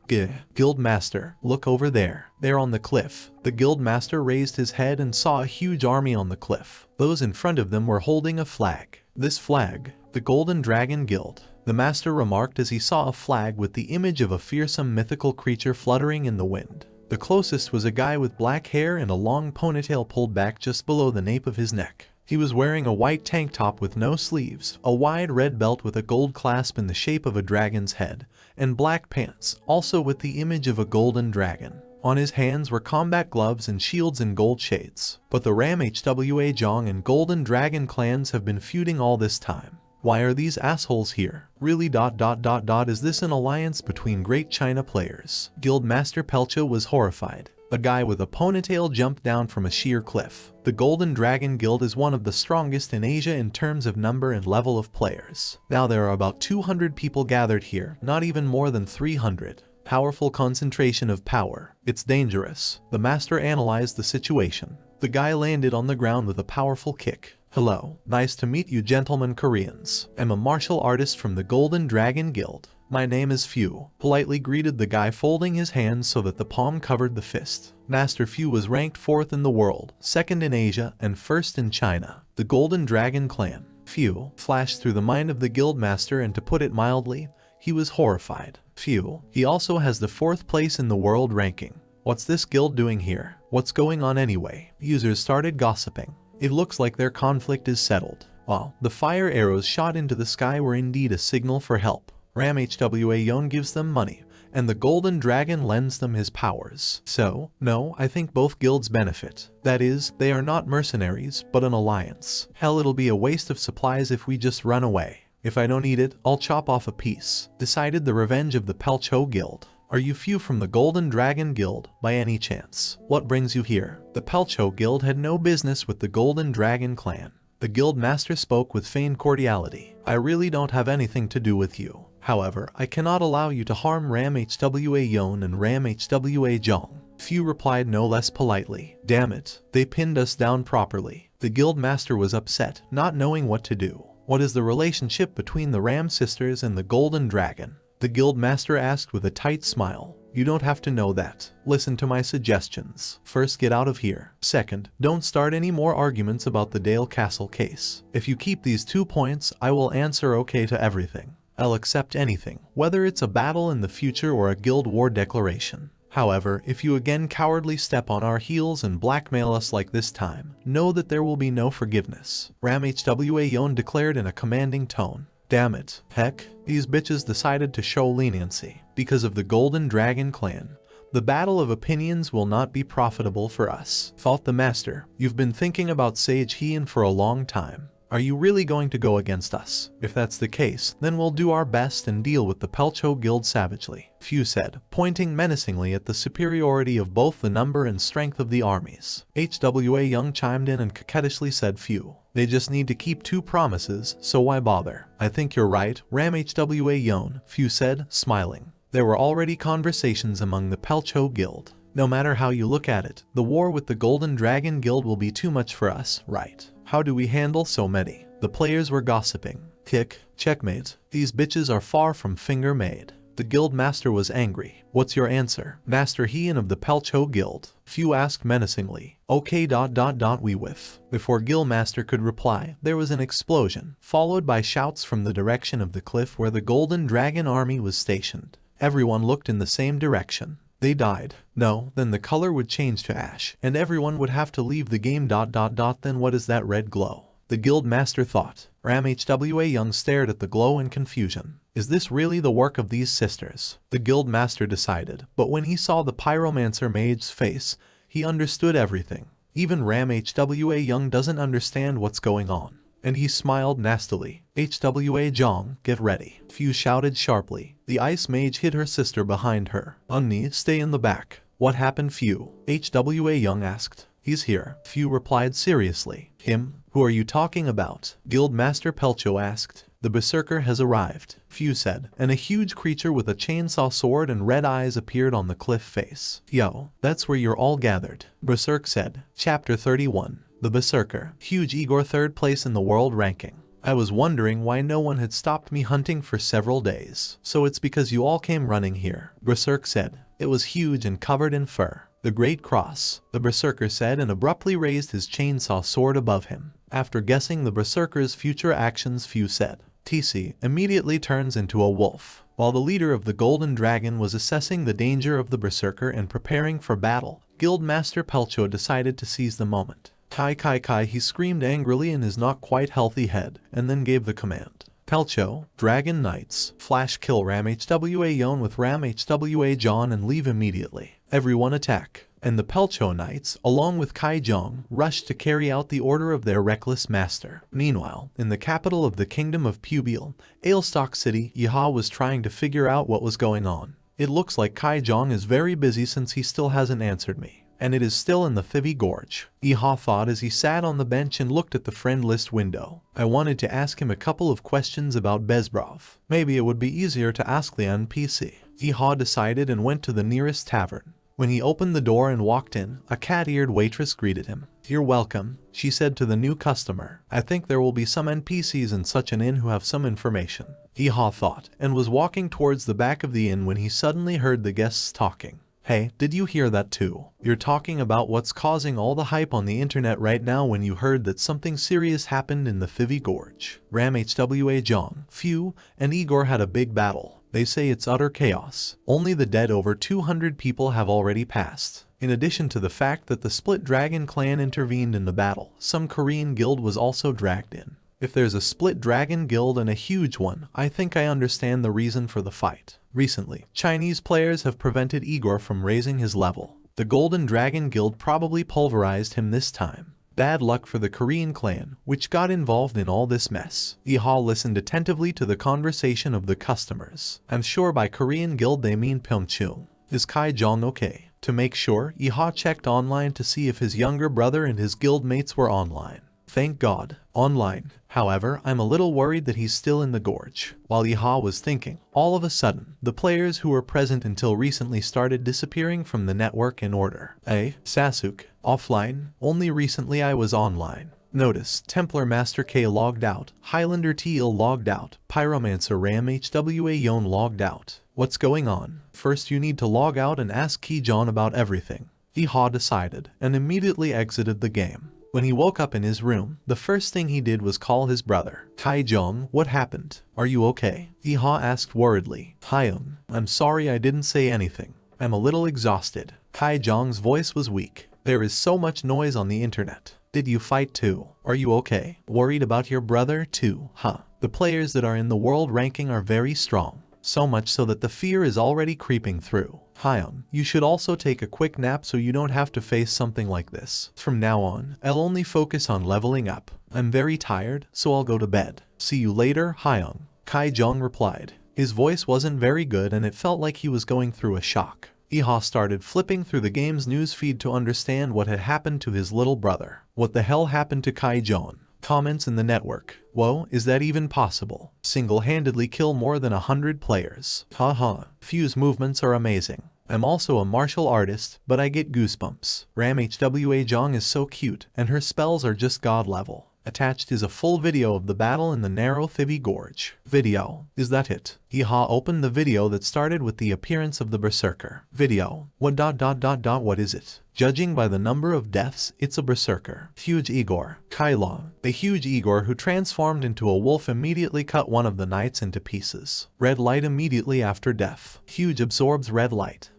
Guild master, look over there. There on the cliff. The guild master raised his head and saw a huge army on the cliff. Those in front of them were holding a flag. This flag, the Golden Dragon Guild. The master remarked as he saw a flag with the image of a fearsome mythical creature fluttering in the wind. The closest was a guy with black hair and a long ponytail pulled back just below the nape of his neck. He was wearing a white tank top with no sleeves, a wide red belt with a gold clasp in the shape of a dragon's head, and black pants, also with the image of a golden dragon. On his hands were combat gloves and shields in gold shades. But the Ram HWA Zhong and Golden Dragon clans have been feuding all this time. Why are these assholes here? Really ... is this an alliance between Great China players? Guildmaster Pelcha was horrified. A guy with a ponytail jumped down from a sheer cliff. The Golden Dragon Guild is one of the strongest in Asia in terms of number and level of players. Now there are about 200 people gathered here, not even more than 300. Powerful concentration of power. It's dangerous. The master analyzed the situation. The guy landed on the ground with a powerful kick. Hello, nice to meet you gentlemen Koreans. I'm a martial artist from the Golden Dragon Guild. My name is Fu, politely greeted the guy folding his hands so that the palm covered the fist. Master Fu was ranked 4th in the world, 2nd in Asia, and 1st in China. The Golden Dragon clan. Fu flashed through the mind of the guild master, and to put it mildly, he was horrified. Fu, he also has the 4th place in the world ranking. What's this guild doing here? What's going on anyway? Users started gossiping. It looks like their conflict is settled. Well, the fire arrows shot into the sky were indeed a signal for help. Ram HWA Yon gives them money, and the Golden Dragon lends them his powers. So, no, I think both guilds benefit. That is, they are not mercenaries, but an alliance. Hell, it'll be a waste of supplies if we just run away. If I don't eat it, I'll chop off a piece. Decided the revenge of the Pelcho Guild. Are you few from the Golden Dragon Guild, by any chance? What brings you here? The Pelcho Guild had no business with the Golden Dragon clan. The guild master spoke with feigned cordiality. I really don't have anything to do with you. However, I cannot allow you to harm Ram HWA Yon and Ram HWA Zhong. Fu replied no less politely. Damn it, they pinned us down properly. The guild master was upset, not knowing what to do. What is the relationship between the Ram sisters and the Golden Dragon? The guild master asked with a tight smile. You don't have to know that. Listen to my suggestions. First, get out of here. Second, don't start any more arguments about the Dale Castle case. If you keep these 2 points, I will answer okay to everything. I'll accept anything, whether it's a battle in the future or a guild war declaration. However, if you again cowardly step on our heels and blackmail us like this time, know that there will be no forgiveness. Ram HWA Yon declared in a commanding tone. Damn it, heck, these bitches decided to show leniency. Because of the Golden Dragon clan, the battle of opinions will not be profitable for us, thought the master. You've been thinking about Sage Heian for a long time. Are you really going to go against us? If that's the case, then we'll do our best and deal with the Pelcho Guild savagely, Fu said, pointing menacingly at the superiority of both the number and strength of the armies. HWA Young chimed in and coquettishly said Fu. They just need to keep 2 promises, so why bother? I think you're right, Ram HWA Yon, Fu said, smiling. There were already conversations among the Pelcho Guild. No matter how you look at it, the war with the Golden Dragon Guild will be too much for us, right? How do we handle so many? The players were gossiping. Kick, checkmate. These bitches are far from finger made. The guild master was angry. What's your answer? Master Heian of the Pelcho Guild. Few asked menacingly. Okay. We whiff. Before guild master could reply, there was an explosion, followed by shouts from the direction of the cliff where the Golden Dragon army was stationed. Everyone looked in the same direction. They died. No, then the color would change to ash, and everyone would have to leave the game. Then what is that red glow? The guild master thought. Hwa Young stared at the glow in confusion. Is this really the work of these sisters? The guild master decided, but when he saw the pyromancer mage's face, he understood everything. Even Hwa Young doesn't understand what's going on. And he smiled nastily. Hwa Jong, get ready. Few shouted sharply. The ice mage hid her sister behind her. Unni, stay in the back. What happened, Few? Hwa Young asked. He's here. Few replied seriously. Him? Who are you talking about? Guildmaster Pelcho asked. The berserker has arrived, Few said, and a huge creature with a chainsaw sword and red eyes appeared on the cliff face. Yo, that's where you're all gathered, Berserk said. Chapter 31. The Berserker. Huge Igor, 3rd place in the world ranking. I was wondering why no one had stopped me hunting for several days. So it's because you all came running here, Berserk said. It was huge and covered in fur. The Great Cross, the Berserker said, and abruptly raised his chainsaw sword above him. After guessing the Berserker's future actions, Few said. TC immediately turns into a wolf. While the leader of the Golden Dragon was assessing the danger of the Berserker and preparing for battle, Guildmaster Pelcho decided to seize the moment. Kai, he screamed angrily in his not quite healthy head, and then gave the command. Pelcho, Dragon Knights, flash kill Hwa Yon with Hwa John and leave immediately. Everyone attack. And the Pelcho Knights, along with Kai Jong, rushed to carry out the order of their reckless master. Meanwhile, in the capital of the Kingdom of Pubiel, Alestock City, Yeehaw was trying to figure out what was going on. It looks like Kai Jong is very busy since he still hasn't answered me. And it is still in the Thivi Gorge. Yeehaw thought as he sat on the bench and looked at the friend list window. I wanted to ask him a couple of questions about Bezbrov. Maybe it would be easier to ask the NPC. Yeehaw decided and went to the nearest tavern. When he opened the door and walked in, a cat-eared waitress greeted him. You're welcome, she said to the new customer. I think there will be some NPCs in such an inn who have some information. Yeehaw thought, and was walking towards the back of the inn when he suddenly heard the guests talking. Hey, did you hear that too? You're talking about what's causing all the hype on the internet right now when you heard that something serious happened in the Thivi Gorge. Hwa Jong, Few, and Igor had a big battle. They say it's utter chaos. Only the dead, over 200 people, have already passed. In addition to the fact that the Split Dragon clan intervened in the battle, some Korean guild was also dragged in. If there's a Split Dragon guild and a huge one, I think I understand the reason for the fight. Recently, Chinese players have prevented Igor from raising his level. The Golden Dragon guild probably pulverized him this time. Bad luck for the Korean clan, which got involved in all this mess. Yeehaw listened attentively to the conversation of the customers. I'm sure by Korean guild they mean Pyeongchung. Is Kai Jong okay? To make sure, Yeehaw checked online to see if his younger brother and his guild mates were online. Thank God, online. However, I'm a little worried that he's still in the gorge. While Yeehaw was thinking, all of a sudden, the players who were present until recently started disappearing from the network in order. Sasuke, offline? Only recently I was online. Notice, Templar Master K logged out, Highlander Teal logged out, Pyromancer Hwa Yon logged out. What's going on? First you need to log out and ask Ki-Jon about everything. Yeehaw decided, and immediately exited the game. When he woke up in his room, the first thing he did was call his brother. Kai Jong, what happened? Are you okay? Yeehaw asked worriedly. Hyun, I'm sorry I didn't say anything. I'm a little exhausted. Kai Jong's voice was weak. There is so much noise on the internet. Did you fight too? Are you okay? Worried about your brother too, huh? The players that are in the world ranking are very strong. So much so that the fear is already creeping through. Hyun, you should also take a quick nap so you don't have to face something like this. From now on, I'll only focus on leveling up. I'm very tired, so I'll go to bed. See you later, Hyun. Kai Jong replied. His voice wasn't very good and it felt like he was going through a shock. Yeehaw started flipping through the game's newsfeed to understand what had happened to his little brother. What the hell happened to Kai Jong? Comments in the network. Whoa, is that even possible? Single-handedly kill more than 100 players. Haha. Few's movements are amazing. I'm also a martial artist, but I get goosebumps. Hwa Jong is so cute, and her spells are just god level. Attached is a full video of the battle in the narrow Thibi Gorge. Video. Is that it? Yeehaw opened the video that started with the appearance of the berserker. Video. What is it? Judging by the number of deaths, it's a berserker. Huge Igor. Kailong. The huge Igor who transformed into a wolf immediately cut one of the knights into pieces. Red light immediately after death. Huge absorbs red light.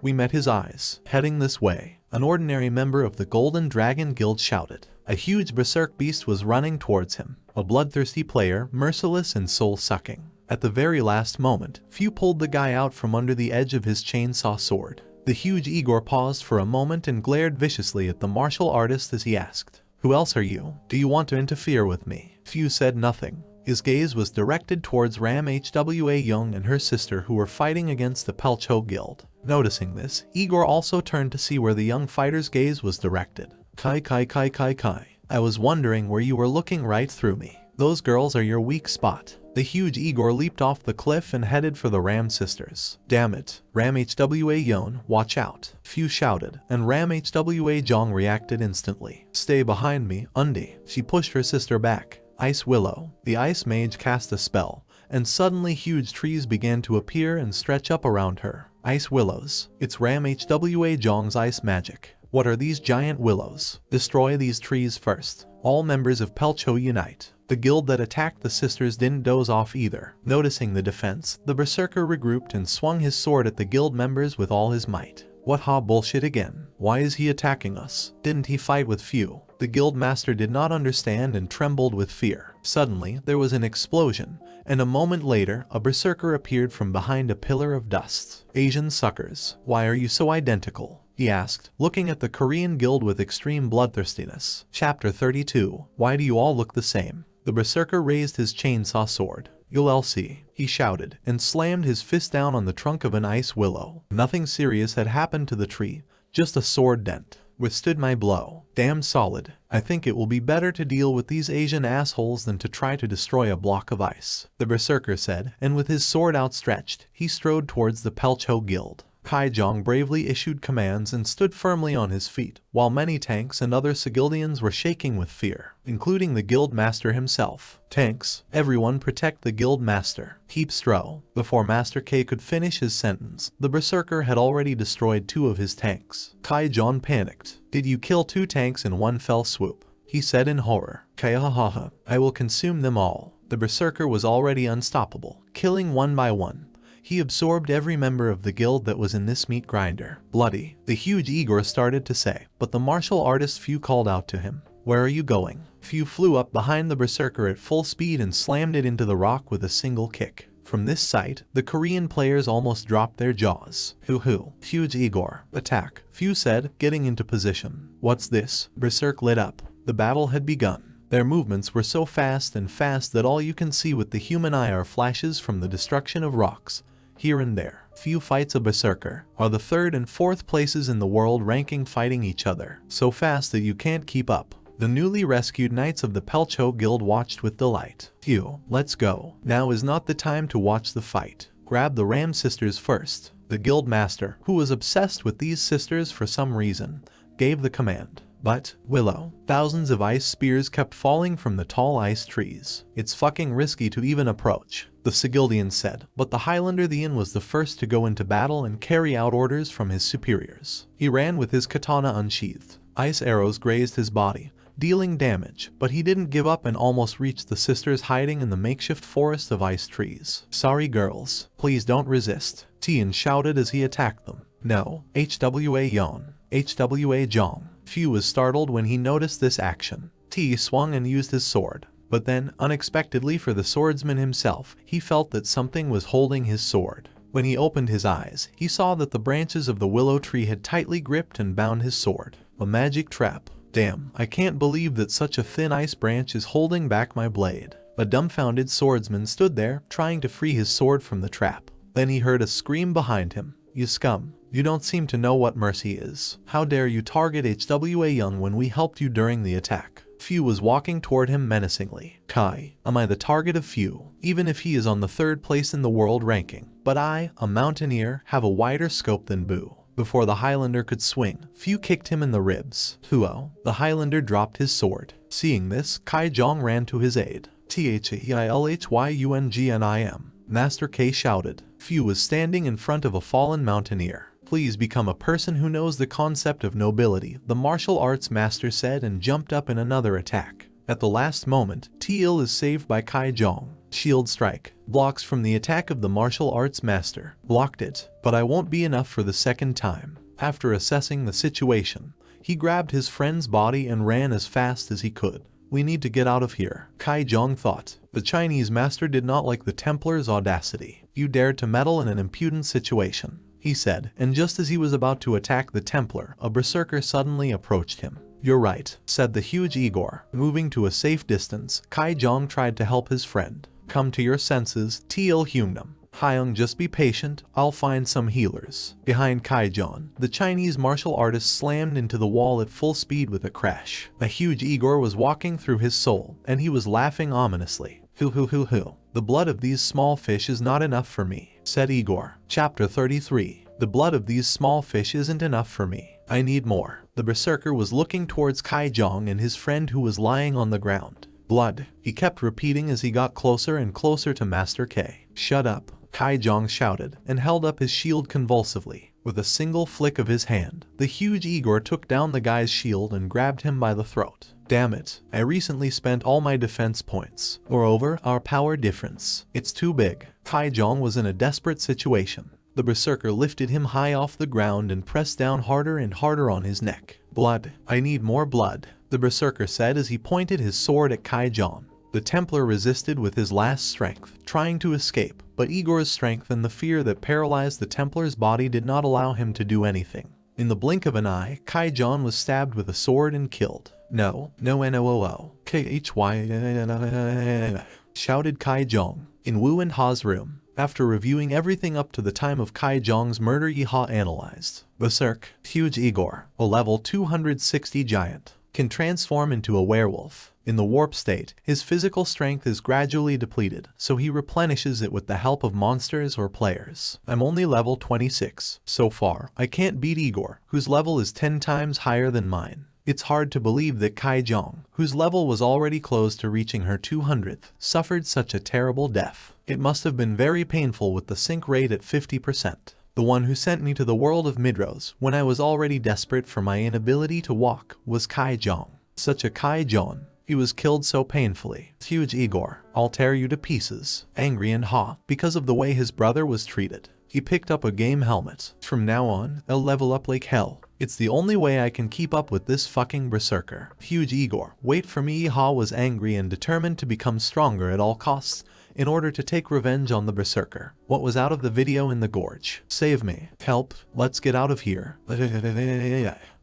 We met his eyes. Heading this way. An ordinary member of the Golden Dragon Guild shouted. A huge berserk beast was running towards him. A bloodthirsty player, merciless and soul-sucking. At the very last moment, Few pulled the guy out from under the edge of his chainsaw sword. The huge Igor paused for a moment and glared viciously at the martial artist as he asked, "Who else are you? Do you want to interfere with me?" Few said nothing. His gaze was directed towards Ram Hwa Young and her sister who were fighting against the Pelcho Guild. Noticing this, Igor also turned to see where the young fighter's gaze was directed. Kai. I was wondering where you were looking right through me. Those girls are your weak spot. The huge Igor leaped off the cliff and headed for the Ram sisters. Damn it. Ram Hwa Young, watch out. Few shouted, and Ram Hwa Jong reacted instantly. Stay behind me, Undi. She pushed her sister back. Ice Willow. The ice mage cast a spell, and suddenly huge trees began to appear and stretch up around her. Ice willows. It's Ram Hwa Jong's ice magic. What are these giant willows? Destroy these trees first. All members of Pelcho unite. The guild that attacked the sisters didn't doze off either. Noticing the defense, the berserker regrouped and swung his sword at the guild members with all his might. What bullshit again? Why is he attacking us? Didn't he fight with Few? The guild master did not understand and trembled with fear. Suddenly, there was an explosion, and a moment later, a berserker appeared from behind a pillar of dust. Asian suckers, why are you so identical? He asked, looking at the Korean guild with extreme bloodthirstiness. Chapter 32. Why do you all look the same? The berserker raised his chainsaw sword. You'll see, he shouted, and slammed his fist down on the trunk of an ice willow. Nothing serious had happened to the tree, just a sword dent. Withstood my blow. Damn solid. I think it will be better to deal with these Asian assholes than to try to destroy a block of ice, the berserker said, and with his sword outstretched, he strode towards the Pelcho Guild. Kai Jong bravely issued commands and stood firmly on his feet, while many tanks and other Sigildians were shaking with fear, including the guild master himself. Tanks, everyone protect the guild master. Keep Stro. Before Master K could finish his sentence, the berserker had already destroyed 2 of his tanks. Kai Jong panicked. Did you kill 2 tanks in one fell swoop? He said in horror. Kayahaha. I will consume them all. The berserker was already unstoppable, killing one by one. He absorbed every member of the guild that was in this meat grinder. Bloody. The huge Igor started to say, but the martial artist Few called out to him. Where are you going? Few flew up behind the berserker at full speed and slammed it into the rock with a single kick. From this sight, the Korean players almost dropped their jaws. Hoo. Huge Igor. Attack. Few said, getting into position. What's this? Berserk lit up. The battle had begun. Their movements were so fast that all you can see with the human eye are flashes from the destruction of rocks. Here and there, Few fights a berserker, are the 3rd and 4th places in the world ranking fighting each other, so fast that you can't keep up. The newly rescued knights of the Pelcho Guild watched with delight. Few, let's go. Now is not the time to watch the fight. Grab the Ram sisters first. The guild master, who was obsessed with these sisters for some reason, gave the command. But, Willow, thousands of ice spears kept falling from the tall ice trees. It's fucking risky to even approach, the Sigildian said, but the Highlander Thean was the first to go into battle and carry out orders from his superiors. He ran with his katana unsheathed. Ice arrows grazed his body, dealing damage, but he didn't give up and almost reached the sisters hiding in the makeshift forest of ice trees. Sorry girls, please don't resist, Tian shouted as he attacked them. No, Hwa Yon, Hwa Jong. Few was startled when he noticed this action. T swung and used his sword. But then, unexpectedly for the swordsman himself, he felt that something was holding his sword. When he opened his eyes, he saw that the branches of the willow tree had tightly gripped and bound his sword. A magic trap. Damn, I can't believe that such a thin ice branch is holding back my blade. A dumbfounded swordsman stood there, trying to free his sword from the trap. Then he heard a scream behind him. You scum. You don't seem to know what mercy is. How dare you target Hwa Young when we helped you during the attack? Few was walking toward him menacingly. Kai, am I the target of Few, even if he is on the 3rd place in the world ranking? But I, a mountaineer, have a wider scope than Boo. Before the Highlander could swing, Fu kicked him in the ribs. Huo, the Highlander dropped his sword. Seeing this, Kai Jong ran to his aid. Theilhyungnим, Master K shouted. Fu was standing in front of a fallen mountaineer. Please become a person who knows the concept of nobility, the martial arts master said and jumped up in another attack. At the last moment, Teal is saved by Kai Jong. Shield strike. Blocks from the attack of the martial arts master. Blocked it, but I won't be enough for the second time. After assessing the situation, he grabbed his friend's body and ran as fast as he could. We need to get out of here, Kai Jong thought. The Chinese master did not like the Templar's audacity. You dared to meddle in an impudent situation, he said, and just as he was about to attack the Templar, a berserker suddenly approached him. You're right, said the huge Igor. Moving to a safe distance, Kai Jong tried to help his friend. Come to your senses, Theilhyungnim. Hyung, just be patient, I'll find some healers. Behind Kai Jong, the Chinese martial artist slammed into the wall at full speed with a crash. A huge Igor was walking through his soul, and he was laughing ominously. Hu. The blood of these small fish is not enough for me, said Igor. Chapter 33. The blood of these small fish isn't enough for me. I need more. The berserker was looking towards Kai Jong and his friend who was lying on the ground. Blood, he kept repeating as he got closer and closer to Master K. Shut up, Kai Jong shouted and held up his shield convulsively. With a single flick of his hand, the huge Igor took down the guy's shield and grabbed him by the throat. Damn it, I recently spent all my defense points. Moreover, our power difference. It's too big. Kai Jong was in a desperate situation. The berserker lifted him high off the ground and pressed down harder and harder on his neck. Blood. I need more blood, the berserker said as he pointed his sword at Kai Jong. The Templar resisted with his last strength, trying to escape, but Igor's strength and the fear that paralyzed the Templar's body did not allow him to do anything. In the blink of an eye, Kai Jong was stabbed with a sword and killed. No, KHY, shouted Kai Jong. In Wu and Ha's room, after reviewing everything up to the time of Kai Jong's murder, Yiha analyzed. Berserk, huge Igor, a level 260 giant, can transform into a werewolf. In the warp state, his physical strength is gradually depleted, so he replenishes it with the help of monsters or players. I'm only level 26. So far, I can't beat Igor, whose level is 10 times higher than mine. It's hard to believe that Kai Jong, whose level was already close to reaching her 200th, suffered such a terrible death. It must have been very painful with the sync rate at 50%. The one who sent me to the world of Midros, when I was already desperate for my inability to walk, was Kai Jong. Such a Kai Jong. He was killed so painfully. Huge Igor, I'll tear you to pieces. Angry and Ha, because of the way his brother was treated. He picked up a game helmet. From now on, I'll level up like hell. It's the only way I can keep up with this fucking berserker. Huge Igor, wait for me. Ha was angry and determined to become stronger at all costs in order to take revenge on the berserker. What was out of the video in the gorge? Save me. Help. Let's get out of here.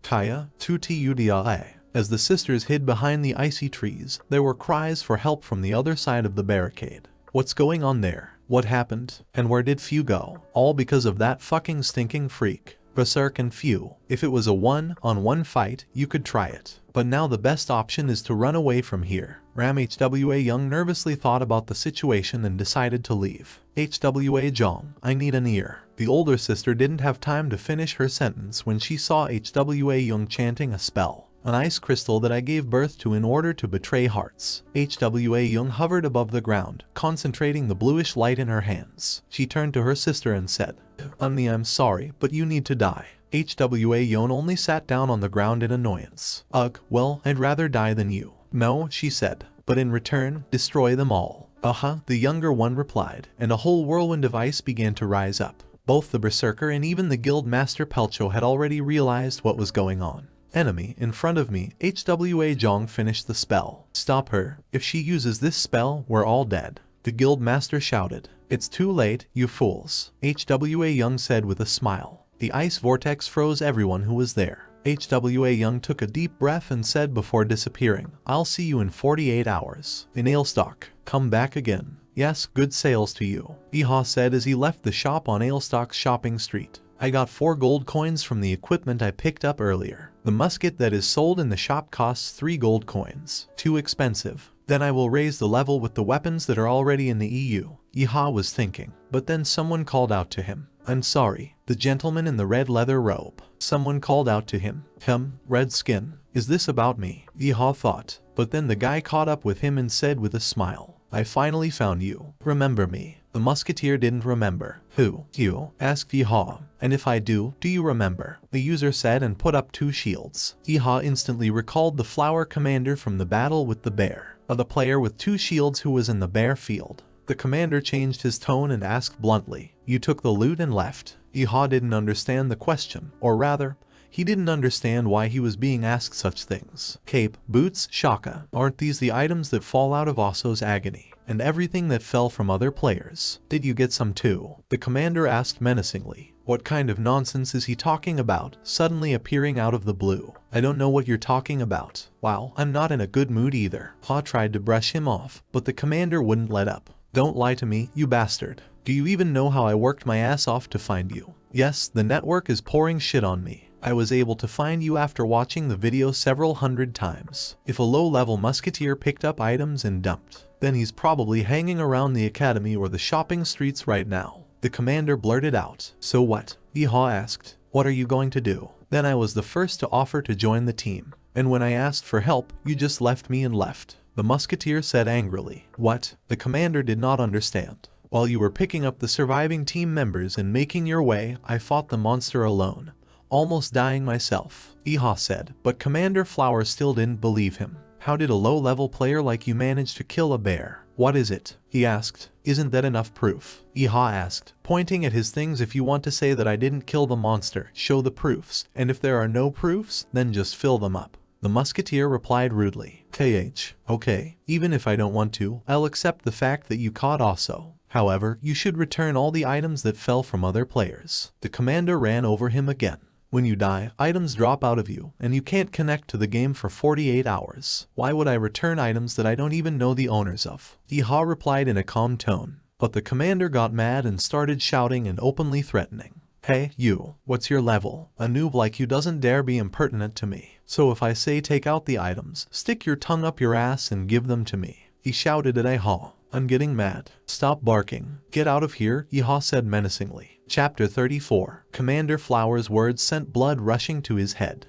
Kaya, 2TUDIA. As the sisters hid behind the icy trees, there were cries for help from the other side of the barricade. What's going on there? What happened? And where did Fu go? All because of that fucking stinking freak. Berserk and Fu. If it was a one-on-one fight, you could try it. But now the best option is to run away from here. HWA Young nervously thought about the situation and decided to leave. HWA Jong, I need an ear. The older sister didn't have time to finish her sentence when she saw HWA Young chanting a spell. An ice crystal that I gave birth to in order to betray hearts. HWA Young hovered above the ground, concentrating the bluish light in her hands. She turned to her sister and said, Unni, I'm sorry, but you need to die. HWA Young only sat down on the ground in annoyance. Ugh, well, I'd rather die than you. No, she said, but in return, destroy them all. The younger one replied, and a whole whirlwind of ice began to rise up. Both the berserker and even the guild master Pelcho had already realized what was going on. Enemy in front of me. HWA Jong finished the spell. Stop her. If she uses this spell, we're all dead. The guild master shouted. It's too late, you fools. HWA Young said with a smile. The ice vortex froze everyone who was there. HWA Young took a deep breath and said before disappearing, I'll see you in 48 hours. In Ailstock, come back again. Yes, good sales to you. Iha said as he left the shop on Ailstock's shopping street. I got 4 gold coins from the equipment I picked up earlier. The musket that is sold in the shop costs 3 gold coins. Too expensive. Then I will raise the level with the weapons that are already in the EU. Iha was thinking, but then someone called out to him. I'm sorry. The gentleman in the red leather robe. Someone called out to him. Red skin. Is this about me? Yeehaw thought. But then the guy caught up with him and said with a smile, I finally found you. Remember me? The musketeer didn't remember. Who? You? Asked Yeehaw. And if I do you remember? The user said and put up 2 shields. Yeehaw instantly recalled the flower commander from the battle with the bear. The player with 2 shields who was in the bear field. The commander changed his tone and asked bluntly, you took the loot and left. Yeehaw didn't understand the question, or rather, he didn't understand why he was being asked such things. Cape, boots, shaka, aren't these the items that fall out of Oso's agony? And everything that fell from other players? Did you get some too? The commander asked menacingly. What kind of nonsense is he talking about, suddenly appearing out of the blue? I don't know what you're talking about. Wow, I'm not in a good mood either. Ha tried to brush him off, but the commander wouldn't let up. Don't lie to me, you bastard. Do you even know how I worked my ass off to find you? Yes, the network is pouring shit on me. I was able to find you after watching the video several hundred times. If a low-level musketeer picked up items and dumped, then he's probably hanging around the academy or the shopping streets right now. The commander blurted out. So what? Yeehaw asked. What are you going to do? Then I was the first to offer to join the team. And when I asked for help, you just left me and left. The musketeer said angrily. What? The commander did not understand. While you were picking up the surviving team members and making your way, I fought the monster alone. Almost dying myself, Yeehaw said, but Commander Flower still didn't believe him. How did a low-level player like you manage to kill a bear? What is it? He asked. Isn't that enough proof? Yeehaw asked, pointing at his things. If you want to say that I didn't kill the monster, show the proofs, and if there are no proofs, then just fill them up. The musketeer replied rudely. Okay, even if I don't want to, I'll accept the fact that you caught Oso. However, you should return all the items that fell from other players. The commander ran over him again. When you die, items drop out of you, and you can't connect to the game for 48 hours. Why would I return items that I don't even know the owners of? Yeehaw replied in a calm tone. But the commander got mad and started shouting and openly threatening. Hey, you, what's your level? A noob like you doesn't dare be impertinent to me. So if I say take out the items, stick your tongue up your ass and give them to me. He shouted at Yeehaw. I'm getting mad. Stop barking. Get out of here, Yeehaw said menacingly. Chapter 34. Commander Flower's words sent blood rushing to his head.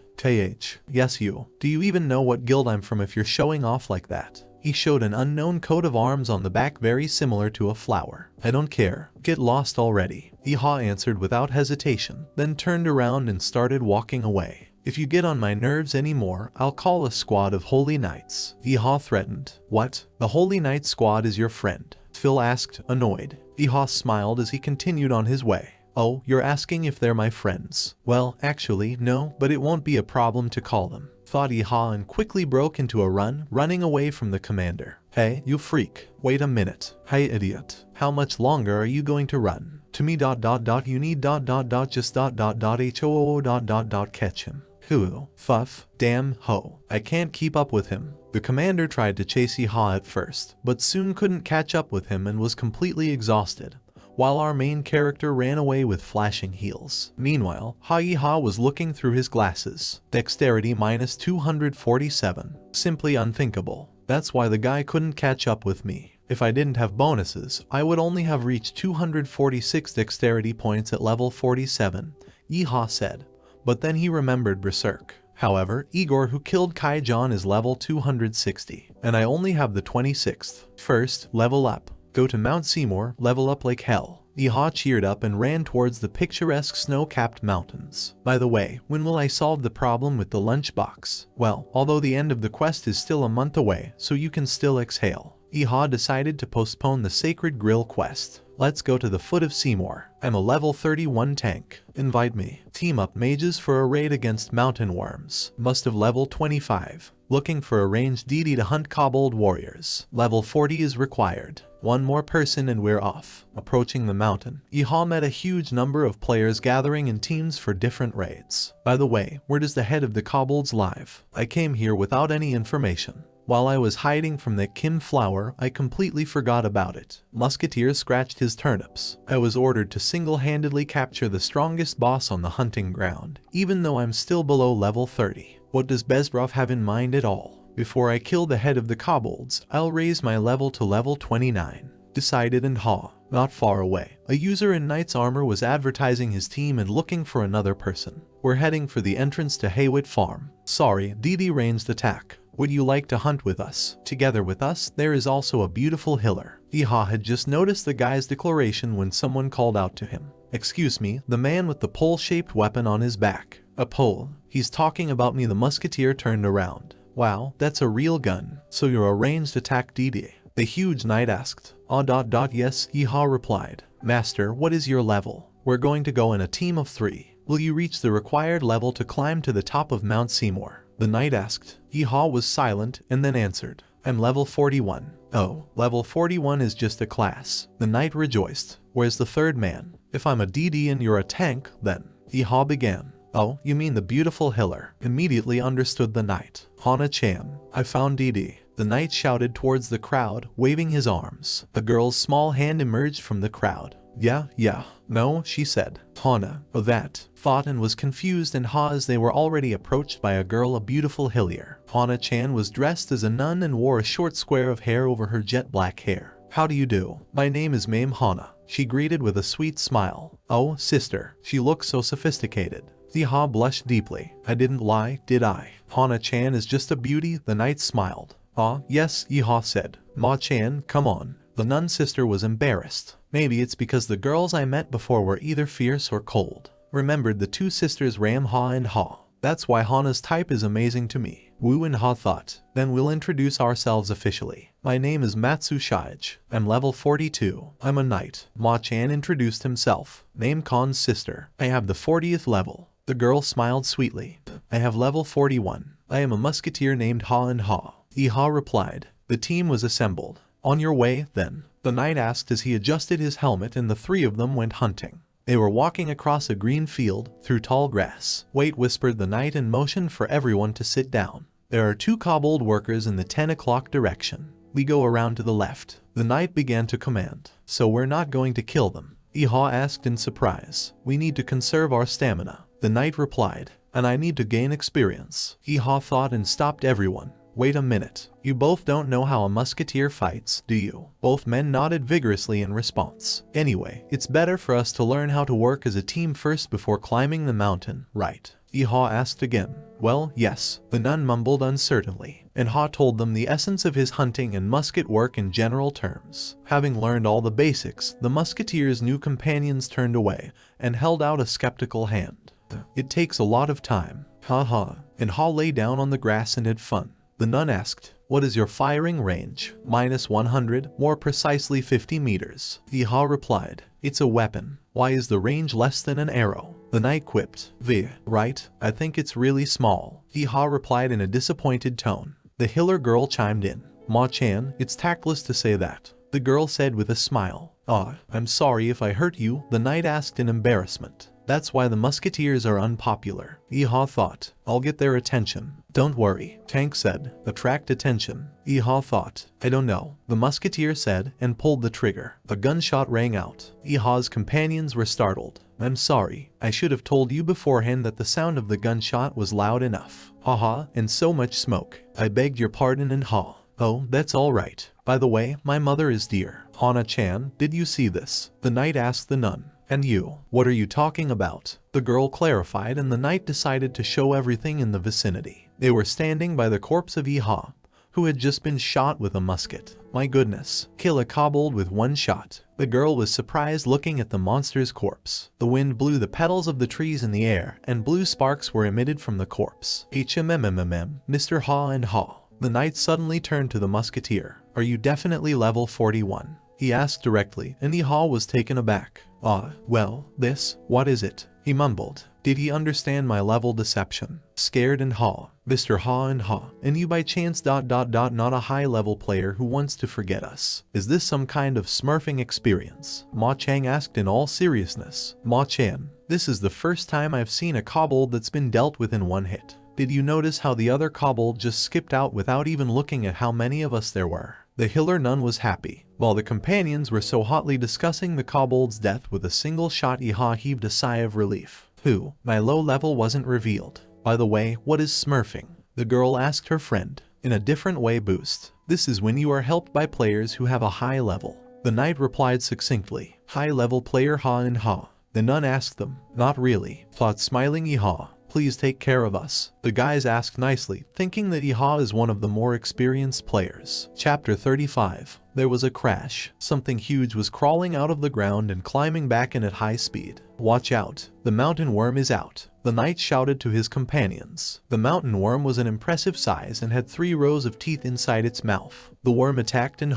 Yes you. Do you even know what guild I'm from if you're showing off like that? He showed an unknown coat of arms on the back very similar to a flower. I don't care. Get lost already. Yeehaw answered without hesitation, then turned around and started walking away. If you get on my nerves anymore, I'll call a squad of Holy Knights. Yeehaw threatened. What? The Holy Knight squad is your friend? Phil asked, annoyed. Yeehaw smiled as he continued on his way. Oh, you're asking if they're my friends? Well, actually, no, but it won't be a problem to call them, thought Yeehaw and quickly broke into a run, running away from the commander. Hey, you freak. Wait a minute. Hey, idiot. How much longer are you going to run? To me you need just catch him. Who? Fuff. Damn ho. I can't keep up with him. The commander tried to chase Yeehaw at first, but soon couldn't catch up with him and was completely exhausted, while our main character ran away with flashing heels. Meanwhile, Yeehaw was looking through his glasses. Dexterity minus 247. Simply unthinkable. That's why the guy couldn't catch up with me. If I didn't have bonuses, I would only have reached 246 dexterity points at level 47, Yeehaw said. But then he remembered Berserk. However, Igor who killed Kaijon is level 260, and I only have the 26th. First, level up. Go to Mount Seymour, level up like hell. Yeehaw cheered up and ran towards the picturesque snow-capped mountains. By the way, when will I solve the problem with the lunchbox? Well, although the end of the quest is still a month away, so you can still exhale. Yeehaw decided to postpone the Sacred Grill quest. Let's go to the foot of Seymour. I'm a level 31 tank. Invite me. Team up mages for a raid against mountain worms. Must have level 25. Looking for a ranged DD to hunt kobold warriors. Level 40 is required. One more person and we're off. Approaching the mountain, Yeehaw met a huge number of players gathering in teams for different raids. By the way, where does the head of the kobolds live? I came here without any information. While I was hiding from that Kim Flower, I completely forgot about it. Musketeer scratched his turnips. I was ordered to single-handedly capture the strongest boss on the hunting ground, even though I'm still below level 30. What does Bezbrov have in mind at all? Before I kill the head of the kobolds, I'll raise my level to level 29. decided and Ha. Not far away, a user in knight's armor was advertising his team and looking for another person. We're heading for the entrance to Haywit Farm. Sorry, DD ranged attack. Would you like to hunt with us? Together with us, there is also a beautiful healer. Iha had just noticed the guy's declaration when someone called out to him. Excuse me, the man with the pole-shaped weapon on his back. A pole. He's talking about me. The musketeer turned around. Wow, that's a real gun. So you're a ranged attack DD? The huge knight asked. Yes, Iha replied. Master, what is your level? We're going to go in a team of 3. Will you reach the required level to climb to the top of Mount Seymour? The knight asked. Iha was silent and then answered. I'm level 41. Oh, level 41 is just a class. The knight rejoiced. Where's the third man? If I'm a DD and you're a tank, then. Iha began. Oh, you mean the beautiful healer? Immediately understood the knight. Hana-chan, I found DD. The knight shouted towards the crowd, waving his arms. A girl's small hand emerged from the crowd. Yeah. No, she said. Hana, that, thought and was confused and Ha as they were already approached by a girl, a beautiful hillier. Hana-chan was dressed as a nun and wore a short square of hair over her jet black hair. How do you do? My name is Mame Hana. She greeted with a sweet smile. Oh, sister, she looks so sophisticated. Iha blushed deeply. I didn't lie, did I? Hana-chan is just a beauty, the knight smiled. Ah, yes, Iha said. Ma-chan, come on. The nun sister was embarrassed. Maybe it's because the girls I met before were either fierce or cold. Remembered the two sisters Ram Ha and Ha. That's why Hana's type is amazing to me. Wu and Ha thought. Then we'll introduce ourselves officially. My name is Matsu Shige. I'm level 42. I'm a knight. Ma-chan introduced himself. Name Khan's sister. I have the 40th level. The girl smiled sweetly. I have level 41. I am a musketeer named Ha and Ha. Iha replied. The team was assembled. On your way, then? The knight asked as he adjusted his helmet, and the 3 of them went hunting. They were walking across a green field, through tall grass. Wait, whispered the knight and motioned for everyone to sit down. There are 2 kobold workers in the 10 o'clock direction. We go around to the left. The knight began to command. So we're not going to kill them? Iha asked in surprise. We need to conserve our stamina. The knight replied. And I need to gain experience. Iha thought and stopped everyone. Wait a minute. You both don't know how a musketeer fights, do you? Both men nodded vigorously in response. Anyway, it's better for us to learn how to work as a team first before climbing the mountain, right? Iha asked again. Well, yes, the nun mumbled uncertainly, and Ha told them the essence of his hunting and musket work in general terms. Having learned all the basics, the musketeer's new companions turned away and held out a skeptical hand. It takes a lot of time. And Ha lay down on the grass and had fun. The nun asked, what is your firing range? -100, more precisely 50 meters. Iha replied, it's a weapon. Why is the range less than an arrow? The knight quipped, right, I think it's really small. Iha replied in a disappointed tone. The healer girl chimed in. Ma-chan, it's tactless to say that. The girl said with a smile. I'm sorry if I hurt you, the knight asked in embarrassment. That's why the musketeers are unpopular. Iha thought. I'll get their attention. Don't worry, Tank said. Attract attention. Iha thought. I don't know. The musketeer said and pulled the trigger. A gunshot rang out. Iha's companions were startled. I'm sorry. I should have told you beforehand that the sound of the gunshot was loud enough. And so much smoke. I begged your pardon and Ha. Oh, that's all right. By the way, my mother is dear. Hana-chan, did you see this? The knight asked the nun. And you, what are you talking about? The girl clarified, and the knight decided to show everything in the vicinity. They were standing by the corpse of Iha, who had just been shot with a musket. My goodness, kill a kobold with 1 shot. The girl was surprised looking at the monster's corpse. The wind blew the petals of the trees in the air, and blue sparks were emitted from the corpse. Mr. Ha and Ha. The knight suddenly turned to the musketeer. Are you definitely level 41? He asked directly, and Iha was taken aback. Well, what is it? He mumbled. Did he understand my level deception? Scared and Ha. Mr. Ha and Ha. And you by chance ... not a high-level player who wants to forget us. Is this some kind of smurfing experience? Ma-chan asked in all seriousness. Ma-chan, this is the first time I've seen a kobold that's been dealt with in 1 hit. Did you notice how the other kobold just skipped out without even looking at how many of us there were? The healer nun was happy. While the companions were so hotly discussing the kobold's death with a single shot, Iha heaved a sigh of relief. My low level wasn't revealed. By the way, what is smurfing? The girl asked her friend. In a different way, boost. This is when you are helped by players who have a high level. The knight replied succinctly, high-level player ha and ha. The nun asked them, not really, thought smiling Iha. Please take care of us. The guys asked nicely, thinking that Iha is one of the more experienced players. Chapter 35. There was a crash. Something huge was crawling out of the ground and climbing back in at high speed. Watch out. The mountain worm is out. The knight shouted to his companions. The mountain worm was an impressive size and had 3 rows of teeth inside its mouth. The worm attacked and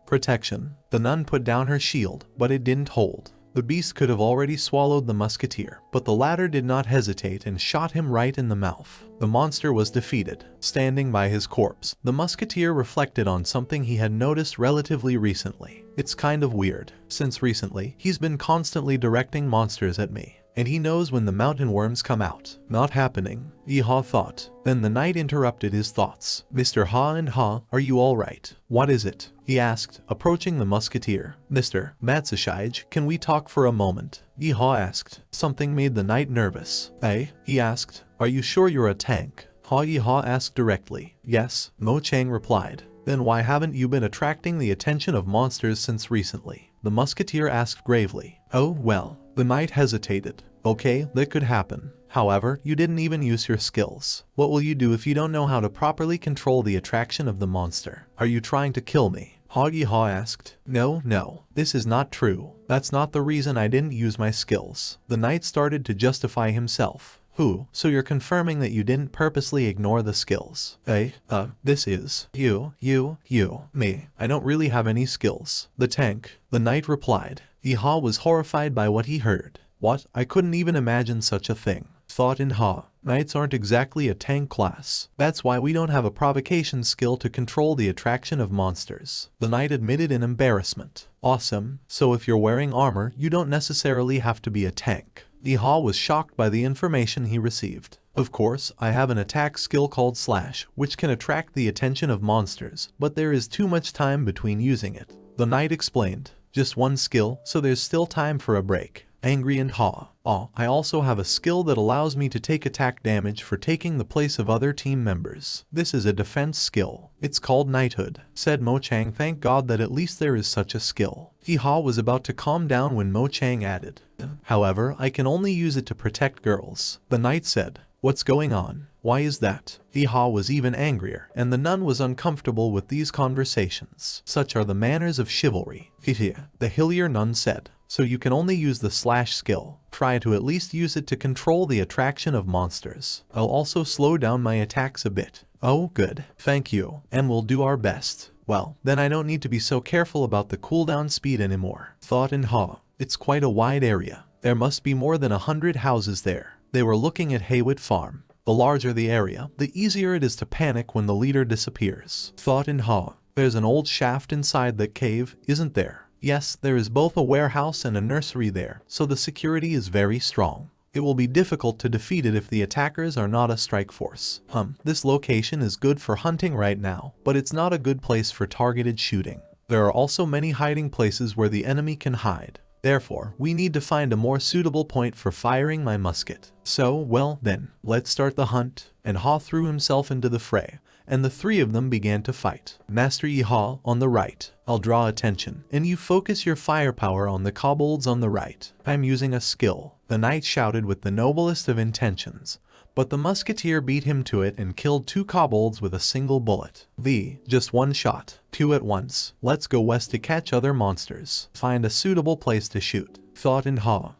protection. The nun put down her shield, but it didn't hold. The beast could have already swallowed the musketeer, but the latter did not hesitate and shot him right in the mouth. The monster was defeated. Standing by his corpse, the musketeer reflected on something he had noticed relatively recently. It's kind of weird. Since recently, he's been constantly directing monsters at me, and he knows when the mountain worms come out. Not happening, Iha thought. Then the knight interrupted his thoughts. Mr. Ha and Ha, are you alright? What is it? He asked, approaching the musketeer. Mr. Matsushige, can we talk for a moment? Iha asked. Something made the knight nervous. He asked. Are you sure you're a tank? Iha asked directly. Yes, Mo Chang replied. Then why haven't you been attracting the attention of monsters since recently? The musketeer asked gravely. Oh, well. The knight hesitated. Okay, that could happen. However, you didn't even use your skills. What will you do if you don't know how to properly control the attraction of the monster? Are you trying to kill me? Ha asked. No, this is not true. That's not the reason I didn't use my skills. The knight started to justify himself. So you're confirming that you didn't purposely ignore the skills? This is me. I don't really have any skills. The tank, the knight replied. Iha was horrified by what he heard. What? I couldn't even imagine such a thing. Thought Iha. Knights aren't exactly a tank class. That's why we don't have a provocation skill to control the attraction of monsters. The knight admitted in embarrassment. Awesome. So if you're wearing armor, you don't necessarily have to be a tank. Iha was shocked by the information he received. Of course, I have an attack skill called Slash, which can attract the attention of monsters, but there is too much time between using it. The knight explained. Just one skill, so there's still time for a break. Angry and I also have a skill that allows me to take attack damage for taking the place of other team members. This is a defense skill. It's called knighthood, said Mo Chang. Thank God that at least there is such a skill. Iha was about to calm down when Mo Chang added. However, I can only use it to protect girls. The knight said. What's going on? Why is that? Iha was even angrier, and the nun was uncomfortable with these conversations. Such are the manners of chivalry. The hillier nun said. So you can only use the Slash skill. Try to at least use it to control the attraction of monsters. I'll also slow down my attacks a bit. Oh, good. Thank you. And we'll do our best. Well, then I don't need to be so careful about the cooldown speed anymore. Thought Iha. It's quite a wide area. There must be more than 100 houses there. They were looking at Haywood Farm. The larger the area, the easier it is to panic when the leader disappears. Thought Iha. There's an old shaft inside that cave, isn't there? Yes, there is both a warehouse and a nursery there, so the security is very strong. It will be difficult to defeat it if the attackers are not a strike force. This location is good for hunting right now, but it's not a good place for targeted shooting. There are also many hiding places where the enemy can hide. Therefore, we need to find a more suitable point for firing my musket. So, well then, let's start the hunt. And Ha threw himself into the fray, and the 3 of them began to fight. Master Iha on the right. I'll draw attention, and you focus your firepower on the kobolds on the right. I'm using a skill. The knight shouted with the noblest of intentions. But the musketeer beat him to it and killed 2 kobolds with a single bullet. Just one shot. 2 at once. Let's go west to catch other monsters. Find a suitable place to shoot. Thought Iha.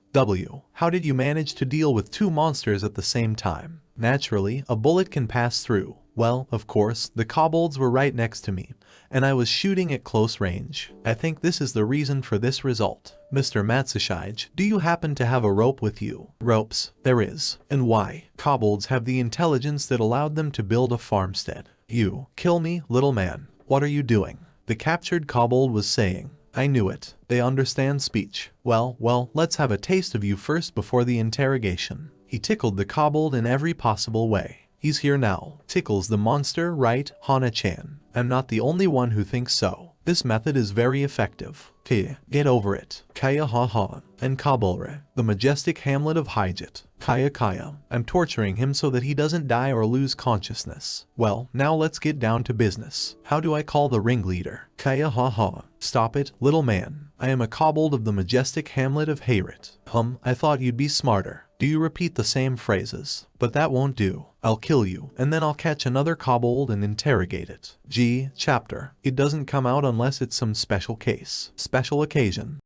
How did you manage to deal with 2 monsters at the same time? Naturally, a bullet can pass through. Well, of course, the kobolds were right next to me, and I was shooting at close range. I think this is the reason for this result. Mr. Matsushige, do you happen to have a rope with you? Ropes, there is. And why? Kobolds have the intelligence that allowed them to build a farmstead. You, kill me, little man. What are you doing? The captured kobold was saying. I knew it. They understand speech. Well, let's have a taste of you first before the interrogation. He tickled the kobold in every possible way. He's here now. Tickles the monster, right, Hana-chan? I'm not the only one who thinks so. This method is very effective. Get over it. Kaya ha ha. And Kabulre, the majestic hamlet of Hijit. Kaya. I'm torturing him so that he doesn't die or lose consciousness. Well, now let's get down to business. How do I call the ringleader? Kaya ha ha. Stop it, little man. I am a kobold of the majestic hamlet of Hayrit. I thought you'd be smarter. Do you repeat the same phrases? But that won't do. I'll kill you, and then I'll catch another kobold and interrogate it. Chapter. It doesn't come out unless it's some special case. Special occasion.